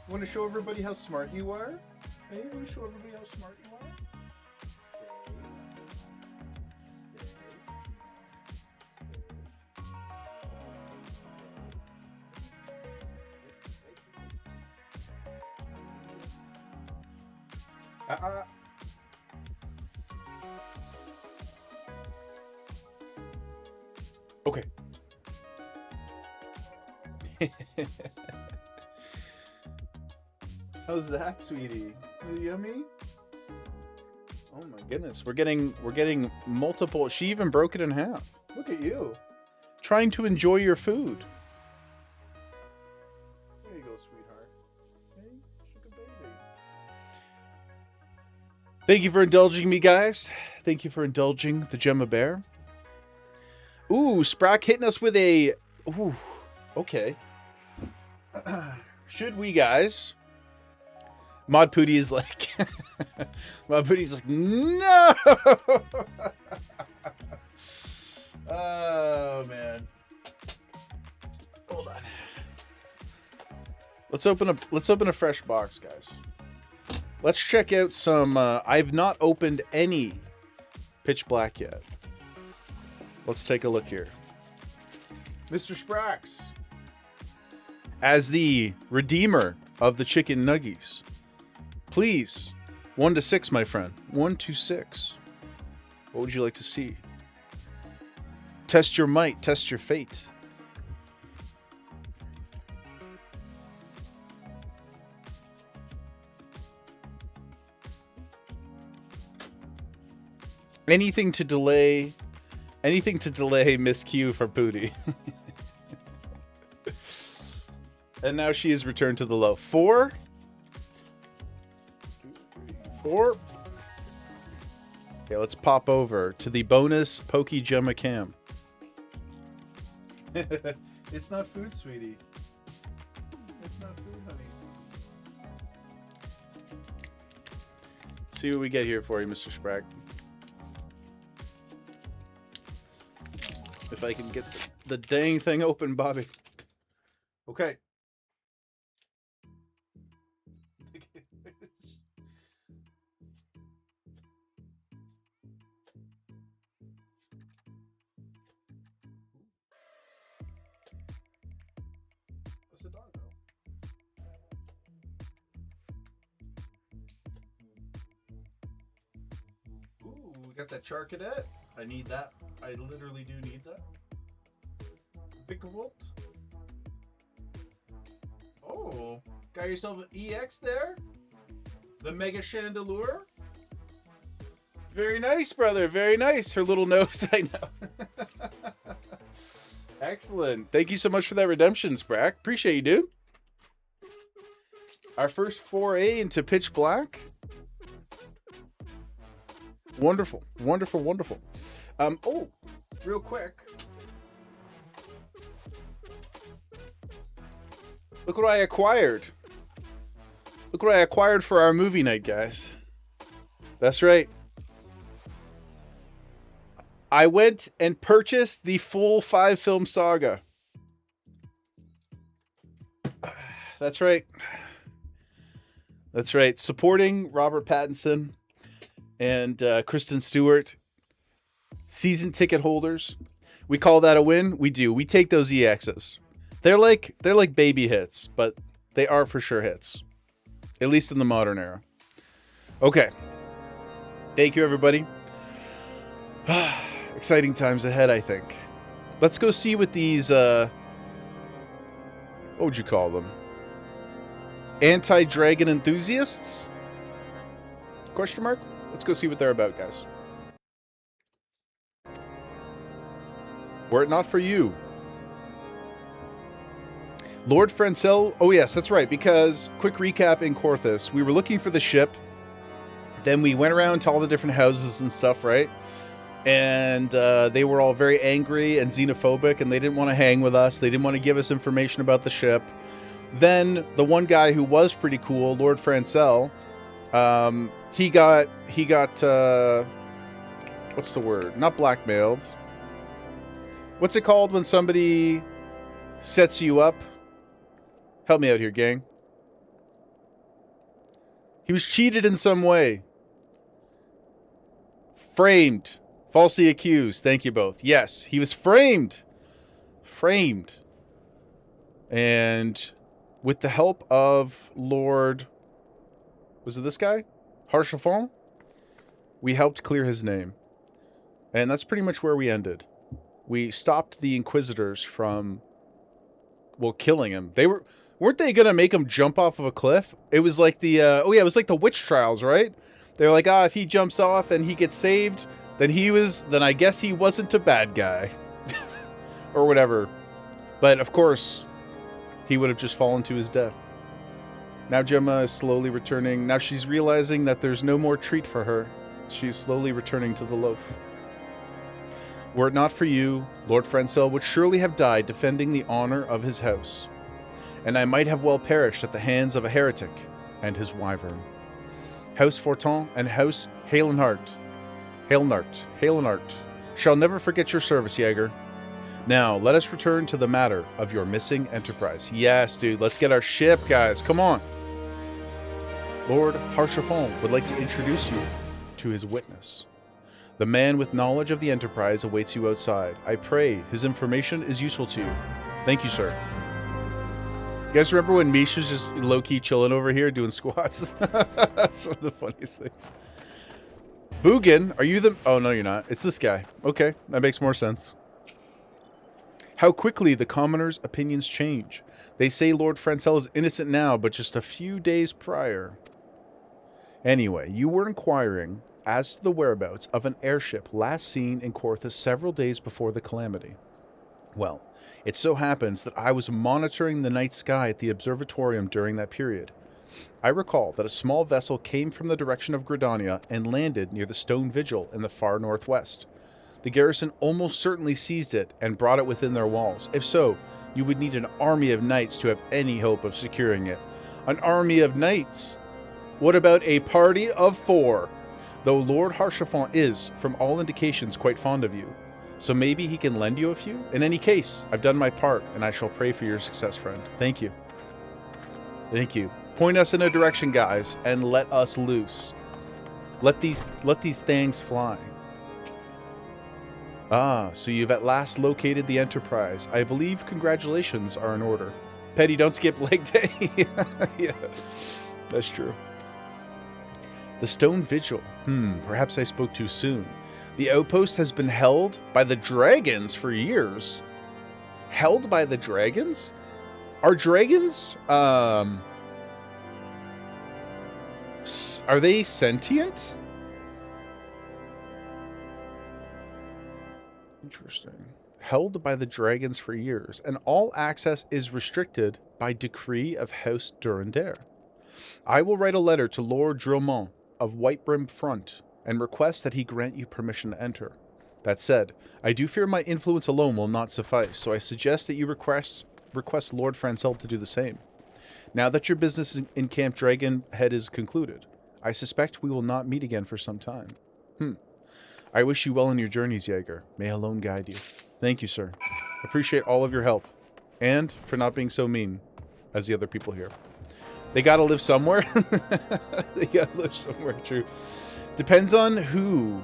Want to show everybody how smart you are? Hey, want to show everybody how smart you are? Okay. How's that, sweetie? Yummy? Oh my goodness. We're getting multiple. She even broke it in half. Look at you. Trying to enjoy your food. There you go, sweetheart. Hey, sugar baby. Thank you for indulging me, guys. Thank you for indulging the Gemma Bear. Ooh, Sprack hitting us with a... Ooh, okay. Should we, guys? Mod Pooty is like... Mod Pooty's like, no! Oh, man. Hold on. Let's open a fresh box, guys. Let's check out some... I've not opened any Pitch Black yet. Let's take a look here. Mr. Sprax. As the redeemer of the chicken nuggies, please, 1 to 6, my friend. 1 to 6. What would you like to see? Test your might, test your fate. Anything to delay Miss Q for Pooty. And now she is returned to the low. 4. 4. Okay, let's pop over to the bonus Pokey Gemma Cam. It's not food, sweetie. It's not food, honey. Let's see what we get here for you, Mr. Sprack. If I can get the dang thing open, Bobby. Okay. What's the dog, though? Ooh, we got that Charcadet. I need that. I literally do need that. Picklebolt. Oh, got yourself an EX there? The mega chandelure. Very nice, brother. Very nice. Her little nose, I know. Excellent. Thank you so much for that redemption, Sprack. Appreciate you, dude. Our first foray into Pitch Black. Wonderful. Wonderful, wonderful. Oh, real quick. Look what I acquired. Look what I acquired for our movie night, guys. That's right. I went and purchased the full 5-film saga. That's right. That's right. Supporting Robert Pattinson and Kristen Stewart. Season ticket holders. We call that a win? We do. We take those EXs. They're like baby hits, but they are for sure hits. At least in the modern era. Okay. Thank you, everybody. Exciting times ahead, I think. Let's go see what these, what would you call them? Anti-dragon enthusiasts? Question mark? Let's go see what they're about, guys. Were it not for you. Lord Francel, oh yes, that's right, because, quick recap in Corthus, we were looking for the ship, then we went around to all the different houses and stuff, right? And they were all very angry and xenophobic, and they didn't want to hang with us, they didn't want to give us information about the ship. Then, the one guy who was pretty cool, Lord Francel, he got, what's the word? Not blackmailed. What's it called when somebody sets you up? Help me out here, gang. He was cheated in some way. Framed. Falsely accused. Thank you both. Yes, he was framed. Framed. And with the help of Lord... Was it this guy? Harchefort? We helped clear his name. And that's pretty much where we ended. We stopped the Inquisitors from... well, killing him. Weren't they gonna make him jump off of a cliff? It was like the, it was like the witch trials, right? They were like, if he jumps off and he gets saved, then I guess he wasn't a bad guy. Or whatever. But, of course, he would have just fallen to his death. Now Gemma is slowly returning. Now she's realizing that there's no more treat for her. She's slowly returning to the loaf. Were it not for you, Lord Francel would surely have died defending the honor of his house. And I might have well perished at the hands of a heretic and his wyvern. House Fortin and House Halenhart shall never forget your service, Jaeger. Now, let us return to the matter of your missing enterprise. Yes, dude, let's get our ship, guys. Come on. Lord Harchefort would like to introduce you to his witness. The man with knowledge of the enterprise awaits you outside. I pray his information is useful to you. Thank you, sir. You guys remember when Mish was just low-key chilling over here doing squats? That's one of the funniest things. Boogan, are you the... Oh, no, you're not. It's this guy. Okay, that makes more sense. How quickly the commoners' opinions change. They say Lord Francel is innocent now, but just a few days prior. Anyway, you were inquiring as to the whereabouts of an airship last seen in Corthus several days before the calamity. Well, it so happens that I was monitoring the night sky at the observatorium during that period. I recall that a small vessel came from the direction of Gridania and landed near the stone vigil in the far northwest. The garrison almost certainly seized it and brought it within their walls. If so, you would need an army of knights to have any hope of securing it. An army of knights? What about a party of 4? Though Lord Harchefort is, from all indications, quite fond of you. So maybe he can lend you a few? In any case, I've done my part, and I shall pray for your success, friend. Thank you. Thank you. Point us in a direction, guys, and let us loose. Let these things fly. Ah, so you've at last located the Enterprise. I believe congratulations are in order. Petty, don't skip leg day. Yeah, that's true. The Stone Vigil. Perhaps I spoke too soon. The outpost has been held by the dragons for years. Held by the dragons? Are dragons, Are they sentient? Interesting. Held by the dragons for years, and all access is restricted by decree of House Durandare. I will write a letter to Lord Drillmont of Whitebrim Front and request that he grant you permission to enter. That said, I do fear my influence alone will not suffice, so I suggest that you request Lord Francel to do the same. Now that your business in Camp Dragonhead is concluded, I suspect we will not meet again for some time. I wish you well in your journeys, Jaeger. May alone guide you. Thank you, sir. Appreciate all of your help. And for not being so mean as the other people here. They gotta live somewhere. They gotta live somewhere, true. Depends on who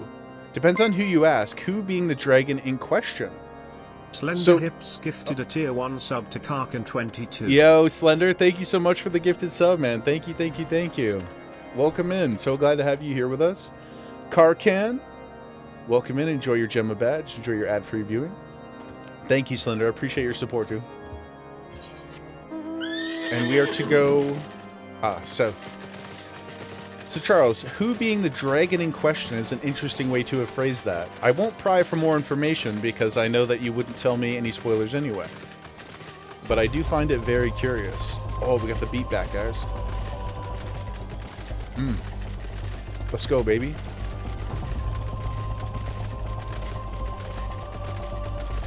you ask. Who being the dragon in question. Slender Hips gifted a tier 1 sub to Karkin22. Yo, Slender, thank you so much for the gifted sub, man. Thank you, thank you, thank you. Welcome in. So glad to have you here with us. Karkan, welcome in. Enjoy your Gemma badge. Enjoy your ad-free viewing. Thank you, Slender. I appreciate your support, too. And we are to go south. So, Charles, who being the dragon in question is an interesting way to have phrased that. I won't pry for more information because I know that you wouldn't tell me any spoilers anyway. But I do find it very curious. Oh, we got the beat back, guys. Let's go, baby.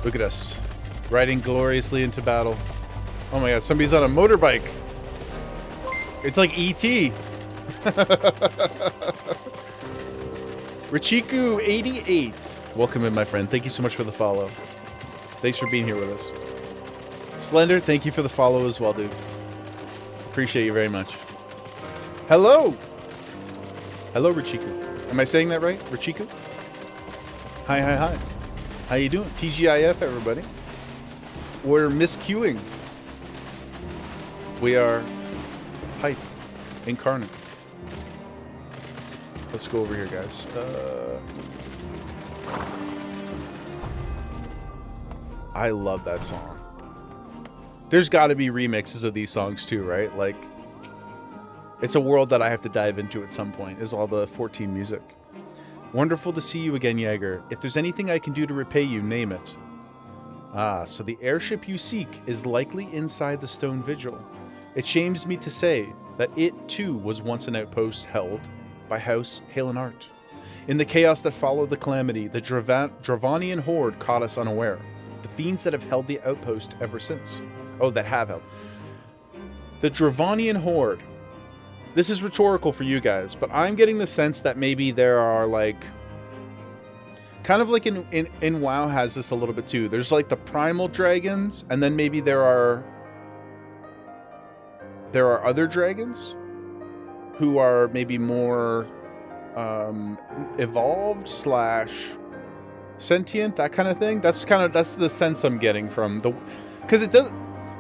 Look at us. Riding gloriously into battle. Oh my god, somebody's on a motorbike. It's like E.T. Richiku88. Welcome in, my friend. Thank you so much for the follow. Thanks for being here with us. Slender, thank you for the follow as well, dude. Appreciate you very much. Hello! Hello, Richiku. Am I saying that right? Richiku? Hi, hi, hi. How you doing? TGIF, everybody. We're miscuing. We are hype incarnate. Let's go over here, guys. I love that song. There's got to be remixes of these songs too, right? Like, it's a world that I have to dive into at some point, is all the 14 music. Wonderful to see you again, Jaeger. If there's anything I can do to repay you, name it. Ah, so the airship you seek is likely inside the Stone Vigil. It shames me to say that it, too, was once an outpost held by House Halenart. In the chaos that followed the calamity, the Dravanian horde caught us unaware. The fiends that have held the outpost ever since. Oh, that have held. The Dravanian horde. This is rhetorical for you guys, but I'm getting the sense that maybe there are, like... Kind of like in WoW has this a little bit too. There's like the primal dragons, and then maybe there are other dragons who are maybe more evolved / sentient, that kind of thing. That's the sense I'm getting from the, because it does,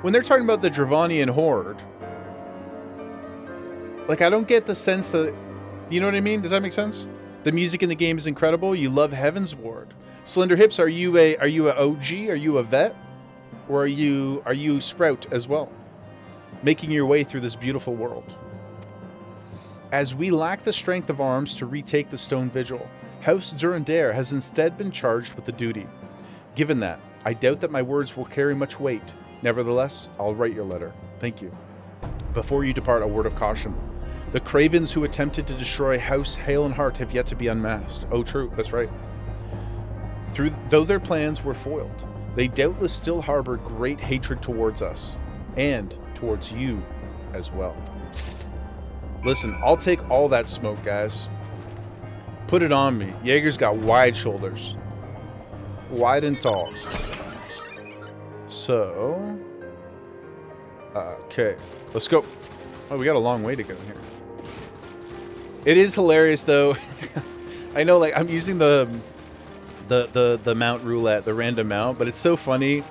when they're talking about the Dravanian horde, like, I don't get the sense that, you know what I mean? Does that make sense? The music in the game is incredible. You love Heaven's Ward. Slender Hips, are you a OG? Are you a vet? Or are you Sprout as well? Making your way through this beautiful world. As we lack the strength of arms to retake the Stone Vigil, House Durandare has instead been charged with the duty. Given that, I doubt that my words will carry much weight. Nevertheless, I'll write your letter. Thank you. Before you depart, a word of caution. The cravens who attempted to destroy House Halenhart have yet to be unmasked. Oh, true. That's right. Though their plans were foiled, they doubtless still harbor great hatred towards us. And towards you as well. Listen, I'll take all that smoke, guys. Put it on me. Jaeger's got wide shoulders. Wide and tall. So... okay. Let's go. Oh, we got a long way to go here. It is hilarious, though. I know, like, I'm using the mount roulette, the random mount, but it's so funny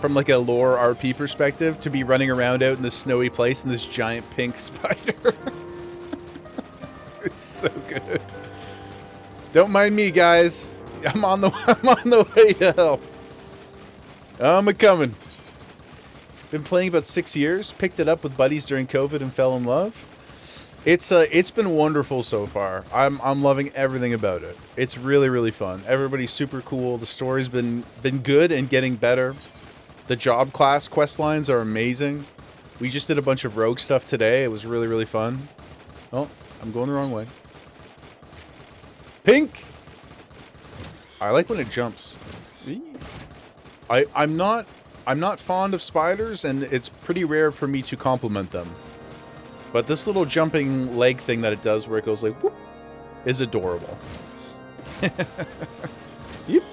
from, like, a lore RP perspective to be running around out in this snowy place in this giant pink spider. It's so good. Don't mind me, guys. I'm on the way to help. I'm a-coming. Been playing about 6 years. Picked it up with buddies during COVID and fell in love. It's been wonderful so far. I'm loving everything about it. It's really, really fun. Everybody's super cool. The story's been good and getting better. The job class quest lines are amazing. We just did a bunch of rogue stuff today. It was really, really fun. Oh, I'm going the wrong way. Pink! I like when it jumps. I'm not fond of spiders, and it's pretty rare for me to compliment them. But this little jumping leg thing that it does where it goes like whoop is adorable. Yep.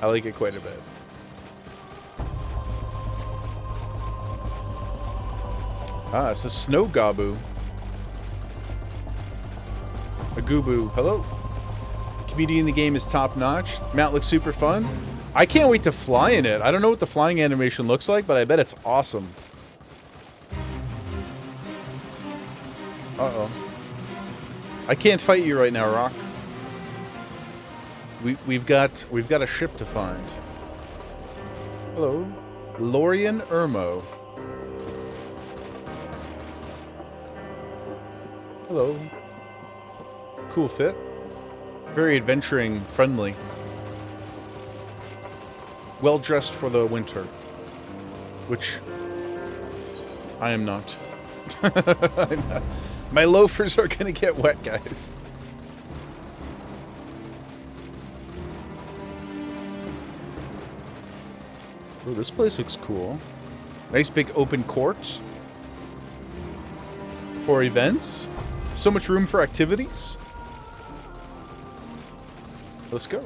I like it quite a bit. Ah, it's a snow gabu. A goobu. Hello. Community in the game is top notch. Mount looks super fun. I can't wait to fly in it. I don't know what the flying animation looks like, but I bet it's awesome. Uh-oh. I can't fight you right now, Rock. We've got a ship to find. Hello. Lorian Ermo. Hello. Cool fit. Very adventuring, friendly. Well dressed for the winter. Which I am not. I'm not. My loafers are gonna get wet, guys. Oh, this place looks cool. Nice big open court. For events. So much room for activities. Let's go.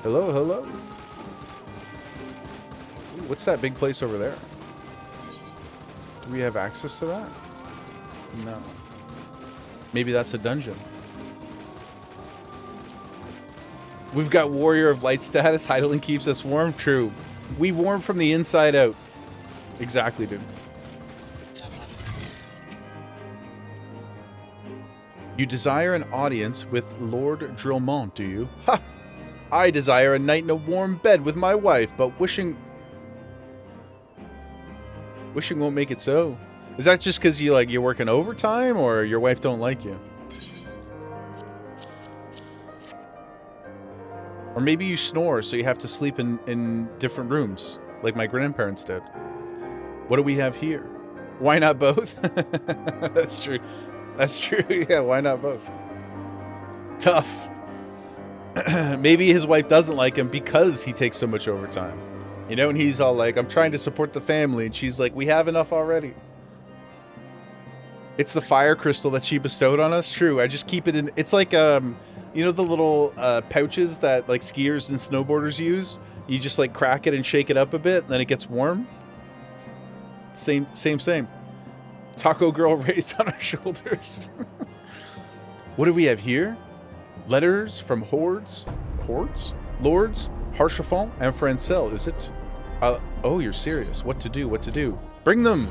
Hello, hello. Ooh, what's that big place over there? Do we have access to that? No. Maybe that's a dungeon. We've got Warrior of Light status. Idling keeps us warm. True. We warm from the inside out. Exactly, dude. You desire an audience with Lord Drillmont, do you? Ha! I desire a night in a warm bed with my wife, but wishing won't make it so. Is that just because you're working overtime, or your wife don't like you? Or maybe you snore, so you have to sleep in different rooms, like my grandparents did. What do we have here? Why not both? That's true. That's true. Yeah, why not both? Tough. Maybe his wife doesn't like him because he takes so much overtime. You know, and he's all like, I'm trying to support the family. And she's like, we have enough already. It's the fire crystal that she bestowed on us. True. I just keep it in. It's like, you know, the little pouches that like skiers and snowboarders use. You just like crack it and shake it up a bit, and then it gets warm. Same. Taco girl raised on our shoulders. What do we have here? Letters from Hordes? Lords? Harchefont and Francel, is it? Oh, you're serious. What to do? Bring them!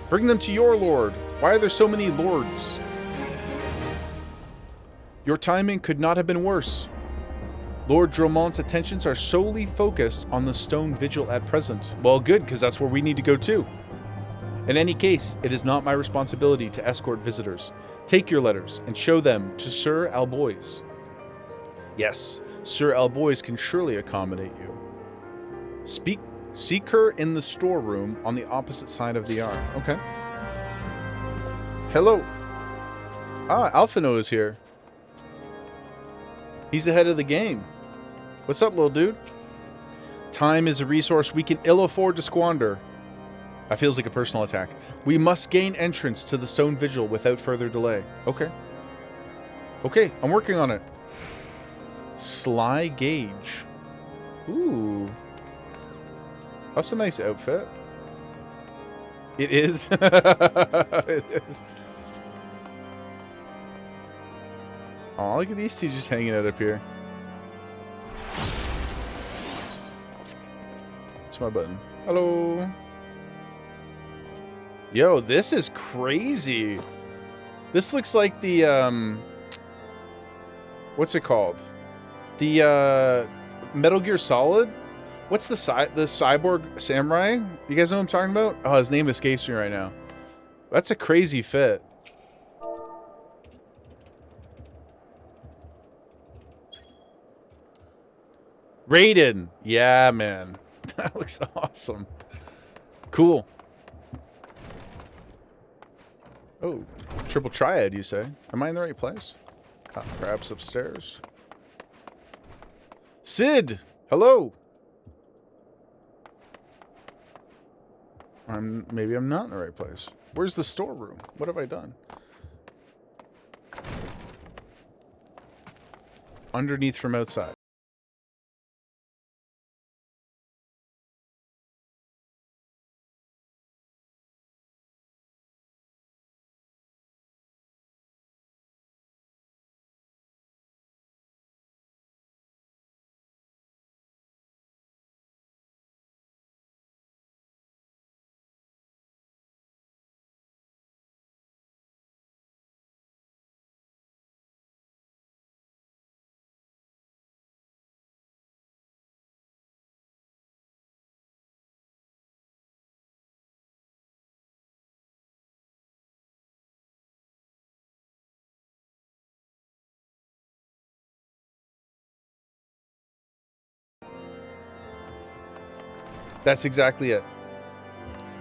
Bring them to your lord! Why are there so many lords? Your timing could not have been worse. Lord Drillmont's attentions are solely focused on the stone vigil at present. Well, good, because that's where we need to go too. In any case, it is not my responsibility to escort visitors. Take your letters and show them to Sir Alboys. Yes, Sir Alboys can surely accommodate you. Seek her in the storeroom on the opposite side of the yard. Okay. Hello. Ah, Alphino is here. He's ahead of the game. What's up, little dude? Time is a resource we can ill afford to squander. That feels like a personal attack. We must gain entrance to the stone vigil without further delay. Okay. Okay, I'm working on it. Sly Gauge. Ooh. That's a nice outfit. It is. It is. Oh, look at these two just hanging out up here. That's my button. Hello. Yo, this is crazy. This looks like the, what's it called? The, Metal Gear Solid? What's the cyborg samurai? You guys know what I'm talking about? Oh, his name escapes me right now. That's a crazy fit. Raiden. Yeah, man. That looks awesome. Cool. Oh, triple triad, you say? Am I in the right place? Perhaps upstairs. Sid! Hello! Maybe I'm not in the right place. Where's the storeroom? What have I done? Underneath from outside. That's exactly it.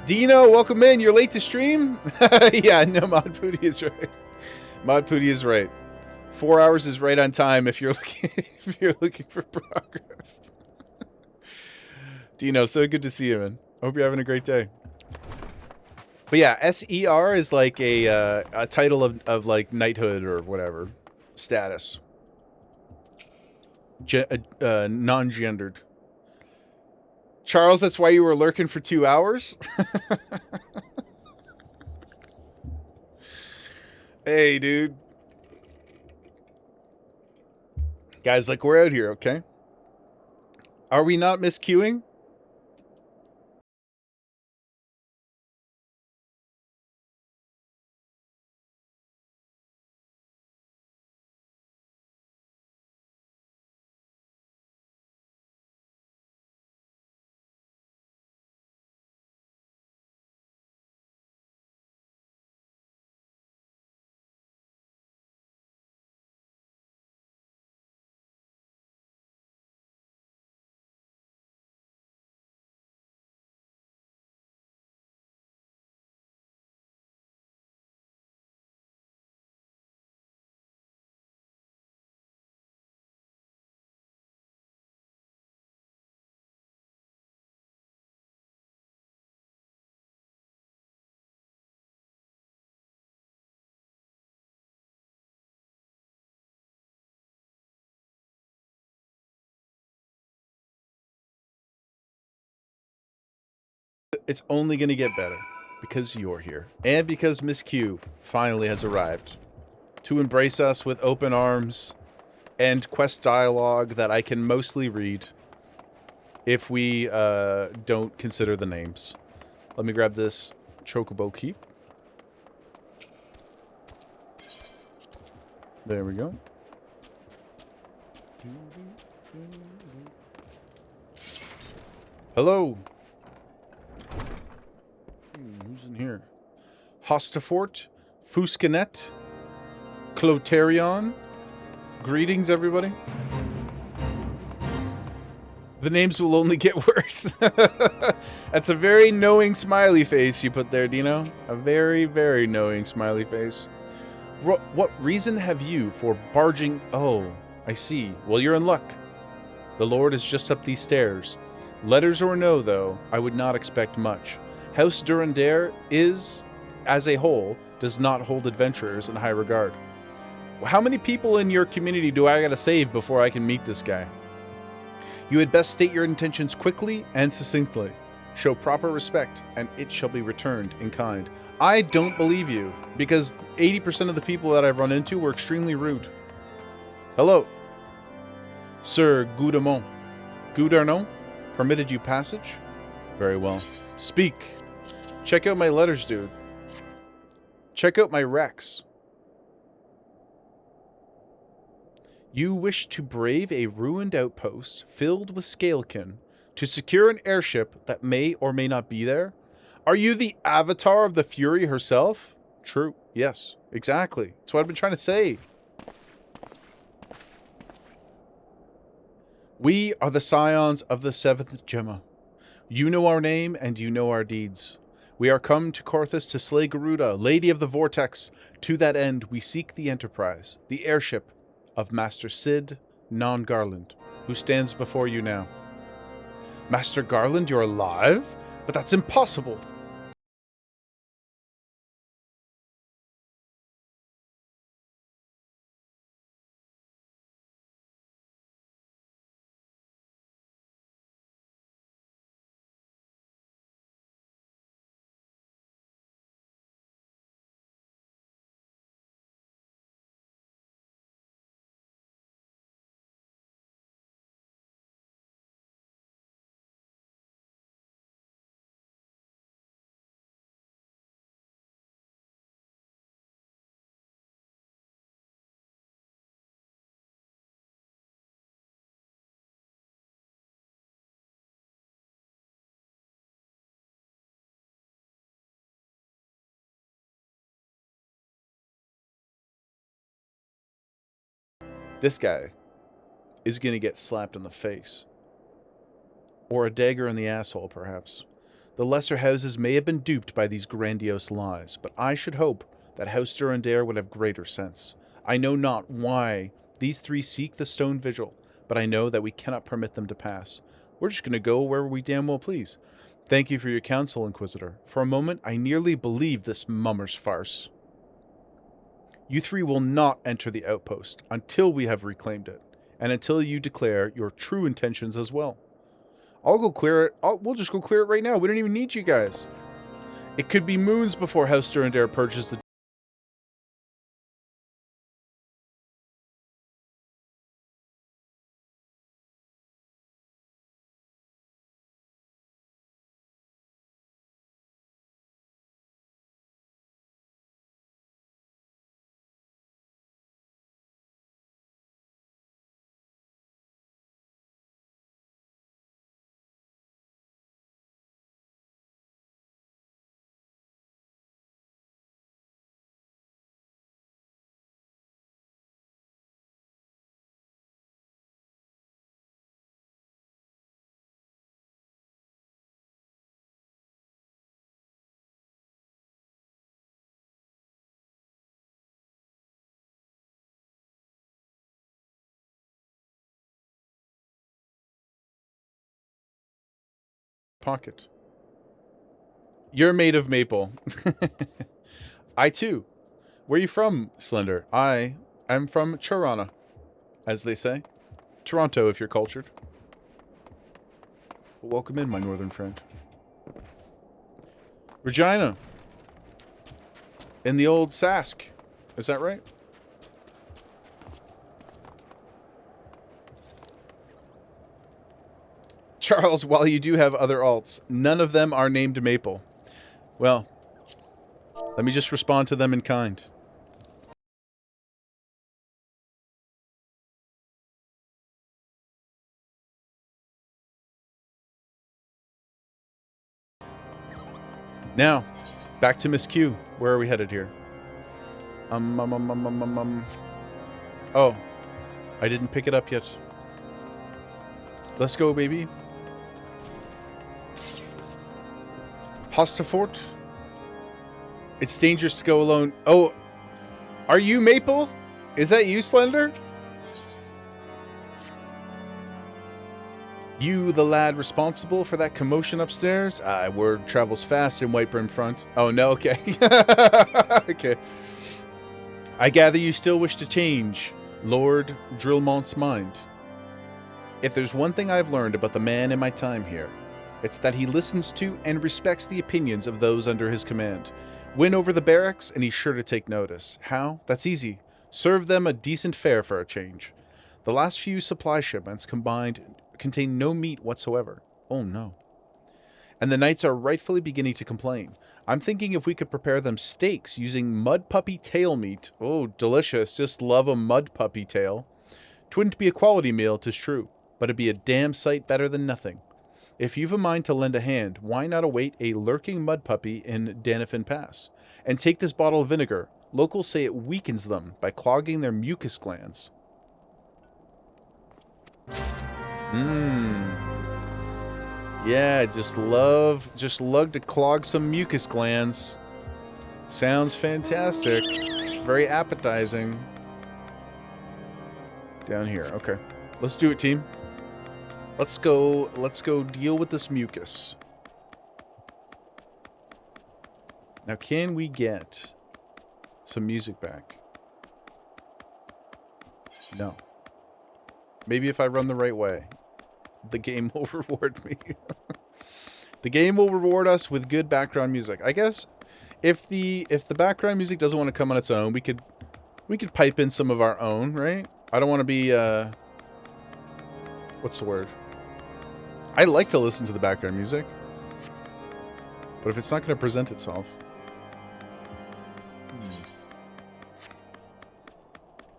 Dino, welcome in. You're late to stream? Yeah, no, Mod Pooty is right. Mod Pooty is right. 4 hours is right on time if you're looking for progress. Dino, so good to see you, man. Hope you're having a great day. But yeah, SER is like a title of like knighthood or whatever status. Non-gendered. Charles, that's why you were lurking for 2 hours? Hey, dude. Guys, like, we're out here, okay? Are we not miscuing? It's only going to get better because you're here. And because Miss Q finally has arrived to embrace us with open arms and quest dialogue that I can mostly read if we don't consider the names. Let me grab this chocobo keep. There we go. Hello. Who's in here? Hostafort, Fuscanet, Clotarion. Greetings, everybody. The names will only get worse. That's a very knowing smiley face you put there, Dino. A very, very knowing smiley face. What reason have you for barging... Oh, I see. Well, you're in luck. The Lord is just up these stairs. Letters or no, though, I would not expect much. House Durandare is, as a whole, does not hold adventurers in high regard. How many people in your community do I gotta save before I can meet this guy? You had best state your intentions quickly and succinctly. Show proper respect, and it shall be returned in kind. I don't believe you, because 80% of the people that I've run into were extremely rude. Hello. Sir Goudamont. Goudarnon, permitted you passage? Very well. Speak. Check out my letters, dude. Check out my Rex. You wish to brave a ruined outpost filled with scalekin to secure an airship that may or may not be there? Are you the avatar of the Fury herself? True. Yes, exactly. That's what I've been trying to say. We are the scions of the seventh Gemma. You know our name, and you know our deeds. We are come to Korthus to slay Garuda, Lady of the Vortex. To that end, we seek the Enterprise, the airship of Master Sid Non-Garland, who stands before you now. Master Garland, you're alive? But that's impossible. This guy is going to get slapped in the face. Or a dagger in the asshole, perhaps. The lesser houses may have been duped by these grandiose lies, but I should hope that House Durandare would have greater sense. I know not why these three seek the stone vigil, but I know that we cannot permit them to pass. We're just going to go wherever we damn well please. Thank you for your counsel, Inquisitor. For a moment, I nearly believed this mummer's farce. You three will not enter the outpost until we have reclaimed it, and until you declare your true intentions as well. I'll go clear it. We'll just go clear it right now. We don't even need you guys. It could be moons before House Durandare purges the pocket. You're made of maple. I too. Where are you from, Slender? I am from Charana, as they say. Toronto, if you're cultured. Welcome in, my northern friend. Regina. In the old Sask. Is that right? Charles, while you do have other alts, none of them are named Maple. Well, let me just respond to them in kind. Now, back to Miss Q. Where are we headed here? Oh, I didn't pick it up yet. Let's go, baby. Hostafort. It's dangerous to go alone. Oh, are you Maple? Is that you, Slender? You, the lad responsible for that commotion upstairs? Word travels fast in Whitebrim Front. Oh, no, okay. Okay. I gather you still wish to change Lord Drillmont's mind. If there's one thing I've learned about the man in my time here, it's that he listens to and respects the opinions of those under his command. Win over the barracks, and he's sure to take notice. How? That's easy. Serve them a decent fare for a change. The last few supply shipments combined contain no meat whatsoever. Oh no. And the knights are rightfully beginning to complain. I'm thinking if we could prepare them steaks using mud puppy tail meat. Oh, delicious. Just love a mud puppy tail. 'Twouldn't be a quality meal, 'tis true, but it'd be a damn sight better than nothing. If you've a mind to lend a hand, why not await a lurking mud puppy in Danifin Pass? And take this bottle of vinegar. Locals say it weakens them by clogging their mucus glands. Yeah, just love to clog some mucus glands. Sounds fantastic. Very appetizing. Down here. Okay. Let's do it, team. Let's go deal with this mucus. Now, can we get some music back? No. Maybe if I run the right way, the game will reward me. The game will reward us with good background music. I guess if the background music doesn't want to come on its own, we could pipe in some of our own, right? I don't want to be what's the word? I like to listen to the background music. But if it's not going to present itself.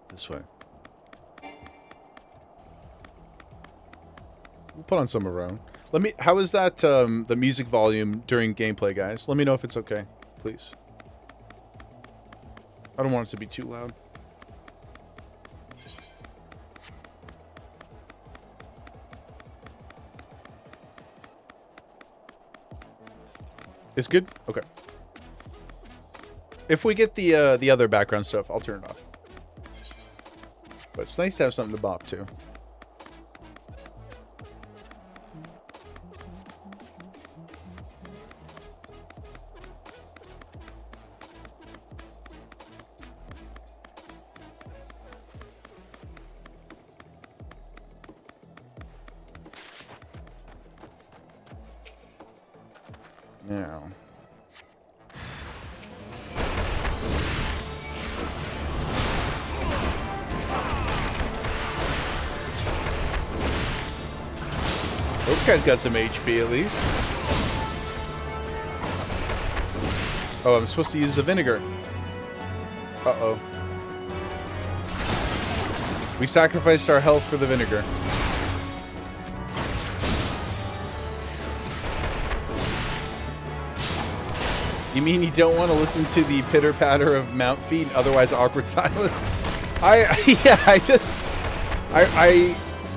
This way. We'll put on some of our own. How is that, the music volume during gameplay, guys? Let me know if it's okay, please. I don't want it to be too loud. It's good? Okay. If we get the other background stuff, I'll turn it off. But it's nice to have something to bop to. Now. This guy's got some HP at least. Oh, I'm supposed to use the vinegar. Uh-oh. We sacrificed our health for the vinegar. You mean you don't want to listen to the pitter-patter of mount feet, otherwise awkward silence?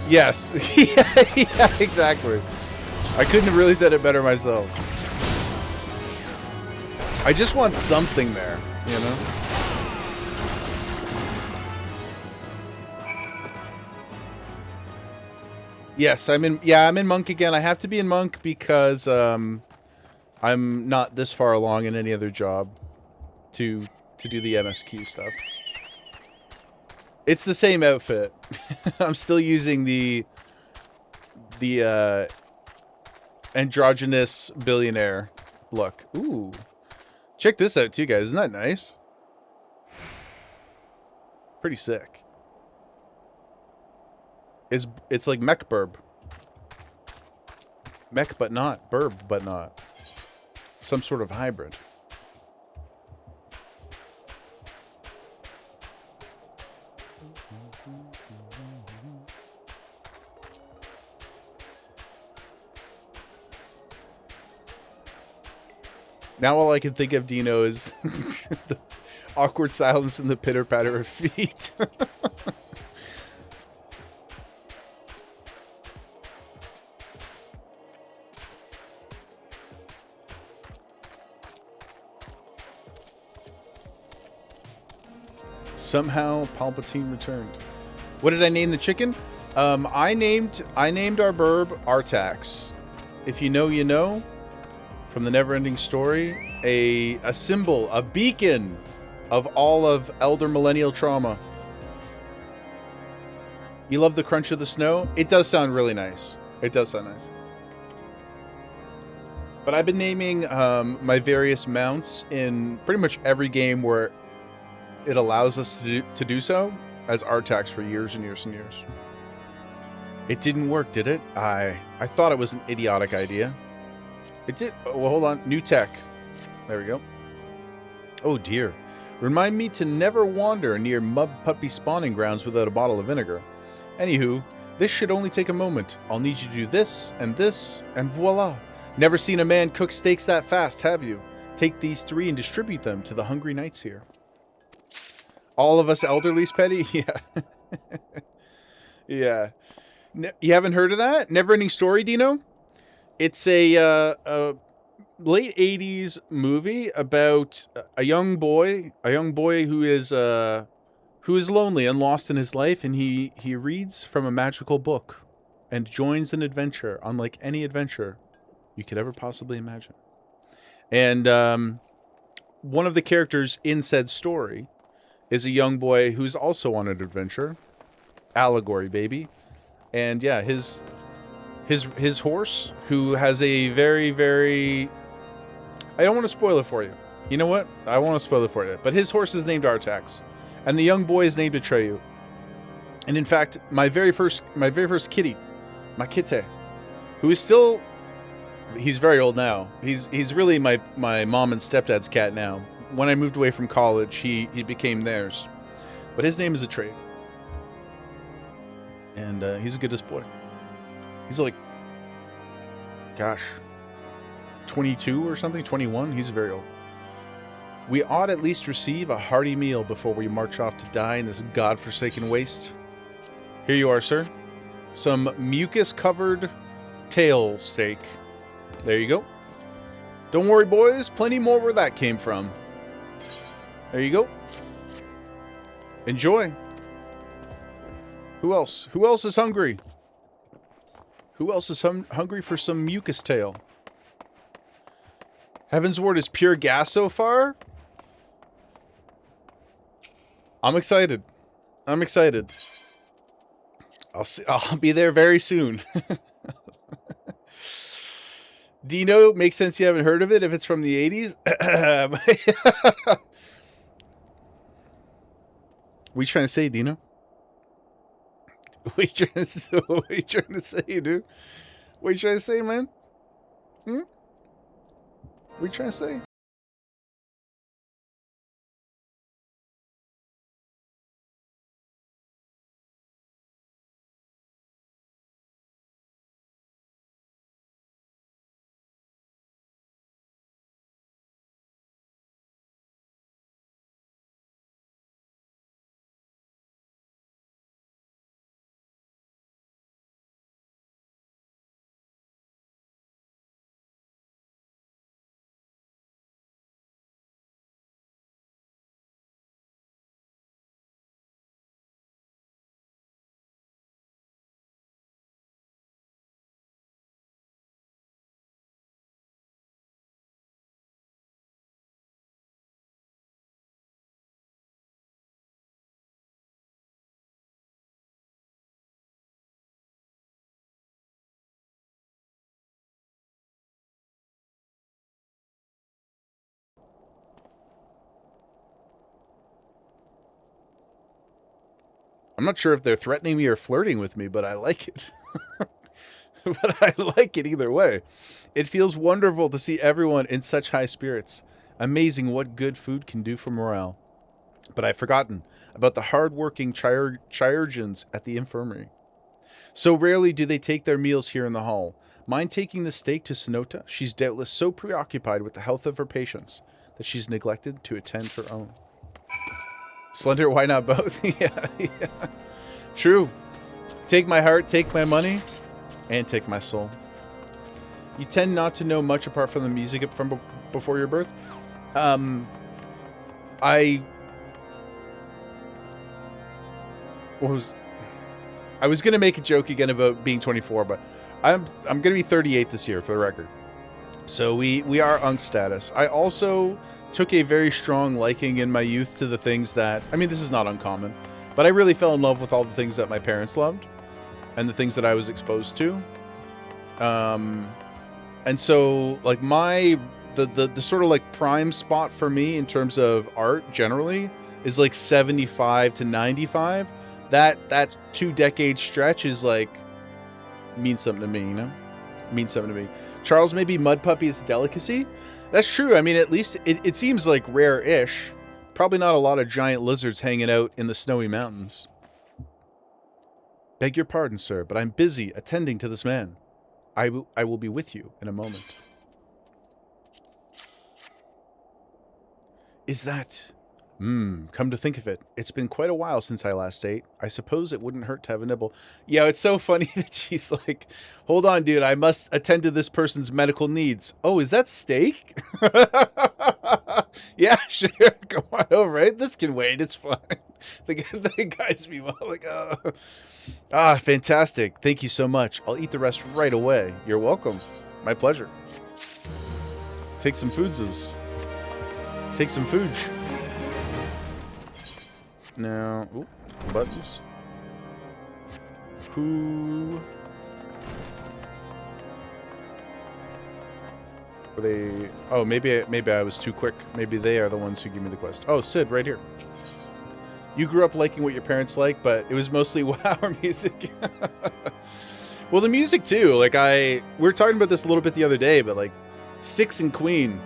Yes. Yeah, exactly. I couldn't have really said it better myself. I just want something there, you know? Yes, I'm in Monk again. I have to be in Monk because, I'm not this far along in any other job to do the MSQ stuff. It's the same outfit. I'm still using the androgynous billionaire look. Ooh. Check this out too, guys. Isn't that nice? Pretty sick. It's like mech burb. Mech but not. Burb but not. Some sort of hybrid. Now all I can think of, Dino, is the awkward silence and the pitter-patter of feet. Somehow Palpatine returned. What did I name the chicken? I named our burb Artax. If you know, you know. From the Neverending Story, a symbol, a beacon of all of Elder Millennial trauma. You love the crunch of the snow? It does sound really nice. It does sound nice. But I've been naming my various mounts in pretty much every game where it allows us to do so as Artax for years and years and years. It didn't work, did it? I thought it was an idiotic idea. It did. Oh, well, hold on. New tech. There we go. Oh, dear. Remind me to never wander near mud puppy spawning grounds without a bottle of vinegar. Anywho, This should only take a moment. I'll need you to do this, and voila. Never seen a man cook steaks that fast, have you? Take these 3 and distribute them to the hungry knights here. All of us elderly's petty? Yeah. Yeah. You haven't heard of that? Never-ending Story, Dino? It's a late 80s movie about a young boy who is lonely and lost in his life, and he reads from a magical book and joins an adventure unlike any adventure you could ever possibly imagine. And one of the characters in said story is a young boy who's also on an adventure. Allegory, baby. And yeah, his horse, who has a very, very... I don't want to spoil it for you. You know what? I want to spoil it for you. But his horse is named Artax. And the young boy is named Atreyu. And in fact, my very first kitty, my kitty, who is still... He's very old now. He's really my mom and stepdad's cat now. When I moved away from college, he became theirs. But his name is Atreyu. And he's the goodest boy. He's like, gosh, 22 or something, 21. He's very old. We ought at least receive a hearty meal before we march off to die in this godforsaken waste. Here you are, sir. Some mucus-covered tail steak. There you go. Don't worry, boys. Plenty more where that came from. There you go. Enjoy. Who else? Who else is hungry? Who else is hungry for some mucus tail? Heaven's Word is pure gas so far? I'm excited. I'm excited. I'll be there very soon. Dino, makes sense you haven't heard of it if it's from the 80s. What are you trying to say, Dino? What are you trying to say, dude? What are you trying to say, man? What are you trying to say? I'm not sure if they're threatening me or flirting with me, but I like it. But I like it either way. It feels wonderful to see everyone in such high spirits. Amazing what good food can do for morale. But I've forgotten about the hard-working chirurgeons at the infirmary. So rarely do they take their meals here in the hall. Mind taking the steak to Sonota? She's doubtless so preoccupied with the health of her patients that she's neglected to attend her own. Slender, why not both? Yeah. True. Take my heart, take my money, and take my soul. You tend not to know much apart from the music from before your birth. I was gonna make a joke again about being 24, but I'm gonna be 38 this year, for the record. So we are unk status. I also took a very strong liking in my youth to the things that, I mean, this is not uncommon, but I really fell in love with all the things that my parents loved and the things that I was exposed to. And so like the sort of like prime spot for me in terms of art generally is like 75 to 95. That 2-decade stretch is like, means something to me, you know? Means something to me. Charles, maybe Mud Puppy is a delicacy? That's true. I mean, at least it seems like rare-ish. Probably not a lot of giant lizards hanging out in the snowy mountains. Beg your pardon, sir, but I'm busy attending to this man. I will be with you in a moment. Is that... come to think of it, it's been quite a while since I last ate. I suppose it wouldn't hurt to have a nibble. Yeah, it's so funny that she's like, hold on, dude, I must attend to this person's medical needs. Oh, is that steak? Yeah, sure, come on over, right? This can wait, it's fine. The guys be like, fantastic. Thank you so much. I'll eat the rest right away. You're welcome. My pleasure. Take some foodses. Take some food. Now, ooh, buttons. Who are they? Oh, maybe I was too quick. Maybe they are the ones who give me the quest. Oh, Sid, right here. You grew up liking what your parents like, but it was mostly WoW music. Well, the music too. Like we were talking about this a little bit the other day, but like Styx and Queen.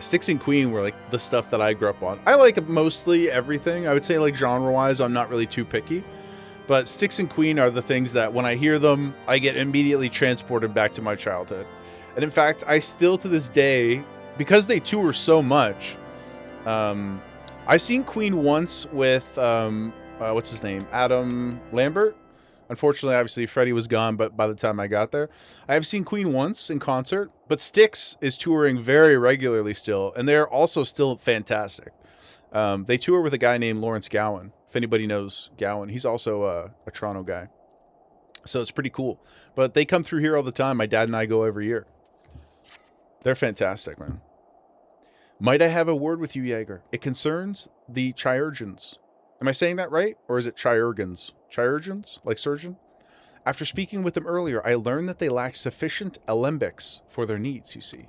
Styx and Queen were like the stuff that I grew up on. I like mostly everything. I would say like genre-wise, I'm not really too picky. But Styx and Queen are the things that when I hear them, I get immediately transported back to my childhood. And in fact, I still to this day, because they tour so much, I've seen Queen once with, what's his name? Adam Lambert. Unfortunately, obviously, Freddie was gone, but by the time I got there, I have seen Queen once in concert, but Styx is touring very regularly still, and they're also still fantastic. They tour with a guy named Lawrence Gowan, if anybody knows Gowan. He's also a Toronto guy, so it's pretty cool. But they come through here all the time. My dad and I go every year. They're fantastic, man. Might I have a word with you, Jaeger? It concerns the Chirurgeons. Am I saying that right? Or is it Chirurgeons? Chirurgeons? Like surgeon? After speaking with them earlier, I learned that they lack sufficient alembics for their needs, you see.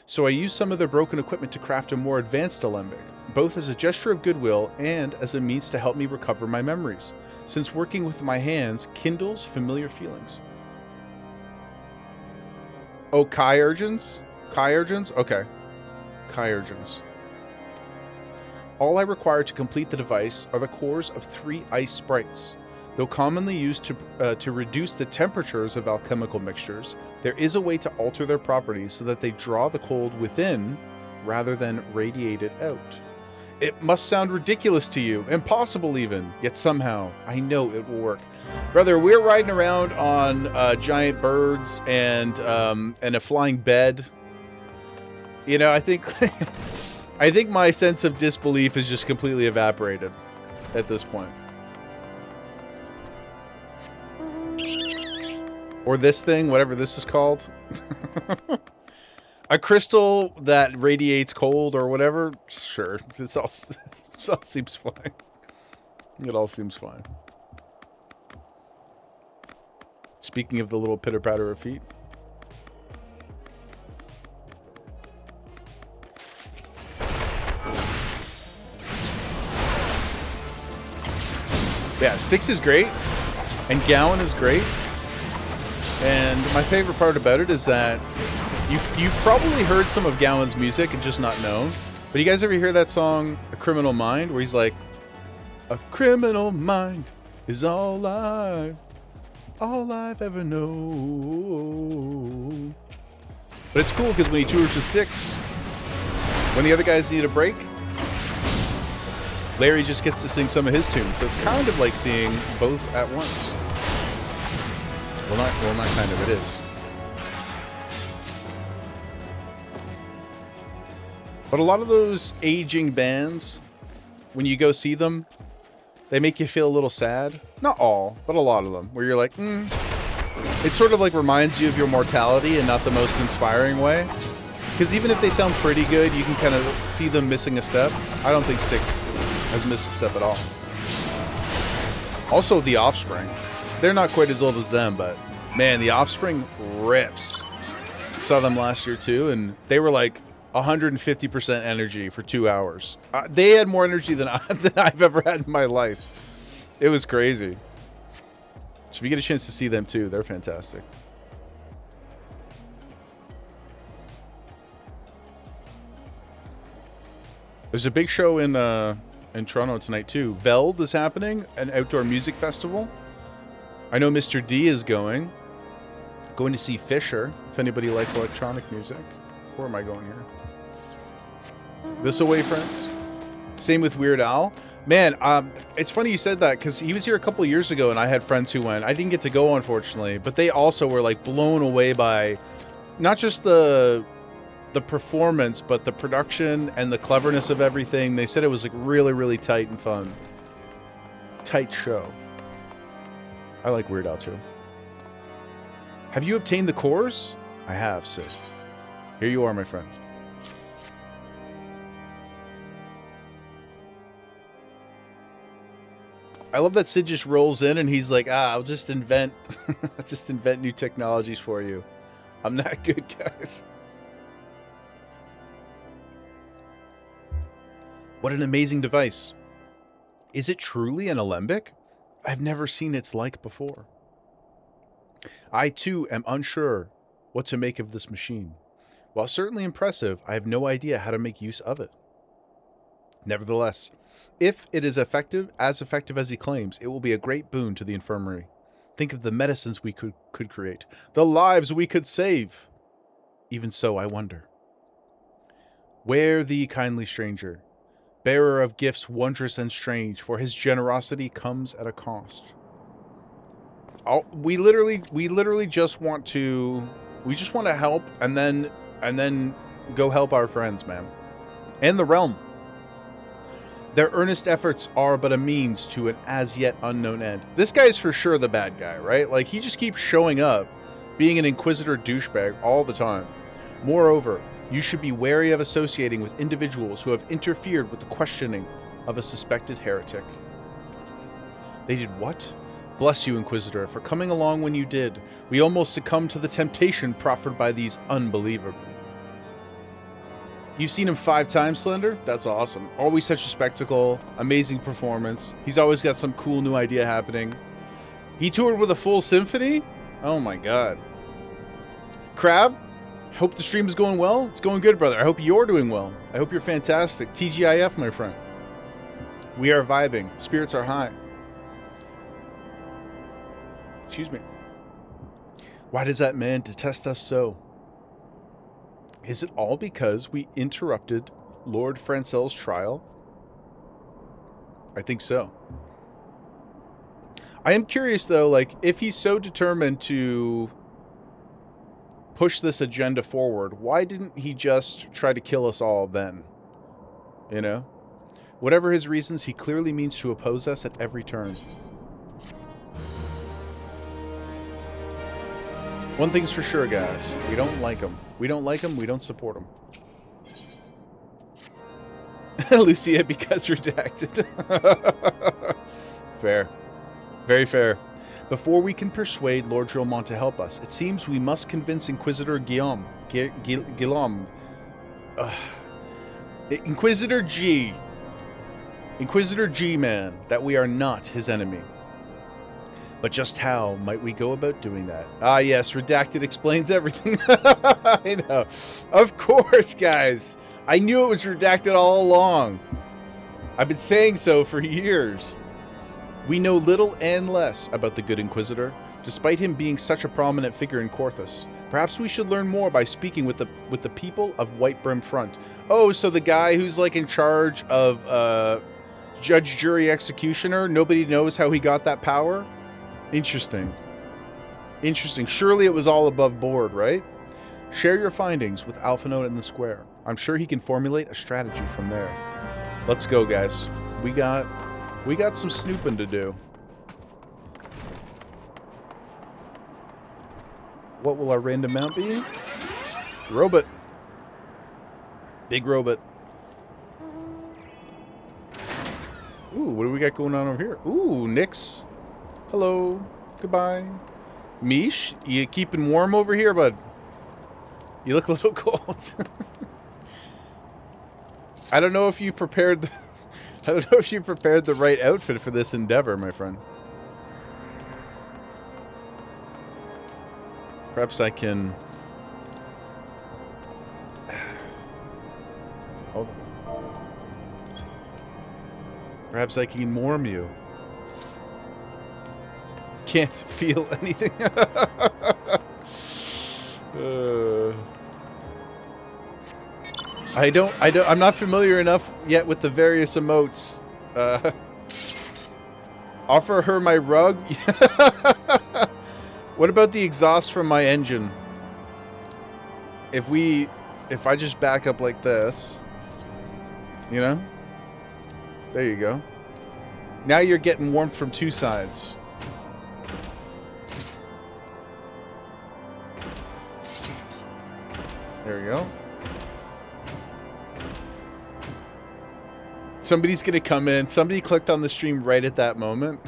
So I used some of their broken equipment to craft a more advanced alembic, both as a gesture of goodwill and as a means to help me recover my memories, since working with my hands kindles familiar feelings. Oh, Chirurgeons? Chirurgeons? Okay. Chirurgeons. All I require to complete the device are the cores of 3 ice sprites. Though commonly used to reduce the temperatures of alchemical mixtures, there is a way to alter their properties so that they draw the cold within rather than radiate it out. It must sound ridiculous to you, impossible even, yet somehow I know it will work. Brother, we're riding around on giant birds and a flying bed. You know, I think I think my sense of disbelief is just completely evaporated at this point. Or this thing, whatever this is called. A crystal that radiates cold or whatever. Sure, it all seems fine. It all seems fine. Speaking of the little pitter-patter of feet. Yeah, Styx is great, and Gowan is great, and my favorite part about it is that you've probably heard some of Gowan's music and just not known, but you guys ever hear that song, A Criminal Mind, where he's like, a criminal mind is all I've ever known. But it's cool because when he tours with Styx, when the other guys need a break, Larry just gets to sing some of his tunes, so it's kind of like seeing both at once. Well, not kind of, it is. But a lot of those aging bands, when you go see them, they make you feel a little sad. Not all, but a lot of them, where you're like, It sort of like reminds you of your mortality in not the most inspiring way. Because even if they sound pretty good, you can kind of see them missing a step. I don't think Styx has missed a step at all. Also, The Offspring. They're not quite as old as them, but man, The Offspring rips. Saw them last year too, and they were like 150% energy for 2 hours. They had more energy than I've ever had in my life. It was crazy. So if you get a chance to see them too, they're fantastic. There's a big show in Toronto tonight too. VOD is happening, an outdoor music festival. I know Mr. D is going to see Fisher, if anybody likes electronic music. Where am I going here? This away, friends. Same with Weird Al. Man, it's funny you said that, because he was here a couple years ago, and I had friends who went. I didn't get to go, unfortunately, but they also were, like, blown away by not just the performance, but the production and the cleverness of everything. They said it was, like, really, really tight and fun. Tight show. I like Weird Al, too. Have you obtained the cores? I have, Sid. Here you are, my friend. I love that Sid just rolls in and he's like, I'll just invent new technologies for you. I'm not good, guys. What an amazing device. Is it truly an alembic? I've never seen its like before. I, too, am unsure what to make of this machine. While certainly impressive, I have no idea how to make use of it. Nevertheless, if it is effective as he claims, it will be a great boon to the infirmary. Think of the medicines we could create, the lives we could save. Even so, I wonder. Where thee, kindly stranger, bearer of gifts wondrous and strange, for his generosity comes at a cost. We literally just want to help and then go help our friends, man, and the realm. Their earnest efforts are but a means to an as yet unknown end. This guy's for sure the bad guy, right? Like, he just keeps showing up, being an inquisitor douchebag all the time. Moreover, you should be wary of associating with individuals who have interfered with the questioning of a suspected heretic. They did what? Bless you, Inquisitor, for coming along when you did. We almost succumbed to the temptation proffered by these unbelievers. You've seen him 5 times, Slender? That's awesome. Always such a spectacle. Amazing performance. He's always got some cool new idea happening. He toured with a full symphony? Oh my god. Crab? Hope the stream is going well. It's going good, brother. I hope you're doing well. I hope you're fantastic. TGIF, my friend. We are vibing. Spirits are high. Excuse me. Why does that man detest us so? Is it all because we interrupted Lord Francel's trial? I think so. I am curious, though, like, if he's so determined to push this agenda forward, why didn't he just try to kill us all then? You know? Whatever his reasons, he clearly means to oppose us at every turn. One thing's for sure, guys. We don't like him. We don't like him, we don't support him. Lucia, because redacted. Fair. Very fair. Before we can persuade Lord Drillmont to help us, it seems we must convince Inquisitor Guillaume. Inquisitor G-Man, that we are not his enemy. But just how might we go about doing that? Ah, yes, Redacted explains everything. I know. Of course, guys. I knew it was Redacted all along. I've been saying so for years. We know little and less about the good Inquisitor, despite him being such a prominent figure in Corthus. Perhaps we should learn more by speaking with the people of White Brim Front. Oh, so the guy who's like in charge of judge, jury, executioner, nobody knows how he got that power? Interesting. Interesting. Surely it was all above board, right? Share your findings with Alphanote in the square. I'm sure he can formulate a strategy from there. Let's go, guys. We got some snooping to do. What will our random mount be? Robot. Big robot. Ooh, what do we got going on over here? Ooh, Nyx. Hello. Goodbye. Mish, you keeping warm over here, bud? You look a little cold. I don't know if you prepared the right outfit for this endeavor, my friend. Perhaps I can... Hold on. Perhaps I can warm you. can't feel anything. I'm not familiar enough yet with the various emotes. Offer her my rug? What about the exhaust from my engine? If I just back up like this, you know? There you go. Now you're getting warmth from two sides. There we go. Somebody's gonna come in. Somebody clicked on the stream right at that moment.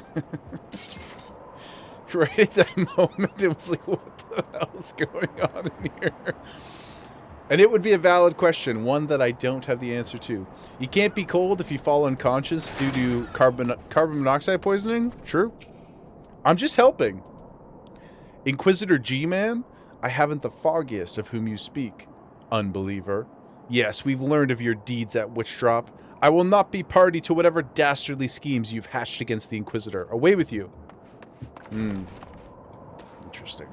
Right at that moment, it was like, what the hell's going on in here? And it would be a valid question, one that I don't have the answer to. You can't be cold if you fall unconscious due to carbon monoxide poisoning? True. I'm just helping. Inquisitor G-Man, I haven't the foggiest of whom you speak. Unbeliever. Yes, we've learned of your deeds at Witchdrop. I will not be party to whatever dastardly schemes you've hatched against the Inquisitor. Away with you. Interesting.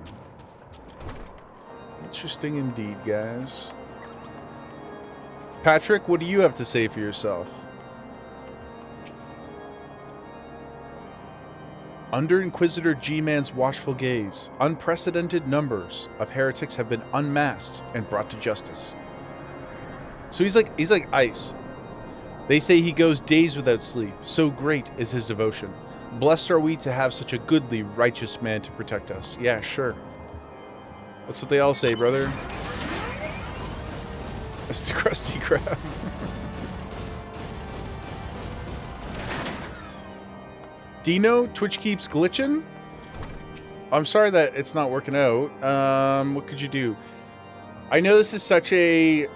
Interesting indeed, guys. Patrick, what do you have to say for yourself? Under Inquisitor G-Man's watchful gaze, unprecedented numbers of heretics have been unmasked and brought to justice. So he's like ice. They say he goes days without sleep. So great is his devotion. Blessed are we to have such a goodly, righteous man to protect us. Yeah, sure. That's what they all say, brother. That's the Krusty Krab. Dino, Twitch keeps glitching? I'm sorry that it's not working out. What could you do? I know this is such a...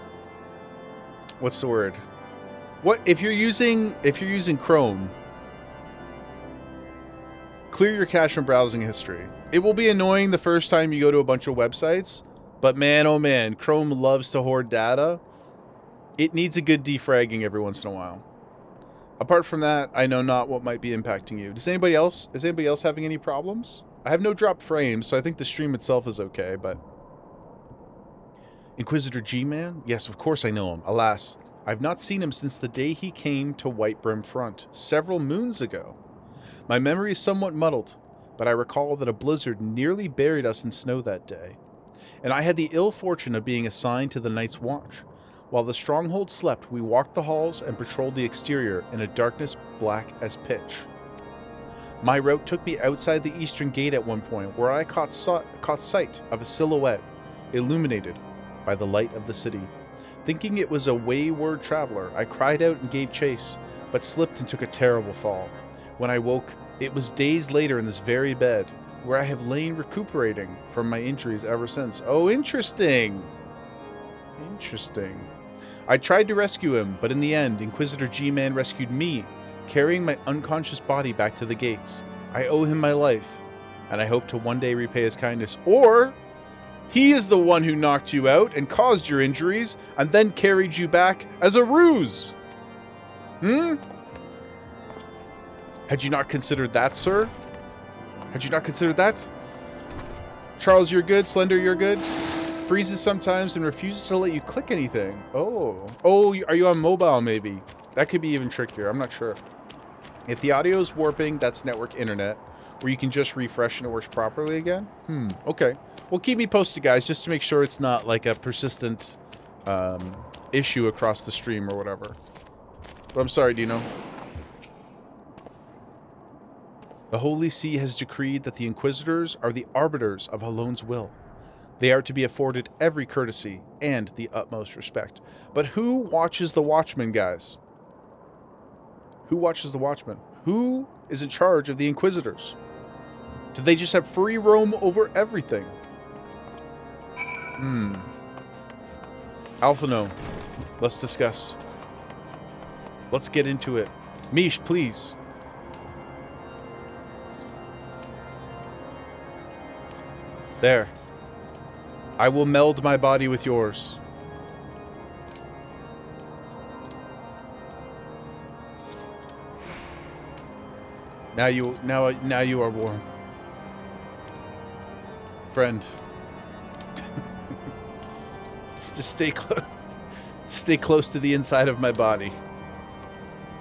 What's the word? What if you're using Chrome? Clear your cache from browsing history. It will be annoying the first time you go to a bunch of websites, but man, oh man, Chrome loves to hoard data. It needs a good defragging every once in a while. Apart from that, I know not what might be impacting you. Is anybody else having any problems? I have no dropped frames, so I think the stream itself is okay, but... Inquisitor G-Man? Yes, of course I know him. Alas, I've not seen him since the day he came to White Brim Front, several moons ago. My memory is somewhat muddled, but I recall that a blizzard nearly buried us in snow that day, and I had the ill fortune of being assigned to the night's watch. While the stronghold slept, we walked the halls and patrolled the exterior in a darkness black as pitch. My route took me outside the eastern gate at one point, where I caught sight of a silhouette illuminated by the light of the city. Thinking it was a wayward traveler, I cried out and gave chase, but slipped and took a terrible fall. When I woke, it was days later in this very bed, where I have lain recuperating from my injuries ever since. Oh, interesting. Interesting. I tried to rescue him, but in the end, Inquisitor G-Man rescued me, carrying my unconscious body back to the gates. I owe him my life, and I hope to one day repay his kindness. Or, he is the one who knocked you out and caused your injuries, and then carried you back as a ruse. Had you not considered that, sir? Had you not considered that? Charles, you're good. Slender, you're good. Freezes sometimes and refuses to let you click anything. Oh, are you on mobile maybe? That could be even trickier. I'm not sure. If the audio is warping, that's network internet, where you can just refresh and it works properly again. Okay. Well, keep me posted, guys, just to make sure it's not like a persistent issue across the stream or whatever. But I'm sorry, Dino. The Holy See has decreed that the Inquisitors are the arbiters of Halone's will. They are to be afforded every courtesy and the utmost respect. But who watches the Watchmen, guys? Who watches the Watchmen? Who is in charge of the Inquisitors? Do they just have free roam over everything? Alphano, let's discuss. Let's get into it. Mish, please. There. I will meld my body with yours. Now you are warm. friend. Just to stay close to the inside of my body,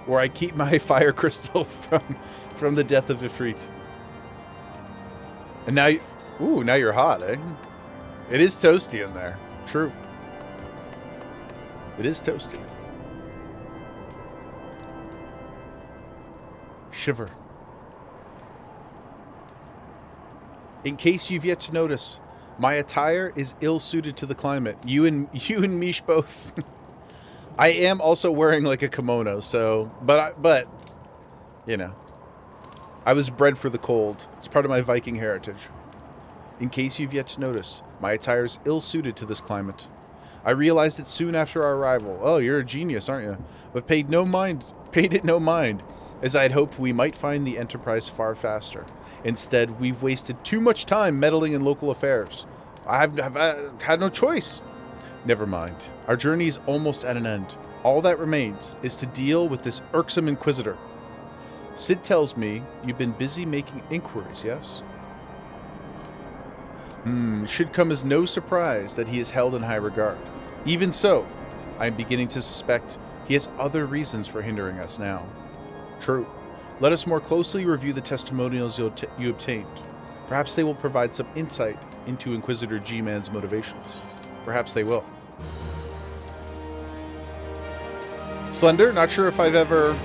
where I keep my fire crystal from the death of Ifrit. And now, now you're hot, eh? It is toasty in there. True. It is toasty. Shiver. In case you've yet to notice, my attire is ill-suited to the climate. You and Mish both. I am also wearing like a kimono, so but you know, I was bred for the cold. It's part of my Viking heritage. In case you've yet to notice, my attire is ill-suited to this climate. I realized it soon after our arrival. Oh, you're a genius, aren't you? But paid it no mind, as I had hoped we might find the Enterprise far faster. Instead, we've wasted too much time meddling in local affairs. I've had no choice. Never mind. Our journey is almost at an end. All that remains is to deal with this irksome Inquisitor. Sid tells me you've been busy making inquiries, yes? Should come as no surprise that he is held in high regard. Even so, I am beginning to suspect he has other reasons for hindering us now. True. Let us more closely review the testimonials you obtained. Perhaps they will provide some insight into Inquisitor G-Man's motivations. Perhaps they will. Slender, not sure if I've ever...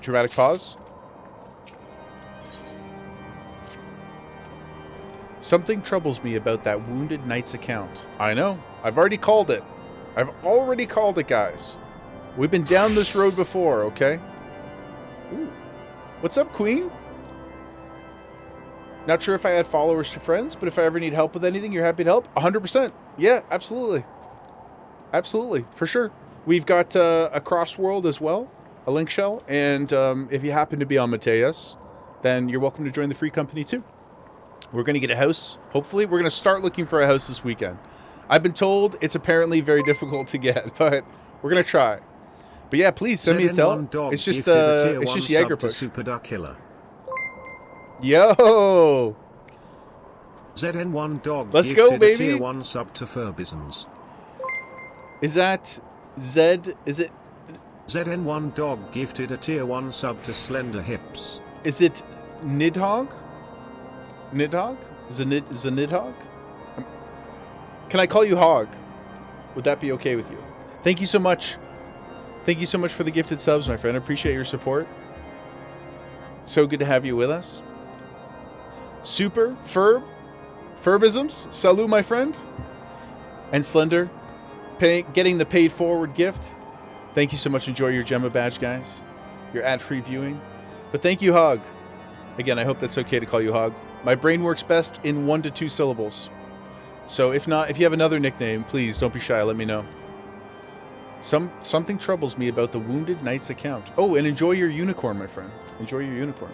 Dramatic pause. Something troubles me about that Wounded Knight's account. I know. I've already called it. I've already called it, guys. We've been down this road before, okay? Ooh. What's up, Queen? Not sure if I add followers to friends, but if I ever need help with anything, you're happy to help? 100%. Yeah, absolutely. Absolutely, for sure. We've got a Crossworld as well, a link shell, and if you happen to be on Mateus, then you're welcome to join the free company too. We're going to get a house, hopefully. We're going to start looking for a house this weekend. I've been told it's apparently very difficult to get, but we're going to try. But yeah, please send me a tell. It's just Jaeger push. Super Duck Killer. Yo! ZN1 Dog Let's go, baby. A tier 1 sub to Furbisms. Is that Zed? Is it? ZN1 Dog gifted a tier 1 sub to Slender Hips. Is it Nidhogg? Nidhogg? Is it Nidhogg? Can I call you Hog? Would that be okay with you? Thank you so much. Thank you so much for the gifted subs, my friend. I appreciate your support. So good to have you with us. Super Furbisms, salut, my friend. And Slender, getting the paid forward gift. Thank you so much. Enjoy your Gemma badge, guys. Your ad-free viewing. But thank you, Hog. Again, I hope that's okay to call you Hog. My brain works best in 1 to 2 syllables. So if not, if you have another nickname, please don't be shy. Let me know. Something troubles me about the Wounded Knight's account. Oh, and enjoy your unicorn, my friend. Enjoy your unicorn.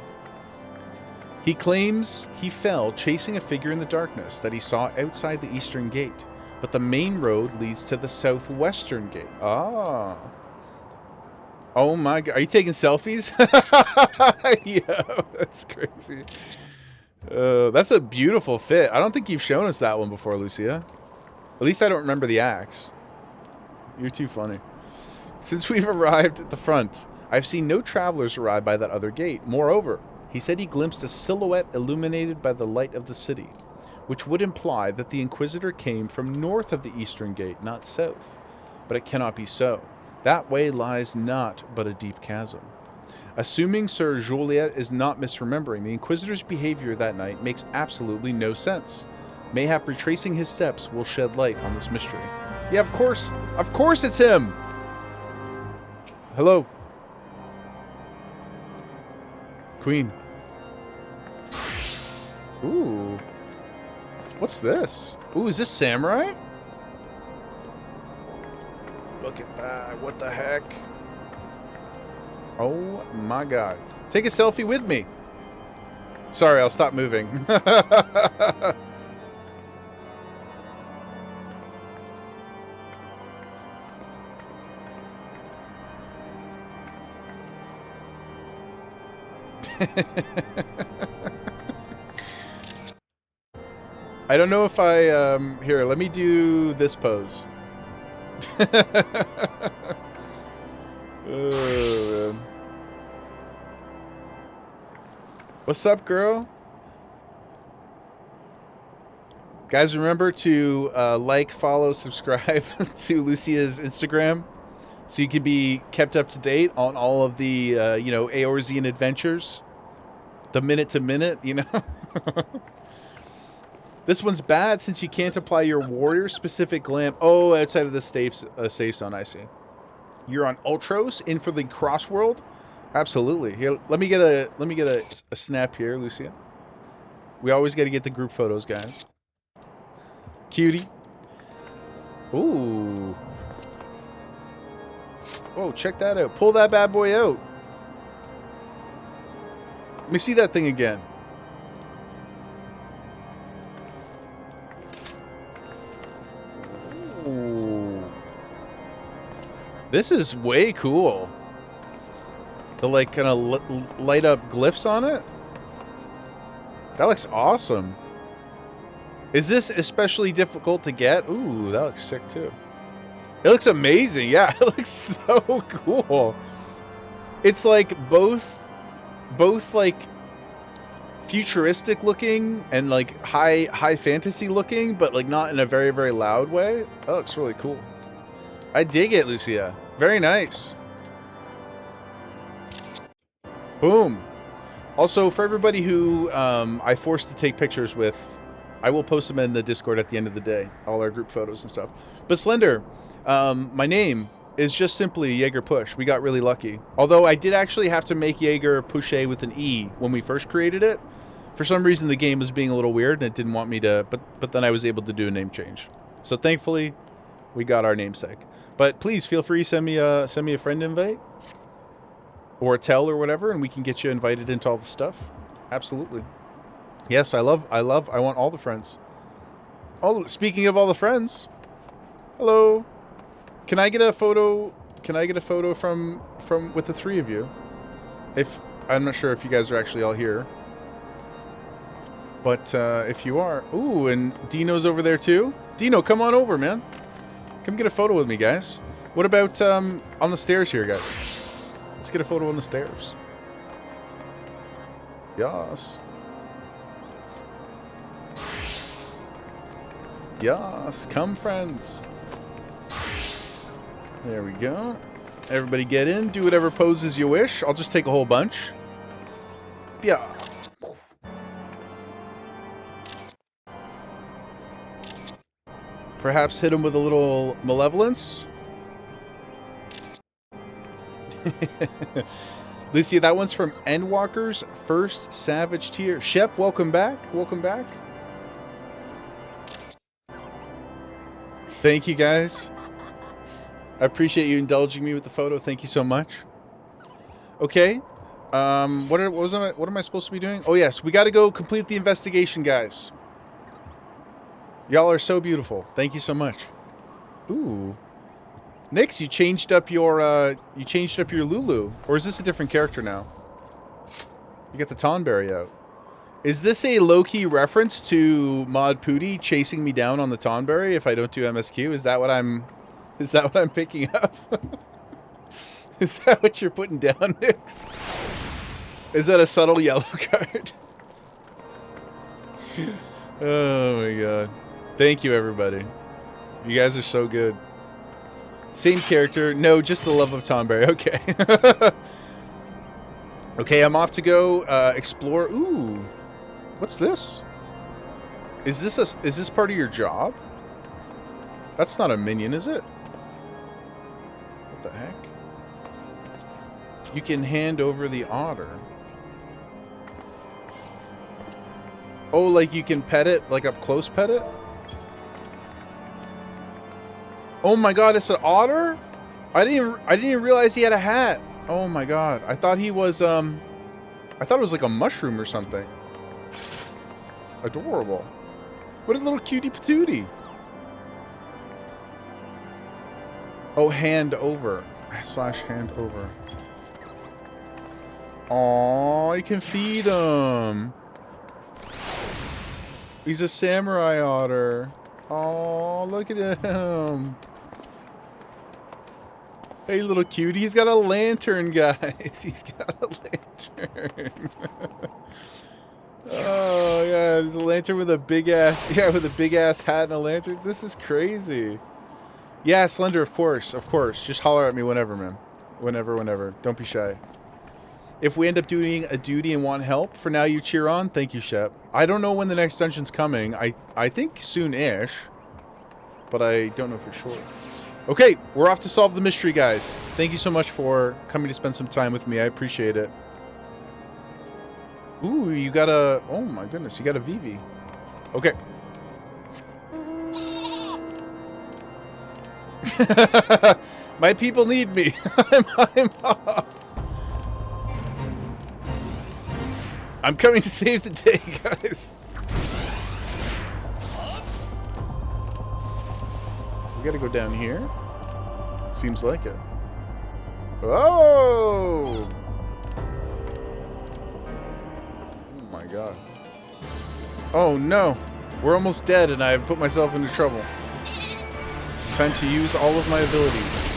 He claims he fell chasing a figure in the darkness that he saw outside the eastern gate, but the main road leads to the southwestern gate. Ah. Oh my god. Are you taking selfies? Yo, that's crazy. That's a beautiful fit. I don't think you've shown us that one before, Lucia. At least I don't remember the axe. You're too funny. Since we've arrived at the front, I've seen no travelers arrive by that other gate. Moreover, he said he glimpsed a silhouette illuminated by the light of the city, which would imply that the Inquisitor came from north of the eastern gate, not south. But it cannot be so. That way lies naught but a deep chasm. Assuming Sir Joliet is not misremembering, the Inquisitor's behavior that night makes absolutely no sense. Mayhap retracing his steps will shed light on this mystery. Yeah, of course. Of course it's him. Hello. Queen. Ooh. What's this? Ooh, is this samurai? Look at that. What the heck? Oh my god. Take a selfie with me. Sorry, I'll stop moving. I don't know if I, here, let me do this pose. Oh, man. What's up, girl? Guys, remember to like, follow, subscribe to Lucia's Instagram so you can be kept up to date on all of the, you know, Eorzean adventures. The minute-to-minute, you know? This one's bad since you can't apply your warrior-specific glam. Oh, outside of the safe zone, I see. You're on Ultros, in for the Crossworld? Absolutely. Here, let me get a snap here, Lucia. We always got to get the group photos, guys. Cutie. Ooh. Oh, check that out. Pull that bad boy out. Let me see that thing again. Ooh. This is way cool. The, like, kind of light up glyphs on it. That looks awesome. Is this especially difficult to get? Ooh, that looks sick too. It looks amazing. Yeah, it looks so cool. It's like both like futuristic looking and like high fantasy looking, but like not in a very, very loud way. That looks really cool. I dig it, Lucia. Very nice. Boom. Also, for everybody who I forced to take pictures with, I will post them in the Discord at the end of the day. All our group photos and stuff. But Slender, my name is just simply Jaeger Push. We got really lucky. Although I did actually have to make Jaeger Pushe with an E when we first created it. For some reason, the game was being a little weird and it didn't want me to, but then I was able to do a name change. So thankfully, we got our namesake. But please feel free to send me a friend invite or a tell or whatever, and we can get you invited into all the stuff. Absolutely. Yes, I want all the friends. Oh, speaking of all the friends, hello. Can I get a photo? Can I get a photo from with the three of you? If I'm not sure if you guys are actually all here, but if you are, ooh, and Dino's over there too. Dino, come on over, man. Come get a photo with me, guys. What about on the stairs here, guys? Let's get a photo on the stairs. Yes. Yes, come friends. There we go. Everybody get in, do whatever poses you wish. I'll just take a whole bunch. Yeah. Perhaps hit him with a little malevolence. Lucy, that one's from Endwalker's First Savage Tier. Shep, welcome back. Welcome back. Thank you, guys. I appreciate you indulging me with the photo. Thank you so much. Okay. What am I supposed to be doing? Oh, yes. We got to go complete the investigation, guys. Y'all are so beautiful. Thank you so much. Ooh. Nix, you changed up your Lulu. Or is this a different character now? You got the Tonberry out. Is this a low-key reference to Mod Pooty chasing me down on the Tonberry if I don't do MSQ? Is that what I'm picking up? Is that what you're putting down, Nix? Is that a subtle yellow card? Oh my god. Thank you, everybody. You guys are so good. Same character. No, just the love of Tonberry. Okay. Okay, I'm off to go explore. Ooh. What's this? Is this part of your job? That's not a minion, is it? What the heck? You can hand over the otter. Oh, like you can pet it, like up close pet it? Oh my god, it's an otter? I didn't even realize he had a hat. Oh my god. I thought he was I thought it was like a mushroom or something. Adorable. What a little cutie patootie. Oh, hand over. / hand over. Aww, you can feed him. He's a samurai otter. Oh, look at him. Hey, little cutie. He's got a lantern, guys. He's got a lantern. Oh, yeah. There's a lantern with a big ass... Yeah, with a big ass hat and a lantern. This is crazy. Yeah, Slender, of course. Of course. Just holler at me whenever, man. Whenever. Don't be shy. If we end up doing a duty and want help, for now you cheer on. Thank you, Shep. I don't know when the next dungeon's coming. I think soon-ish. But I don't know for sure. Okay, we're off to solve the mystery, guys. Thank you so much for coming to spend some time with me. I appreciate it. Ooh, you got a... Oh, my goodness. You got a VV. Okay. My people need me. I'm off. I'm coming to save the day, guys. We gotta go down here. Seems like it. Oh! Oh my god. Oh no! We're almost dead and I've put myself into trouble. Time to use all of my abilities.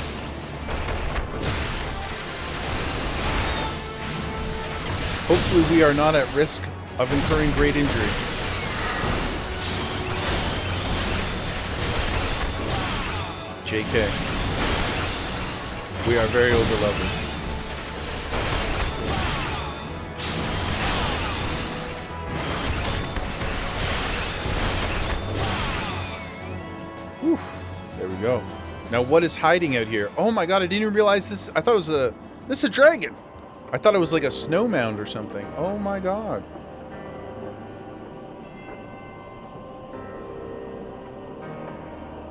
Hopefully we are not at risk of incurring great injury. JK. We are very over-leveled. Whew. There we go. Now what is hiding out here? Oh my god, I didn't even realize this. I thought it was a... This is a dragon. I thought it was like a snow mound or something. Oh my god.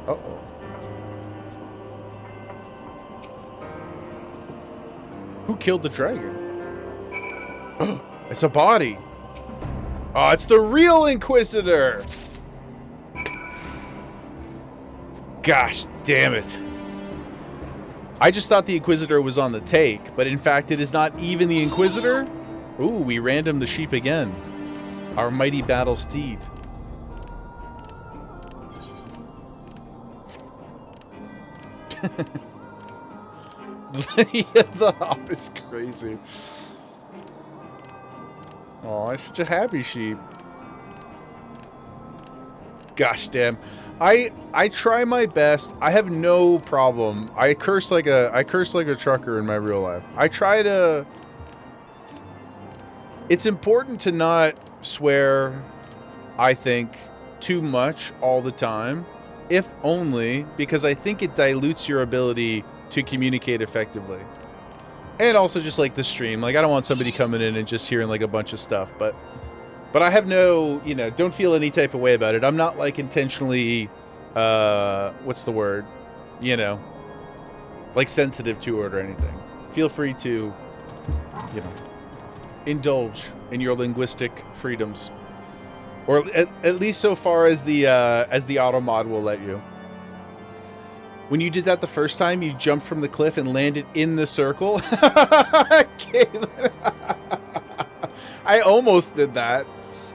Uh-oh. Who killed the dragon? It's a body. Oh, it's the real Inquisitor. Gosh damn it. I just thought the Inquisitor was on the take, but in fact it is not even the Inquisitor. Ooh, we random the sheep again. Our mighty battle steed. Yeah, the hop is crazy. Oh, it's such a happy sheep. Gosh damn. I try my best. I have no problem. I curse like a trucker in my real life. I try to... It's important to not swear, I think, too much all the time. If only because I think it dilutes your ability to communicate effectively. And also just like the stream. Like I don't want somebody coming in and just hearing like a bunch of stuff. But I have no, you know, don't feel any type of way about it. I'm not like intentionally, what's the word? You know, like sensitive to it or anything. Feel free to, you know, indulge in your linguistic freedoms. Or at least so far as the auto mod will let you. When you did that the first time, you jumped from the cliff and landed in the circle. I almost did that.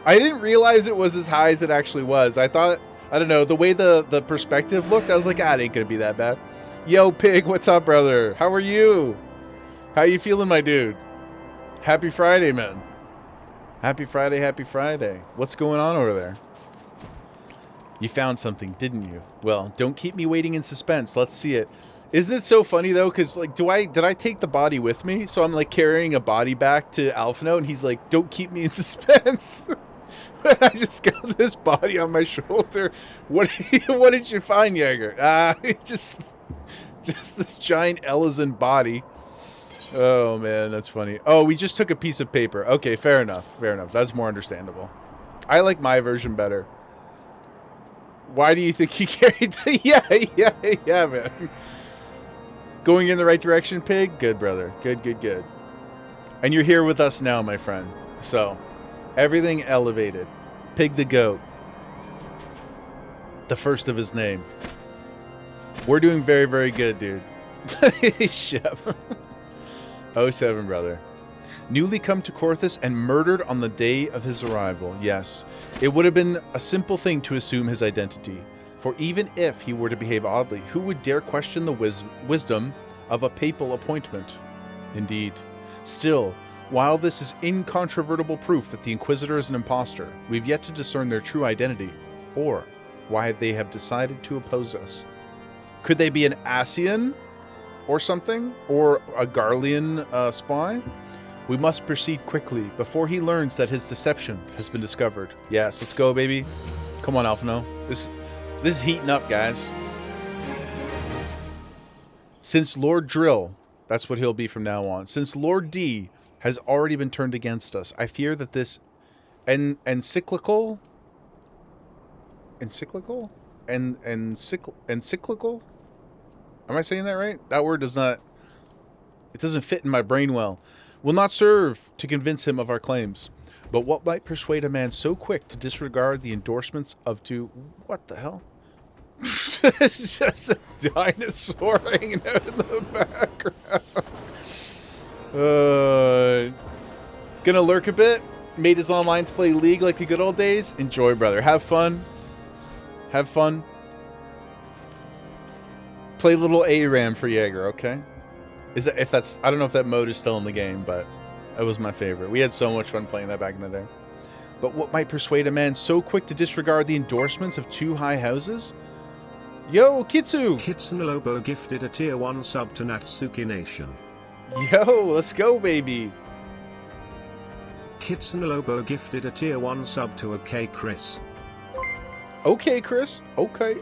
I didn't realize it was as high as it actually was. I thought, I don't know, the way the perspective looked, I was like, it ain't gonna be that bad. Yo, Pig, what's up, brother? How are you? How you feeling, my dude? Happy Friday, man. Happy Friday, happy Friday. What's going on over there? You found something, didn't you? Well, don't keep me waiting in suspense. Let's see it. Isn't it so funny, though? Because, like, did I take the body with me? So I'm, like, carrying a body back to Alphino, and he's like, don't keep me in suspense. I just got this body on my shoulder. What did you find, Jaeger? Just this giant Ellison body. Oh, man, that's funny. Oh, we just took a piece of paper. Okay, fair enough. Fair enough. That's more understandable. I like my version better. Why do you think he carried the... Yeah, man. Going in the right direction, Pig? Good, brother. Good. And you're here with us now, my friend. So, everything elevated. Pig the goat. The first of his name. We're doing very, very good, dude. Chef. 07, brother. Newly come to Corthus and murdered on the day of his arrival. Yes, it would have been a simple thing to assume his identity. For even if he were to behave oddly, who would dare question the wisdom of a papal appointment? Indeed. Still, while this is incontrovertible proof that the Inquisitor is an impostor, we've yet to discern their true identity, or why they have decided to oppose us. Could they be an Asian or something? Or a Garlean spy? We must proceed quickly before he learns that his deception has been discovered. Yes, let's go, baby. Come on, Alphino. This is heating up, guys. Since Lord Drill, that's what he'll be from now on. Since Lord D has already been turned against us, I fear that this encyclical. Am I saying that right? That word doesn't fit in my brain well. Will not serve to convince him of our claims. But what might persuade a man so quick to disregard the endorsements of two... What the hell? It's just a dinosaur hanging out in the background. Gonna lurk a bit. Made his online to play League like the good old days. Enjoy, brother. Have fun. Have fun. Play a little ARAM for Jaeger, okay? I don't know if that mode is still in the game, but that was my favorite. We had so much fun playing that back in the day. But what might persuade a man so quick to disregard the endorsements of two high houses? Yo, Kitsu! Kitsunolobo gifted a tier 1 sub to Natsuki Nation. Yo, let's go, baby! Kitsunolobo gifted a tier 1 sub to OK Chris. Okay, Chris. Okay.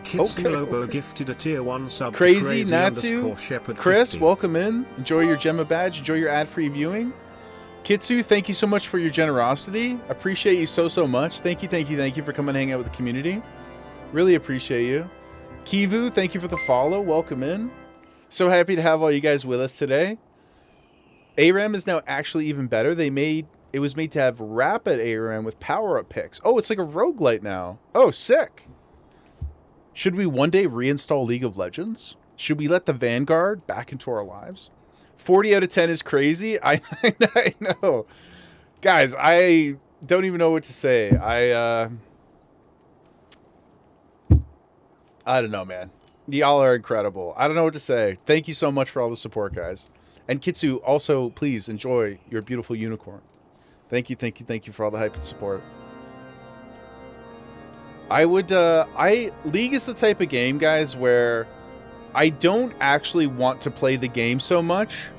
Kitsunolobo gifted a tier 1 sub Crazy to Natsu. Chris, 50. welcome in. Enjoy your Gemma badge. Enjoy your ad-free viewing. Kitsu, thank you so much for your generosity. Appreciate you so much. Thank you for coming and hanging out with the community. Really appreciate you. Kivu, thank you for the follow. Welcome in. So happy to have all you guys with us today. ARAM is now actually even better. It was made to have rapid ARAM with power-up picks. Oh, it's like a roguelite now. Oh, sick. Should we one day reinstall League of Legends? Should we let the Vanguard back into our lives? 40 out of 10 is crazy. I know. Guys, I don't even know what to say. I don't know, man. Y'all are incredible. I don't know what to say. Thank you so much for all the support, guys. And Kitsu, also, please enjoy your beautiful unicorn. Thank you for all the hype and support. League is the type of game, guys, where I don't actually want to play the game so much.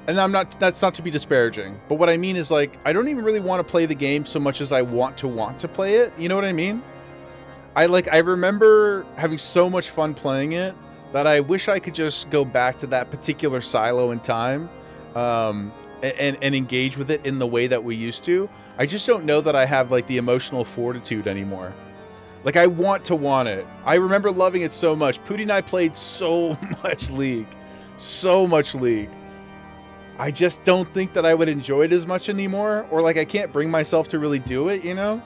And that's not to be disparaging. But what I mean is, like, I don't even really want to play the game so much as I want to play it. You know what I mean? I remember having so much fun playing it that I wish I could just go back to that particular silo in time and engage with it in the way that we used to. I just don't know that I have, like, the emotional fortitude anymore. Like, I want it. I remember loving it so much. Pootie and I played so much League. So much League. I just don't think that I would enjoy it as much anymore. Or, like, I can't bring myself to really do it, you know?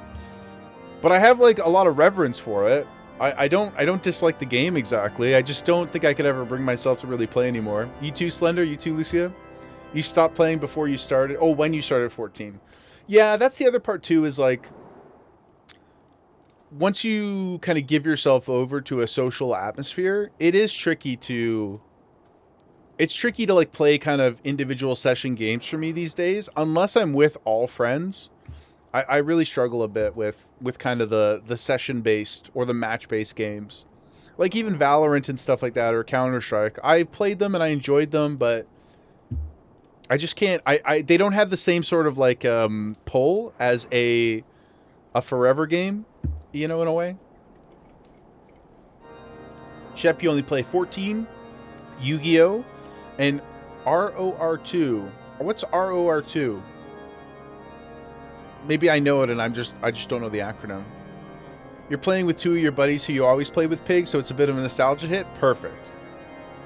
But I have, like, a lot of reverence for it. I don't dislike the game exactly. I just don't think I could ever bring myself to really play anymore. You too, Slender? You too, Lucia? You stopped playing before you started? Oh, when you started at 14. Yeah, that's the other part, too, is, like, once you kind of give yourself over to a social atmosphere, it's tricky to like play kind of individual session games for me these days, unless I'm with all friends. I really struggle a bit with kind of the session based or the match based games, like even Valorant and stuff like that, or Counter-Strike. I played them and I enjoyed them, but I just can't. They don't have the same sort of like pull as a forever game. You know, in a way. Shep, you only play 14, Yu-Gi-Oh, and ROR2. What's ROR2? Maybe I know it and I just don't know the acronym. You're playing with two of your buddies who you always play with, Pig, so it's a bit of a nostalgia hit? Perfect.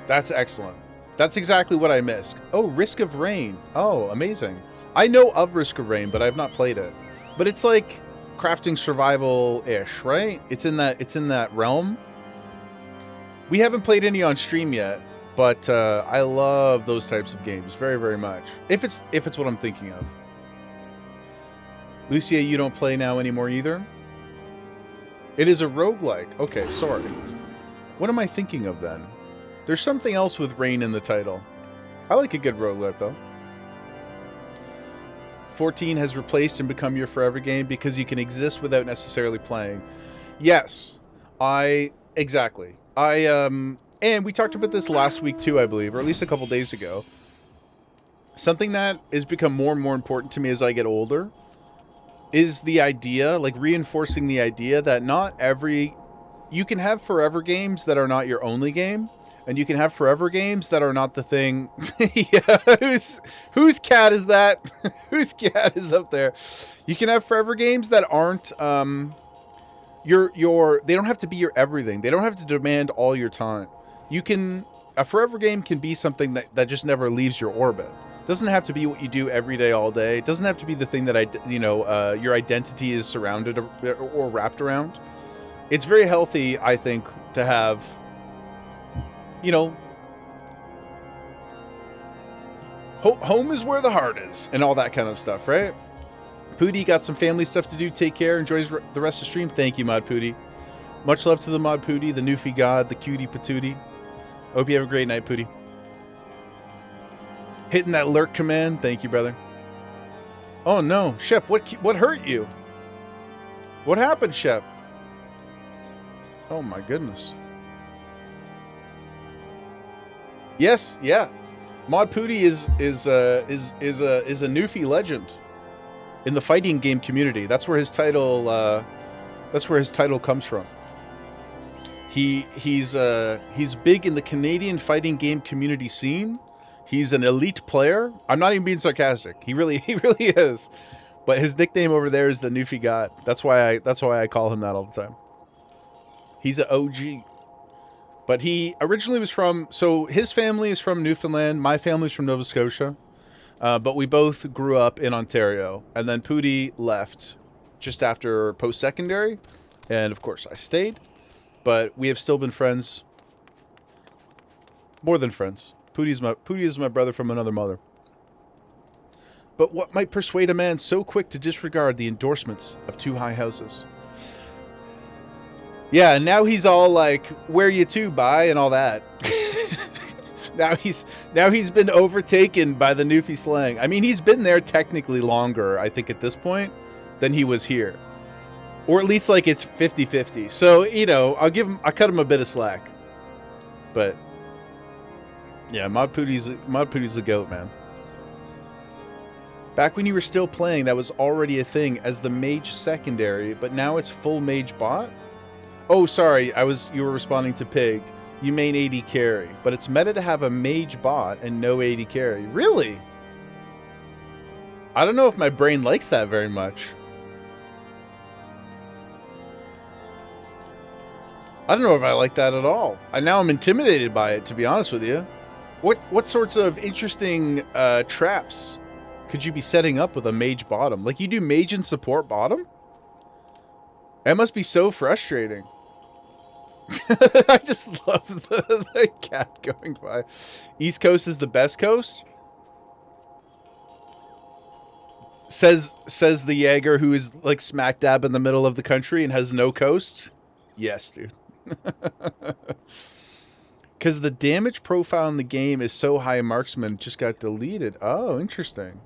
That's excellent. That's exactly what I missed. Oh, Risk of Rain. Oh, amazing. I know of Risk of Rain, but I've not played it. But it's like crafting survival-ish, right? It's in that realm. We haven't played any on stream yet, But I love those types of games very, very much. If it's what I'm thinking of. Lucia, you don't play now anymore either? It is a roguelike. Okay, sorry. What am I thinking of then? There's something else with rain in the title. I like a good roguelike though. 14 has replaced and become your forever game because you can exist without necessarily playing. Yes, exactly. And we talked about this last week too, I believe, or at least a couple days ago. Something that has become more and more important to me as I get older is the idea, like reinforcing the idea that you can have forever games that are not your only game, and you can have forever games that are not the thing. Yeah, whose cat is that? Whose cat is up there? You can have forever games that aren't they don't have to be your everything. They don't have to demand all your time. A forever game can be something that just never leaves your orbit. It doesn't have to be what you do every day, all day. It doesn't have to be the thing that your identity is surrounded or wrapped around. It's very healthy, I think, to have, home is where the heart is, and all that kind of stuff, right? Pootie got some family stuff to do. Take care. Enjoys the rest of the stream. Thank you, Mod Pootie. Much love to the Mod Pootie, the Newfie God, the cutie patootie. Hope you have a great night, Pootie. Hitting that lurk command. Thank you, brother. Oh, no. Shep, what hurt you? What happened, Shep? Oh, my goodness. Yes, yeah. Mod Pootie is a Newfie legend in the fighting game community. That's where his title comes from. He's big in the Canadian fighting game community scene. He's an elite player. I'm not even being sarcastic. He really is. But his nickname over there is the Newfie God. That's why I call him that all the time. He's an OG. But he originally was so his family is from Newfoundland. My family's from Nova Scotia. But we both grew up in Ontario. And then Pootie left just after post-secondary. And of course I stayed. But we have still been friends. More than friends. Pootie is my brother from another mother. But what might persuade a man so quick to disregard the endorsements of two high houses? Yeah, and now he's all like, "Where you to, bye," and all that. Now he's been overtaken by the Newfie slang. I mean, he's been there technically longer, I think, at this point, than he was here. Or at least like it's 50-50. So, I cut him a bit of slack. But yeah, Mod Pootie's the GOAT, man. Back when you were still playing, that was already a thing as the mage secondary, but now it's full mage bot? Oh, sorry, you were responding to Pig. You main AD carry, but it's meta to have a mage bot and no AD carry. Really? I don't know if my brain likes that very much. I don't know if I like that at all. Now I'm intimidated by it, to be honest with you. What sorts of interesting traps could you be setting up with a mage bottom? Like, you do mage and support bottom? That must be so frustrating. I just love the cat going by. East Coast is the best coast? Says the Jaeger who is like smack dab in the middle of the country and has no coast? Yes, dude. Because the damage profile in the game is so high, marksman just got deleted. Oh, interesting.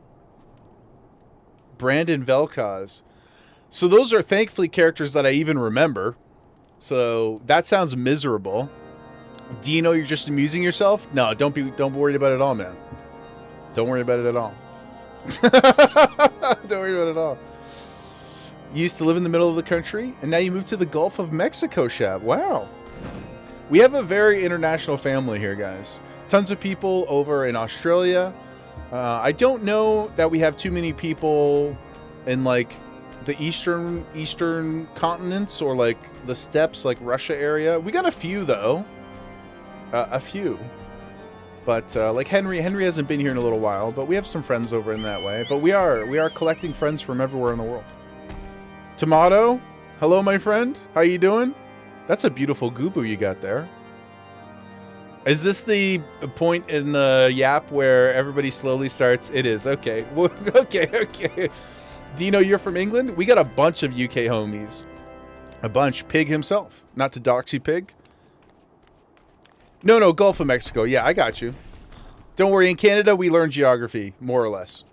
Brandon Velkaz. So those are thankfully characters that I even remember. So that sounds miserable. Do you know you're just amusing yourself? No, don't worry about it at all, man. Don't worry about it at all. Don't worry about it at all. You used to live in the middle of the country, and now you moved to the Gulf of Mexico, Shab. Wow. We have a very international family here, guys. Tons of people over in Australia. I don't know that we have too many people in, like, the eastern continents or, like, the steppes, like, Russia area. We got a few, though. A few. But, like, Henry hasn't been here in a little while, but we have some friends over in that way. But we are collecting friends from everywhere in the world. Tomato, hello, my friend. How you doing? That's a beautiful Goobu you got there. Is this the point in the yap where everybody slowly starts? It is. Okay. Okay. Dino, you're from England? We got a bunch of UK homies. A bunch. Pig himself. Not to dox you, Pig. No, Gulf of Mexico. Yeah, I got you. Don't worry. In Canada, we learn geography, more or less.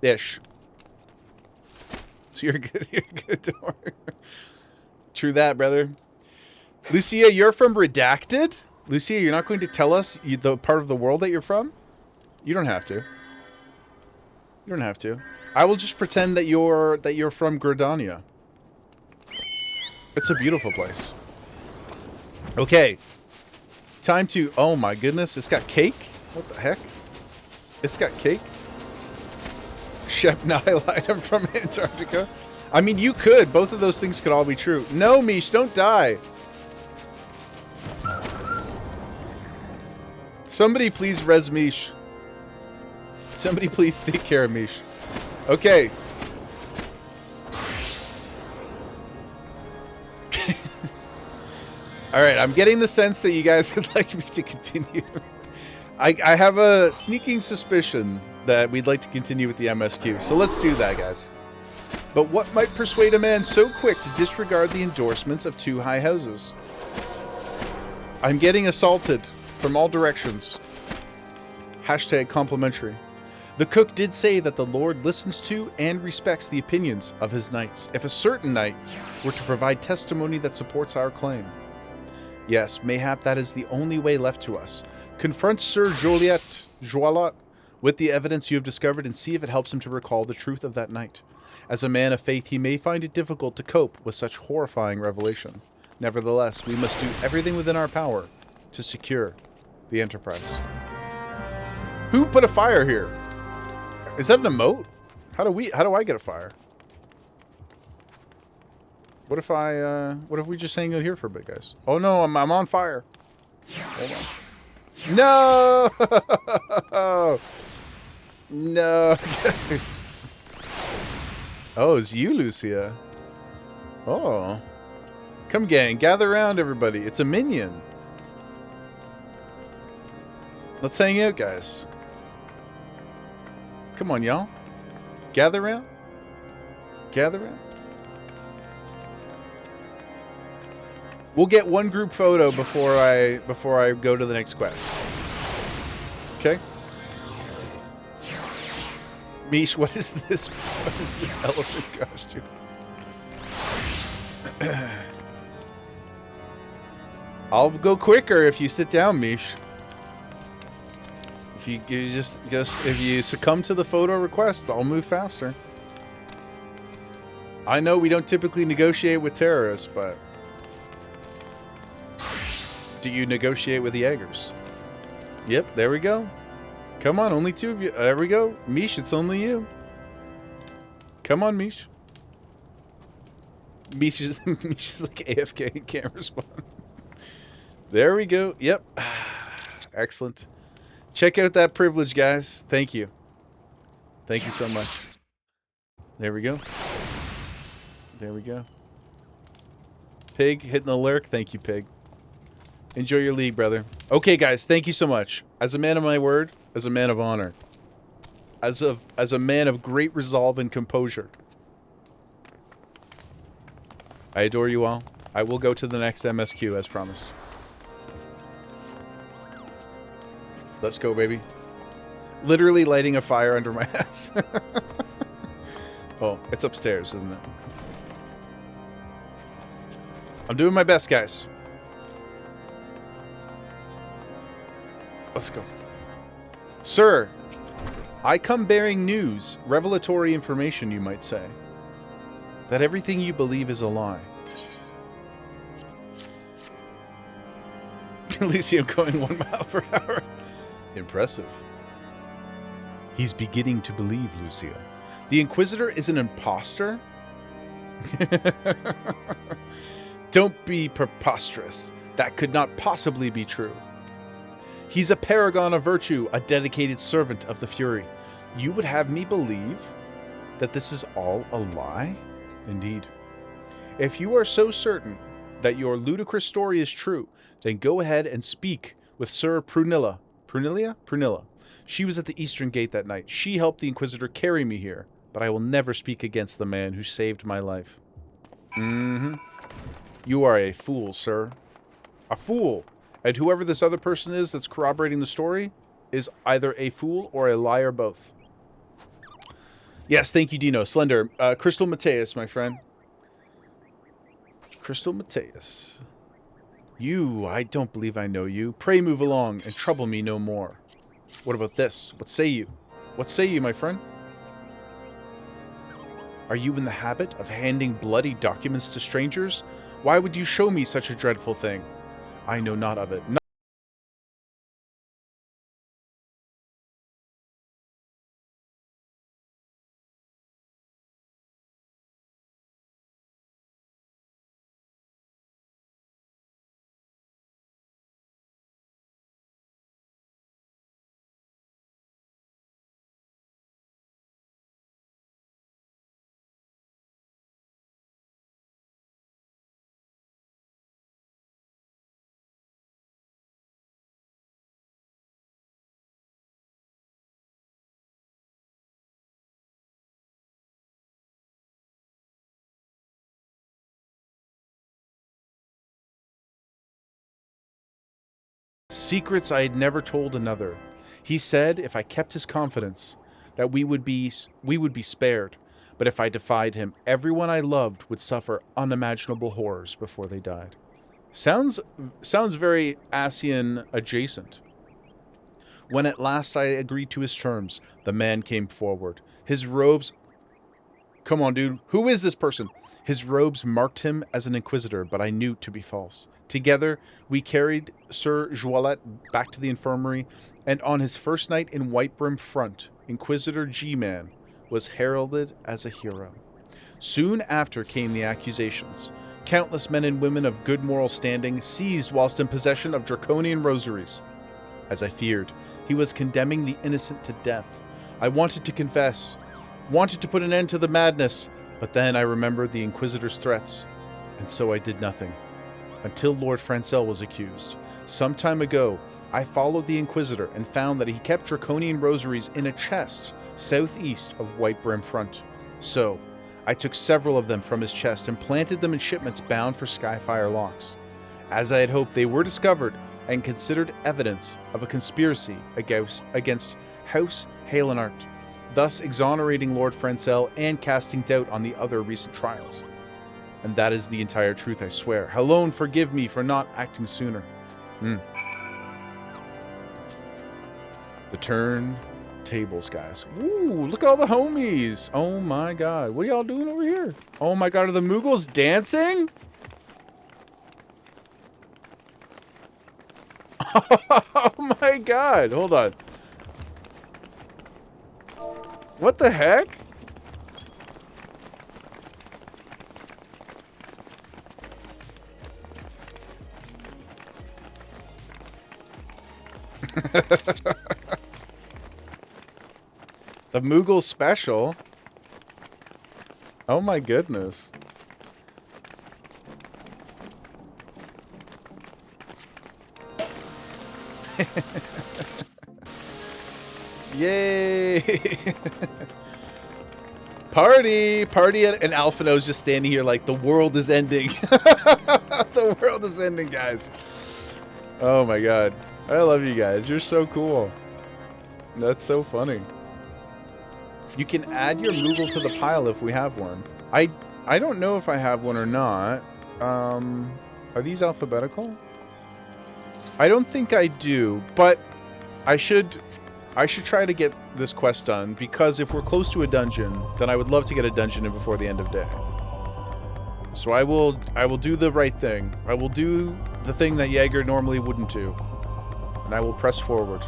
Ish. So you're good. You're good. Don't worry. True that, brother. Lucia, you're from Redacted? Lucia, you're not going to tell us the part of the world that you're from? You don't have to. You don't have to. I will just pretend that you're from Gridania. It's a beautiful place. Okay. Time to... Oh my goodness, it's got cake? What the heck? It's got cake? Chef Nihilite, I'm from Antarctica. I mean, you could. Both of those things could all be true. No, Mish, don't die. Somebody please res Mish. Somebody please take care of Mish. Okay. Alright, I'm getting the sense that you guys would like me to continue. I have a sneaking suspicion that we'd like to continue with the MSQ. So let's do that, guys. But what might persuade a man so quick to disregard the endorsements of two high houses? I'm getting assaulted from all directions. Hashtag complimentary. The cook did say that the Lord listens to and respects the opinions of his knights. If a certain knight were to provide testimony that supports our claim. Yes, mayhap that is the only way left to us. Confront Sir Joalot with the evidence you have discovered and see if it helps him to recall the truth of that night. As a man of faith, he may find it difficult to cope with such horrifying revelation. Nevertheless, we must do everything within our power to secure the Enterprise. Who put a fire here? Is that an emote? How do I get a fire? What if we just hang out here for a bit, guys? Oh no, I'm on fire. Hold on. No! No, guys. Oh, it's you, Lucia. Oh. Come, gang. Gather around, everybody. It's a minion. Let's hang out, guys. Come on, y'all. Gather around. Gather around. We'll get one group photo before I go to the next quest. Okay? Mish, what is this? What is this elephant costume? I'll go quicker if you sit down, Mish. If you just if you succumb to the photo requests, I'll move faster. I know we don't typically negotiate with terrorists, but do you negotiate with the Jaegers? Yep, there we go. Come on, only two of you. There we go. Mish, it's only you. Come on, Mish. Mish is like AFK and can't respond. There we go. Yep. Excellent. Check out that privilege, guys. Thank you. Thank you so much. There we go. There we go. Pig hitting the lurk. Thank you, Pig. Enjoy your league, brother. Okay, guys. Thank you so much. As a man of my word, as a man of honor, as a man of great resolve and composure, I adore you all. I will go to the next MSQ as promised. Let's go, baby. Literally lighting a fire under my ass. Oh, it's upstairs, isn't it? I'm doing my best, guys. Let's go. Sir, I come bearing news, revelatory information, you might say, that everything you believe is a lie. Elysium going 1 mile per hour. Impressive. He's beginning to believe, Lucia. The Inquisitor is an imposter? Don't be preposterous. That could not possibly be true. He's a paragon of virtue, a dedicated servant of the Fury. You would have me believe that this is all a lie? Indeed. If you are so certain that your ludicrous story is true, then go ahead and speak with Sir Prunilla. Prunilla? Prunilla. She was at the eastern gate that night. She helped the Inquisitor carry me here, but I will never speak against the man who saved my life. Mm-hmm. You are a fool, sir. A fool. And whoever this other person is that's corroborating the story is either a fool or a liar both. Yes, thank you, Dino. Slender. Crystal Mateus, my friend. Crystal Mateus. You, I don't believe I know you. Pray move along and trouble me no more. What about this? What say you? What say you, my friend? Are you in the habit of handing bloody documents to strangers? Why would you show me such a dreadful thing? I know not of it. Secrets I had never told another. He said if I kept his confidence, that we would be spared. But if I defied him, everyone I loved would suffer unimaginable horrors before they died. Sounds very Asian adjacent. When at last I agreed to his terms, the man came forward. His robes... Come on, dude. Who is this person? His robes marked him as an inquisitor, but I knew to be false. Together, we carried Sir Joilet back to the infirmary, and on his first night in Whitebrim Front, Inquisitor G-Man was heralded as a hero. Soon after came the accusations. Countless men and women of good moral standing seized whilst in possession of draconian rosaries. As I feared, he was condemning the innocent to death. I wanted to confess, wanted to put an end to the madness, but then I remembered the Inquisitor's threats, and so I did nothing. Until Lord Francel was accused. Some time ago, I followed the Inquisitor and found that he kept draconian rosaries in a chest southeast of Whitebrim Front. So, I took several of them from his chest and planted them in shipments bound for Skyfire locks. As I had hoped, they were discovered and considered evidence of a conspiracy against House Halenart, thus exonerating Lord Francel and casting doubt on the other recent trials. And that is the entire truth, I swear. Helone, forgive me for not acting sooner. The turn tables, guys. Ooh, look at all the homies. Oh my god. What are y'all doing over here? Oh my god, are the Moogles dancing? Oh my god. Hold on. What the heck? The Moogle special? Oh my goodness. Yay! Party! Party and Alphino's just standing here like the world is ending. The world is ending, guys. Oh my god. I love you guys. You're so cool. That's so funny. You can add your Moogle to the pile if we have one. I don't know if I have one or not. Are these alphabetical? I don't think I do, but I should try to get this quest done, because if we're close to a dungeon, then I would love to get a dungeon in before the end of day. So I will do the right thing. I will do the thing that Jaeger normally wouldn't do. And I will press forward.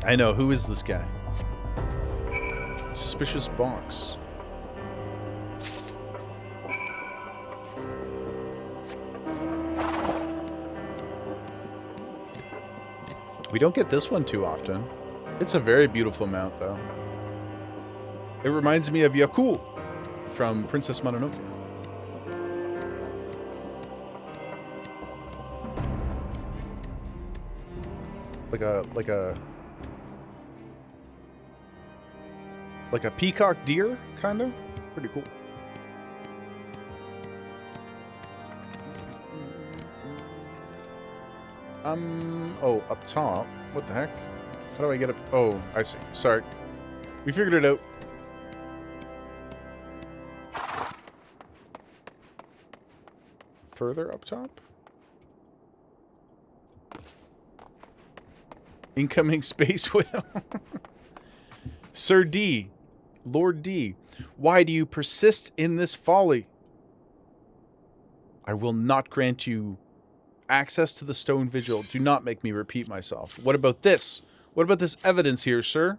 I know, who is this guy? Suspicious box. We don't get this one too often. It's a very beautiful mount, though. It reminds me of Yakul from Princess Mononoke. like a peacock deer, kind of. Pretty cool. Oh, up top. What the heck? How do I get up? Oh, I see. Sorry. We figured it out. Further up top? Incoming space whale. Sir D. Lord D. Why do you persist in this folly? I will not grant you access to the stone vigil. Do not make me repeat myself. What about this? What about this evidence here, sir?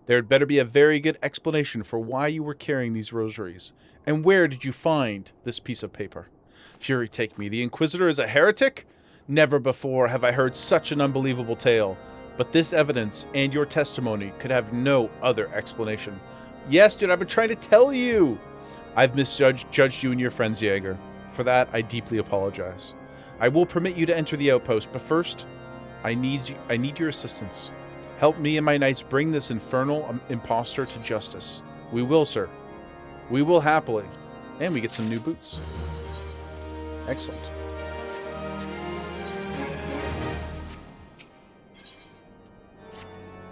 There had better be a very good explanation for why you were carrying these rosaries. And where did you find this piece of paper? Fury take me. The Inquisitor is a heretic? Never before have I heard such an unbelievable tale. But this evidence and your testimony could have no other explanation. Yes, dude, I've been trying to tell you. I've misjudged you and your friends, Jaeger. For that, I deeply apologize. I will permit you to enter the outpost, but first, I need your assistance. Help me and my knights bring this infernal imposter to justice. We will, sir. We will happily. And we get some new boots. Excellent.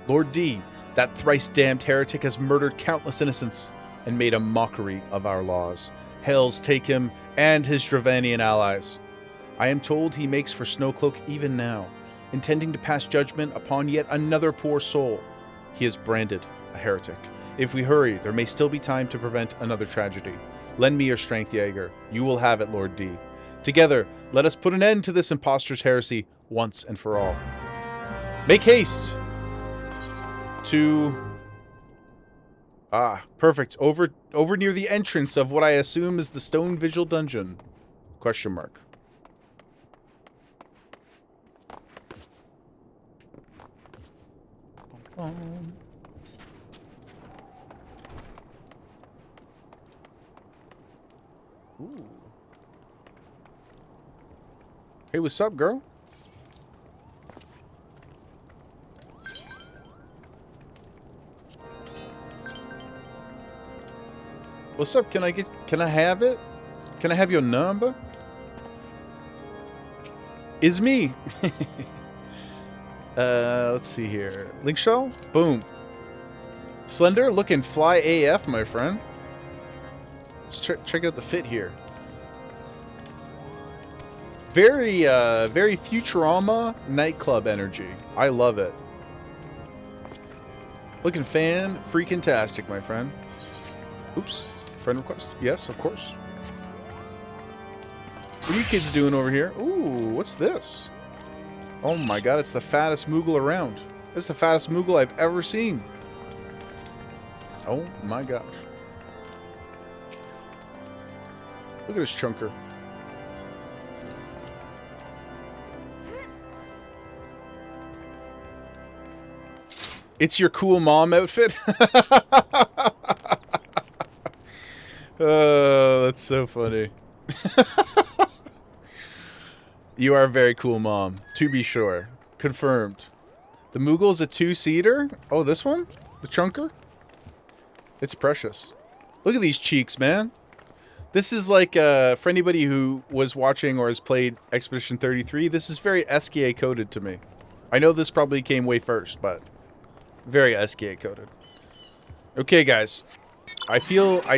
Lord D, that thrice-damned heretic has murdered countless innocents and made a mockery of our laws. Hells take him and his Dravanian allies. I am told he makes for Snowcloak even now, intending to pass judgment upon yet another poor soul. He is branded a heretic. If we hurry, there may still be time to prevent another tragedy. Lend me your strength, Jaeger. You will have it, Lord D. Together, let us put an end to this impostor's heresy once and for all. Make haste to... perfect. Over near the entrance of what I assume is the Stone Vigil Dungeon. Question mark. Ooh. Hey, what's up, girl? What's up? Can I have it? Can I have your number? Is me. Let's see here. Link shell? Boom. Slender, looking fly AF, my friend. Let's check out the fit here. Very Futurama nightclub energy. I love it. Looking freaking-tastic, my friend. Oops. Friend request? Yes, of course. What are you kids doing over here? Ooh, what's this? Oh my god, it's the fattest Moogle around. It's the fattest Moogle I've ever seen. Oh my gosh. Look at this chunker. It's your cool mom outfit? Oh, that's so funny. You are a very cool mom, to be sure. Confirmed. The Moogle's a two-seater? Oh, this one? The chunker? It's precious. Look at these cheeks, man. This is like, for anybody who was watching or has played Expedition 33, this is very SKA coded to me. I know this probably came way first, but very SKA coded. Okay, guys. I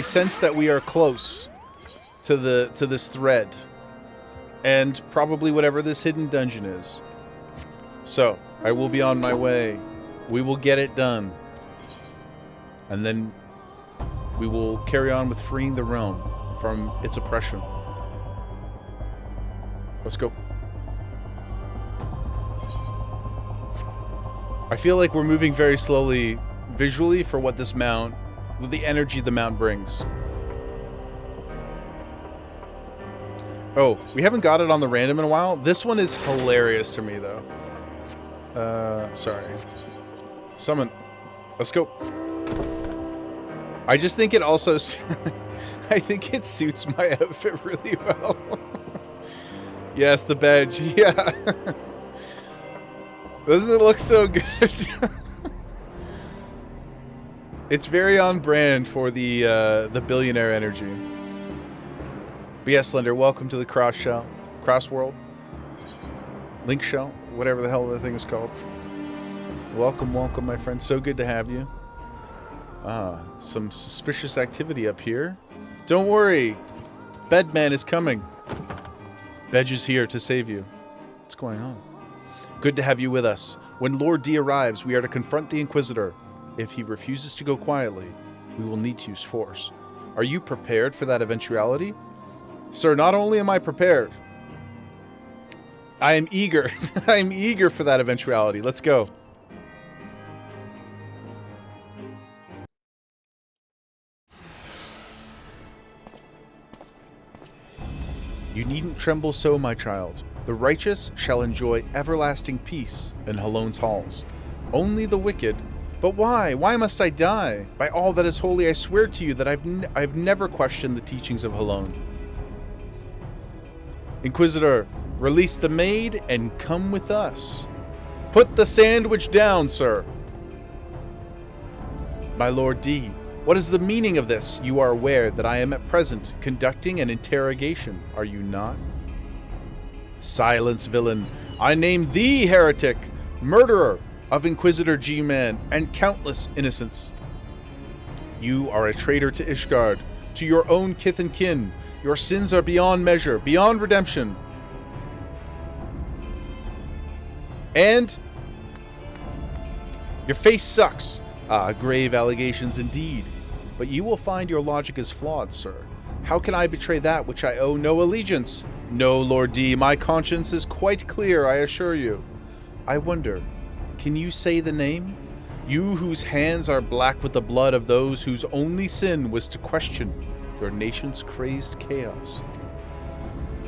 sense that we are close to this thread. And probably whatever this hidden dungeon is. So, I will be on my way. We will get it done. And then we will carry on with freeing the realm from its oppression. Let's go. I feel like we're moving very slowly visually for what this mount, the energy the mount brings. Oh, we haven't got it on the random in a while. This one is hilarious to me, though. Sorry. Summon. Let's go. I just think it also... I think it suits my outfit really well. Yes, the badge. Yeah. Doesn't it look so good? It's very on brand for the billionaire energy. But yes, Slender, welcome to the Cross World, Link Shell, whatever the hell the thing is called. Welcome, welcome, my friend. So good to have you. Some suspicious activity up here. Don't worry, Bedman is coming. Bedge is here to save you. What's going on? Good to have you with us. When Lord D arrives, we are to confront the Inquisitor. If he refuses to go quietly, we will need to use force. Are you prepared for that eventuality? Sir, not only am I prepared, I am eager. I am eager for that eventuality. Let's go. You needn't tremble so, my child. The righteous shall enjoy everlasting peace in Halone's halls. Only the wicked... But why? Why must I die? By all that is holy, I swear to you that I've never questioned the teachings of Halone. Inquisitor, release the maid and come with us. Put the sandwich down, sir. My Lord D, what is the meaning of this? You are aware that I am at present conducting an interrogation, are you not? Silence, villain. I name thee heretic, murderer of Inquisitor G-Man and countless innocents. You are a traitor to Ishgard, to your own kith and kin. Your sins are beyond measure, beyond redemption. And your face sucks. Grave allegations indeed. But you will find your logic is flawed, sir. How can I betray that which I owe no allegiance? No, Lord D, my conscience is quite clear, I assure you. I wonder, can you say the name? You whose hands are black with the blood of those whose only sin was to question your nation's crazed chaos.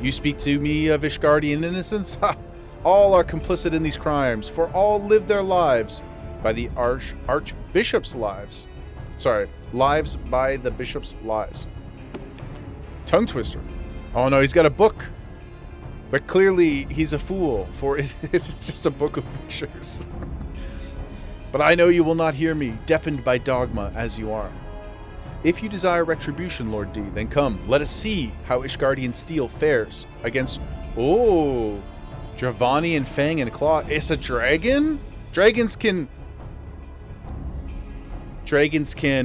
You speak to me of Ishgardian innocence? Ha! All are complicit in these crimes, for all live their lives by the Archbishop's lives. Sorry, lives by the Bishop's lies. Tongue twister. Oh no, he's got a book. But clearly he's a fool, for it's just a book of pictures. But I know you will not hear me, deafened by dogma as you are. If you desire retribution, Lord D, then come, let us see how Ishgardian steel fares against... Oh, Dravani and Fang and Claw. It's a dragon? Dragons can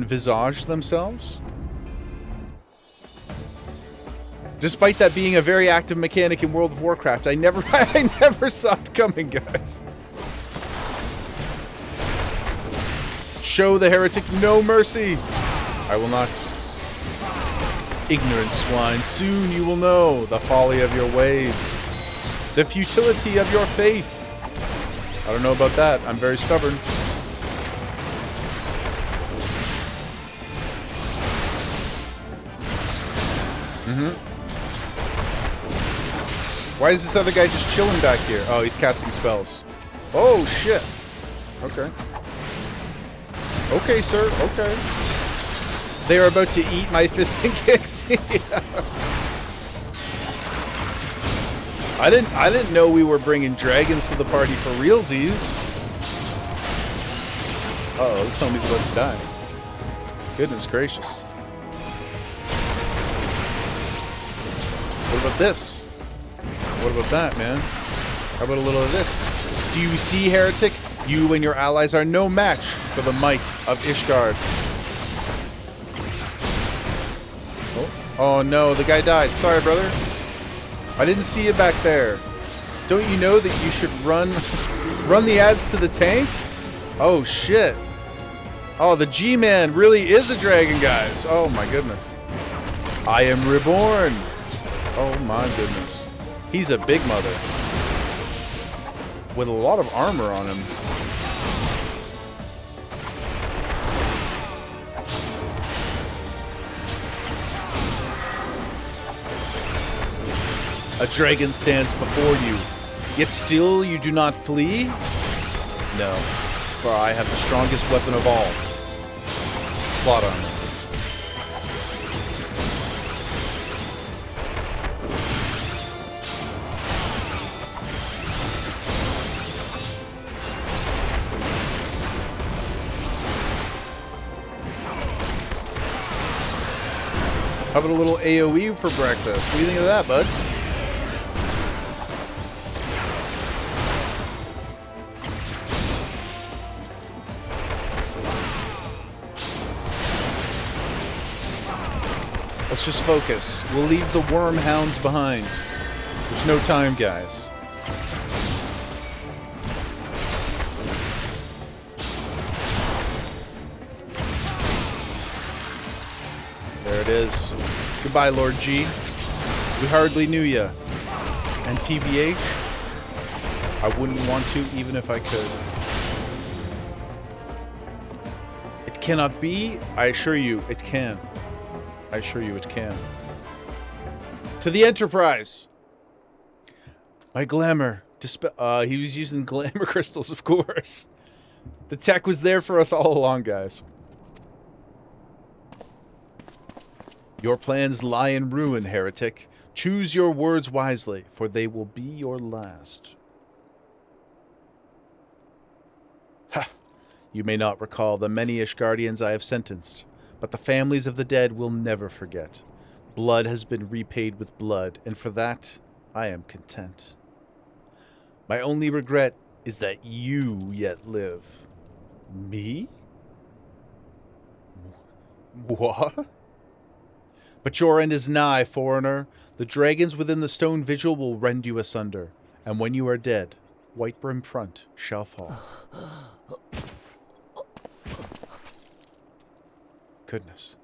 visage themselves? Despite that being a very active mechanic in World of Warcraft, I never saw it coming, guys. Show the heretic no mercy. I will not. Ignorant swine, soon you will know the folly of your ways, the futility of your faith. I don't know about that. I'm very stubborn. Why is this other guy just chilling back here? Oh, he's casting spells. Oh, shit. Okay. Okay, sir. Okay. They are about to eat my fists and kicks. Yeah. I didn't know we were bringing dragons to the party for realsies. Uh-oh, this homie's about to die. Goodness gracious. What about this? What about that, man? How about a little of this? Do you see, heretic? You and your allies are no match for the might of Ishgard. Oh no, the guy died. Sorry, brother. I didn't see you back there. Don't you know that you should run the ads to the tank? Oh shit. Oh, the G-Man really is a dragon, guys. Oh my goodness. I am Reborn. Oh my goodness. He's a big mother. With a lot of armor on him. A dragon stands before you, yet still you do not flee? No, for I have the strongest weapon of all. Plot armor. How about a little AoE for breakfast? What do you think of that, bud? Let's just focus. We'll leave the worm hounds behind. There's no time, guys. There it is. Goodbye, Lord G. We hardly knew ya. And TBH, I wouldn't want to even if I could. It cannot be. I assure you, it can. I assure you it can. To the Enterprise! My glamour. He was using glamour crystals, of course. The tech was there for us all along, guys. Your plans lie in ruin, heretic. Choose your words wisely, for they will be your last. Ha! You may not recall the many Ishgardians I have sentenced, but the families of the dead will never forget. Blood has been repaid with blood, and for that, I am content. My only regret is that you yet live. Me? What? But your end is nigh, foreigner. The dragons within the stone vigil will rend you asunder, and when you are dead, Whitebrim Front shall fall. Goodness.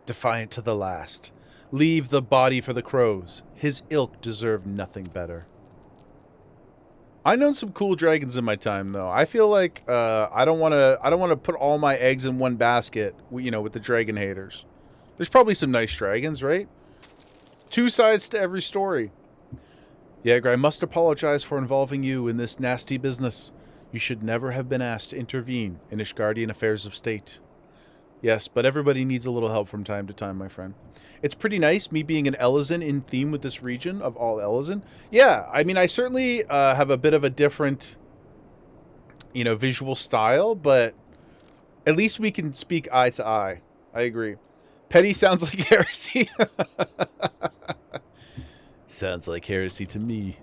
Defiant to the last. Leave the body for the crows. His ilk deserve nothing better. I known some cool dragons in my time, though. I feel like I don't want to put all my eggs in one basket, you know, with the dragon haters. There's probably some nice dragons, right? Two sides to every story. Yeager, I must apologize for involving you in this nasty business. You should never have been asked to intervene in Ishgardian affairs of state. Yes, but everybody needs a little help from time to time, my friend. It's pretty nice, me being an Elysian in theme with this region of all Elysian. Yeah, I mean, I certainly have a bit of a different, you know, visual style, but at least we can speak eye to eye. I agree. Petty sounds like heresy. Sounds like heresy to me.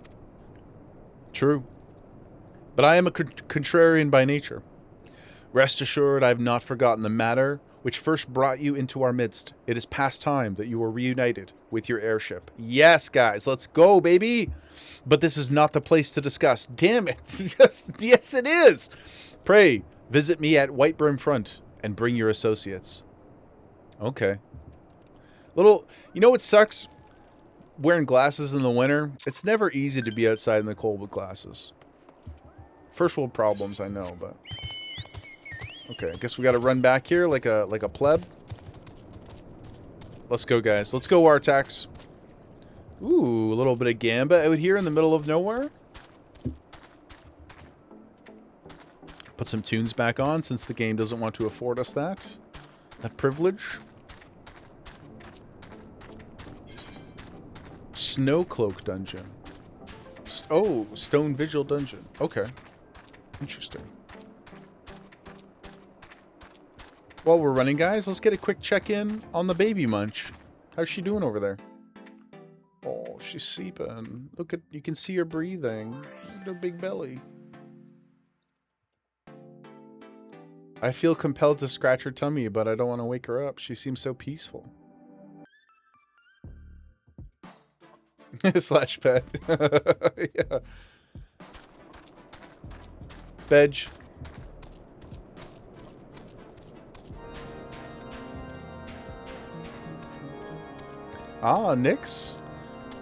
True. But I am a contrarian by nature. Rest assured, I have not forgotten the matter which first brought you into our midst. It is past time that you were reunited with your airship. Yes, guys, let's go, baby. But this is not the place to discuss. Damn it. Yes, it is. Pray, visit me at Whitebrim Front and bring your associates. Okay. You know what sucks? Wearing glasses in the winter. It's never easy to be outside in the cold with glasses. First world problems, I know, but... Okay, I guess we gotta run back here like a pleb. Let's go, guys. Let's go, Artax. Ooh, a little bit of Gamba out here in the middle of nowhere. Put some tunes back on since the game doesn't want to afford us that privilege. Snow Cloak Dungeon. Oh, Stone Vigil Dungeon. Okay. Interesting. While we're running, guys, let's get a quick check-in on the baby munch. How's she doing over there? Oh, she's sleeping. Look at, you can see her breathing. Look at her big belly. I feel compelled to scratch her tummy, but I don't want to wake her up. She seems so peaceful. Slash pet. Yeah. Veg. Ah, Nyx.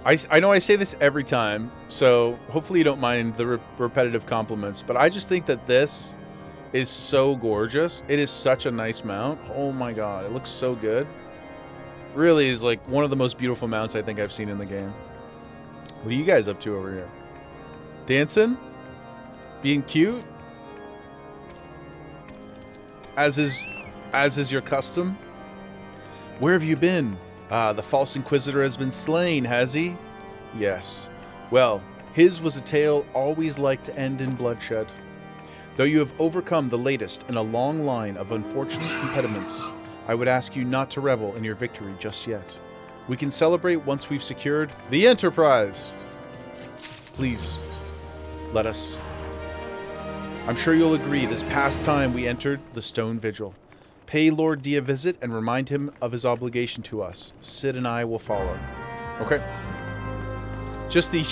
I know I say this every time, so hopefully you don't mind the repetitive compliments, but I just think that this is so gorgeous. It is such a nice mount. Oh my god, it looks so good. Really is like one of the most beautiful mounts I think I've seen in the game. What are you guys up to over here? Dancing? Being cute? As is your custom? Where have you been? Ah, the false inquisitor has been slain, has he? Yes. Well, his was a tale always like to end in bloodshed. Though you have overcome the latest in a long line of unfortunate impediments, I would ask you not to revel in your victory just yet. We can celebrate once we've secured the Enterprise. Please, let us. I'm sure you'll agree it is past time we entered the Stone Vigil. Pay Lord D a visit and remind him of his obligation to us. Sid and I will follow. Okay. Just the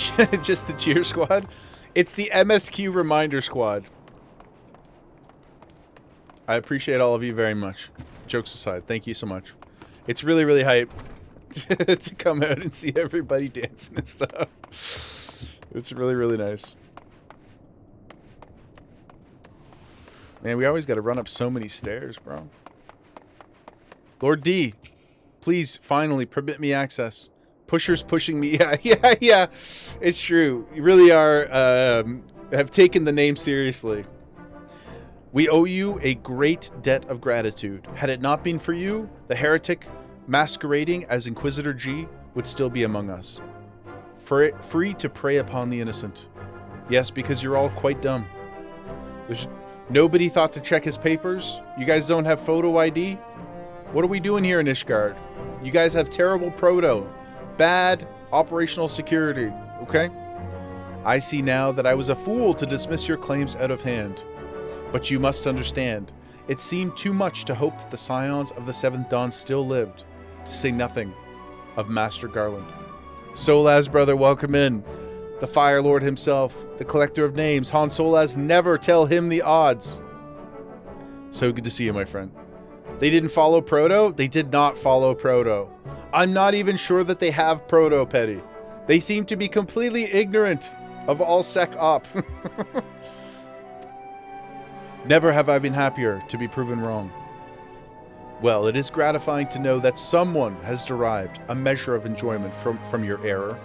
just the cheer squad? It's the MSQ reminder squad. I appreciate all of you very much. Jokes aside, thank you so much. It's really, really hype to come out and see everybody dancing and stuff. It's really, really nice. Man, we always got to run up so many stairs, bro. Lord D, please, finally, permit me access. Pushers pushing me. Yeah. It's true. You really are, have taken the name seriously. We owe you a great debt of gratitude. Had it not been for you, the heretic masquerading as Inquisitor G would still be among us. Free to prey upon the innocent. Yes, because you're all quite dumb. There's nobody thought to check his papers. You guys don't have photo ID? What are we doing here in Ishgard? You guys have terrible proto. Bad operational security, okay? I see now that I was a fool to dismiss your claims out of hand. But you must understand, it seemed too much to hope that the scions of the Seventh Dawn still lived, to say nothing of Master Garland. Solaz, brother, welcome in. The Fire Lord himself, the collector of names, Han Solaz, never tell him the odds. So good to see you, my friend. They didn't follow Proto? They did not follow Proto. I'm not even sure that they have Proto, Petty. They seem to be completely ignorant of all Sec Op. Never have I been happier to be proven wrong. Well, it is gratifying to know that someone has derived a measure of enjoyment from your error.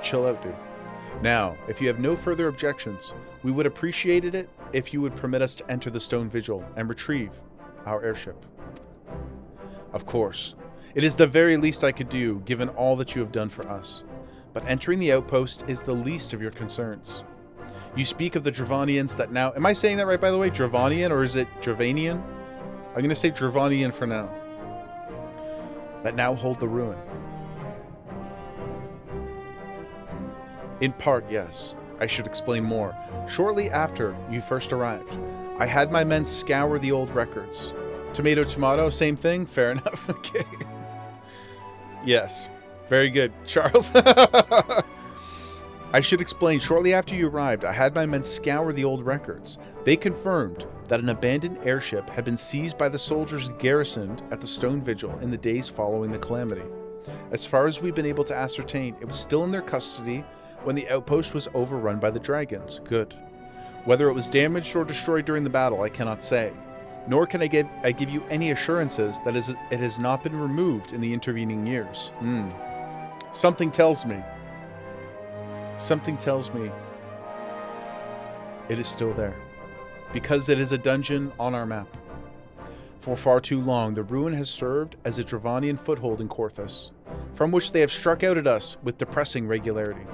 Chill out, dude. Now, if you have no further objections, we would appreciate it if you would permit us to enter the Stone Vigil and retrieve our airship. Of course. It is the very least I could do, given all that you have done for us. But entering the outpost is the least of your concerns. You speak of the Dravanians that now... Am I saying that right, by the way? Dravanian, or is it Dravanian? I'm going to say Dravanian for now. That now hold the ruin. In part, yes. I should explain more. Shortly after you first arrived, I had my men scour the old records. Tomato, tomato, same thing? Fair enough. Okay. Yes. Very good. Charles. I should explain, shortly after you arrived, I had my men scour the old records. They confirmed that an abandoned airship had been seized by the soldiers garrisoned at the Stone Vigil in the days following the calamity. As far as we've been able to ascertain, it was still in their custody when the outpost was overrun by the dragons. Good. Whether it was damaged or destroyed during the battle, I cannot say. Nor can I give you any assurances that it has not been removed in the intervening years. Something tells me it is still there. Because it is a dungeon on our map. For far too long, the ruin has served as a Dravanian foothold in Korthus, from which they have struck out at us with depressing regularity.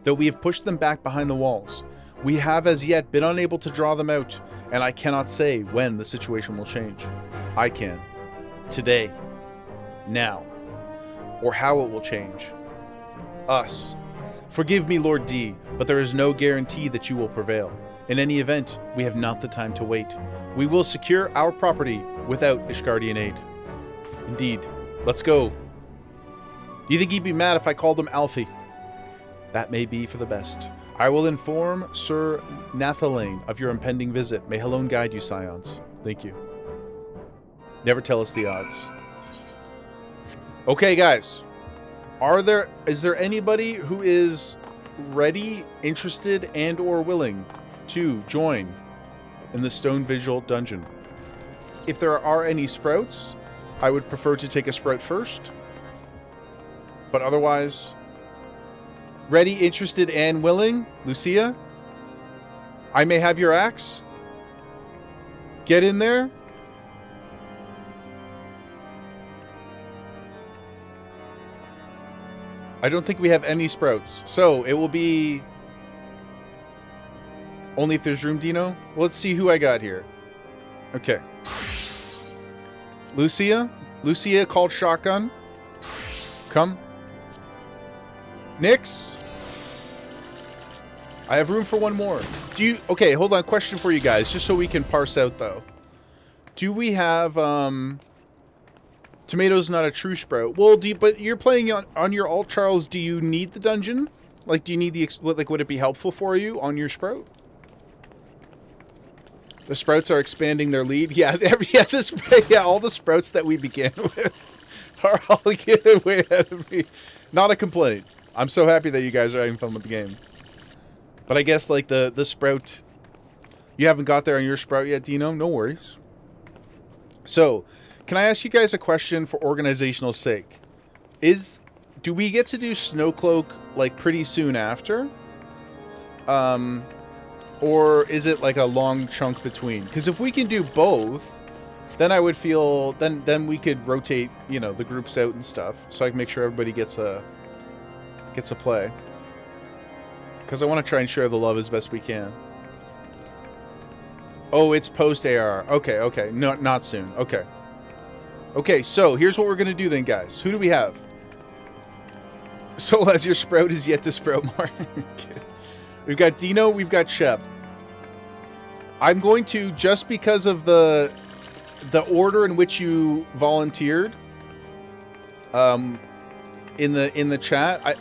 Though we have pushed them back behind the walls, we have as yet been unable to draw them out, and I cannot say when the situation will change. I can. Today. Now. Or how it will change. Us. Forgive me, Lord D, but there is no guarantee that you will prevail. In any event, we have not the time to wait. We will secure our property without Ishgardian aid. Indeed. Let's go. Do you think he'd be mad if I called him Alfie? That may be for the best. I will inform Sir Nathalane of your impending visit. May Helone guide you, scions. Thank you. Never tell us the odds. Okay, guys. Is there anybody who is ready, interested, and or willing to join in the Stone Vigil dungeon? If there are any sprouts, I would prefer to take a sprout first. But otherwise, ready, interested, and willing? Lucia? I may have your axe? Get in there? I don't think we have any sprouts. So, it will be... Only if there's room, Dino? Well, let's see who I got here. Okay. Lucia? Lucia called shotgun. Come. Nix? I have room for one more. Do you... Okay, hold on. Question for you guys, just so we can parse out, though. Do we have, Tomatoes not a true sprout. Well, but you're playing on your alt, Charles. Do you need the dungeon? Like, do you need the... Like, would it be helpful for you on your sprout? The sprouts are expanding their lead. Yeah, all the sprouts that we began with are all getting way ahead of me. Not a complaint. I'm so happy that you guys are having fun with the game. But I guess, like, the sprout... You haven't got there on your sprout yet, Dino? No worries. So, can I ask you guys a question for organizational sake? Do we get to do Snowcloak, like, pretty soon after? Or is it, like, a long chunk between? Because if we can do both, then I would feel... Then we could rotate, you know, the groups out and stuff. So I can make sure everybody gets a play. Because I want to try and share the love as best we can. Oh, it's post-AR. Okay, okay. No, not soon. Okay. Okay, so here's what we're going to do then, guys. Who do we have? Soul as your sprout is yet to sprout more. We've got Dino, we've got Shep. I'm going to, just because of the order in which you volunteered, in the chat,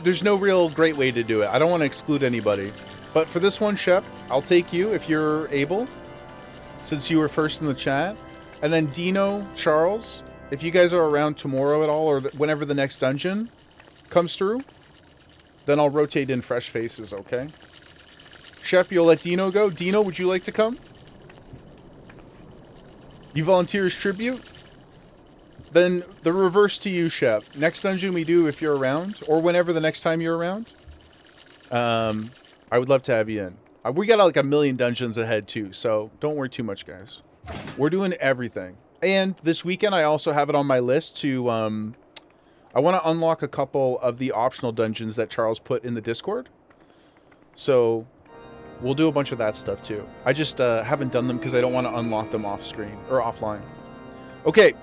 there's no real great way to do it. I don't want to exclude anybody. But for this one, Shep, I'll take you if you're able, since you were first in the chat. And then Dino, Charles, if you guys are around tomorrow at all, or whenever the next dungeon comes through, then I'll rotate in fresh faces, okay? Shep, you'll let Dino go. Dino, would you like to come? You volunteer as tribute? Then the reverse to you, Shep. Next dungeon we do if you're around, or whenever the next time you're around. I would love to have you in. We got like a million dungeons ahead too, so don't worry too much, guys. We're doing everything. And this weekend I also have it on my list to, I want to unlock a couple of the optional dungeons that Charles put in the Discord. So we'll do a bunch of that stuff too. I just haven't done them because I don't want to unlock them off screen or offline. Okay.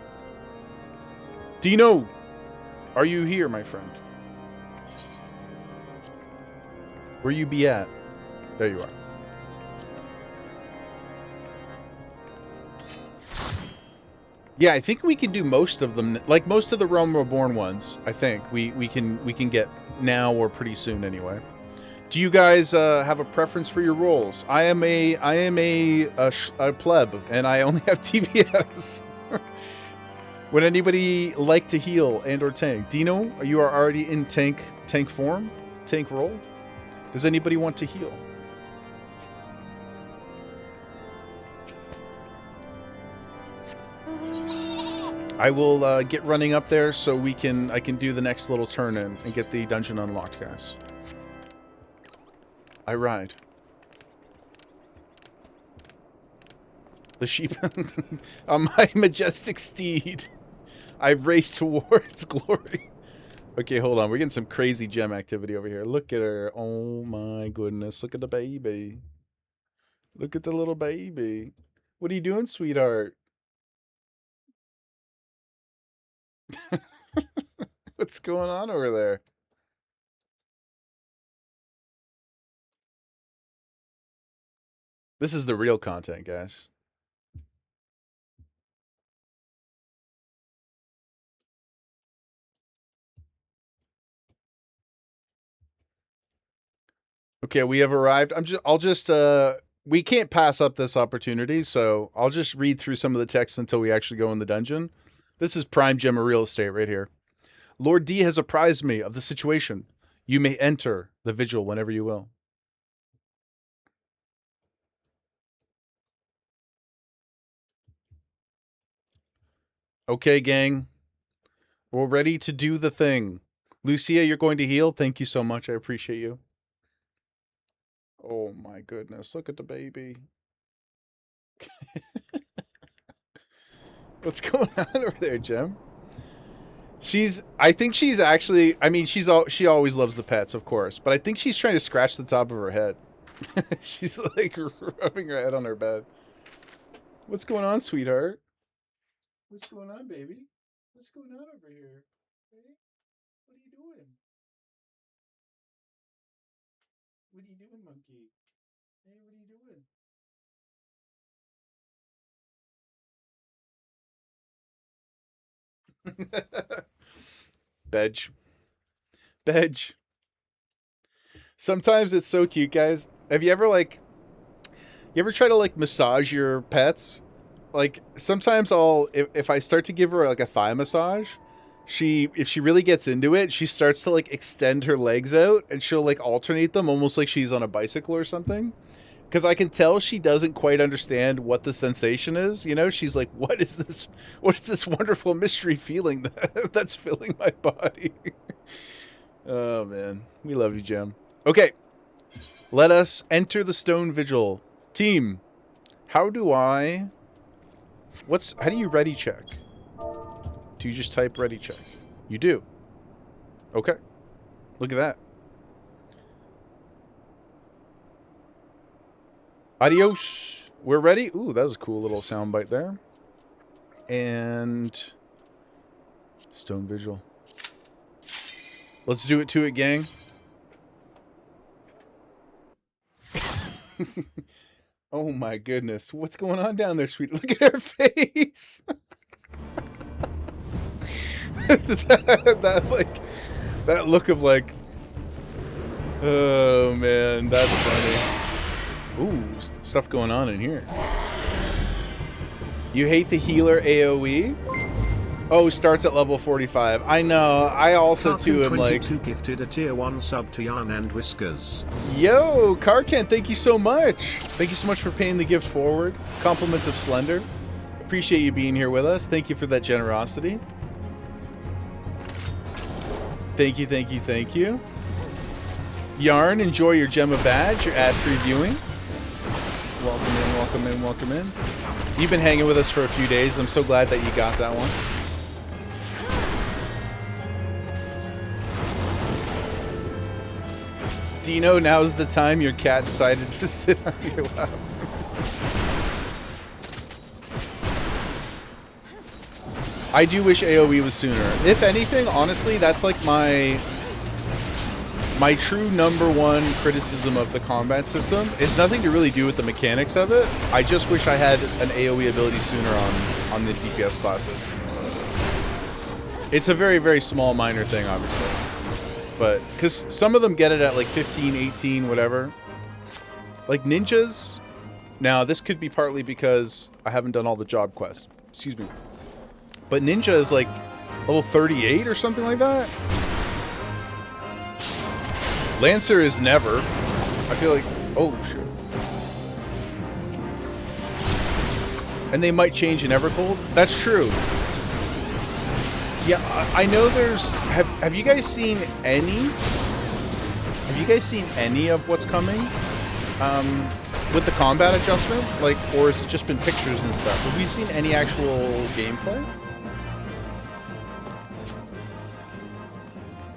Dino, are you here, my friend? Where you be at? There you are. Yeah, I think we can do most of them. Like most of the Realm Reborn ones, I think we can get now or pretty soon anyway. Do you guys have a preference for your roles? I am a pleb, and I only have TBS. Would anybody like to heal and or tank? Dino, you are already in tank form, tank role. Does anybody want to heal? I will get running up there so I can do the next little turn in and get the dungeon unlocked, guys. I ride. The sheep on my majestic steed. I've raced towards glory. Okay, hold on. We're getting some crazy gem activity over here. Look at her. Oh my goodness. Look at the baby. Look at the little baby. What are you doing, sweetheart? What's going on over there? This is the real content, guys. Okay, we have arrived. We can't pass up this opportunity, so I'll just read through some of the text until we actually go in the dungeon. This is prime gem of real estate right here. Lord D has apprised me of the situation. You may enter the vigil whenever you will. Okay, gang. We're ready to do the thing. Lucia, you're going to heal. Thank you so much. I appreciate you. Oh my goodness. Look at the baby. What's going on over there, Gem? I think she's actually, I mean, she always loves the pets, of course, but I think she's trying to scratch the top of her head. She's like rubbing her head on her bed. What's going on, sweetheart? What's going on, baby? What's going on over here? Hey, what are you doing? What are you doing, monkey? Hey, what are you doing? Bedge. Bedge. Sometimes it's so cute, guys. Have you ever you ever try to like massage your pets? Like sometimes if I start to give her like a thigh massage, if she really gets into it, she starts to like extend her legs out and she'll like alternate them almost like she's on a bicycle or something. Because I can tell she doesn't quite understand what the sensation is. You know, she's like, what is this? What is this wonderful mystery feeling that's filling my body? Oh, man. We love you, Gem. Okay. Let us enter the Stone Vigil. Team, how do you ready check? Do you just type ready check? You do. Okay. Look at that. Adios. We're ready. Ooh, that was a cool little soundbite there. And Stone Vigil. Let's do it to it, gang. Oh my goodness. What's going on down there, sweet? Look at her face. that look of like, oh man, that's funny. Ooh, stuff going on in here. You hate the healer AoE? Oh, starts at level 45. I know. I also too am like. Gifted a tier 1 sub to Yarn and Whiskers. Yo, Karkan, thank you so much. Thank you so much for paying the gift forward. Compliments of Slender. Appreciate you being here with us. Thank you for that generosity. Thank you, thank you, thank you. Yarn, enjoy your Gemma badge, your ad-free viewing. Welcome in, welcome in, welcome in. You've been hanging with us for a few days. I'm so glad that you got that one. Dino, now's the time your cat decided to sit on your lap. I do wish AoE was sooner. If anything, honestly, that's like my true #1 criticism of the combat system. It's nothing to really do with the mechanics of it. I just wish I had an AoE ability sooner on the DPS classes. It's a very, very small minor thing, obviously. But, because some of them get it at like 15, 18, whatever. Like ninjas. Now, this could be partly because I haven't done all the job quests. Excuse me. But ninja is like level 38 or something like that. Lancer is never. I feel like... Oh, shit. And they might change in Evercold. That's true. Yeah, I know there's... Have you guys seen any? Have you guys seen any of what's coming? With the combat adjustment? Like, or has it just been pictures and stuff? Have we seen any actual gameplay?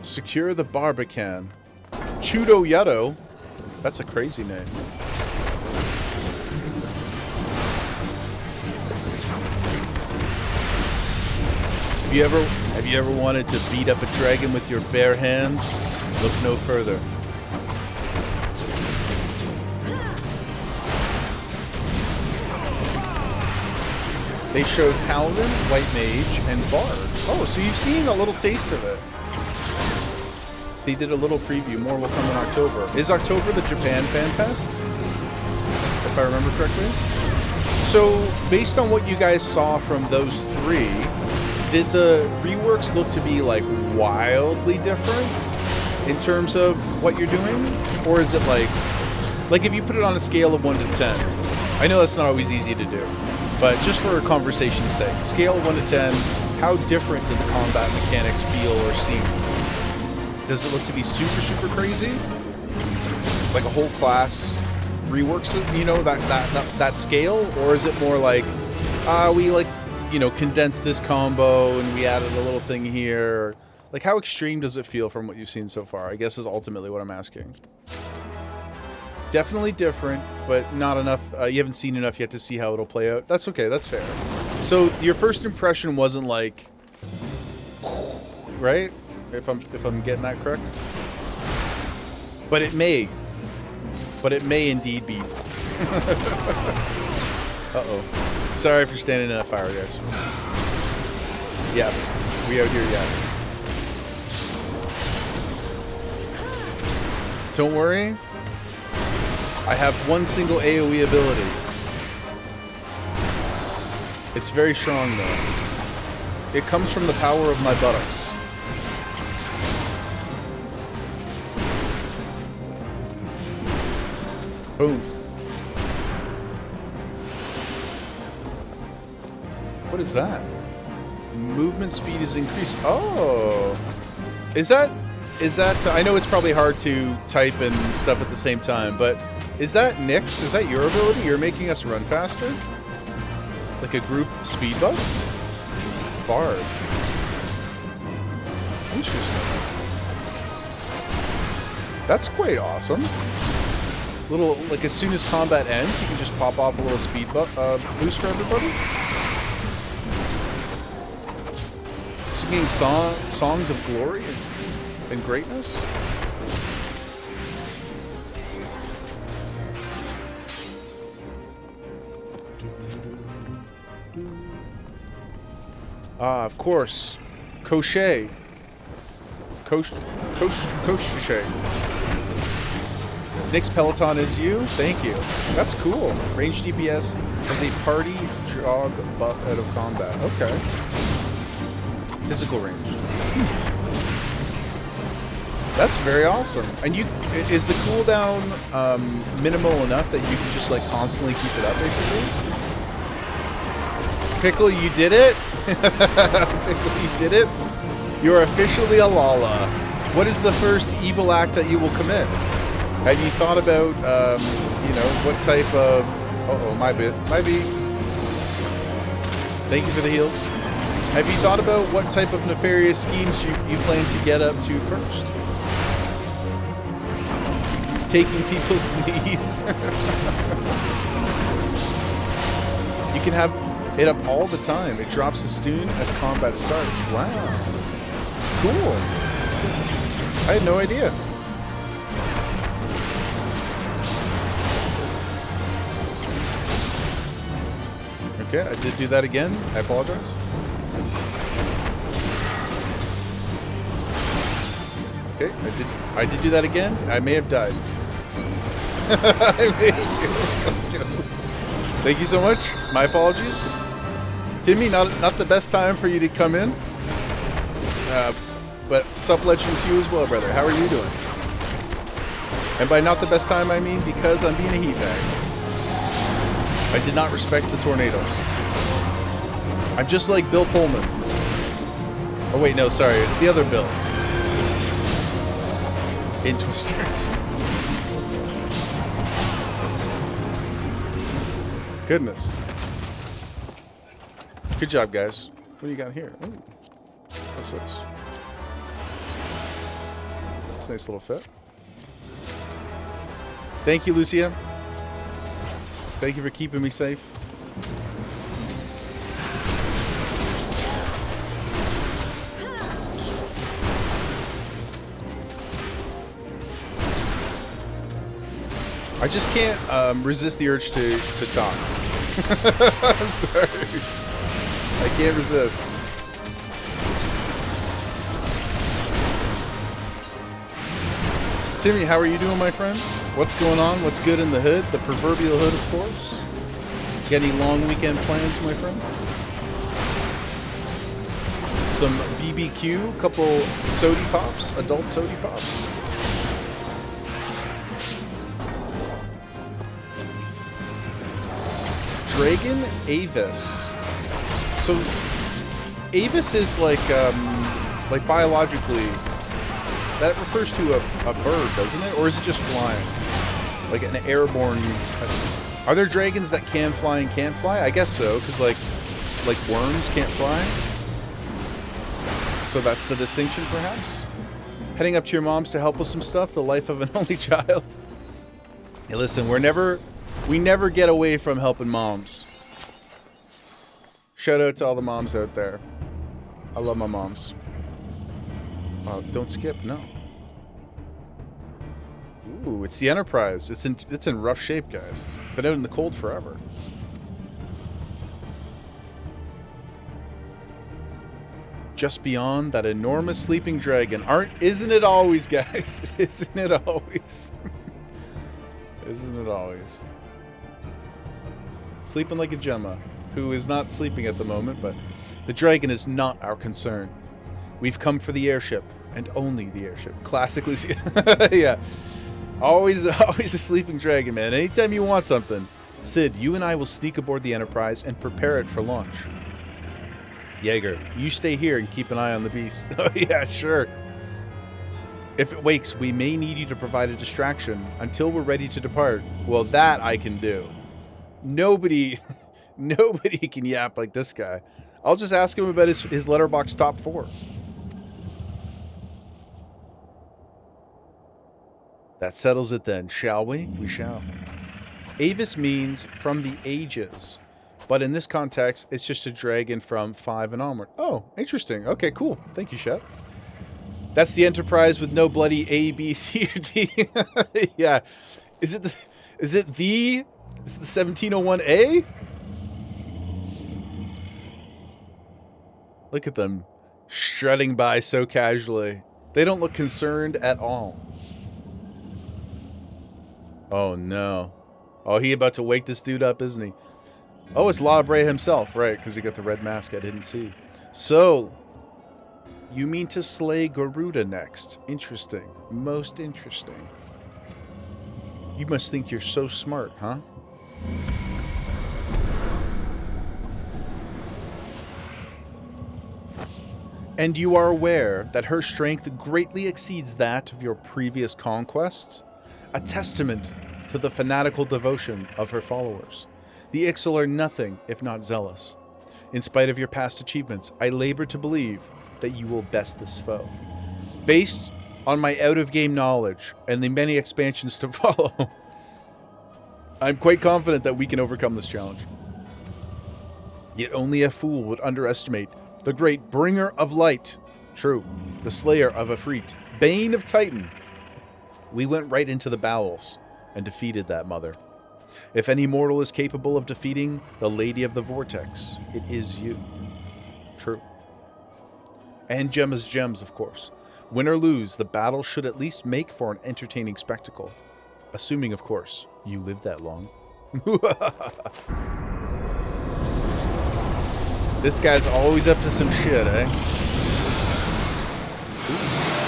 Secure the Barbican. Chudo Yutto. That's a crazy name. Have you ever wanted to beat up a dragon with your bare hands? Look no further. They showed Paladin, White Mage, and Bard. Oh, so you've seen a little taste of it. They did a little preview. More will come in October. Is October the Japan Fan Fest? If I remember correctly. So, based on what you guys saw from those three, did the reworks look to be like wildly different in terms of what you're doing? Or is it like if you put it on a scale of 1 to 10, I know that's not always easy to do, but just for conversation's sake, scale of 1 to 10, how different did the combat mechanics feel or seem? Does it look to be super, super crazy? Like a whole class reworks, you know, that scale? Or is it more like, we like, you know, condensed this combo and we added a little thing here? Like, how extreme does it feel from what you've seen so far? I guess is ultimately what I'm asking. Definitely different, but not enough. You haven't seen enough yet to see how it'll play out. That's okay. That's fair. So your first impression wasn't like, right? If I'm getting that correct. But it may. But it may indeed be. Uh-oh. Sorry for standing in a fire, guys. Yeah, we out here, yeah. Don't worry. I have one single AoE ability. It's very strong, though. It comes from the power of my buttocks. Boom. What is that? Movement speed is increased. Oh. Is that I know it's probably hard to type and stuff at the same time, but is that Nyx? Is that your ability? You're making us run faster? Like a group speed buff? Bard. Interesting. That's quite awesome. Little, like as soon as combat ends, you can just pop off a little speed boost for everybody. Singing songs of glory and greatness. Ah, of course. Crochet. Crochet. Nyx Peloton is you? Thank you. That's cool. Range DPS as a party jog buff out of combat. Okay. Physical range. That's very awesome. And is the cooldown minimal enough that you can just like constantly keep it up, basically? Pickle, you did it? Pickle, you did it? You're officially a Lala. What is the first evil act that you will commit? Have you thought about, you know, what type of... Uh-oh, my bit. Thank you for the heals. Have you thought about what type of nefarious schemes you plan to get up to first? Taking people's knees. You can have it up all the time. It drops as soon as combat starts. Wow. Cool. I had no idea. Okay, I did do that again. I apologize. Okay, I did do that again. I may have died. Thank you so much. My apologies. Timmy, not the best time for you to come in. But sup legend to you as well, brother. How are you doing? And by not the best time, I mean because I'm being a heat bag. I did not respect the tornadoes. I'm just like Bill Pullman. Oh wait, no, sorry. It's the other Bill. In Twisters. Goodness. Good job, guys. What do you got here? Ooh. What's this? That's a nice little fit. Thank you, Lucia. Thank you for keeping me safe. I just can't resist the urge to talk. I'm sorry. I can't resist. Timmy, how are you doing, my friend? What's going on? What's good in the hood? The proverbial hood, of course. Got any long weekend plans, my friend? Some BBQ, couple sody pops, adult sody pops. Dragon Avis. So Avis is like biologically, that refers to a bird, doesn't it? Or is it just flying? Like an airborne... Are there dragons that can fly and can't fly? I guess so, because like worms can't fly. So that's the distinction, perhaps? Heading up to your mom's to help with some stuff, the life of an only child. Hey, listen, we never get away from helping moms. Shout out to all the moms out there. I love my moms. Oh, don't skip. No. Ooh, it's the Enterprise. It's in rough shape, guys. It's been out in the cold forever. Just beyond that enormous sleeping dragon. Isn't it always, guys? Isn't it always? Isn't it always? Sleeping like a Gemma, who is not sleeping at the moment, but the dragon is not our concern. We've come for the airship, and only the airship. Classically, yeah. Always a sleeping dragon, man. Anytime you want something. Sid, you and I will sneak aboard the Enterprise and prepare it for launch. Jaeger, you stay here and keep an eye on the beast. Oh, yeah, sure. If it wakes, we may need you to provide a distraction until we're ready to depart. Well, that I can do. Nobody can yap like this guy. I'll just ask him about his letterbox top 4. That settles it then, shall we? We shall. Avis means from the ages. But in this context, it's just a dragon from 5 and onward. Oh, interesting. Okay, cool. Thank you, Shep. That's the Enterprise with no bloody A, B, C, or D. Yeah. Is it the 1701A? Look at them strutting by so casually. They don't look concerned at all. Oh, no. Oh, he about to wake this dude up, isn't he? Oh, it's La Brea himself, right, because he got the red mask I didn't see. So, you mean to slay Garuda next. Interesting. Most interesting. You must think you're so smart, huh? And you are aware that her strength greatly exceeds that of your previous conquests? A testament to the fanatical devotion of her followers. The Ixal are nothing if not zealous. In spite of your past achievements, I labor to believe that you will best this foe. Based on my out-of-game knowledge and the many expansions to follow, I'm quite confident that we can overcome this challenge. Yet only a fool would underestimate the great bringer of light. True, the slayer of Ifrit, bane of Titan. We went right into the bowels and defeated that mother. If any mortal is capable of defeating the Lady of the Vortex, it is you. True. And Gemma's gems, of course. Win or lose, the battle should at least make for an entertaining spectacle. Assuming, of course, you live that long. This guy's always up to some shit, eh? Ooh,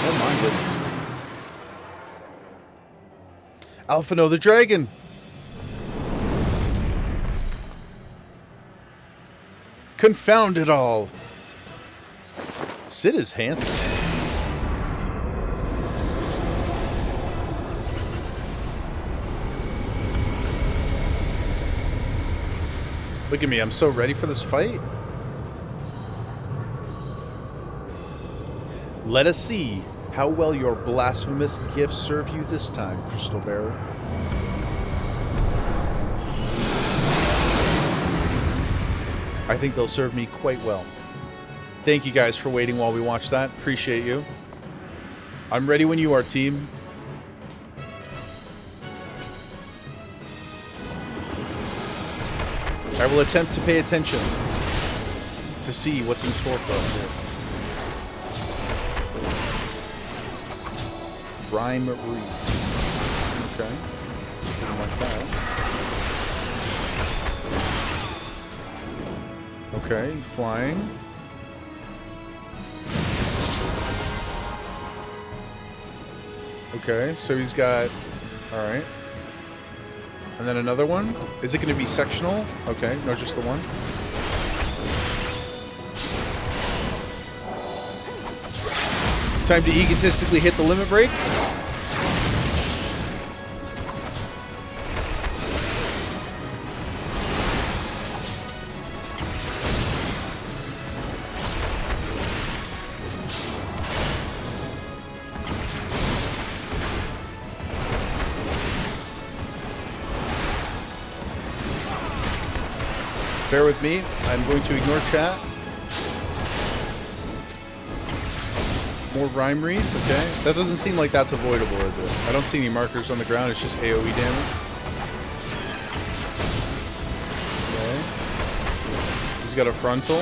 oh my goodness. Alphino the Dragon! Confound it all! Sid is handsome. Look at me, I'm so ready for this fight. Let us see how well your blasphemous gifts serve you this time, Crystal Bearer. I think they'll serve me quite well. Thank you guys for waiting while we watch that. Appreciate you. I'm ready when you are, team. I will attempt to pay attention to see what's in store for us here. Rhyme read. Okay. Something like that. Okay, flying. Okay, so he's got... Alright. And then another one? Is it going to be sectional? Okay, no, just the one. Time to egotistically hit the limit break. Bear with me. I'm going to ignore chat. More rhyme read. Okay. That doesn't seem like that's avoidable, is it? I don't see any markers on the ground. It's just AoE damage. Okay. He's got a frontal.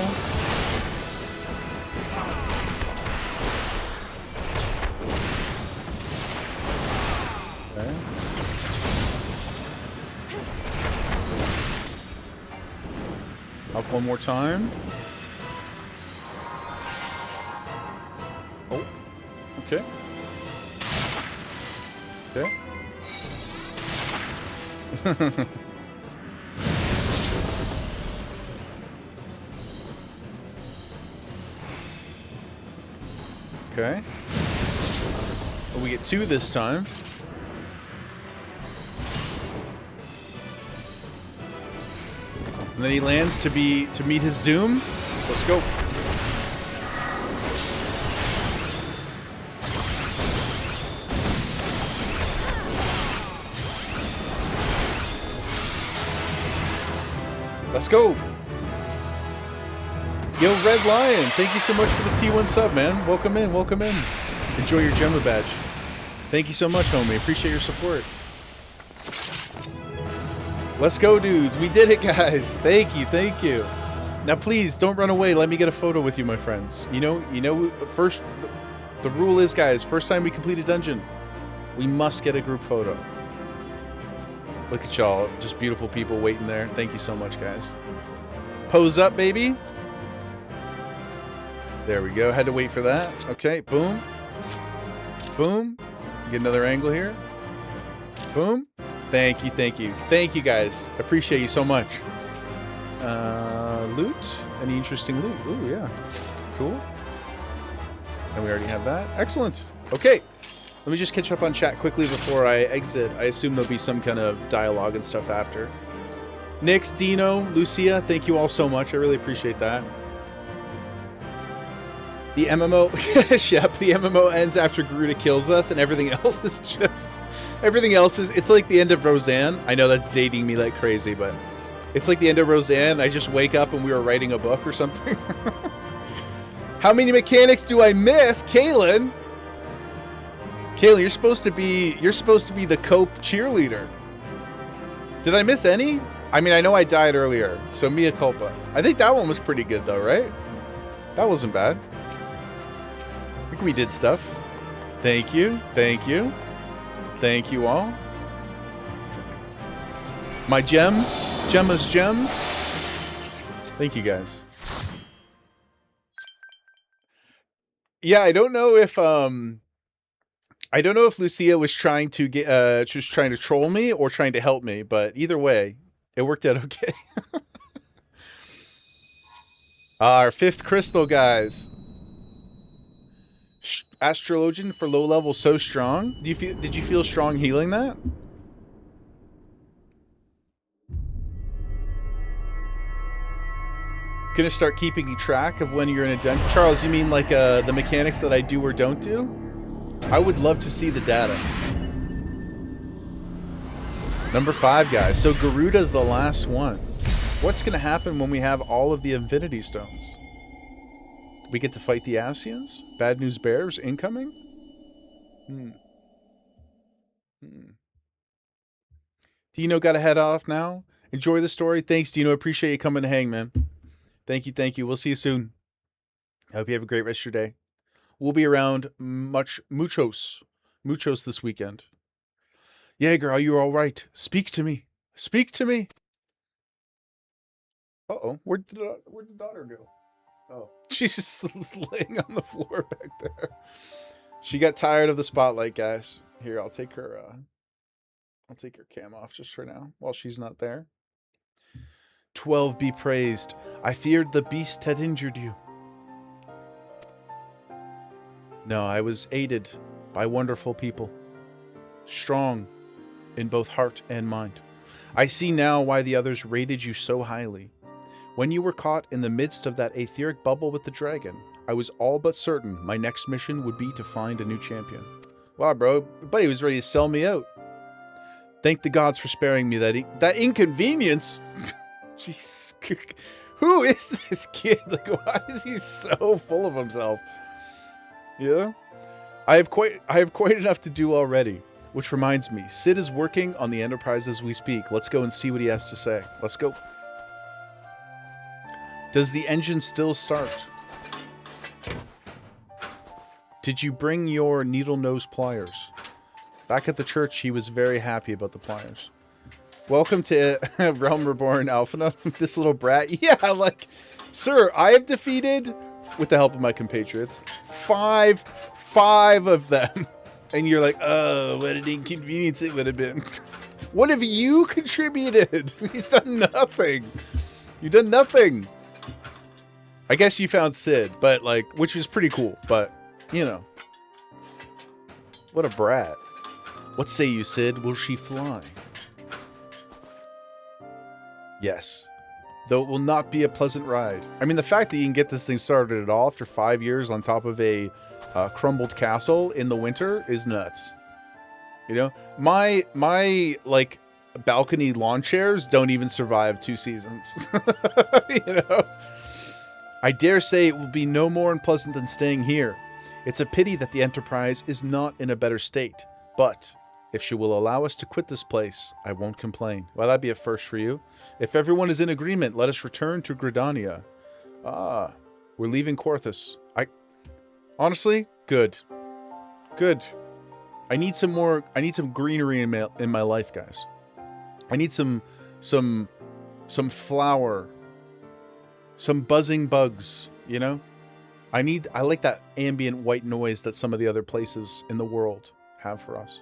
Okay. Up one more time. Oh. Okay. Okay. Okay. Well, we get 2 this time. And then he lands to meet his doom. Let's go. Let's go. Yo, Red Lion, thank you so much for the T1 sub, man. Welcome in, welcome in. Enjoy your Gemma badge. Thank you so much, homie. Appreciate your support. Let's go, dudes. We did it, guys. Thank you, thank you. Now, please, don't run away. Let me get a photo with you, my friends. You know, first, the rule is, guys, first time we complete a dungeon, we must get a group photo. Look at y'all, just beautiful people waiting there. Thank you so much, guys. Pose up, baby. There we go. Had to wait for that. Okay, boom. Boom. Get another angle here. Boom. Thank you, thank you. Thank you, guys. Appreciate you so much. Loot? Any interesting loot? Ooh, yeah. Cool. And we already have that. Excellent. Okay. Let me just catch up on chat quickly before I exit. I assume there'll be some kind of dialogue and stuff after. Nix, Dino, Lucia, thank you all so much. I really appreciate that. The MMO, Shep, the MMO ends after Garuda kills us and everything else is just... Everything else is... It's like the end of Roseanne. I know that's dating me like crazy, but... It's like the end of Roseanne. I just wake up and we were writing a book or something. How many mechanics do I miss? Kaylin? Kaylin, you're supposed to be the Cope cheerleader. Did I miss any? I mean, I know I died earlier, so mea culpa. I think that one was pretty good though, right? That wasn't bad. I think we did stuff. Thank you. Thank you. Thank you all. My gems. Gemma's gems. Thank you guys. Yeah, I don't know if Lucia was trying to get just trying to troll me or trying to help me, but either way, it worked out okay. Our 5th crystal, guys. Astrologian for low level so strong. Did you feel strong healing that? Gonna start keeping track of when you're in a dungeon. Charles, you mean like the mechanics that I do or don't do? I would love to see the data. Number 5, guys. So Garuda's the last one. What's gonna happen when we have all of the Infinity Stones? We get to fight the Asians? Bad News Bears incoming? Dino got to head off now. Enjoy the story. Thanks, Dino. Appreciate you coming to hang, man. Thank you, thank you. We'll see you soon. I hope you have a great rest of your day. We'll be around muchos this weekend. Yeah, girl, you're all right. Speak to me. Speak to me. Uh-oh. Where'd the daughter go? Oh, she's just laying on the floor back there. She got tired of the spotlight, guys. Here, I'll take her cam off just for now while she's not there. 12 be praised. I feared the beast had injured you. No, I was aided by wonderful people, strong in both heart and mind. I see now why the others rated you so highly. When you were caught in the midst of that etheric bubble with the dragon, I was all but certain my next mission would be to find a new champion. Wow, bro, buddy was ready to sell me out. Thank the gods for sparing me that inconvenience. Jeez. Who is this kid? Like, why is he so full of himself? Yeah? I have quite enough to do already. Which reminds me, Sid is working on the Enterprise as we speak. Let's go and see what he has to say. Let's go. Does the engine still start? Did you bring your needle nose pliers? Back at the church, he was very happy about the pliers. Welcome to Realm Reborn Alpha. This little brat. Yeah, like, sir, I have defeated, with the help of my compatriots, five of them. And you're like, oh, what an inconvenience it would have been. What have you contributed? You've done nothing. You've done nothing. I guess you found Sid, but like, which is pretty cool, but, you know. What a brat. What say you, Sid? Will she fly? Yes. Though it will not be a pleasant ride. I mean, the fact that you can get this thing started at all after 5 years on top of a crumbled castle in the winter is nuts. You know? My like, balcony lawn chairs don't even survive 2 seasons. You know? I dare say it will be no more unpleasant than staying here. It's a pity that the Enterprise is not in a better state. But if she will allow us to quit this place, I won't complain. Well, that'd be a first for you. If everyone is in agreement, let us return to Gridania. Ah, we're leaving Quarthus. Honestly, good. Good. I need some greenery in my life, guys. I need some flower. Some buzzing bugs, you know? I like that ambient white noise that some of the other places in the world have for us.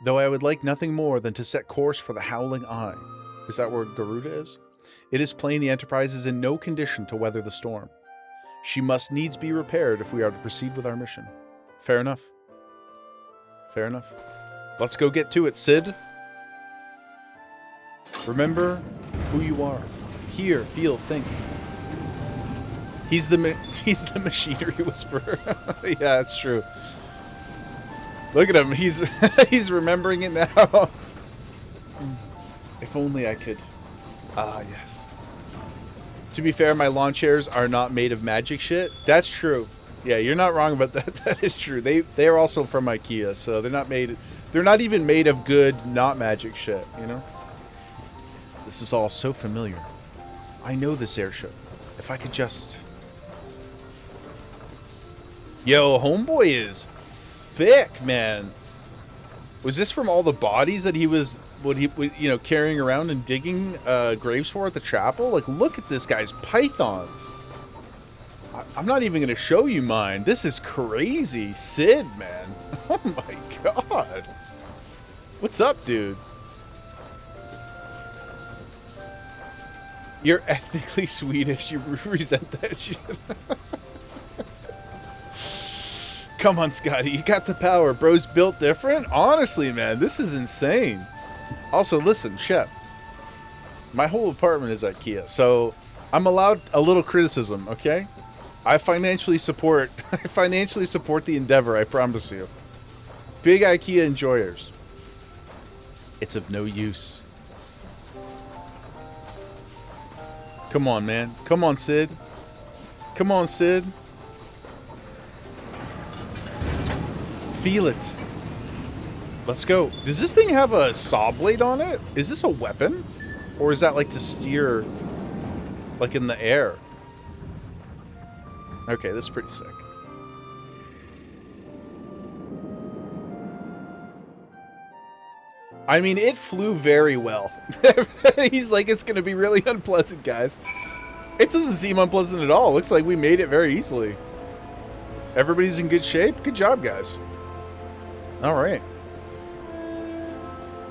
Though I would like nothing more than to set course for the Howling Eye. Is that where Garuda is? It is plain the Enterprise is in no condition to weather the storm. She must needs be repaired if we are to proceed with our mission. Fair enough. Fair enough. Let's go get to it, Sid. Remember who you are. Hear, feel, think. He's the machinery whisperer. Yeah, that's true. Look at him. He's he's remembering it now. If only I could. Ah, yes. To be fair, my lawn chairs are not made of magic shit. That's true. Yeah, you're not wrong about that. That is true. They are also from IKEA, so they're not even made of good, not magic shit, you know? This is all so familiar. I know this airship. If I could just... Yo, homeboy is thick, man. Was this from all the bodies that he was, carrying around and digging graves for at the chapel? Like, look at this guy's pythons. I'm not even going to show you mine. This is crazy. Sid, man. Oh my god. What's up, dude? You're ethnically Swedish. You resent that shit. Come on, Scotty. You got the power. Bro's built different? Honestly, man, this is insane. Also, listen, Shep. My whole apartment is IKEA, so I'm allowed a little criticism, okay? I financially support the endeavor, I promise you. Big IKEA enjoyers. It's of no use. Come on, man. Come on, Sid. Come on, Sid. Feel it. Let's go. Does this thing have a saw blade on it? Is this a weapon? Or is that like to steer like in the air? Okay, this is pretty sick. I mean, it flew very well. He's like, it's going to be really unpleasant, guys. It doesn't seem unpleasant at all. It looks like we made it very easily. Everybody's in good shape. Good job, guys. All right.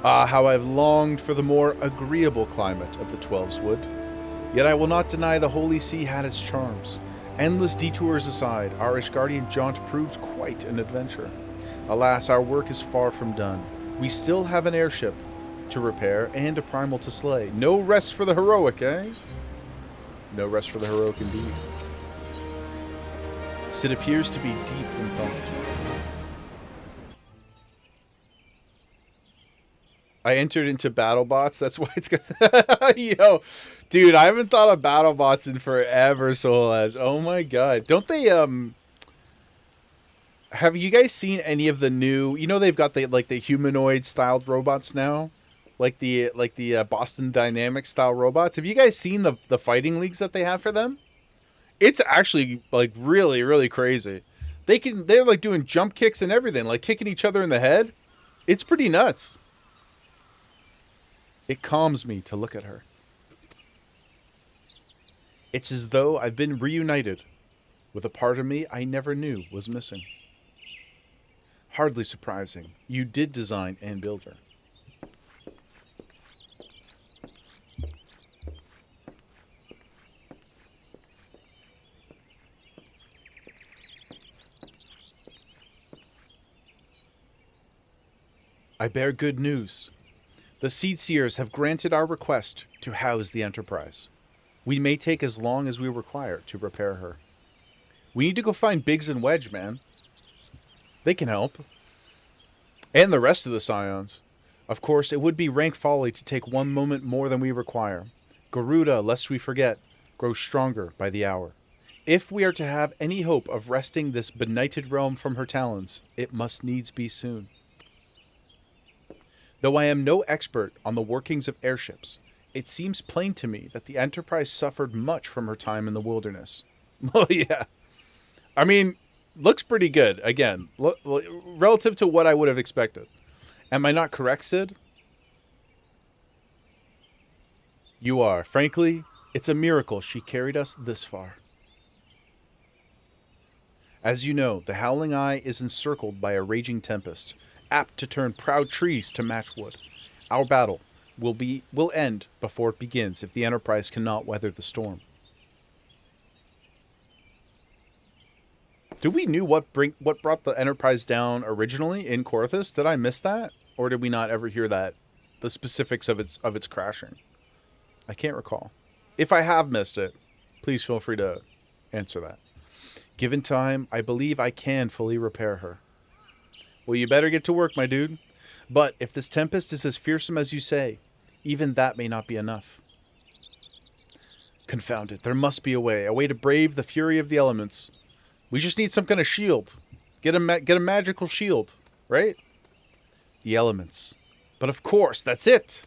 Ah, how I've longed for the more agreeable climate of the Twelves Wood. Yet I will not deny the Holy See had its charms. Endless detours aside, our Ishgardian jaunt proved quite an adventure. Alas, our work is far from done. We still have an airship to repair and a primal to slay. No rest for the heroic, eh? No rest for the heroic indeed. Sid appears to be deep in thought. I entered into BattleBots. That's why it's got... Yo, dude, I haven't thought of BattleBots in forever, Solaz. Oh my god. Don't they, have you guys seen any of the new... You know they've got the, like, the humanoid-styled robots now? Like the Boston Dynamics style robots. Have you guys seen the fighting leagues that they have for them? It's actually, like, really, really crazy. They're like doing jump kicks and everything, like kicking each other in the head. It's pretty nuts. It calms me to look at her. It's as though I've been reunited with a part of me I never knew was missing. Hardly surprising. You did design and build her. I bear good news. The Seed Seers have granted our request to house the Enterprise. We may take as long as we require to repair her. We need to go find Biggs and Wedge, man. They can help. And the rest of the Scions. Of course, it would be rank folly to take one moment more than we require. Garuda, lest we forget, grows stronger by the hour. If we are to have any hope of wresting this benighted realm from her talons, it must needs be soon. Though I am no expert on the workings of airships, it seems plain to me that the Enterprise suffered much from her time in the wilderness. Oh, yeah. I mean, looks pretty good. Again, relative to what I would have expected. Am I not correct, Sid? You are. Frankly, it's a miracle she carried us this far. As you know, the Howling Eye is encircled by a raging tempest, apt to turn proud trees to matchwood. Our battle will end before it begins if the Enterprise cannot weather the storm. Do we knew what brought the Enterprise down originally in Korthus? Did I miss that, or did we not ever hear that? The specifics of its crashing. I can't recall. If I have missed it, please feel free to answer that. Given time, I believe I can fully repair her. Well, you better get to work, my dude. But if this tempest is as fearsome as you say, even that may not be enough. Confound it, there must be a way to brave the fury of the elements. We just need some kind of shield. Get a magical shield, right? The elements. But of course, that's it.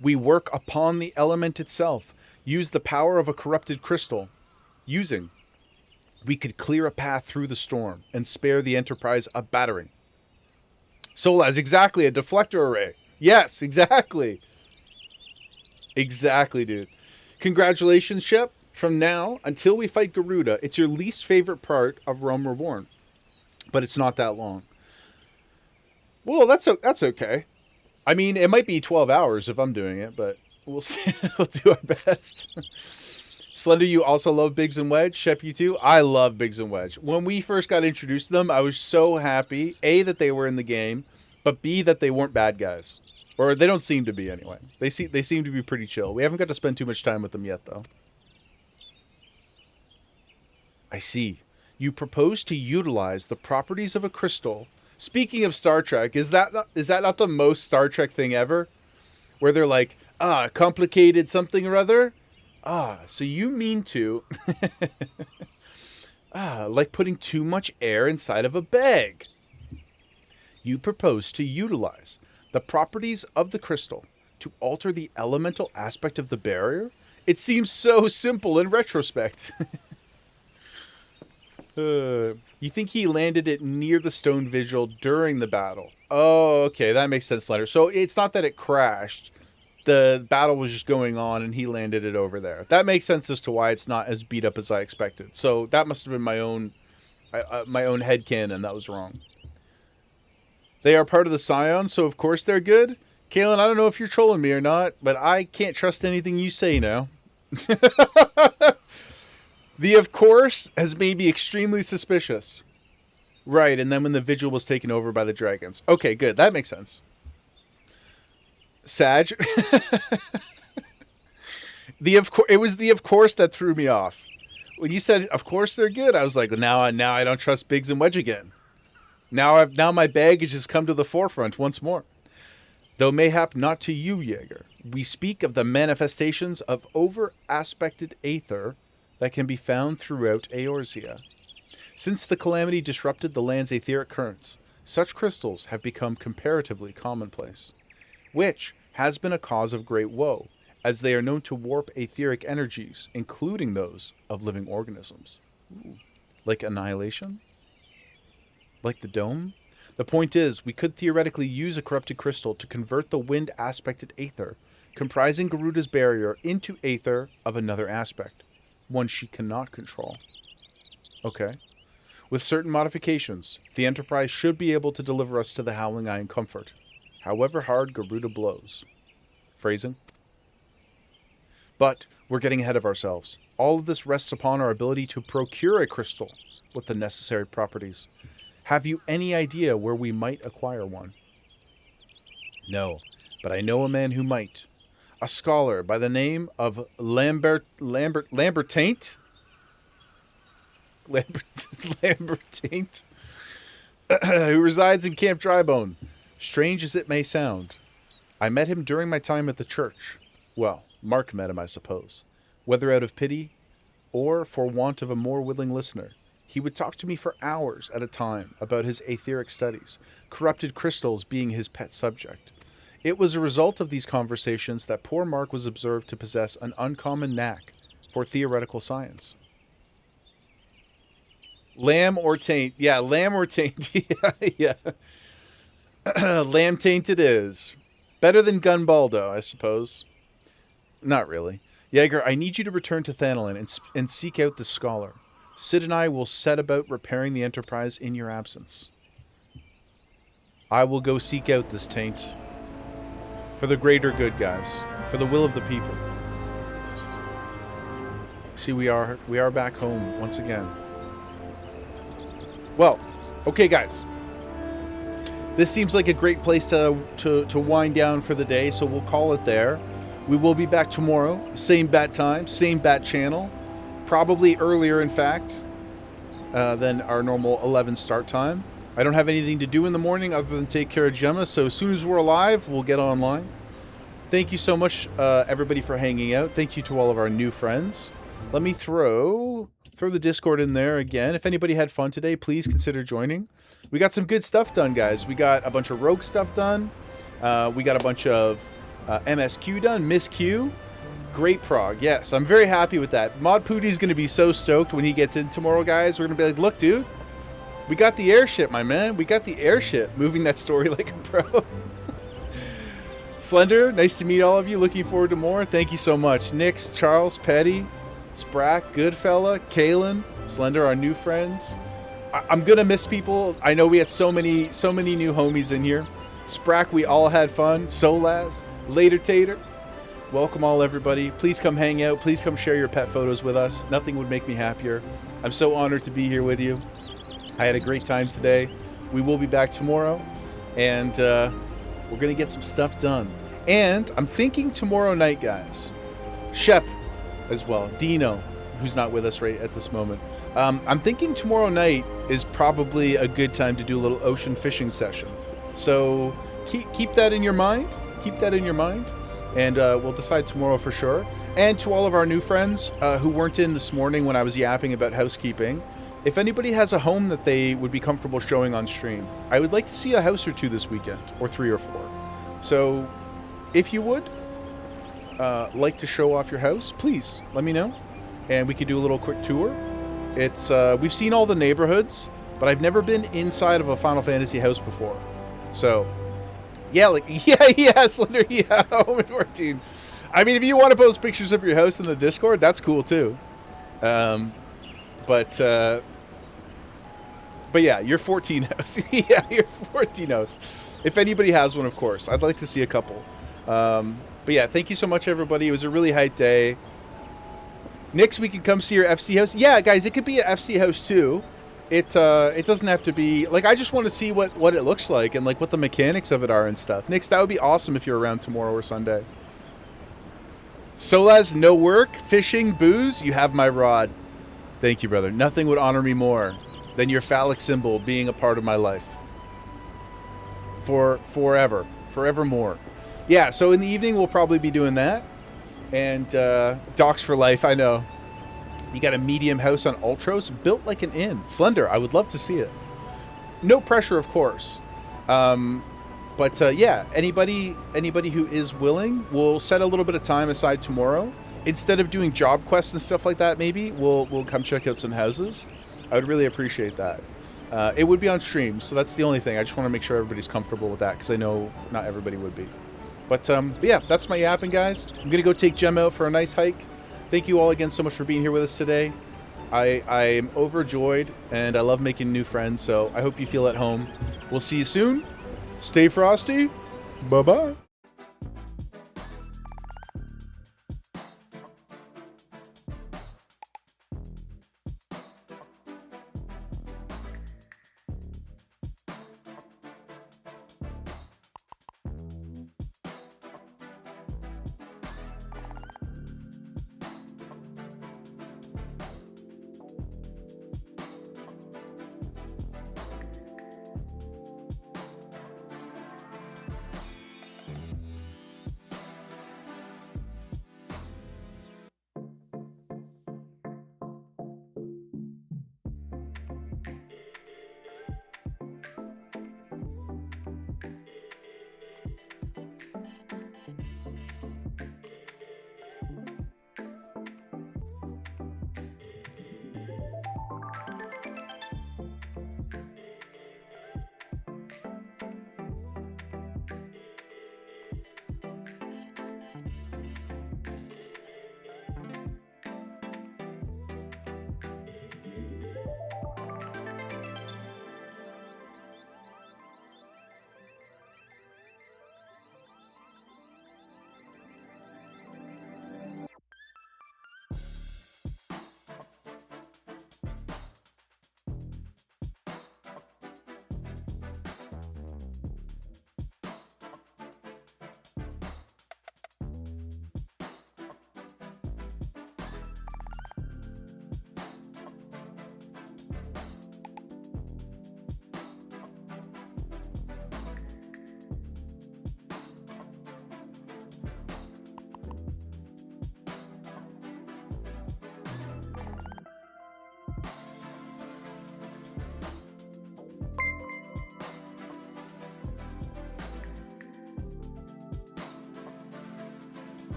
We work upon the element itself. Use the power of a corrupted crystal. We could clear a path through the storm and spare the Enterprise a battering. Solaz, exactly, a deflector array. Yes, exactly. Exactly, dude. Congratulations, Shep. From now until we fight Garuda, it's your least favorite part of Rome Reborn. But it's not that long. Well, that's okay. I mean, it might be 12 hours if I'm doing it, but we'll see. We'll do our best. Slender, you also love Biggs and Wedge? Shep, you too? I love Biggs and Wedge. When we first got introduced to them, I was so happy, A, that they were in the game, but B, that they weren't bad guys. Or they don't seem to be, anyway. They seem to be pretty chill. We haven't got to spend too much time with them yet, though. I see. You propose to utilize the properties of a crystal. Speaking of Star Trek, is that not the most Star Trek thing ever? Where they're like, complicated something or other? So you mean to... like putting too much air inside of a bag. You propose to utilize the properties of the crystal to alter the elemental aspect of the barrier? It seems so simple in retrospect. You think he landed it near the stone vigil during the battle? Oh, okay, that makes sense, Leonard. So it's not that it crashed. The battle was just going on and he landed it over there. That makes sense as to why it's not as beat up as I expected. So that must have been my own headcanon. That was wrong. They are part of the Scion, so of course they're good. Kalen, I don't know if you're trolling me or not, but I can't trust anything you say now. The of course has made me extremely suspicious. Right, and then when the vigil was taken over by the dragons. Okay, good. That makes sense. Sag. It was the of course that threw me off. When you said of course they're good, I was like, now I don't trust Biggs and Wedge again. Now my baggage has come to the forefront once more. Though mayhap not to you, Jaeger, we speak of the manifestations of over-aspected aether that can be found throughout Eorzea. Since the calamity disrupted the land's etheric currents, such crystals have become comparatively commonplace, which has been a cause of great woe, as they are known to warp etheric energies, including those of living organisms. Ooh. Like annihilation? Like the dome? The point is, we could theoretically use a corrupted crystal to convert the wind-aspected aether, comprising Garuda's barrier, into aether of another aspect, one she cannot control. Okay. With certain modifications, the Enterprise should be able to deliver us to the Howling Eye in comfort, however hard Garuda blows. Phrasing? But we're getting ahead of ourselves. All of this rests upon our ability to procure a crystal with the necessary properties. Have you any idea where we might acquire one? No, but I know a man who might. A scholar by the name of Lambertaint? Lambertaint? Who resides in Camp Drybone. Strange as it may sound. I met him during my time at the church. Well, Mark met him, I suppose. Whether out of pity or for want of a more willing listener, he would talk to me for hours at a time about his etheric studies, corrupted crystals being his pet subject. It was a result of these conversations that poor Mark was observed to possess an uncommon knack for theoretical science. Lamb or taint? Yeah, lamb or taint. Yeah. Lamb taint it is. Better than Gunbaldo, I suppose. Not really. Jaeger, I need you to return to Thanalin and seek out the scholar. Sid and I will set about repairing the Enterprise in your absence. I will go seek out this taint. For the greater good, guys. For the will of the people. See, we are back home once again. Well, okay, guys. This seems like a great place to wind down for the day, so we'll call it there. We will be back tomorrow. Same bat time, same bat channel. Probably earlier, in fact, than our normal 11 start time. I don't have anything to do in the morning other than take care of Gemma, so as soon as we're alive, we'll get online. Thank you so much, everybody, for hanging out. Thank you to all of our new friends. Let me throw the Discord in there again. If anybody had fun today, please consider joining. We got some good stuff done, guys. We got a bunch of Rogue stuff done. We got a bunch of MSQ done. Miss Q. Great prog. Yes, I'm very happy with that. Mod Pootie's going to be so stoked when he gets in tomorrow, guys. We're going to be like, look, dude. We got the airship, my man. We got the airship. Moving that story like a pro. Slender, nice to meet all of you. Looking forward to more. Thank you so much. Nix, Charles, Petty, Sprack, Goodfella, Kalen, Slender, our new friends. I'm going to miss people. I know we had so many new homies in here. Sprack, we all had fun. Solaz, Later Tater. Welcome all, everybody. Please come hang out. Please come share your pet photos with us. Nothing would make me happier. I'm so honored to be here with you. I had a great time today. We will be back tomorrow, and we're going to get some stuff done. And I'm thinking tomorrow night, guys, Shep as well, Dino, who's not with us right at this moment. I'm thinking tomorrow night is probably a good time to do a little ocean fishing session. So keep that in your mind. Keep that in your mind. And we'll decide tomorrow for sure. And to all of our new friends who weren't in this morning when I was yapping about housekeeping, if anybody has a home that they would be comfortable showing on stream, I would like to see a house or two this weekend, or 3 or 4. So if you would like to show off your house, please let me know. And we could do a little quick tour. It's we've seen all the neighborhoods, but I've never been inside of a Final Fantasy house before. So yeah, Slender, yeah, home in 14. I mean, if you want to post pictures of your house in the Discord, that's cool too. But yeah, your 14 house. Yeah, your 14 house. If anybody has one, of course. I'd like to see a couple. But yeah, thank you so much, everybody. It was a really hype day. Next, we can come see your FC house. Yeah, guys, it could be an FC house too. It doesn't have to be like, I just want to see what it looks like and like what the mechanics of it are and stuff. Nix, that would be awesome if you're around tomorrow or Sunday. Solaz, no work, fishing, booze, you have my rod. Thank you, brother. Nothing would honor me more than your phallic symbol being a part of my life. Forevermore. yeah, so in the evening we'll probably be doing that. And Docs for Life, I know. You got a medium house on Ultros, built like an inn. Slender, I would love to see it. No pressure, of course. But yeah, anybody who is willing, we'll set a little bit of time aside tomorrow. Instead of doing job quests and stuff like that, maybe we'll come check out some houses. I would really appreciate that. It would be on stream, so that's the only thing. I just want to make sure everybody's comfortable with that, because I know not everybody would be. But yeah, that's my yapping, guys. I'm going to go take Jem out for a nice hike. Thank you all again so much for being here with us today. I'm overjoyed, and I love making new friends, so I hope you feel at home. We'll see you soon. Stay frosty. Bye-bye.